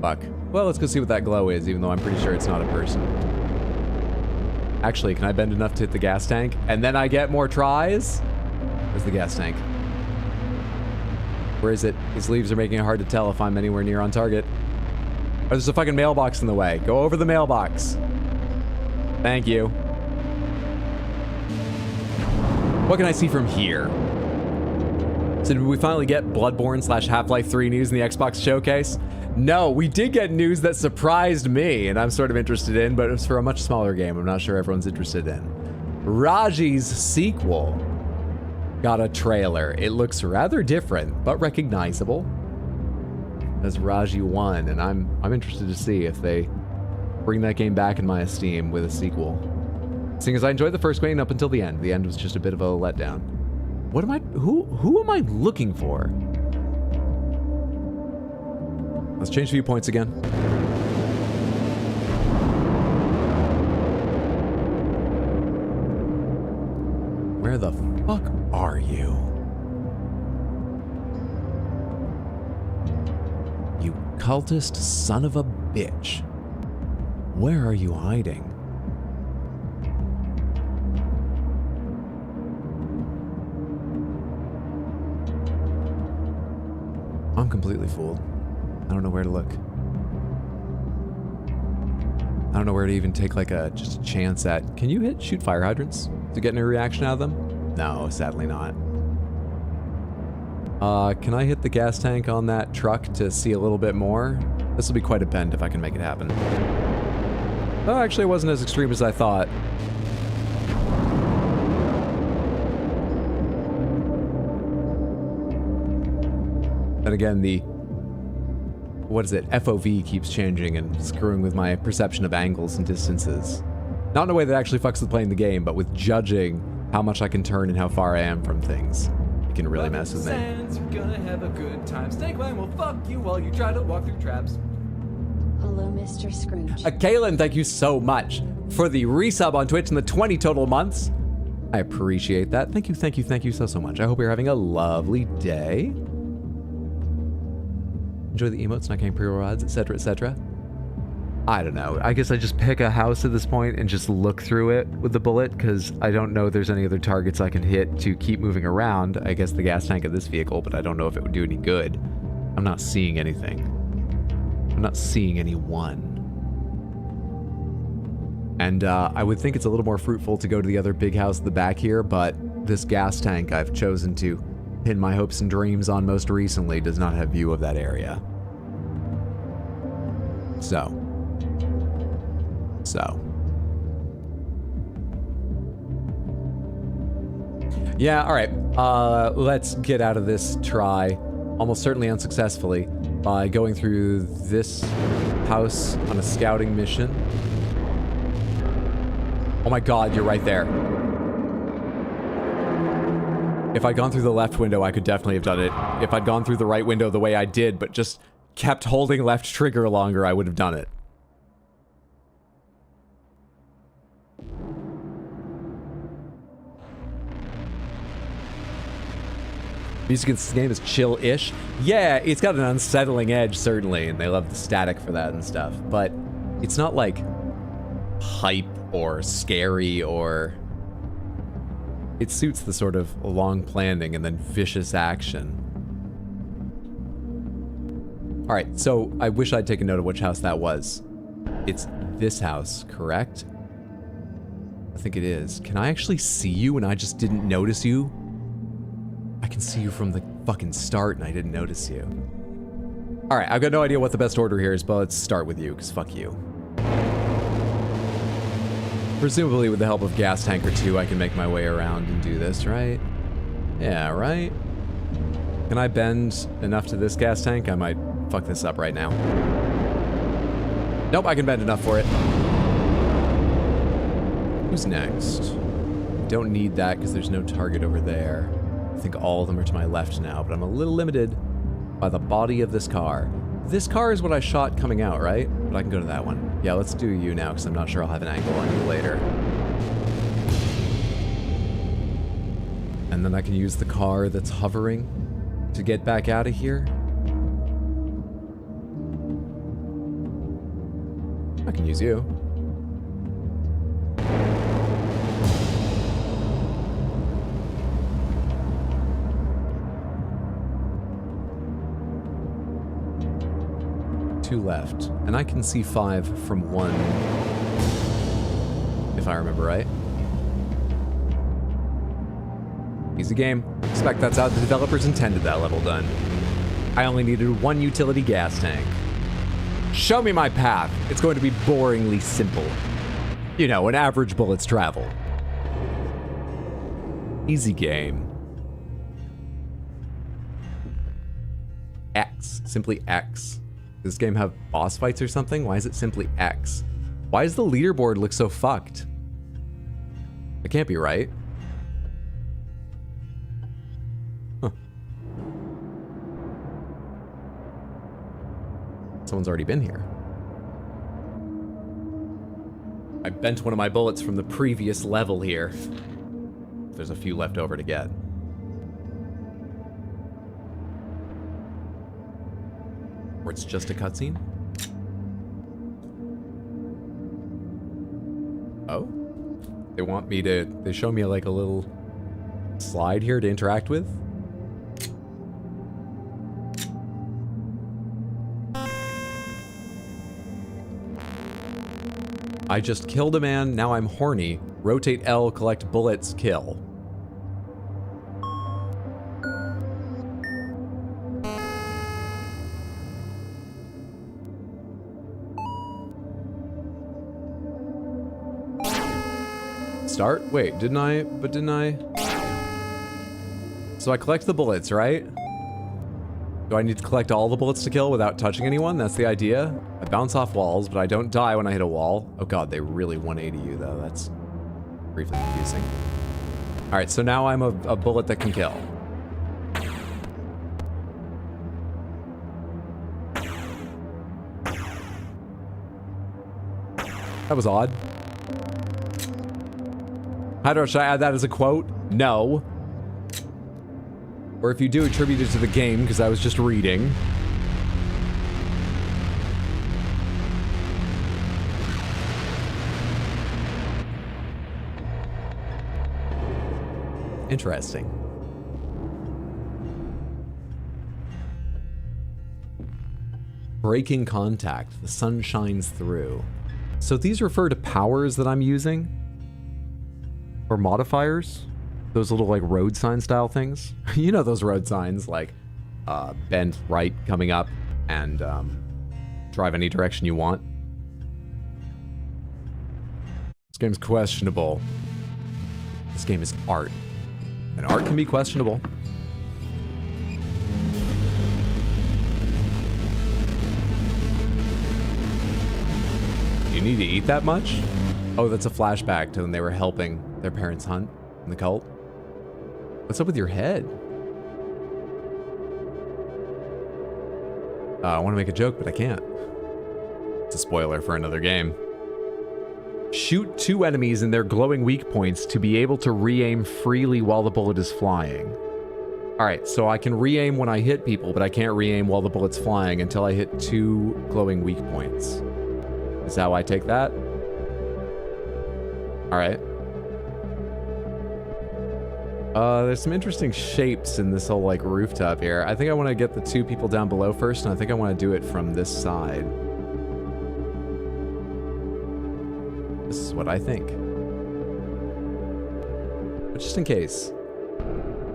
Fuck. Well, let's go see what that glow is, even though I'm pretty sure it's not a person. Actually, can I bend enough to hit the gas tank? And then I get more tries? Where's the gas tank? Where is it? These leaves are making it hard to tell if I'm anywhere near on target. Oh, there's a fucking mailbox in the way. Go over the mailbox. Thank you. What can I see from here? So did we finally get Bloodborne / Half-Life 3 news in the Xbox showcase? No, we did get news that surprised me, and I'm sort of interested in, but it was for a much smaller game I'm not sure everyone's interested in. Raji's sequel got a trailer. It looks rather different, but recognizable as Raji 1, and I'm interested to see if they bring that game back in my esteem with a sequel. Seeing as I enjoyed the first game up until the end. The end was just a bit of a letdown. What am I... Who am I looking for? Let's change viewpoints again. Where the fuck are you? You cultist son of a bitch. Where are you hiding? I'm completely fooled. I don't know where to look. I don't know where to even take like just a chance at. Can you shoot fire hydrants to get any reaction out of them? No, sadly not. Can I hit the gas tank on that truck to see a little bit more? This will be quite a bend if I can make it happen. Oh, actually it wasn't as extreme as I thought. Then again, the... What is it? FOV keeps changing and screwing with my perception of angles and distances. Not in a way that actually fucks with playing the game, but with judging how much I can turn and how far I am from things. It can really mess with me. You're gonna have a good time. Snakeman will fuck you while you try to walk through traps. Hello, Mr. Scrooge. Kaylin, thank you so much for the resub on Twitch and the 20 total months. I appreciate that. Thank you so much. I hope you're having a lovely day. Enjoy the emotes, not getting pre-roll odds, etc., etc. I don't know. I guess I just pick a house at this point and just look through it with the bullet, because I don't know if there's any other targets I can hit to keep moving around. I guess the gas tank of this vehicle, but I don't know if it would do any good. I'm not seeing anything. I'm not seeing anyone. And I would think it's a little more fruitful to go to the other big house at the back here, but this gas tank I've chosen to pin my hopes and dreams on most recently does not have view of that area. So. Yeah, alright. Let's get out of this try, almost certainly unsuccessfully, by going through this house on a scouting mission. Oh my god, you're right there. If I'd gone through the left window, I could definitely have done it. If I'd gone through the right window the way I did, but just kept holding left trigger longer, I would have done it. Music in this game is chill-ish. Yeah, it's got an unsettling edge, certainly, and they love the static for that and stuff. But it's not like hype or scary or... It suits the sort of long planning and then vicious action. Alright, so I wish I'd taken note of which house that was. It's this house, correct? I think it is. Can I actually see you and I just didn't notice you? I can see you from the fucking start and I didn't notice you. Alright, I've got no idea what the best order here is, but let's start with you, because fuck you. Presumably with the help of gas tank or two, I can make my way around and do this, right? Yeah, right? Can I bend enough to this gas tank? I might fuck this up right now. Nope, I can bend enough for it. Who's next? don't need that because there's no target over there. I think all of them are to my left now, but I'm a little limited by the body of this car. This car is what I shot coming out, right? But I can go to that one. Yeah, let's do you now because I'm not sure I'll have an angle on you later. And then I can use the car that's hovering to get back out of here. I can use you. Two left, and I can see 5 from 1, if I remember right. Easy game. Expect that's how the developers intended that level done. I only needed 1 utility gas tank. Show me my path. It's going to be boringly simple. You know, an average bullet's travel. Easy game. X. Simply X. Does this game have boss fights or something? Why is it simply X? Why does the leaderboard look so fucked? It can't be right. Huh. Someone's already been here. I bent one of my bullets from the previous level here. There's a few left over to get. Or it's just a cutscene? Oh? They want me to... They show me like a little slide here to interact with? I just killed a man, now I'm horny. Rotate L, collect bullets, kill. Start? Wait, didn't I? But didn't I? So I collect the bullets, right? Do I need to collect all the bullets to kill without touching anyone? That's the idea. I bounce off walls, but I don't die when I hit a wall. Oh god, they really 180 you though. That's briefly confusing. Alright, so now I'm a bullet that can kill. That was odd. Should I add that as a quote? No. Or if you do, attribute it to the game, because I was just reading. Interesting. Breaking contact. The sun shines through. So these refer to powers that I'm using? Or modifiers? Those little like road sign style things? You know those road signs like bend right coming up and drive any direction you want. This game's questionable. This game is art. And art can be questionable. You need to eat that much? Oh, that's a flashback to when they were helping their parents hunt in the cult. What's up with your head? I want to make a joke, but I can't. It's a spoiler for another game. Shoot 2 enemies in their glowing weak points to be able to re-aim freely while the bullet is flying. Alright, so I can re-aim when I hit people, but I can't re-aim while the bullet's flying until I hit 2 glowing weak points. Is that how I take that? Alright. There's some interesting shapes in this whole, like, rooftop here. I think I want to get the 2 people down below first, and I think I want to do it from this side. This is what I think. But just in case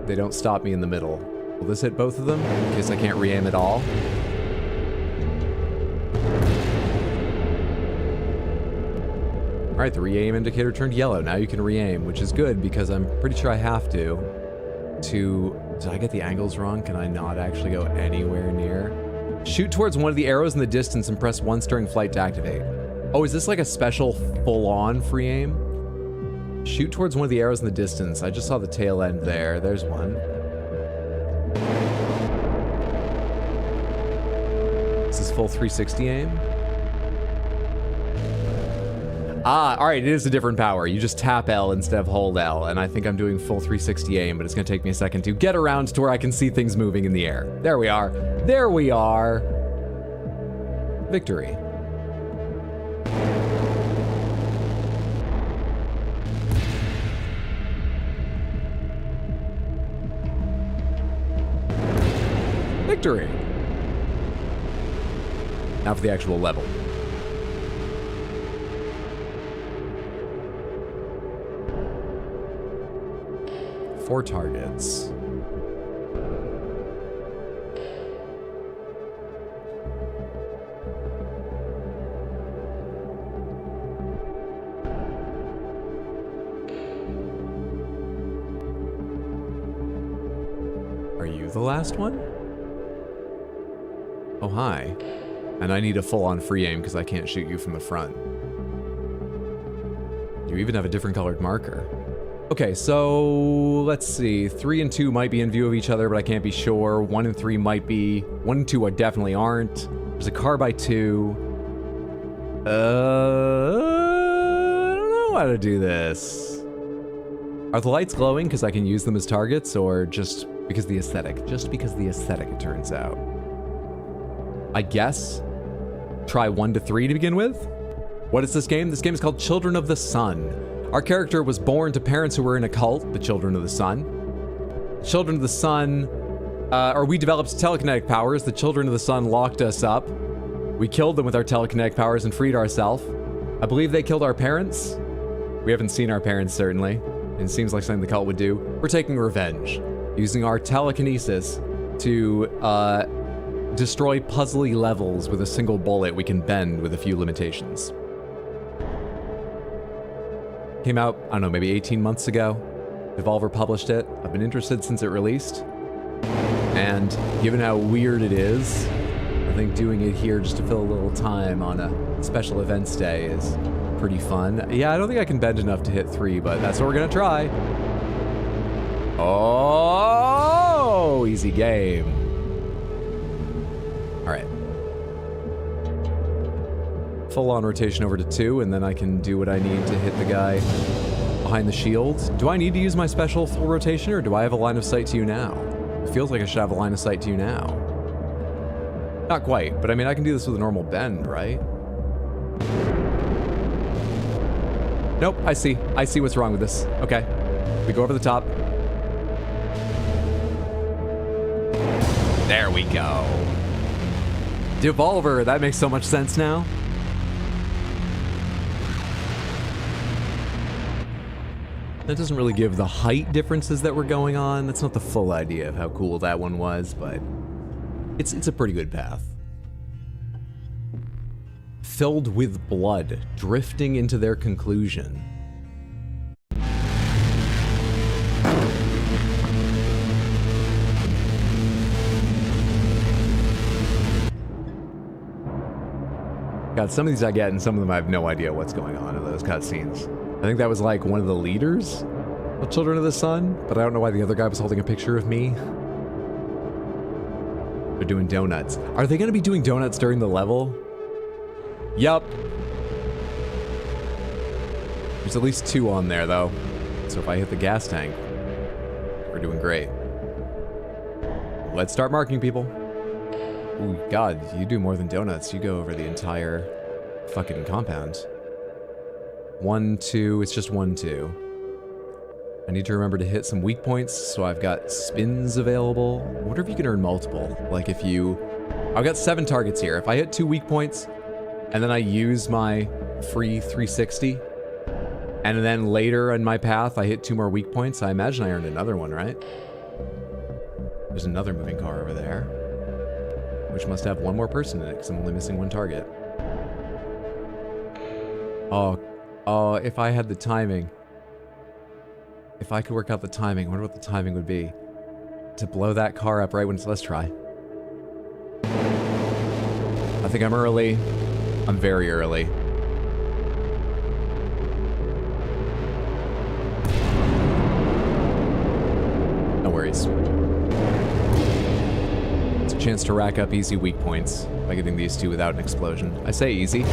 they don't stop me in the middle. Will this hit both of them, in case I can't re-aim at all? Alright, the re-aim indicator turned yellow. Now you can re-aim, which is good because I'm pretty sure I have to. Did I get the angles wrong? Can I not actually go anywhere near? Shoot towards one of the arrows in the distance and press once during flight to activate. Oh, is this like a special full-on free aim? Shoot towards one of the arrows in the distance. I just saw the tail end there. There's one. This is full 360 aim. Ah, all right, it is a different power. You just tap L instead of hold L, and I think I'm doing full 360 aim, but it's gonna take me a second to get around to where I can see things moving in the air. There we are. There we are. Victory. Victory. Now for the actual level. Four targets. Are you the last one? Oh, hi. And I need a full-on free aim because I can't shoot you from the front. You even have a different colored marker. Okay, so let's see. 3 and 2 might be in view of each other, but I can't be sure. 1 and 3 might be. 1 and 2 definitely aren't. There's a car by 2. I don't know how to do this. Are the lights glowing because I can use them as targets, or just because the aesthetic? Just because the aesthetic, it turns out. I guess. Try 1 to 3 to begin with. What is this game? This game is called Children of the Sun. Our character was born to parents who were in a cult, the Children of the Sun. Children of the Sun, or we developed telekinetic powers. The Children of the Sun locked us up. We killed them with our telekinetic powers and freed ourselves. I believe they killed our parents. We haven't seen our parents, certainly. It seems like something the cult would do. We're taking revenge, using our telekinesis to destroy puzzly levels with a single bullet we can bend with a few limitations. Came out, I don't know, maybe 18 months ago. Devolver published it. I've been interested since it released. And given how weird it is, I think doing it here just to fill a little time on a special events day is pretty fun. Yeah, I don't think I can bend enough to hit 3, but that's what we're gonna try. Oh, easy game. All right. Full-on rotation over to 2, and then I can do what I need to hit the guy behind the shield. Do I need to use my special full rotation, or do I have a line of sight to you now? It feels like I should have a line of sight to you now. Not quite, but I mean, I can do this with a normal bend, right? Nope, I see. I see what's wrong with this. Okay. We go over the top. There we go. Devolver, that makes so much sense now. That doesn't really give the height differences that were going on. That's not the full idea of how cool that one was, but it's a pretty good path. Filled with blood, drifting into their conclusion. God, some of these I get, and some of them I have no idea what's going on in those cutscenes. I think that was like one of the leaders of Children of the Sun, but I don't know why the other guy was holding a picture of me. They're doing donuts. Are they going to be doing donuts during the level? Yup. There's at least 2 on there, though. So if I hit the gas tank, we're doing great. Let's start marking people. Ooh, God, you do more than donuts. You go over the entire fucking compound. 1, 2, it's just 1, 2. I need to remember to hit some weak points, so I've got spins available. I wonder if you can earn multiple. Like if you... I've got 7 targets here. If I hit 2 weak points, and then I use my free 360, and then later in my path I hit 2 more weak points, I imagine I earned another one, right? There's another moving car over there, which must have 1 more person in it, because I'm only missing 1 target. Oh, if I had the timing. If I could work out the timing, I wonder what the timing would be. To blow that car up right when it's... Let's try. I think I'm early. I'm very early. worries. It's a chance to rack up easy weak points by getting these two without an explosion. I say easy.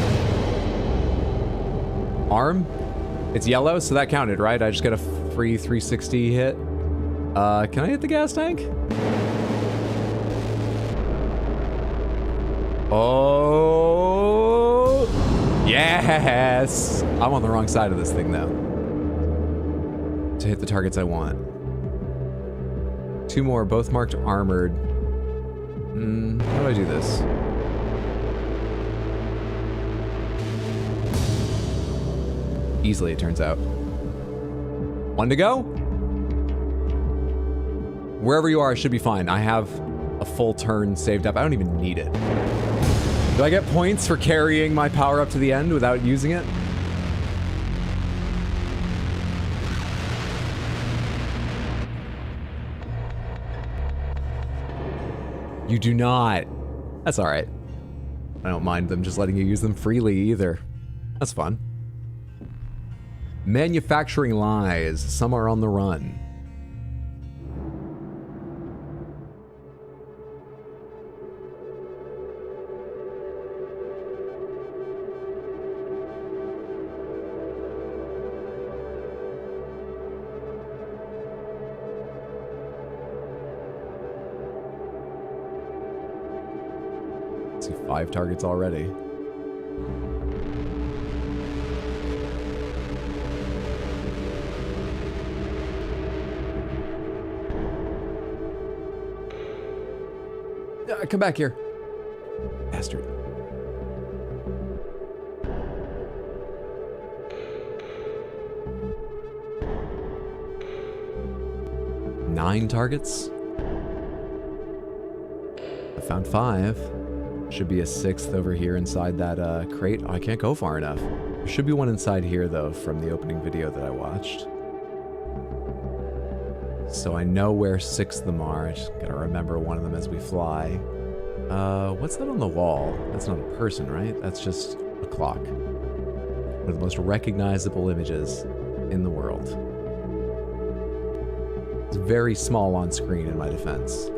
Arm? It's yellow, so that counted, right? I just got a free 360 hit. Can I hit the gas tank? Oh, yes! I'm on the wrong side of this thing, though. To hit the targets I want. 2 more, both marked armored. How do I do this? Easily, it turns out. 1 to go? Wherever you are, I should be fine. I have a full turn saved up. I don't even need it. Do I get points for carrying my power up to the end without using it? You do not. That's all right. I don't mind them just letting you use them freely either. That's fun. Manufacturing lies. Some are on the run. Let's see, 5 targets already. Come back here. Bastard. Nine targets. I found 5. Should be a 6th over here inside that crate. Oh, I can't go far enough. There should be one inside here, though, from the opening video that I watched. So I know where 6 of them are. I just gotta remember one of them as we fly. What's that on the wall? That's not a person, right? That's just a clock. One of the most recognizable images in the world. It's very small on screen in my defense.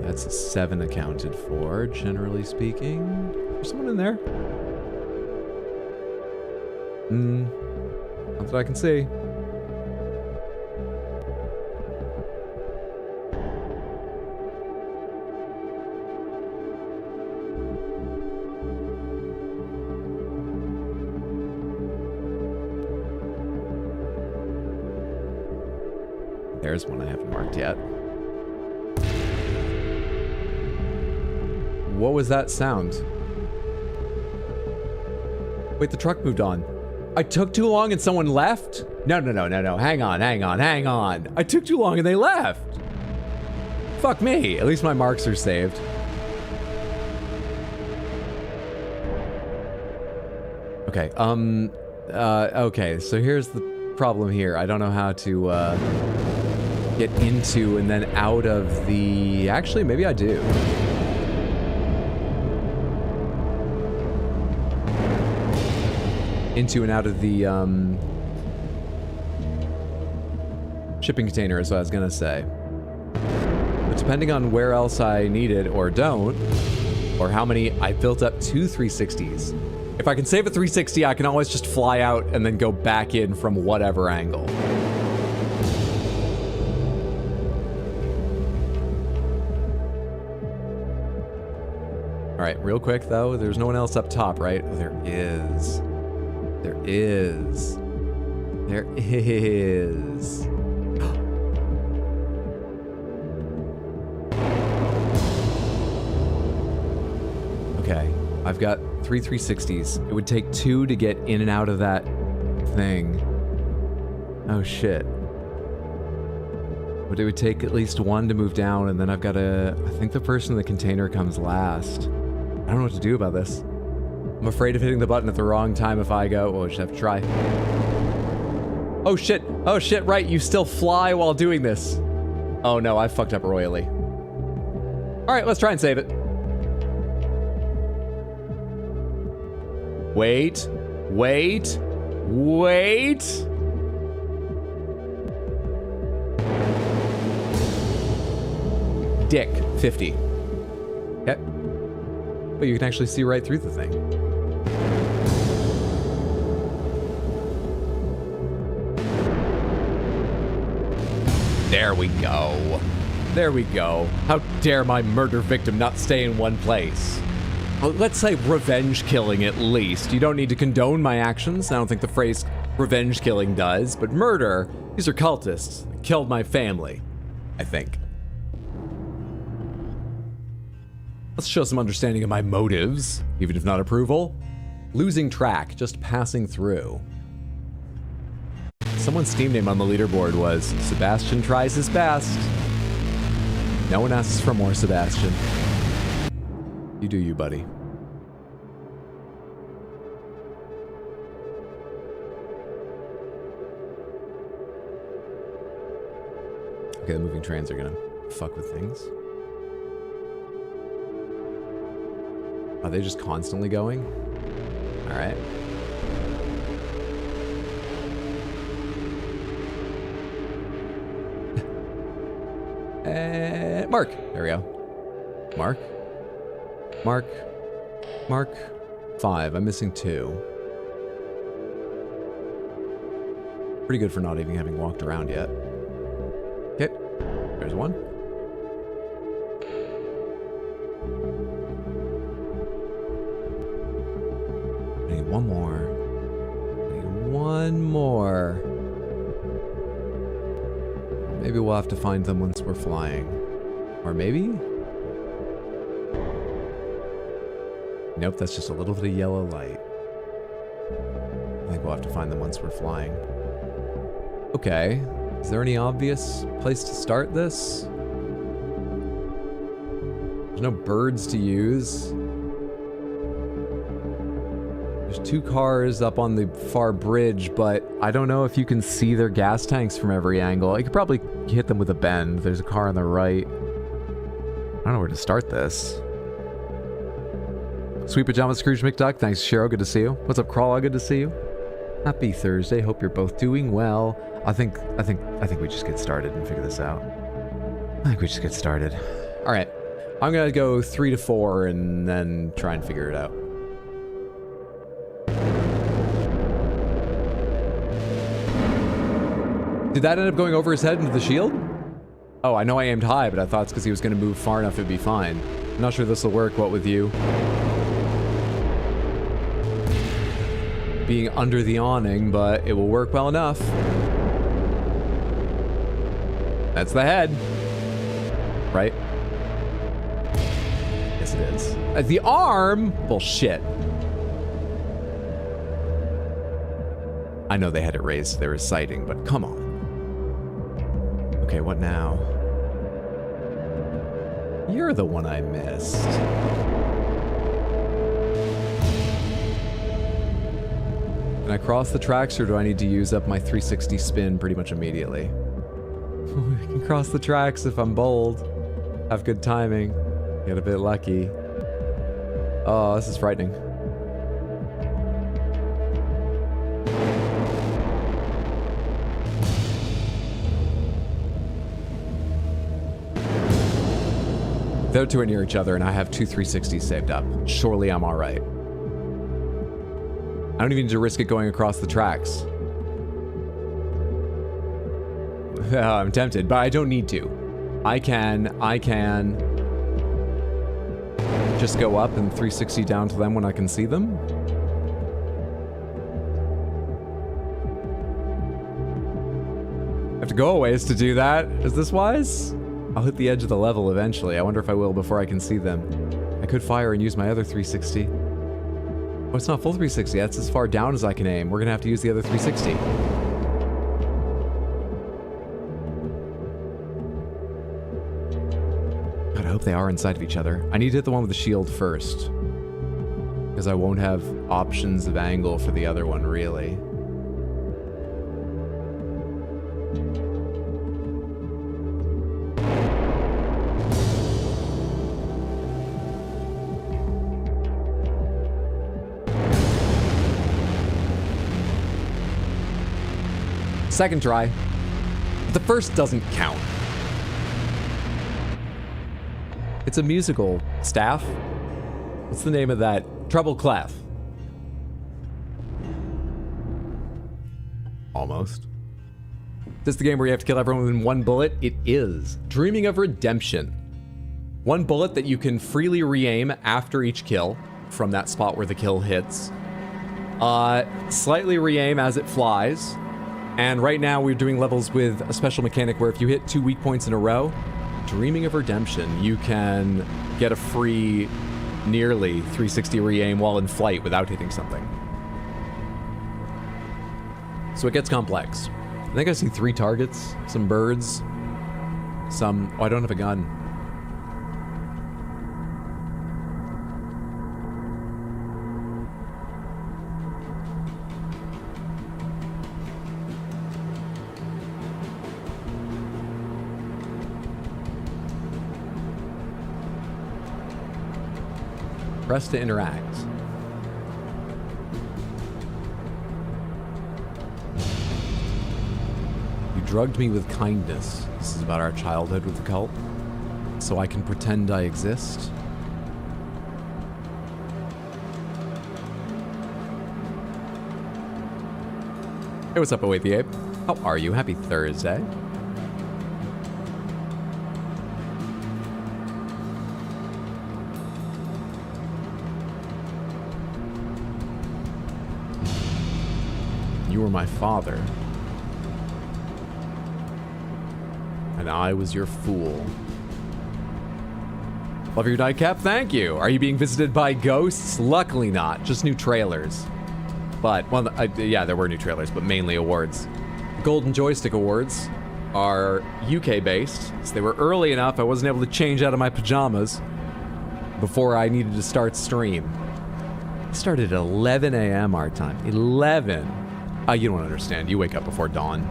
That's a 7 accounted for, generally speaking. There's someone in there. Not that I can see. There's one I haven't marked yet. What was that sound? Wait, the truck moved on. I took too long and someone left? No. Hang on. I took too long and they left. Fuck me. At least my marks are saved. Okay, okay, so here's the problem here. I don't know how to, get into and then out of the... Actually, maybe I do. Into and out of the, shipping container is what I was gonna say. But depending on where else I need it or don't, or how many... I built up 2 360s. If I can save a 360, I can always just fly out and then go back in from whatever angle. Alright, real quick though, there's no one else up top, right? Oh, there is. There is. There is. Okay, I've got 3 360s. It would take 2 to get in and out of that thing. Oh shit. But it would take at least 1 to move down, and then I've got to... I think the person in the container comes last. I don't know what to do about this. I'm afraid of hitting the button at the wrong time if I go... Well, I just have to try. Oh shit! Oh shit, right, you still fly while doing this. Oh no, I fucked up royally. Alright, let's try and save it. Wait. Wait. Dick, 50. Okay. But you can actually see right through the thing. There we go. There we go. How dare my murder victim not stay in one place? Well, let's say revenge killing at least. You don't need to condone my actions. I don't think the phrase revenge killing does, but murder, these are cultists. They killed my family, I think. Let's show some understanding of my motives, even if not approval. Losing track, just passing through. Someone's Steam name on the leaderboard was Sebastian Tries His Best. No one asks for more, Sebastian. You do you, buddy. Okay, the moving trains are gonna fuck with things. Are they just constantly going? All right. Mark. There we go. Mark. 5. I'm missing 2. Pretty good for not even having walked around yet. Okay. There's 1. I need 1 more. I need 1 more. Maybe we'll have to find them once we're flying. Or maybe? Nope, that's just a little bit of yellow light. I think we'll have to find them once we're flying. Okay. Is there any obvious place to start this? There's no birds to use. There's 2 cars up on the far bridge, but I don't know if you can see their gas tanks from every angle. I could probably hit them with a bend. There's a car on the right. I don't know where to start this. Sweet Pajama Scrooge McDuck, thanks Cheryl, good to see you. What's up Crawla, good to see you. Happy Thursday, hope you're both doing well. I think we just get started and figure this out. I think we just get started. All right, I'm gonna go 3 to 4 and then try and figure it out. Did that end up going over his head into the shield? Oh, I know I aimed high, but I thought it's because he was going to move far enough it'd be fine. I'm not sure this will work, what with you being under the awning, but it will work well enough. That's the head. Right? Yes, it is. The arm? Bullshit. I know they had it raised so they were sighting, but come on. Okay, what now? You're the one I missed. Can I cross the tracks or do I need to use up my 360 spin pretty much immediately? I can cross the tracks if I'm bold. Have good timing. Get a bit lucky. Oh, this is frightening. They're 2 are near each other and I have 2 360s saved up. Surely I'm all right. I don't even need to risk it going across the tracks. I'm tempted, but I don't need to. I can just go up and 360 down to them when I can see them. I have to go a ways to do that. Is this wise? I'll hit the edge of the level eventually. I wonder if I will before I can see them. I could fire and use my other 360. Oh, it's not full 360. That's as far down as I can aim. We're gonna have to use the other 360. God, I hope they are inside of each other. I need to hit the one with the shield first, because I won't have options of angle for the other one, really. Second try. The first doesn't count. It's a musical. Staff? What's the name of that? Treble clef. Almost. Is this the game where you have to kill everyone in one bullet? It is. Dreaming of Redemption. One bullet that you can freely re-aim after each kill from that spot where the kill hits. Slightly re-aim as it flies. And right now we're doing levels with a special mechanic where if you hit 2 weak points in a row, Dreaming of Redemption, you can get a free nearly 360 re-aim while in flight without hitting something. So it gets complex. I think I see 3 targets, some birds, some... Oh, I don't have a gun. Press to interact. You drugged me with kindness. This is about our childhood with the cult. So I can pretend I exist. Hey, what's up, Await the Ape? How are you? Happy Thursday. You were my father. And I was your fool. Love your diecap? Thank you. Are you being visited by ghosts? Luckily not. Just new trailers. But, well, yeah, there were new trailers, but mainly awards. Golden Joystick Awards are UK-based, so they were early enough I wasn't able to change out of my pajamas before I needed to start stream. It started at 11 a.m. our time. 11. You don't understand. You wake up before dawn.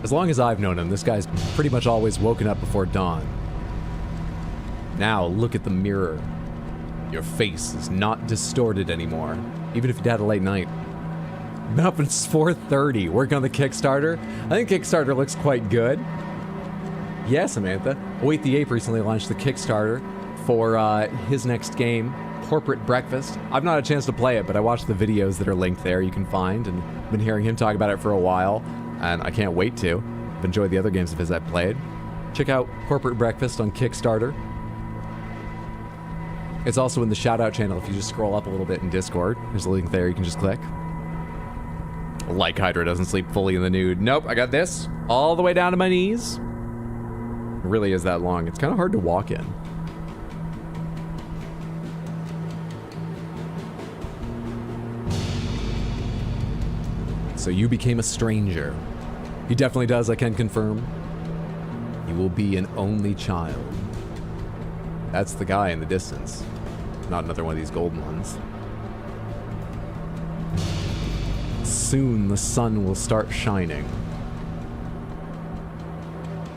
As long as I've known him, this guy's pretty much always woken up before dawn. Now, look at the mirror. Your face is not distorted anymore, even if you had a late night. Been up since 4:30, working on the Kickstarter. I think Kickstarter looks quite good. Yeah, Samantha. Await the Ape recently launched the Kickstarter for his next game, Corporate Breakfast. I've not had a chance to play it, but I watched the videos that are linked there you can find, and been hearing him talk about it for a while, and I can't wait to. I've enjoyed the other games of his I've played. Check out Corporate Breakfast on Kickstarter. It's also in the shout-out channel if you just scroll up a little bit in Discord. There's a link there you can just click. Like Hydra doesn't sleep fully in the nude. Nope, I got this all the way down to my knees. It really is that long. It's kind of hard to walk in. So you became a stranger. He definitely does, I can confirm. You will be an only child. That's the guy in the distance. Not another one of these golden ones. Soon the sun will start shining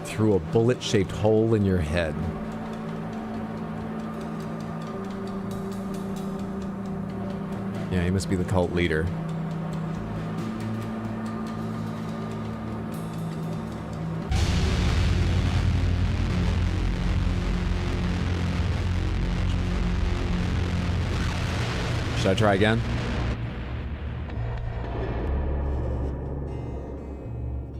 through a bullet-shaped hole in your head. Yeah, he must be the cult leader. Should I try again?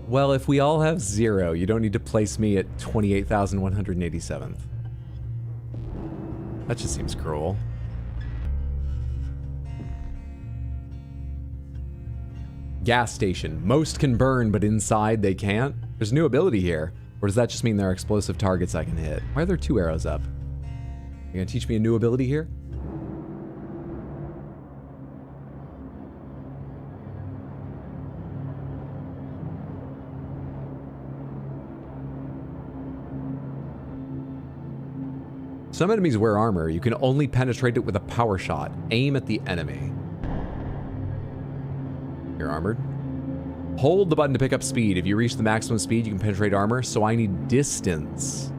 Well, if we all have 0, you don't need to place me at 28,187th. That just seems cruel. Gas station. Most can burn, but inside they can't. There's a new ability here. Or does that just mean there are explosive targets I can hit? Why are there 2 arrows up? You gonna teach me a new ability here? Some enemies wear armor. You can only penetrate it with a power shot. Aim at the enemy. You're armored. Hold the button to pick up speed. If you reach the maximum speed, you can penetrate armor, so I need distance.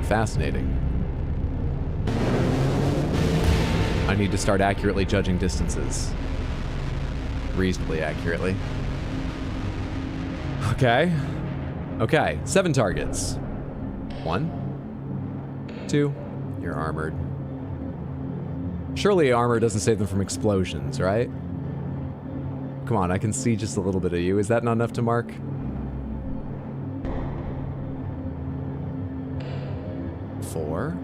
Fascinating. I need to start accurately judging distances. Reasonably accurately. Okay. Okay, 7 targets. 1, 2, you're armored. Surely armor doesn't save them from explosions, right? Come on, I can see just a little bit of you. Is that not enough to mark? 4.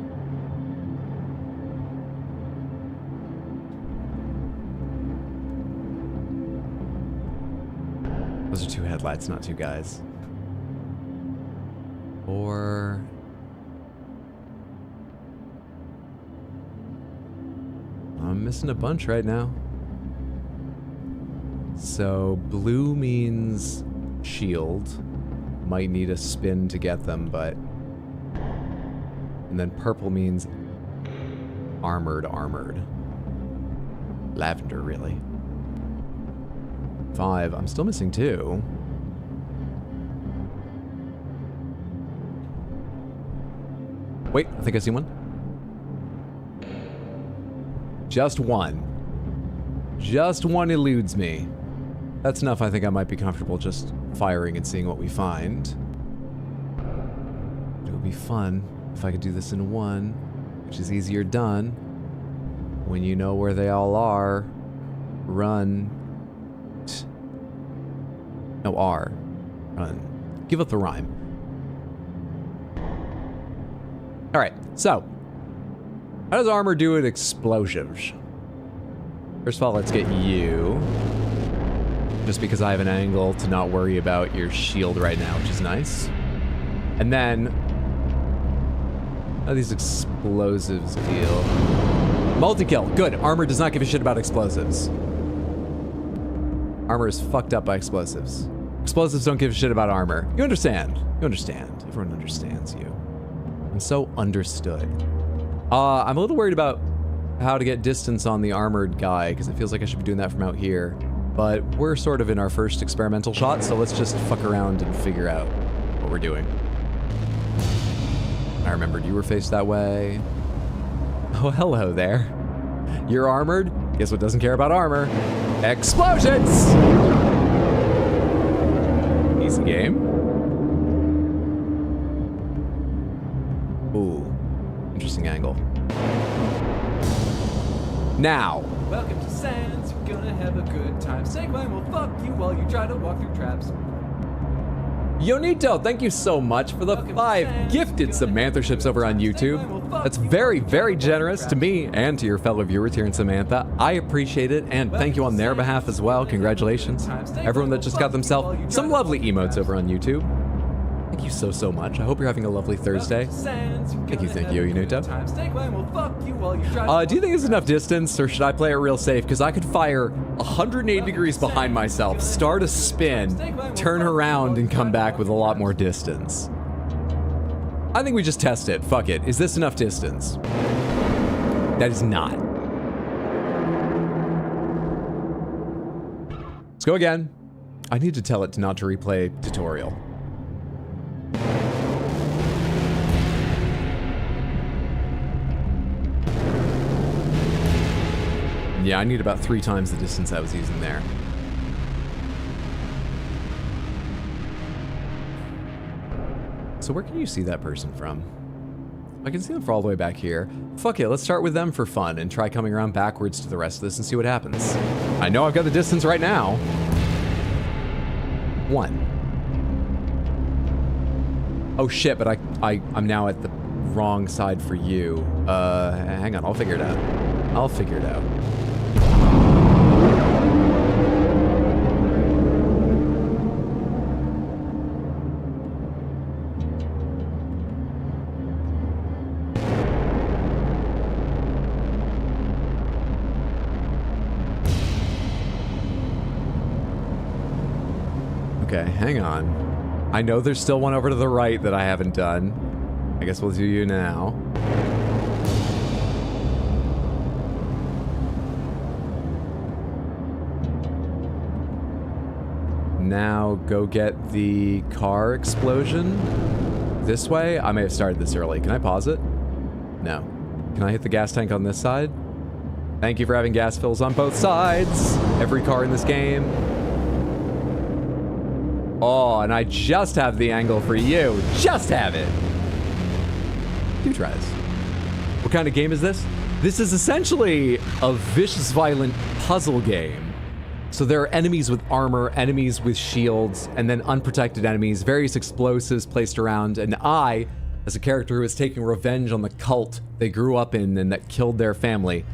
Those are 2 headlights, not 2 guys. 4. I'm missing a bunch right now. So blue means shield. Might need a spin to get them, but... And then purple means armored. Lavender, really. 5. I'm still missing 2. Wait, I think I see one. Just one. Just one eludes me. That's enough. I think I might be comfortable just firing and seeing what we find. It would be fun if I could do this in 1, which is easier done. When you know where they all are, run. No, R. Run. Give up the rhyme. Alright, so. How does armor do at explosives? First of all, let's get you. Just because I have an angle to not worry about your shield right now, which is nice. And then... how do these explosives deal? Multi-kill. Good. Armor does not give a shit about explosives. Armor is fucked up by explosives. Explosives don't give a shit about armor. You understand. You understand. Everyone understands you. I'm so understood. I'm a little worried about how to get distance on the armored guy, because it feels like I should be doing that from out here. But we're sort of in our first experimental shot, so let's just fuck around and figure out what we're doing. I remembered you were faced that way. Oh, hello there. You're armored? Guess what doesn't care about armor? Explosions! Easy game. Ooh. Interesting angle. Now. Welcome to Sands, you're gonna have a good time. Segway will fuck you while you try to walk through traps. Yonito, thank you so much for the 5 gifted Samantherships over on YouTube. That's very, very generous to me and to your fellow viewers here in Samantha. I appreciate it, and thank you on their behalf as well. Congratulations. Everyone that just got themselves some lovely emotes over on YouTube. Thank you so much. I hope you're having a lovely Thursday. Thank you, Yonito. Do you think it's enough distance, or should I play it real safe? Because I could fire 180 degrees behind myself, start a spin, turn around, and come back with a lot more distance. I think we just test it. Fuck it. Is this enough distance? That is not. Let's go again. I need to tell it not to replay tutorial. Yeah, I need about 3 times the distance I was using there. So where can you see that person from? I can see them from all the way back here. Fuck it, let's start with them for fun and try coming around backwards to the rest of this and see what happens. I know I've got the distance right now. 1. Oh shit, but I'm now at the wrong side for you. Hang on, I'll figure it out. I'll figure it out. Okay, hang on. I know there's still one over to the right that I haven't done. I guess we'll do you now. Now go get the car explosion this way. I may have started this early. Can I pause it? No. Can I hit the gas tank on this side? Thank you for having gas fills on both sides. Every car in this game. Oh, and I just have the angle for you. Just have it. Do try this. What kind of game is this? This is essentially a vicious, violent puzzle game. So there are enemies with armor, enemies with shields, and then unprotected enemies, various explosives placed around, and I, as a character who is taking revenge on the cult they grew up in and that killed their family,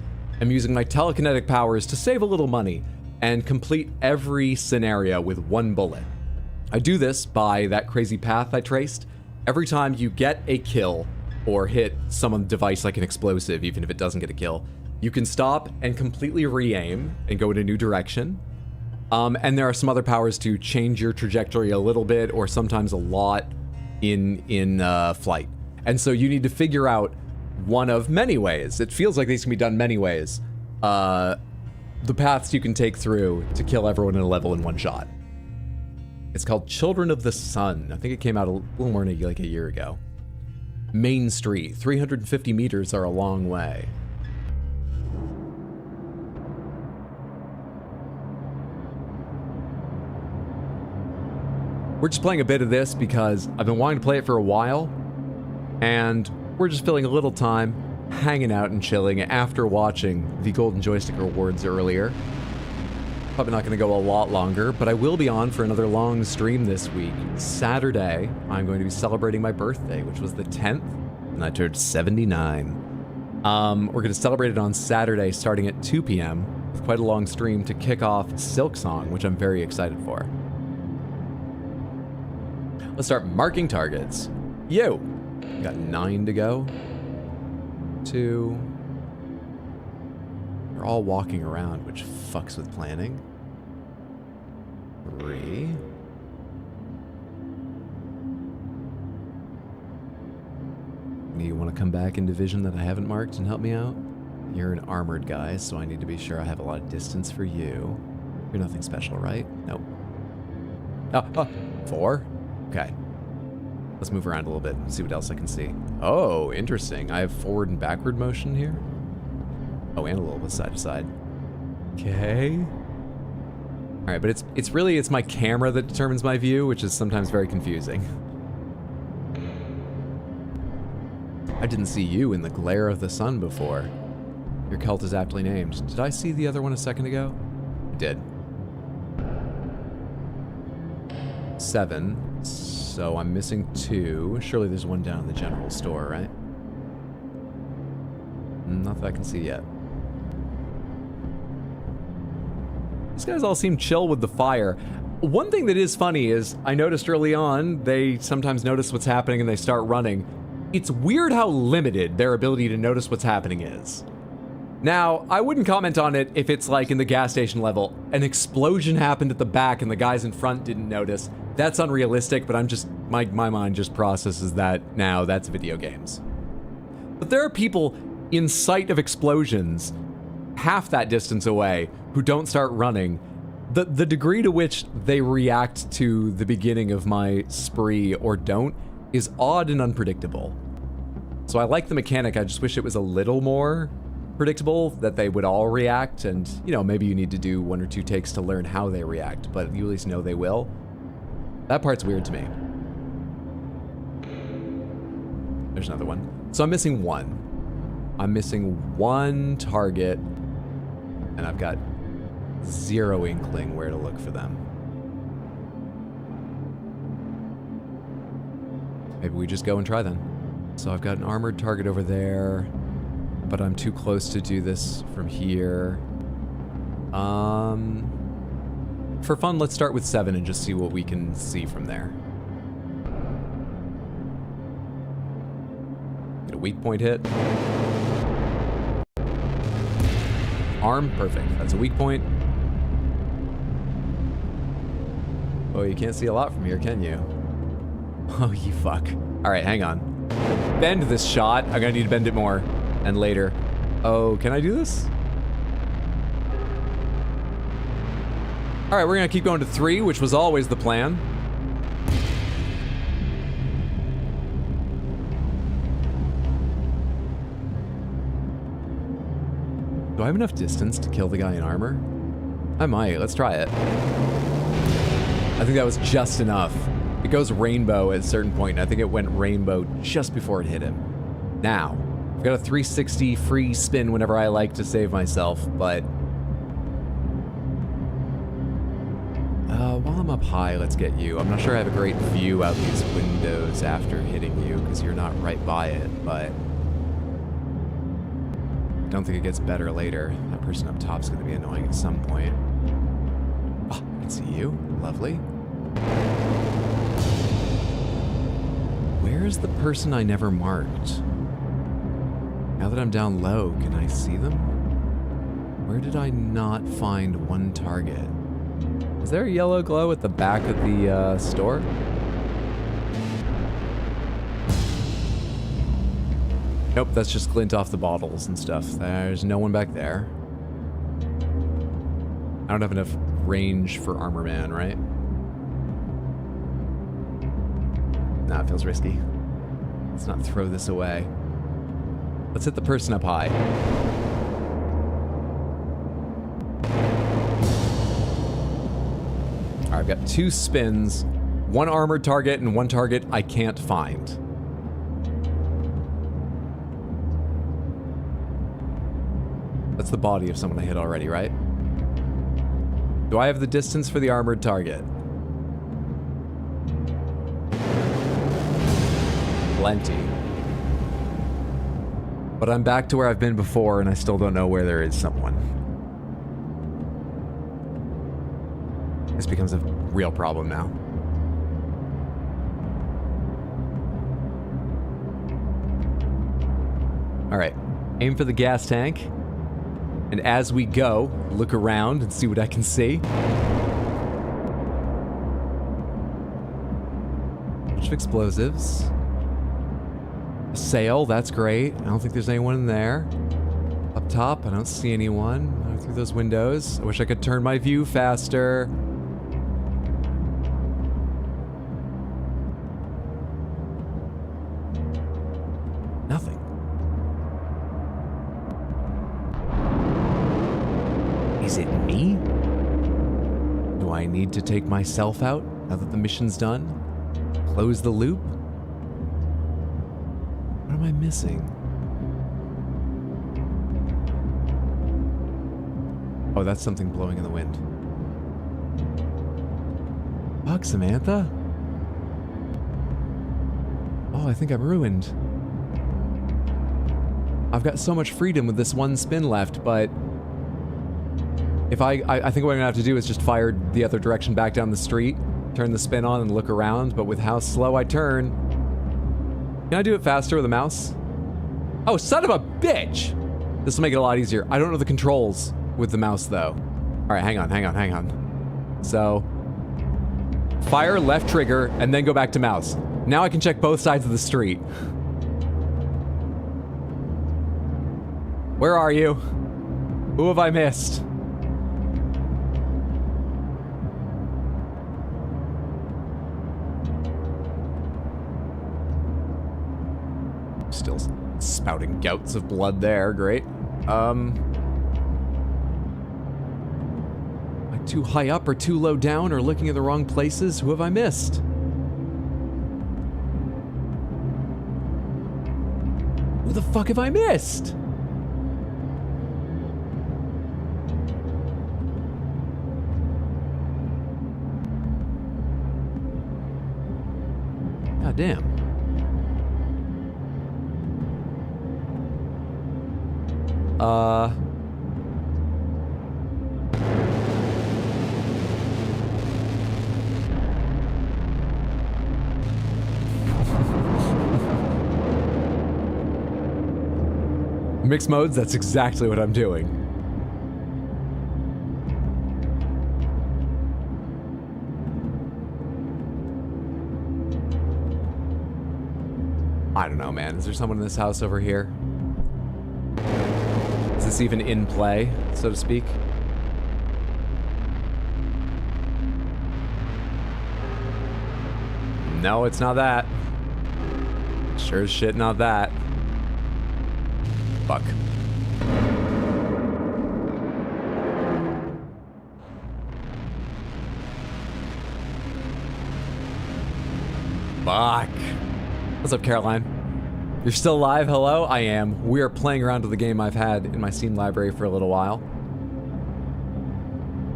am using my telekinetic powers to save a little money and complete every scenario with one bullet. I do this by that crazy path I traced. Every time you get a kill or hit some device like an explosive, even if it doesn't get a kill, you can stop and completely re-aim and go in a new direction. And there are some other powers to change your trajectory a little bit or sometimes a lot in flight. And so you need to figure out one of many ways. It feels like these can be done many ways. The paths you can take through to kill everyone in a level in one shot. It's called Children of the Sun. I think it came out a little more than like a year ago. Main Street. 350 meters are a long way. We're just playing a bit of this because I've been wanting to play it for a while, and we're just filling a little time, hanging out and chilling after watching the Golden Joystick Awards earlier. Probably not going to go a lot longer, but I will be on for another long stream this week. Saturday, I'm going to be celebrating my birthday, which was the 10th, and I turned 79. We're going to celebrate it on Saturday starting at 2 p.m. with quite a long stream to kick off Silksong, which I'm very excited for. Let's start marking targets. Yo! Got 9 to go. 2. They're all walking around, which fucks with planning. 3. You want to come back in division that I haven't marked and help me out? You're an armored guy, so I need to be sure I have a lot of distance for you. You're nothing special, right? Nope. 4? Okay. Let's move around a little bit and see what else I can see. Oh, interesting. I have forward and backward motion here. Oh, and a little bit side to side. Okay. All right, but it's my camera that determines my view, which is sometimes very confusing. I didn't see you in the glare of the sun before. Your cult is aptly named. Did I see the other one a second ago? I did. 7. So I'm missing 2. Surely there's one down in the general store, right? Not that I can see yet. These guys all seem chill with the fire. One thing that is funny is I noticed early on, they sometimes notice what's happening and they start running. It's weird how limited their ability to notice what's happening is. Now, I wouldn't comment on it if it's like in the gas station level. An explosion happened at the back and the guys in front didn't notice. That's unrealistic, but I'm just, my mind just processes that now that's video games. But there are people in sight of explosions, half that distance away, who don't start running. The degree to which they react to the beginning of my spree or don't is odd and unpredictable. So I like the mechanic, I just wish it was a little more predictable, that they would all react, and, you know, maybe you need to do 1 or 2 takes to learn how they react, but you at least know they will. That part's weird to me. There's another one. So I'm missing 1. I'm missing 1 target, and I've got 0 inkling where to look for them. Maybe we just go and try then. So I've got an armored target over there, but I'm too close to do this from here. For fun, let's start with 7 and just see what we can see from there. Get a weak point hit. Arm, perfect. That's a weak point. Oh, you can't see a lot from here, can you? Oh, you fuck. All right, hang on. Bend this shot. I'm gonna need to bend it more. And later. Oh, can I do this? All right, we're gonna keep going to 3, which was always the plan. Do I have enough distance to kill the guy in armor? I might. Let's try it. I think that was just enough. It goes rainbow at a certain point, and I think it went rainbow just before it hit him. Now, I've got a 360 free spin whenever I like to save myself, but... while I'm up high, let's get you. I'm not sure I have a great view out these windows after hitting you, because you're not right by it, but... I don't think it gets better later. That person up top is going to be annoying at some point. Oh, I can see you. Lovely. Where's the person I never marked? Now that I'm down low, can I see them? Where did I not find one target? Is there a yellow glow at the back of the store? Nope, that's just glint off the bottles and stuff. There's no one back there. I don't have enough range for Armor Man, right? Nah, it feels risky. Let's not throw this away. Let's hit the person up high. All right, I've got 2 spins, 1 armored target, and 1 target I can't find. That's the body of someone I hit already, right? Do I have the distance for the armored target? Plenty. But I'm back to where I've been before, and I still don't know where there is someone. This becomes a real problem now. All right, aim for the gas tank. And as we go, look around and see what I can see. Bunch of explosives. A sail, that's great. I don't think there's anyone in there. Up top, I don't see anyone. Through those windows. I wish I could turn my view faster. Nothing. Is it me? Do I need to take myself out now that the mission's done? Close the loop? What am I missing? Oh, that's something blowing in the wind. Fuck, Samantha? Oh, I think I'm ruined. I've got so much freedom with this one spin left, but... If I think what I'm gonna have to do is just fire the other direction back down the street, turn the spin on and look around, but with how slow I turn... Can I do it faster with a mouse? Oh, son of a bitch! This will make it a lot easier. I don't know the controls with the mouse, though. All right, hang on. So, fire left trigger and then go back to mouse. Now I can check both sides of the street. Where are you? Who have I missed? Still spouting gouts of blood there. Great. Am I too high up or too low down or looking at the wrong places? Who have I missed? Who the fuck have I missed? God damn. Mixed modes, that's exactly what I'm doing. I don't know, man. Is there someone in this house over here? Is this even in play, so to speak? No, it's not that. Sure as shit not that. Fuck. Fuck. What's up, Caroline? You're still live? Hello? I am. We are playing around with the game I've had in my Steam library for a little while.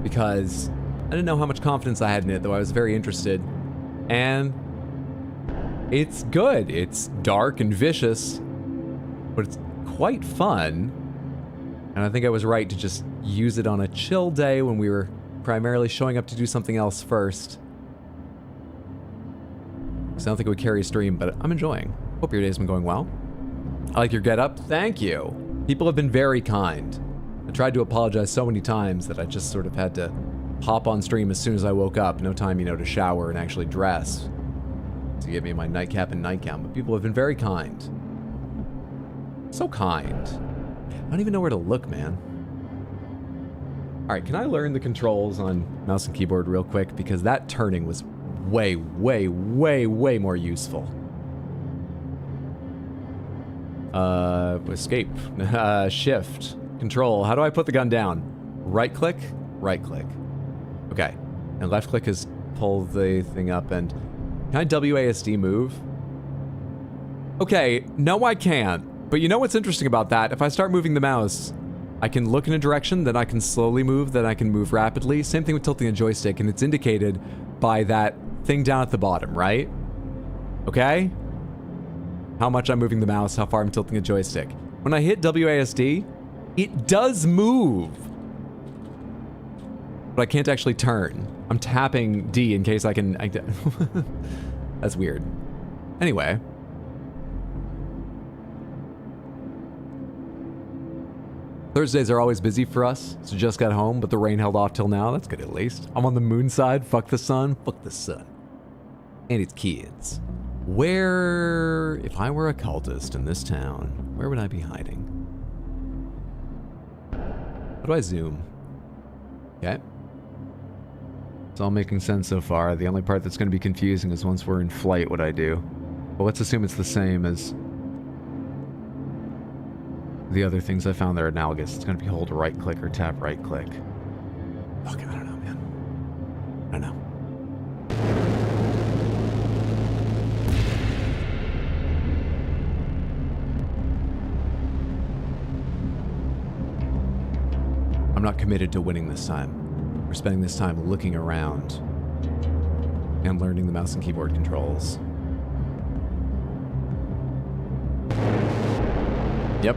Because I didn't know how much confidence I had in it, though I was very interested. And it's good. It's dark and vicious, but it's quite fun. And I think I was right to just use it on a chill day when we were primarily showing up to do something else first. So I don't think it would carry a stream, but I'm enjoying. Hope your day's been going well. I like your getup. Thank you. People have been very kind. I tried to apologize so many times that I just sort of had to hop on stream as soon as I woke up. No time, to shower and actually dress. To give me my nightcap and nightgown. But people have been very kind. So kind. I don't even know where to look, man. Alright, can I learn the controls on mouse and keyboard real quick? Because that turning was way, way, way, way more useful. Escape. Shift. Control. How do I put the gun down? Right click? Right click. Okay. And left click is pull the thing up and... Can I WASD move? Okay, no I can't. But you know what's interesting about that? If I start moving the mouse, I can look in a direction, then I can slowly move, then I can move rapidly. Same thing with tilting a joystick, and it's indicated by that thing down at the bottom, right? Okay? How much I'm moving the mouse, how far I'm tilting a joystick. When I hit WASD, it does move. But I can't actually turn. I'm tapping D in case I can... That's weird. Anyway. Thursdays are always busy for us, so just got home, but the rain held off till now. That's good at least. I'm on the moon side. Fuck the sun. Fuck the sun. And its kids. Where... If I were a cultist in this town, where would I be hiding? How do I zoom? Okay. It's all making sense so far. The only part that's going to be confusing is once we're in flight what I do. But let's assume it's the same as the other things I found that are analogous. It's going to be hold right click or tap right click. Fuck, I don't know, man. I don't know. I'm not committed to winning this time. We're spending this time looking around and learning the mouse and keyboard controls. Yep.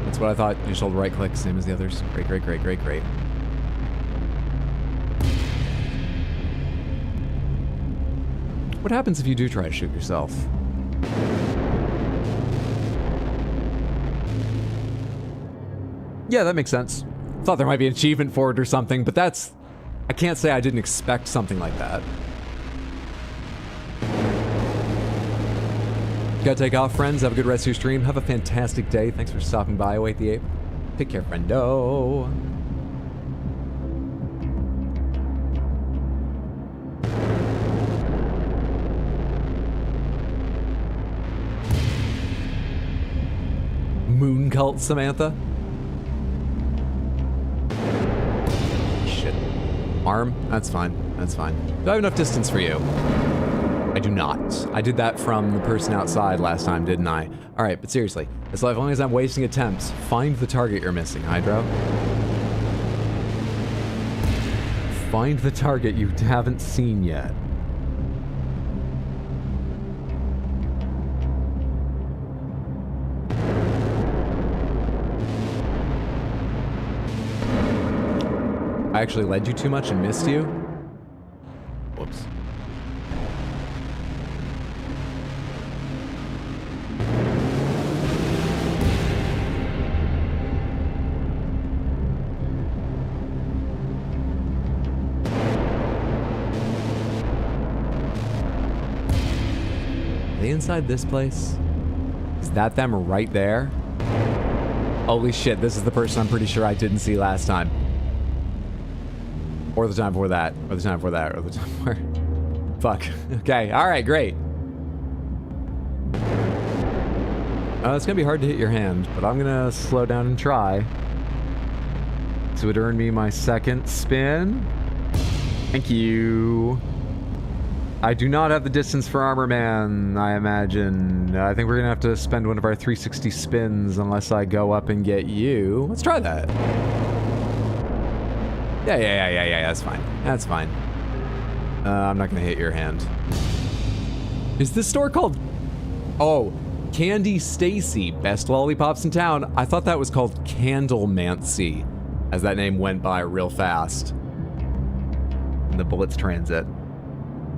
That's what I thought. You just hold right click, same as the others. Great, great, great, great, great. What happens if you do try to shoot yourself? Yeah, that makes sense. Thought there might be an achievement for it or something, but that's... I can't say I didn't expect something like that. Gotta take off, friends. Have a good rest of your stream. Have a fantastic day. Thanks for stopping by, Await the Ape. Take care, friendo. Moon cult, Samantha? Shit. Arm? That's fine. That's fine. Do I have enough distance for you? I do not. I did that from the person outside last time, didn't I? Alright, but seriously, as long as I'm wasting attempts, find the target you're missing, Hydro. Find the target you haven't seen yet. I actually led you too much and missed you? Whoops. Are they inside this place? Is that them right there? Holy shit, this is the person I'm pretty sure I didn't see last time. Or the time before that, or the time before that, or the time before... Fuck. Okay, alright, great. It's gonna be hard to hit your hand, but I'm gonna slow down and try. So it earned me my second spin. Thank you. I do not have the distance for Armor Man, I imagine. I think we're gonna have to spend one of our 360 spins unless I go up and get you. Let's try that. Yeah, that's fine. That's fine. I'm not gonna hit your hand. Is this store called... Oh, Candy Stacy, best lollipops in town. I thought that was called Candlemancy, as that name went by real fast. In the Bullets Transit.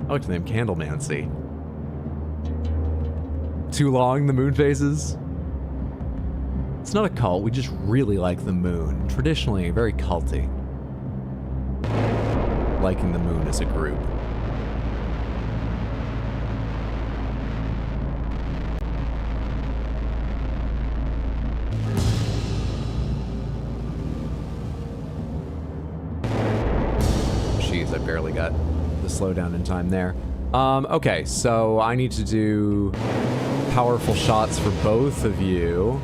I like the name Candlemancy. Too long, the moon phases? It's not a cult, we just really like the moon. Traditionally, very culty. Liking the moon as a group. Jeez, I barely got the slowdown in time there. Okay, so I need to do powerful shots for both of you.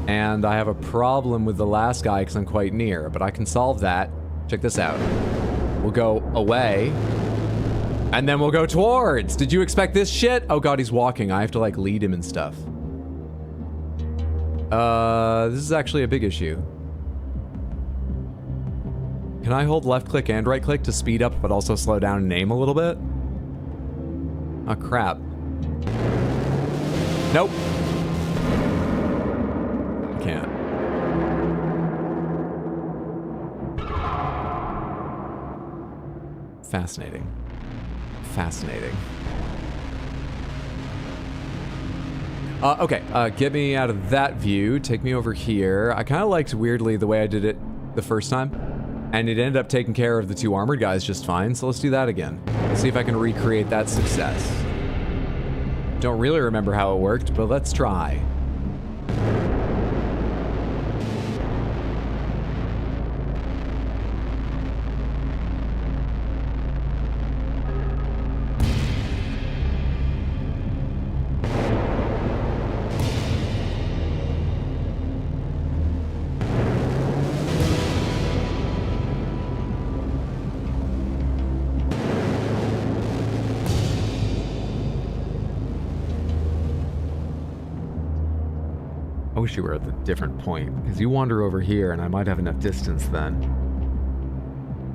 And I have a problem with the last guy because I'm quite near, but I can solve that. Check this out. We'll go away, and then we'll go towards. Did you expect this shit? Oh god, he's walking. I have to like lead him and stuff. This is actually a big issue. Can I hold left click and right click to speed up but also slow down and aim a little bit? Oh crap. Nope. Can't. Fascinating. Fascinating. Okay, get me out of that view. Take me over here. I kind of liked, weirdly, the way I did it the first time. And it ended up taking care of the two armored guys just fine, so let's do that again. Let's see if I can recreate that success. Don't really remember how it worked, but let's try. I wish you were at a different point, because you wander over here and I might have enough distance then.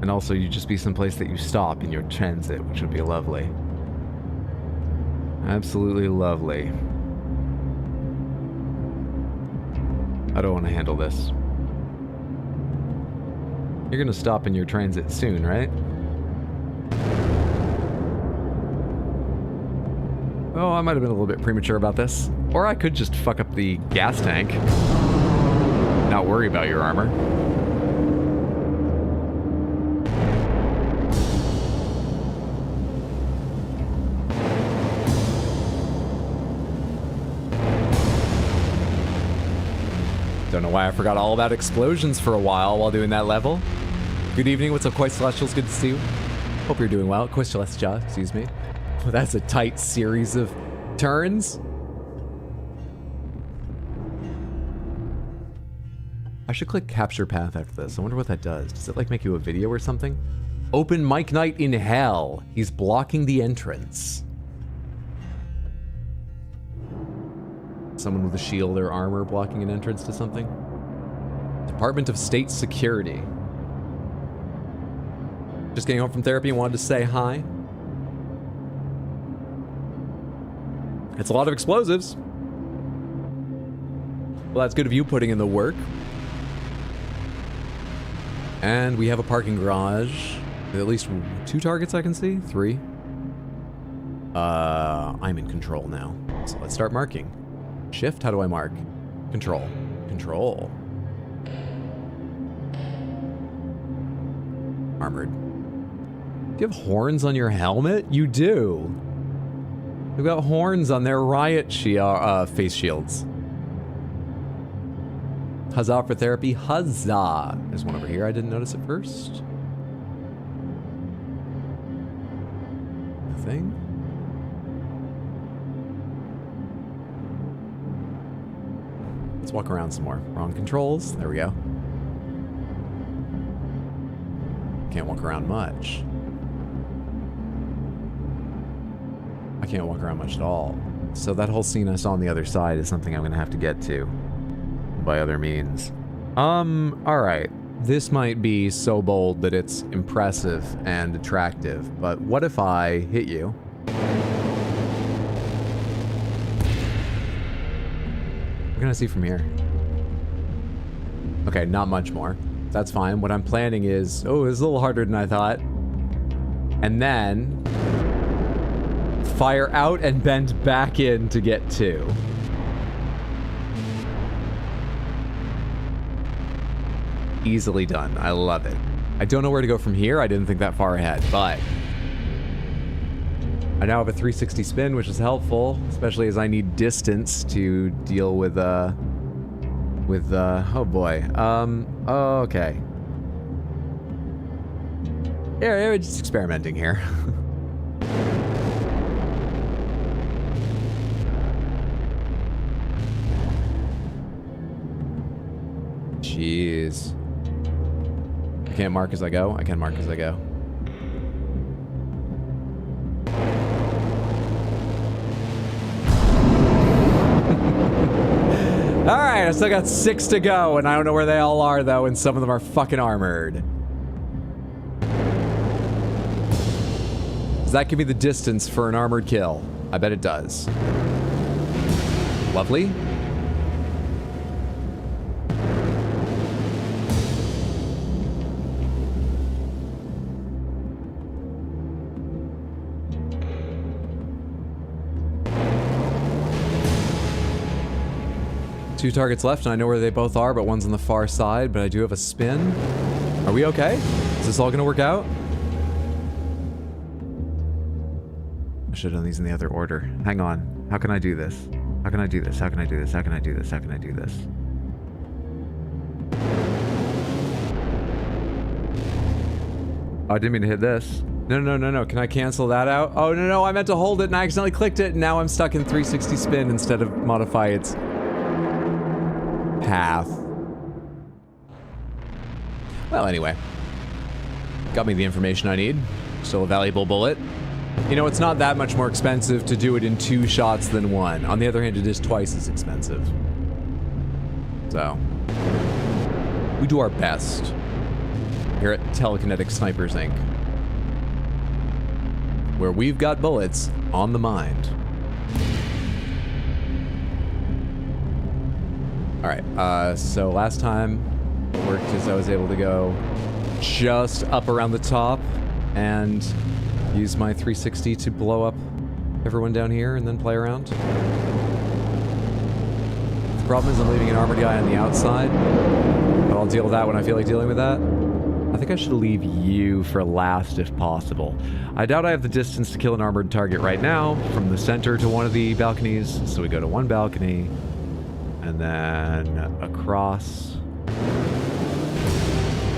And also you'd just be someplace that you stop in your transit, which would be lovely. Absolutely lovely. I don't want to handle this. You're gonna stop in your transit soon, right? Oh, I might have been a little bit premature about this. Or I could just fuck up the gas tank. Not worry about your armor. Don't know why I forgot all about explosions for a while doing that level. Good evening, what's up, Quite Celestials? Good to see you. Hope you're doing well. Quite Celestia, excuse me. Well, that's a tight series of turns. I should click capture path after this. I wonder what that does. Does it like make you a video or something? Open mic night in hell. He's blocking the entrance. Someone with a shield or armor blocking an entrance to something. Department of State Security. Just getting home from therapy and wanted to say hi. It's a lot of explosives. Well, that's good of you putting in the work. And we have a parking garage with at least 2 targets I can see. 3. I'm in control now. So let's start marking. Shift, how do I mark? Control. Control. Armored. Do you have horns on your helmet? You do. They've got horns on their riot face shields. Huzzah for therapy. Huzzah. There's one over here. I didn't notice at first. Nothing. Let's walk around some more. Wrong controls. There we go. Can't walk around much. I can't walk around much at all. So that whole scene I saw on the other side is something I'm gonna have to get to by other means. Alright. This might be so bold that it's impressive and attractive, but what if I hit you? What can I see from here? Okay, not much more. That's fine. What I'm planning is... Oh, it's a little harder than I thought. And then... fire out and bend back in to get 2. Easily done. I love it. I don't know where to go from here. I didn't think that far ahead, but... I now have a 360 spin, which is helpful, especially as I need distance to deal with, oh boy. Okay. Yeah, we're just experimenting here. Jeez. I can't mark as I go? I can mark as I go. Alright, I still got 6 to go, and I don't know where they all are, though, and some of them are fucking armored. Does that give me the distance for an armored kill? I bet it does. Lovely. Two targets left, and I know where they both are, but one's on the far side, but I do have a spin. Are we okay? Is this all gonna work out? I should have done these in the other order. Hang on. How can I do this? How can I do this? How can I do this? How can I do this? How can I do this? Oh, I didn't mean to hit this. No. Can I cancel that out? Oh, no. I meant to hold it, and I accidentally clicked it, and now I'm stuck in 360 spin instead of modify its... path. Well, anyway. Got me the information I need. Still a valuable bullet. You know, it's not that much more expensive to do it in 2 shots than 1. On the other hand, it is twice as expensive. So, we do our best here at Telekinetic Snipers, Inc., where we've got bullets on the mind. Alright, so last time it worked as I was able to go just up around the top and use my 360 to blow up everyone down here and then play around. The problem is I'm leaving an armored guy on the outside, but I'll deal with that when I feel like dealing with that. I think I should leave you for last if possible. I doubt I have the distance to kill an armored target right now from the center to one of the balconies, so we go to one balcony. And then across.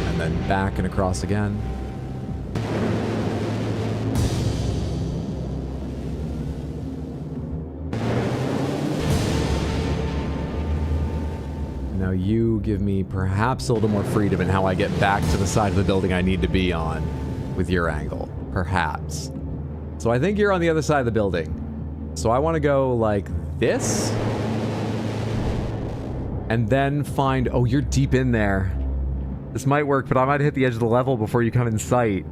And then back and across again. Now you give me perhaps a little more freedom in how I get back to the side of the building I need to be on with your angle. Perhaps. So I think you're on the other side of the building. So I want to go like this. And then find... Oh, you're deep in there. This might work, but I might hit the edge of the level before you come in sight.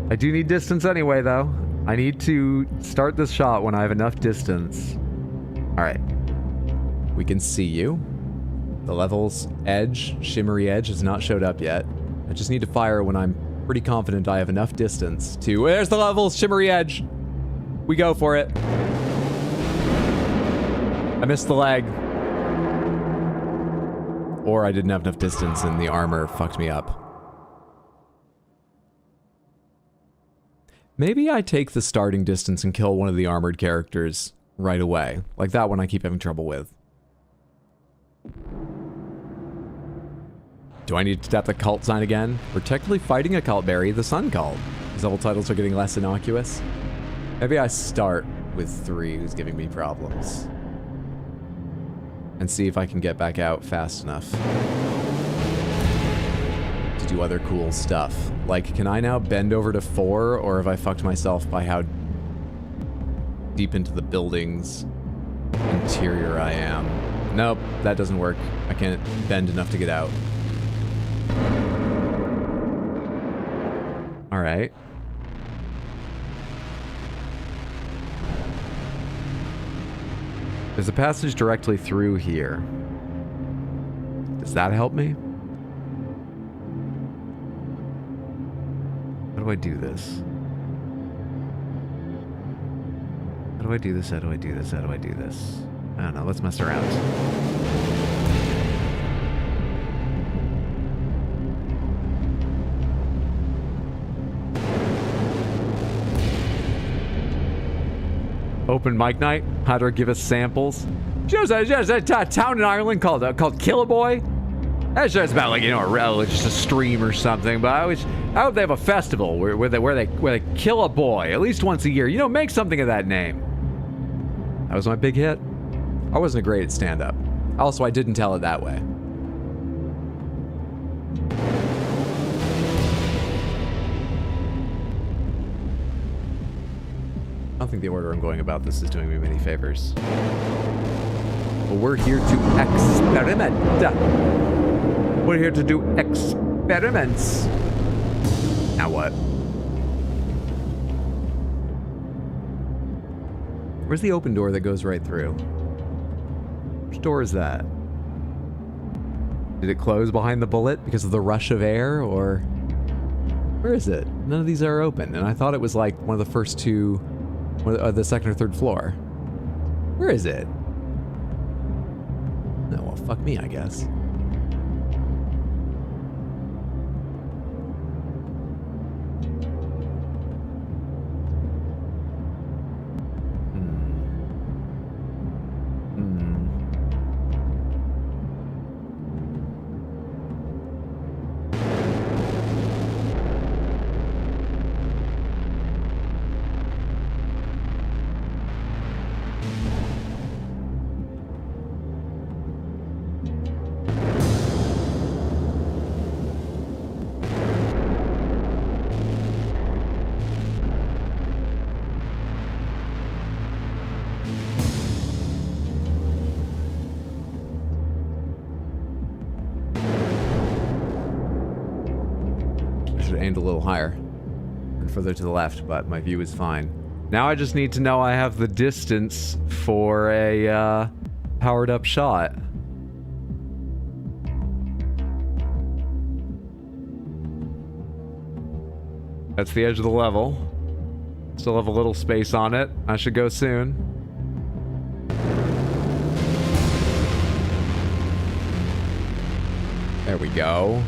I do need distance anyway, though. I need to start this shot when I have enough distance. Alright. We can see you. The level's edge, shimmery edge, has not showed up yet. I just need to fire when I'm pretty confident I have enough distance to... There's the level's shimmery edge! We go for it. I missed the leg. Or I didn't have enough distance and the armor fucked me up. Maybe I take the starting distance and kill one of the armored characters right away. Like that one I keep having trouble with. Do I need to tap the cult sign again? We're technically fighting a cult, Barry, the Sun Cult. These level titles are getting less innocuous. Maybe I start with 3 who's giving me problems. And see if I can get back out fast enough to do other cool stuff. Like, can I now bend over to 4, or have I fucked myself by how deep into the building's interior I am. Nope, that doesn't work. I can't bend enough to get out. All right. There's a passage directly through here. Does that help me? How do I do this? How do I do this? How do I do this? How do I do this? I don't know. Let's mess around. Open mic night. How to give us samples. There's a town in Ireland called Killaboy. That's just about like, you know, just a stream or something. But I hope they have a festival where they kill a boy at least once a year. You know, make something of that name. That was my big hit. I wasn't great at stand-up. Also, I didn't tell it that way. I don't think the order I'm going about this is doing me many favors. But we're here to experiment. We're here to do experiments. Now what? Where's the open door that goes right through? Which door is that? Did it close behind the bullet because of the rush of air, or where is it? None of these are open, and I thought it was like one of the first two, the second or third floor. Where is it? No, well, fuck me, I guess. Aimed a little higher and further to the left, but my view is fine. Now I just need to know I have the distance for a powered up shot. That's the edge of the level. Still have a little space on it. I should go soon. There we go.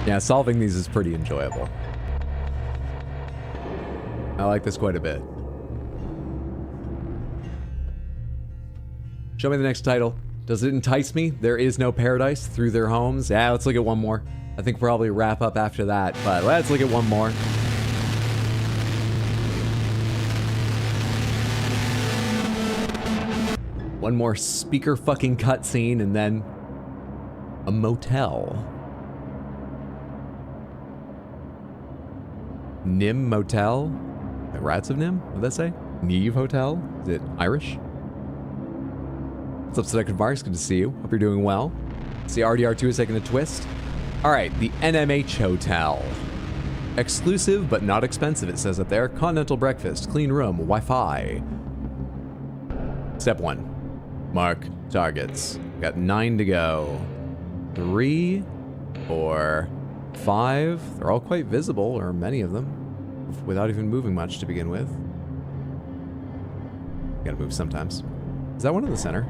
Yeah, solving these is pretty enjoyable. I like this quite a bit. Show me the next title. Does it entice me? There is no paradise through their homes. Yeah, let's look at one more. I think probably wrap up after that, but let's look at one more. One more speaker fucking cutscene and then a motel. Nim Motel? The Rats of Nim? What did that say? Neve Hotel? Is it Irish? What's up, Seductive Marks? Good to see you. Hope you're doing well. See, RDR2 is taking a twist. Alright, the NMH Hotel. Exclusive, but not expensive, it says up there. Continental breakfast, clean room, Wi-Fi. Step 1. Mark targets. Got 9 to go. 3, 4, 5. They're all quite visible, or many of them, without even moving much to begin with. Gotta move sometimes. Is that one in the center?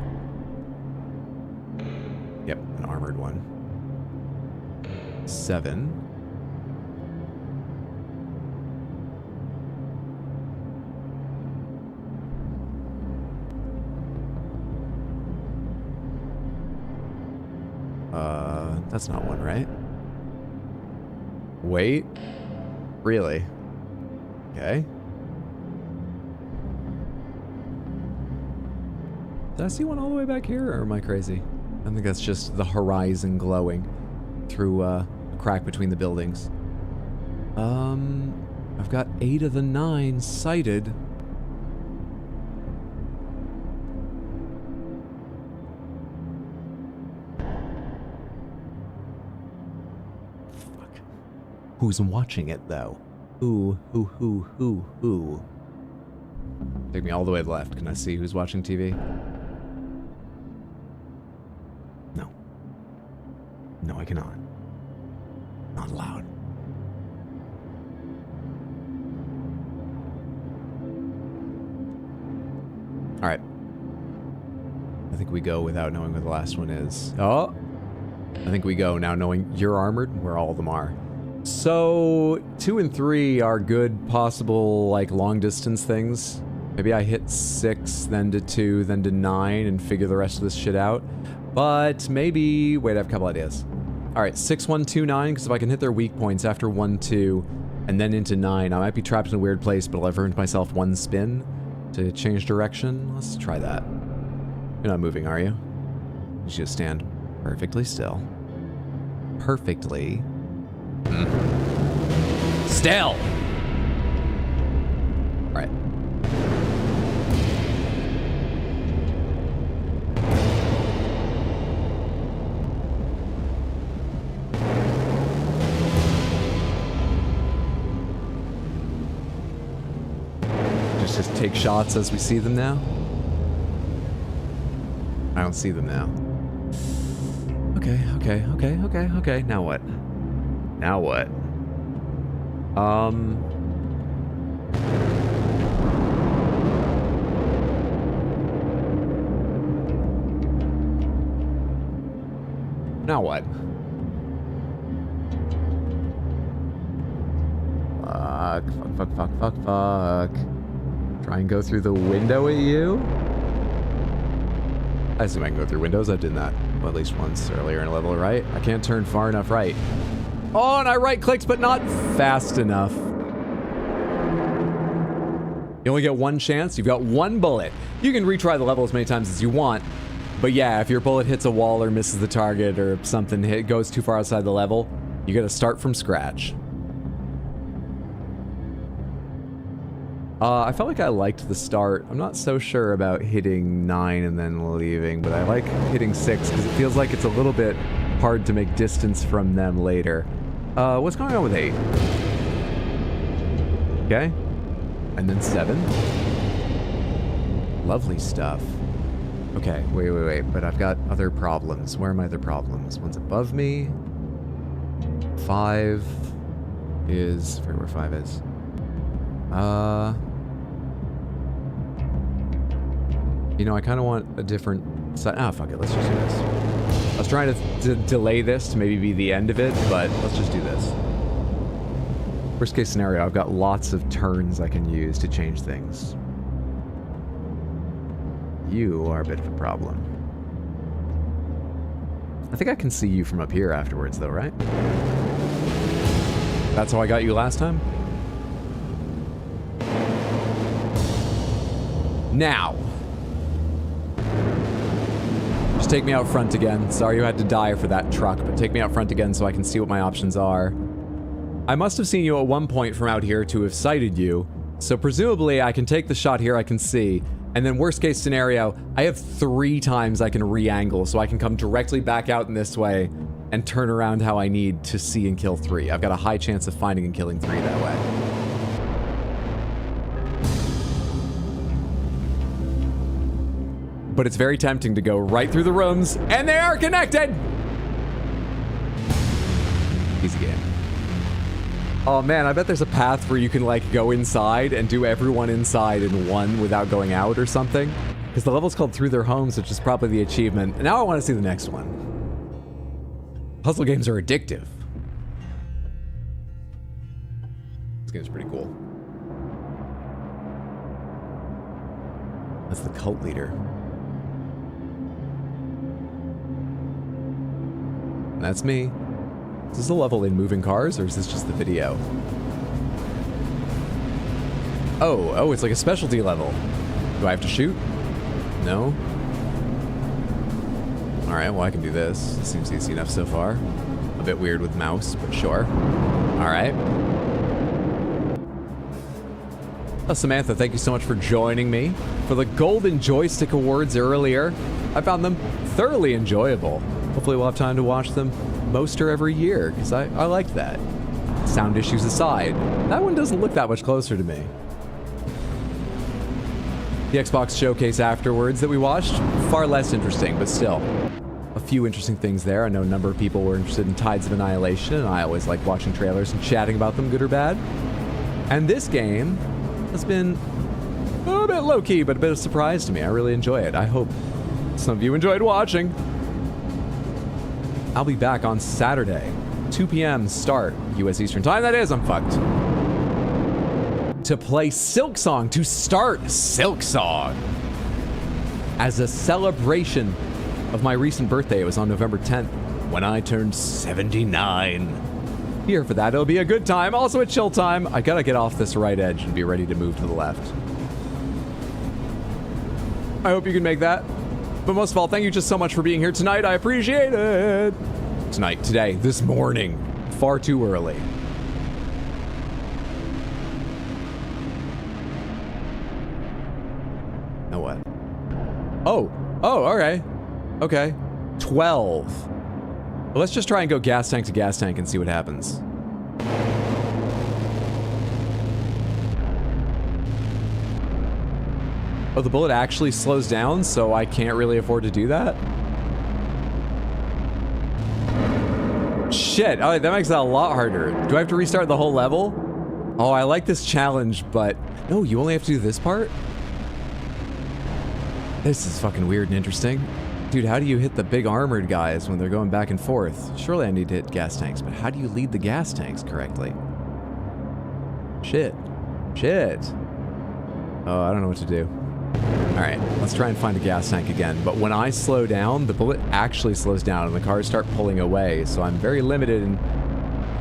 Yep, an armored one. 7. That's not one, right? Wait. Really? Okay. Did I see one all the way back here, or am I crazy? I think that's just the horizon glowing through a crack between the buildings. I've got 8 of the 9 sighted. Fuck. Who's watching it, though? Who? Take me all the way to the left. Can I see who's watching TV? No. No, I cannot. Not allowed. Alright. I think we go without knowing where the last one is. Oh! I think we go now knowing you're armored, where all of them are. So, 2 and 3 are good possible, like, long-distance things. Maybe I hit 6, then to 2, then to 9, and figure the rest of this shit out. But maybe... Wait, I have a couple ideas. Alright, 6, 1, 2, 9, because if I can hit their weak points after 1, 2, and then into 9, I might be trapped in a weird place, but I've earned myself 1 spin to change direction. Let's try that. You're not moving, are you? You should stand perfectly still. Perfectly... still! Alright. Just take shots as we see them now? I don't see them now. Okay. Now what? Now what? Now what? Fuck. Try and go through the window at you? I assume I can go through windows. I've done that at least once earlier in a level, right? I can't turn far enough right. Oh, and I right-clicked, but not fast enough. You only get 1 chance. You've got 1 bullet. You can retry the level as many times as you want. But yeah, if your bullet hits a wall or misses the target or something goes too far outside the level, you gotta start from scratch. I felt like I liked the start. I'm not so sure about hitting 9 and then leaving, but I like hitting 6 because it feels like it's a little bit hard to make distance from them later. What's going on with 8? Okay. And then 7. Lovely stuff. Okay, wait. But I've got other problems. Where are my other problems? One's above me. 5 is... I forget where 5 is. You know, I kind of want a different side. Ah, fuck it. Let's just do this. I was trying to delay this to maybe be the end of it, but let's just do this. Worst case scenario, I've got lots of turns I can use to change things. You are a bit of a problem. I think I can see you from up here afterwards, though, right? That's how I got you last time? Now. Just take me out front again. Sorry you had to die for that truck, but take me out front again so I can see what my options are. I must have seen you at one point from out here to have sighted you, so presumably I can take the shot here I can see, and then worst case scenario, I have 3 times I can re-angle, so I can come directly back out in this way and turn around how I need to see and kill 3. I've got a high chance of finding and killing 3 that way. But it's very tempting to go right through the rooms, and they are connected! Easy game. Oh man, I bet there's a path where you can like go inside and do everyone inside in one without going out or something. Because the level's called Through Their Homes, which is probably the achievement. And now I want to see the next one. Puzzle games are addictive. This game's pretty cool. That's the cult leader. That's me. Is this a level in moving cars, or is this just the video? Oh, it's like a specialty level. Do I have to shoot? No? Alright, well I can do this. Seems easy enough so far. A bit weird with mouse, but sure. Alright. Samantha, thank you so much for joining me for the Golden Joystick Awards earlier. I found them thoroughly enjoyable. Hopefully we'll have time to watch them most or every year, because I like that. Sound issues aside, that one doesn't look that much closer to me. The Xbox showcase afterwards that we watched, far less interesting, but still. A few interesting things there. I know a number of people were interested in Tides of Annihilation, and I always like watching trailers and chatting about them, good or bad. And this game has been a bit low-key, but a bit of a surprise to me. I really enjoy it. I hope some of you enjoyed watching. I'll be back on Saturday, 2 p.m. start, U.S. Eastern Time. That is, I'm fucked. To play Silksong, to start Silksong. As a celebration of my recent birthday. It was on November 10th when I turned 79. Here for that, it'll be a good time. Also a chill time. I gotta get off this right edge and be ready to move to the left. I hope you can make that. But most of all, thank you just so much for being here tonight. I appreciate it. Tonight, today, this morning. Far too early. Now what? Oh, okay. Okay. 12. Well, let's just try and go gas tank to gas tank and see what happens. Oh, the bullet actually slows down, so I can't really afford to do that? Shit. Oh, that makes that a lot harder. Do I have to restart the whole level? Oh, I like this challenge, but... No, you only have to do this part? This is fucking weird and interesting. Dude, how do you hit the big armored guys when they're going back and forth? Surely I need to hit gas tanks, but how do you lead the gas tanks correctly? Shit. Oh, I don't know what to do. Alright, let's try and find a gas tank again. But when I slow down, the bullet actually slows down and the cars start pulling away, so I'm very limited in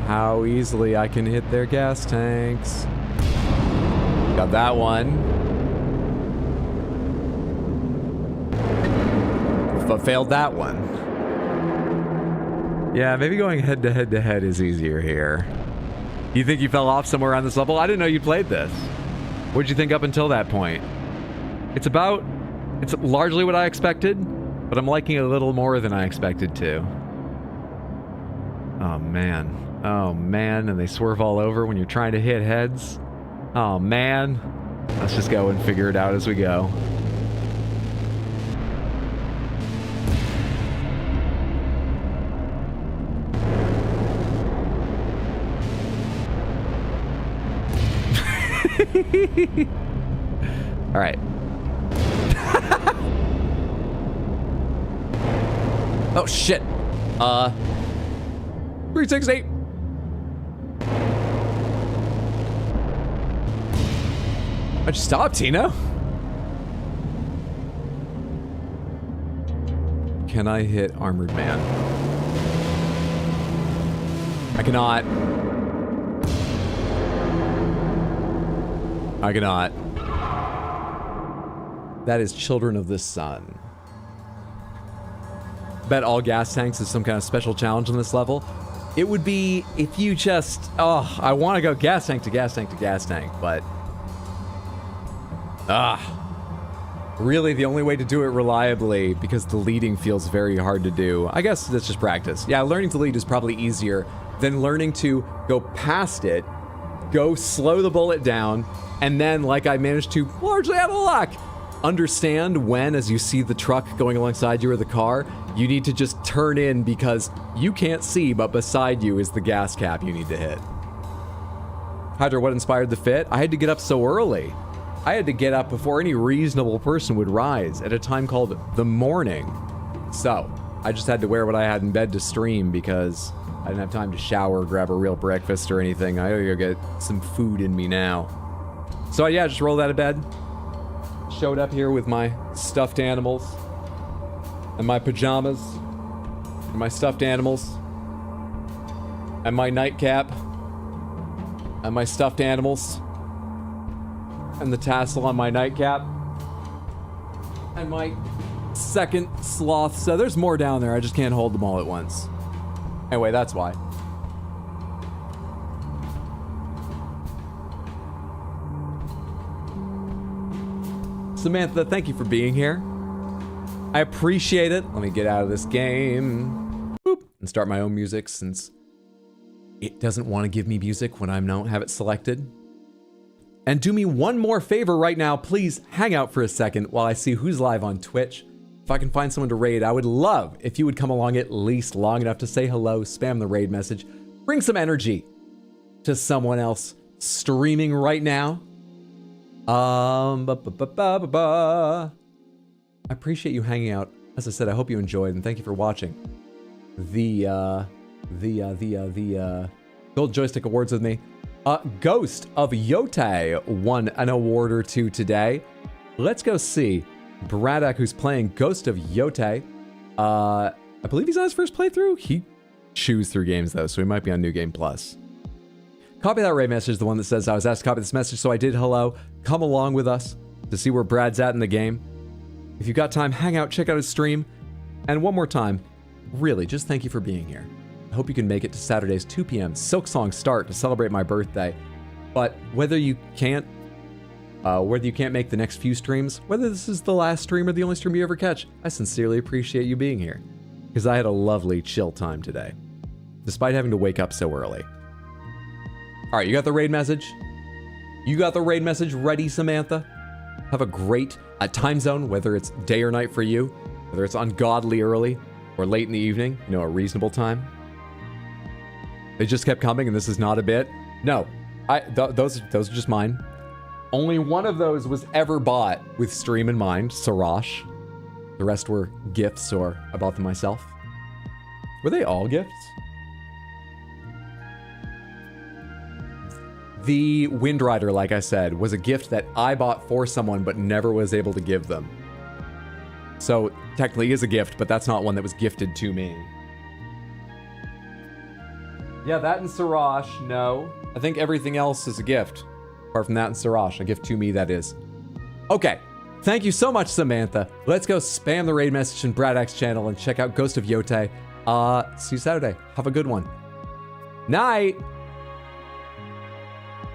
how easily I can hit their gas tanks. Got that one. But failed that one. Yeah, maybe going head to head to head is easier here. You think you fell off somewhere on this level? I didn't know you played this. What'd you think up until that point? It's largely what I expected, but I'm liking it a little more than I expected to. Oh man, and they swerve all over when you're trying to hit heads. Oh man. Let's just go and figure it out as we go. All right. Oh shit. 368. Why'd you stop, Tina? Can I hit Armored Man? I cannot. I cannot. That is Children of the Sun. Bet all gas tanks is some kind of special challenge on this level. It would be if you just... Oh, I want to go gas tank to gas tank to gas tank, but... Really the only way to do it reliably, because the leading feels very hard to do. I guess that's just practice. Yeah, learning to lead is probably easier than learning to go past it, go slow the bullet down, and then, like I managed to, largely out of luck, understand when, as you see the truck going alongside you or the car, you need to just turn in because you can't see, but beside you is the gas cap you need to hit. Hydra, what inspired the fit? I had to get up so early. I had to get up before any reasonable person would rise at a time called the morning. So, I just had to wear what I had in bed to stream because I didn't have time to shower, grab a real breakfast or anything. I gotta go get some food in me now. So yeah, just rolled out of bed. Showed up here with my stuffed animals. And my pajamas. And my stuffed animals. And my nightcap. And my stuffed animals. And the tassel on my nightcap. And my second sloth. So there's more down there, I just can't hold them all at once. Anyway, that's why. Samantha, thank you for being here. I appreciate it. Let me get out of this game. Boop. And start my own music since it doesn't want to give me music when I don't have it selected. And do me one more favor right now. Please hang out for a second while I see who's live on Twitch. If I can find someone to raid, I would love if you would come along at least long enough to say hello, spam the raid message, bring some energy to someone else streaming right now. I appreciate you hanging out. As I said, I hope you enjoyed, and thank you for watching the Gold Joystick Awards with me. Ghost of Yote won an award or two today. Let's go see Braddock, who's playing Ghost of Yote. I believe he's on his first playthrough. He chews through games though, so he might be on New Game Plus. Copy that raid message, the one that says I was asked to copy this message, so I did. Hello. Come along with us to see where Brad's at in the game. If you've got time, hang out, check out his stream. And one more time, really, just thank you for being here. I hope you can make it to Saturday's 2 p.m. Silksong start to celebrate my birthday. But whether you can't make the next few streams, whether this is the last stream or the only stream you ever catch, I sincerely appreciate you being here. Because I had a lovely, chill time today, despite having to wake up so early. All right, you got the raid message? You got the raid message ready, Samantha? Have a great time zone, whether it's day or night for you, whether it's ungodly early or late in the evening, you know, a reasonable time. They just kept coming, and this is not a bit. No, those are just mine. Only one of those was ever bought with stream in mind, Sarash. The rest were gifts, or I bought them myself. Were they all gifts? The Wind Rider, like I said, was a gift that I bought for someone but never was able to give them. So technically is a gift, but that's not one that was gifted to me. Yeah, that and Sarash, no. I think everything else is a gift. Apart from that and Sarash, a gift to me, that is. Okay, thank you so much, Samantha. Let's go spam the raid message in Braddock's channel and check out Ghost of Yote. See you Saturday. Have a good one. Night!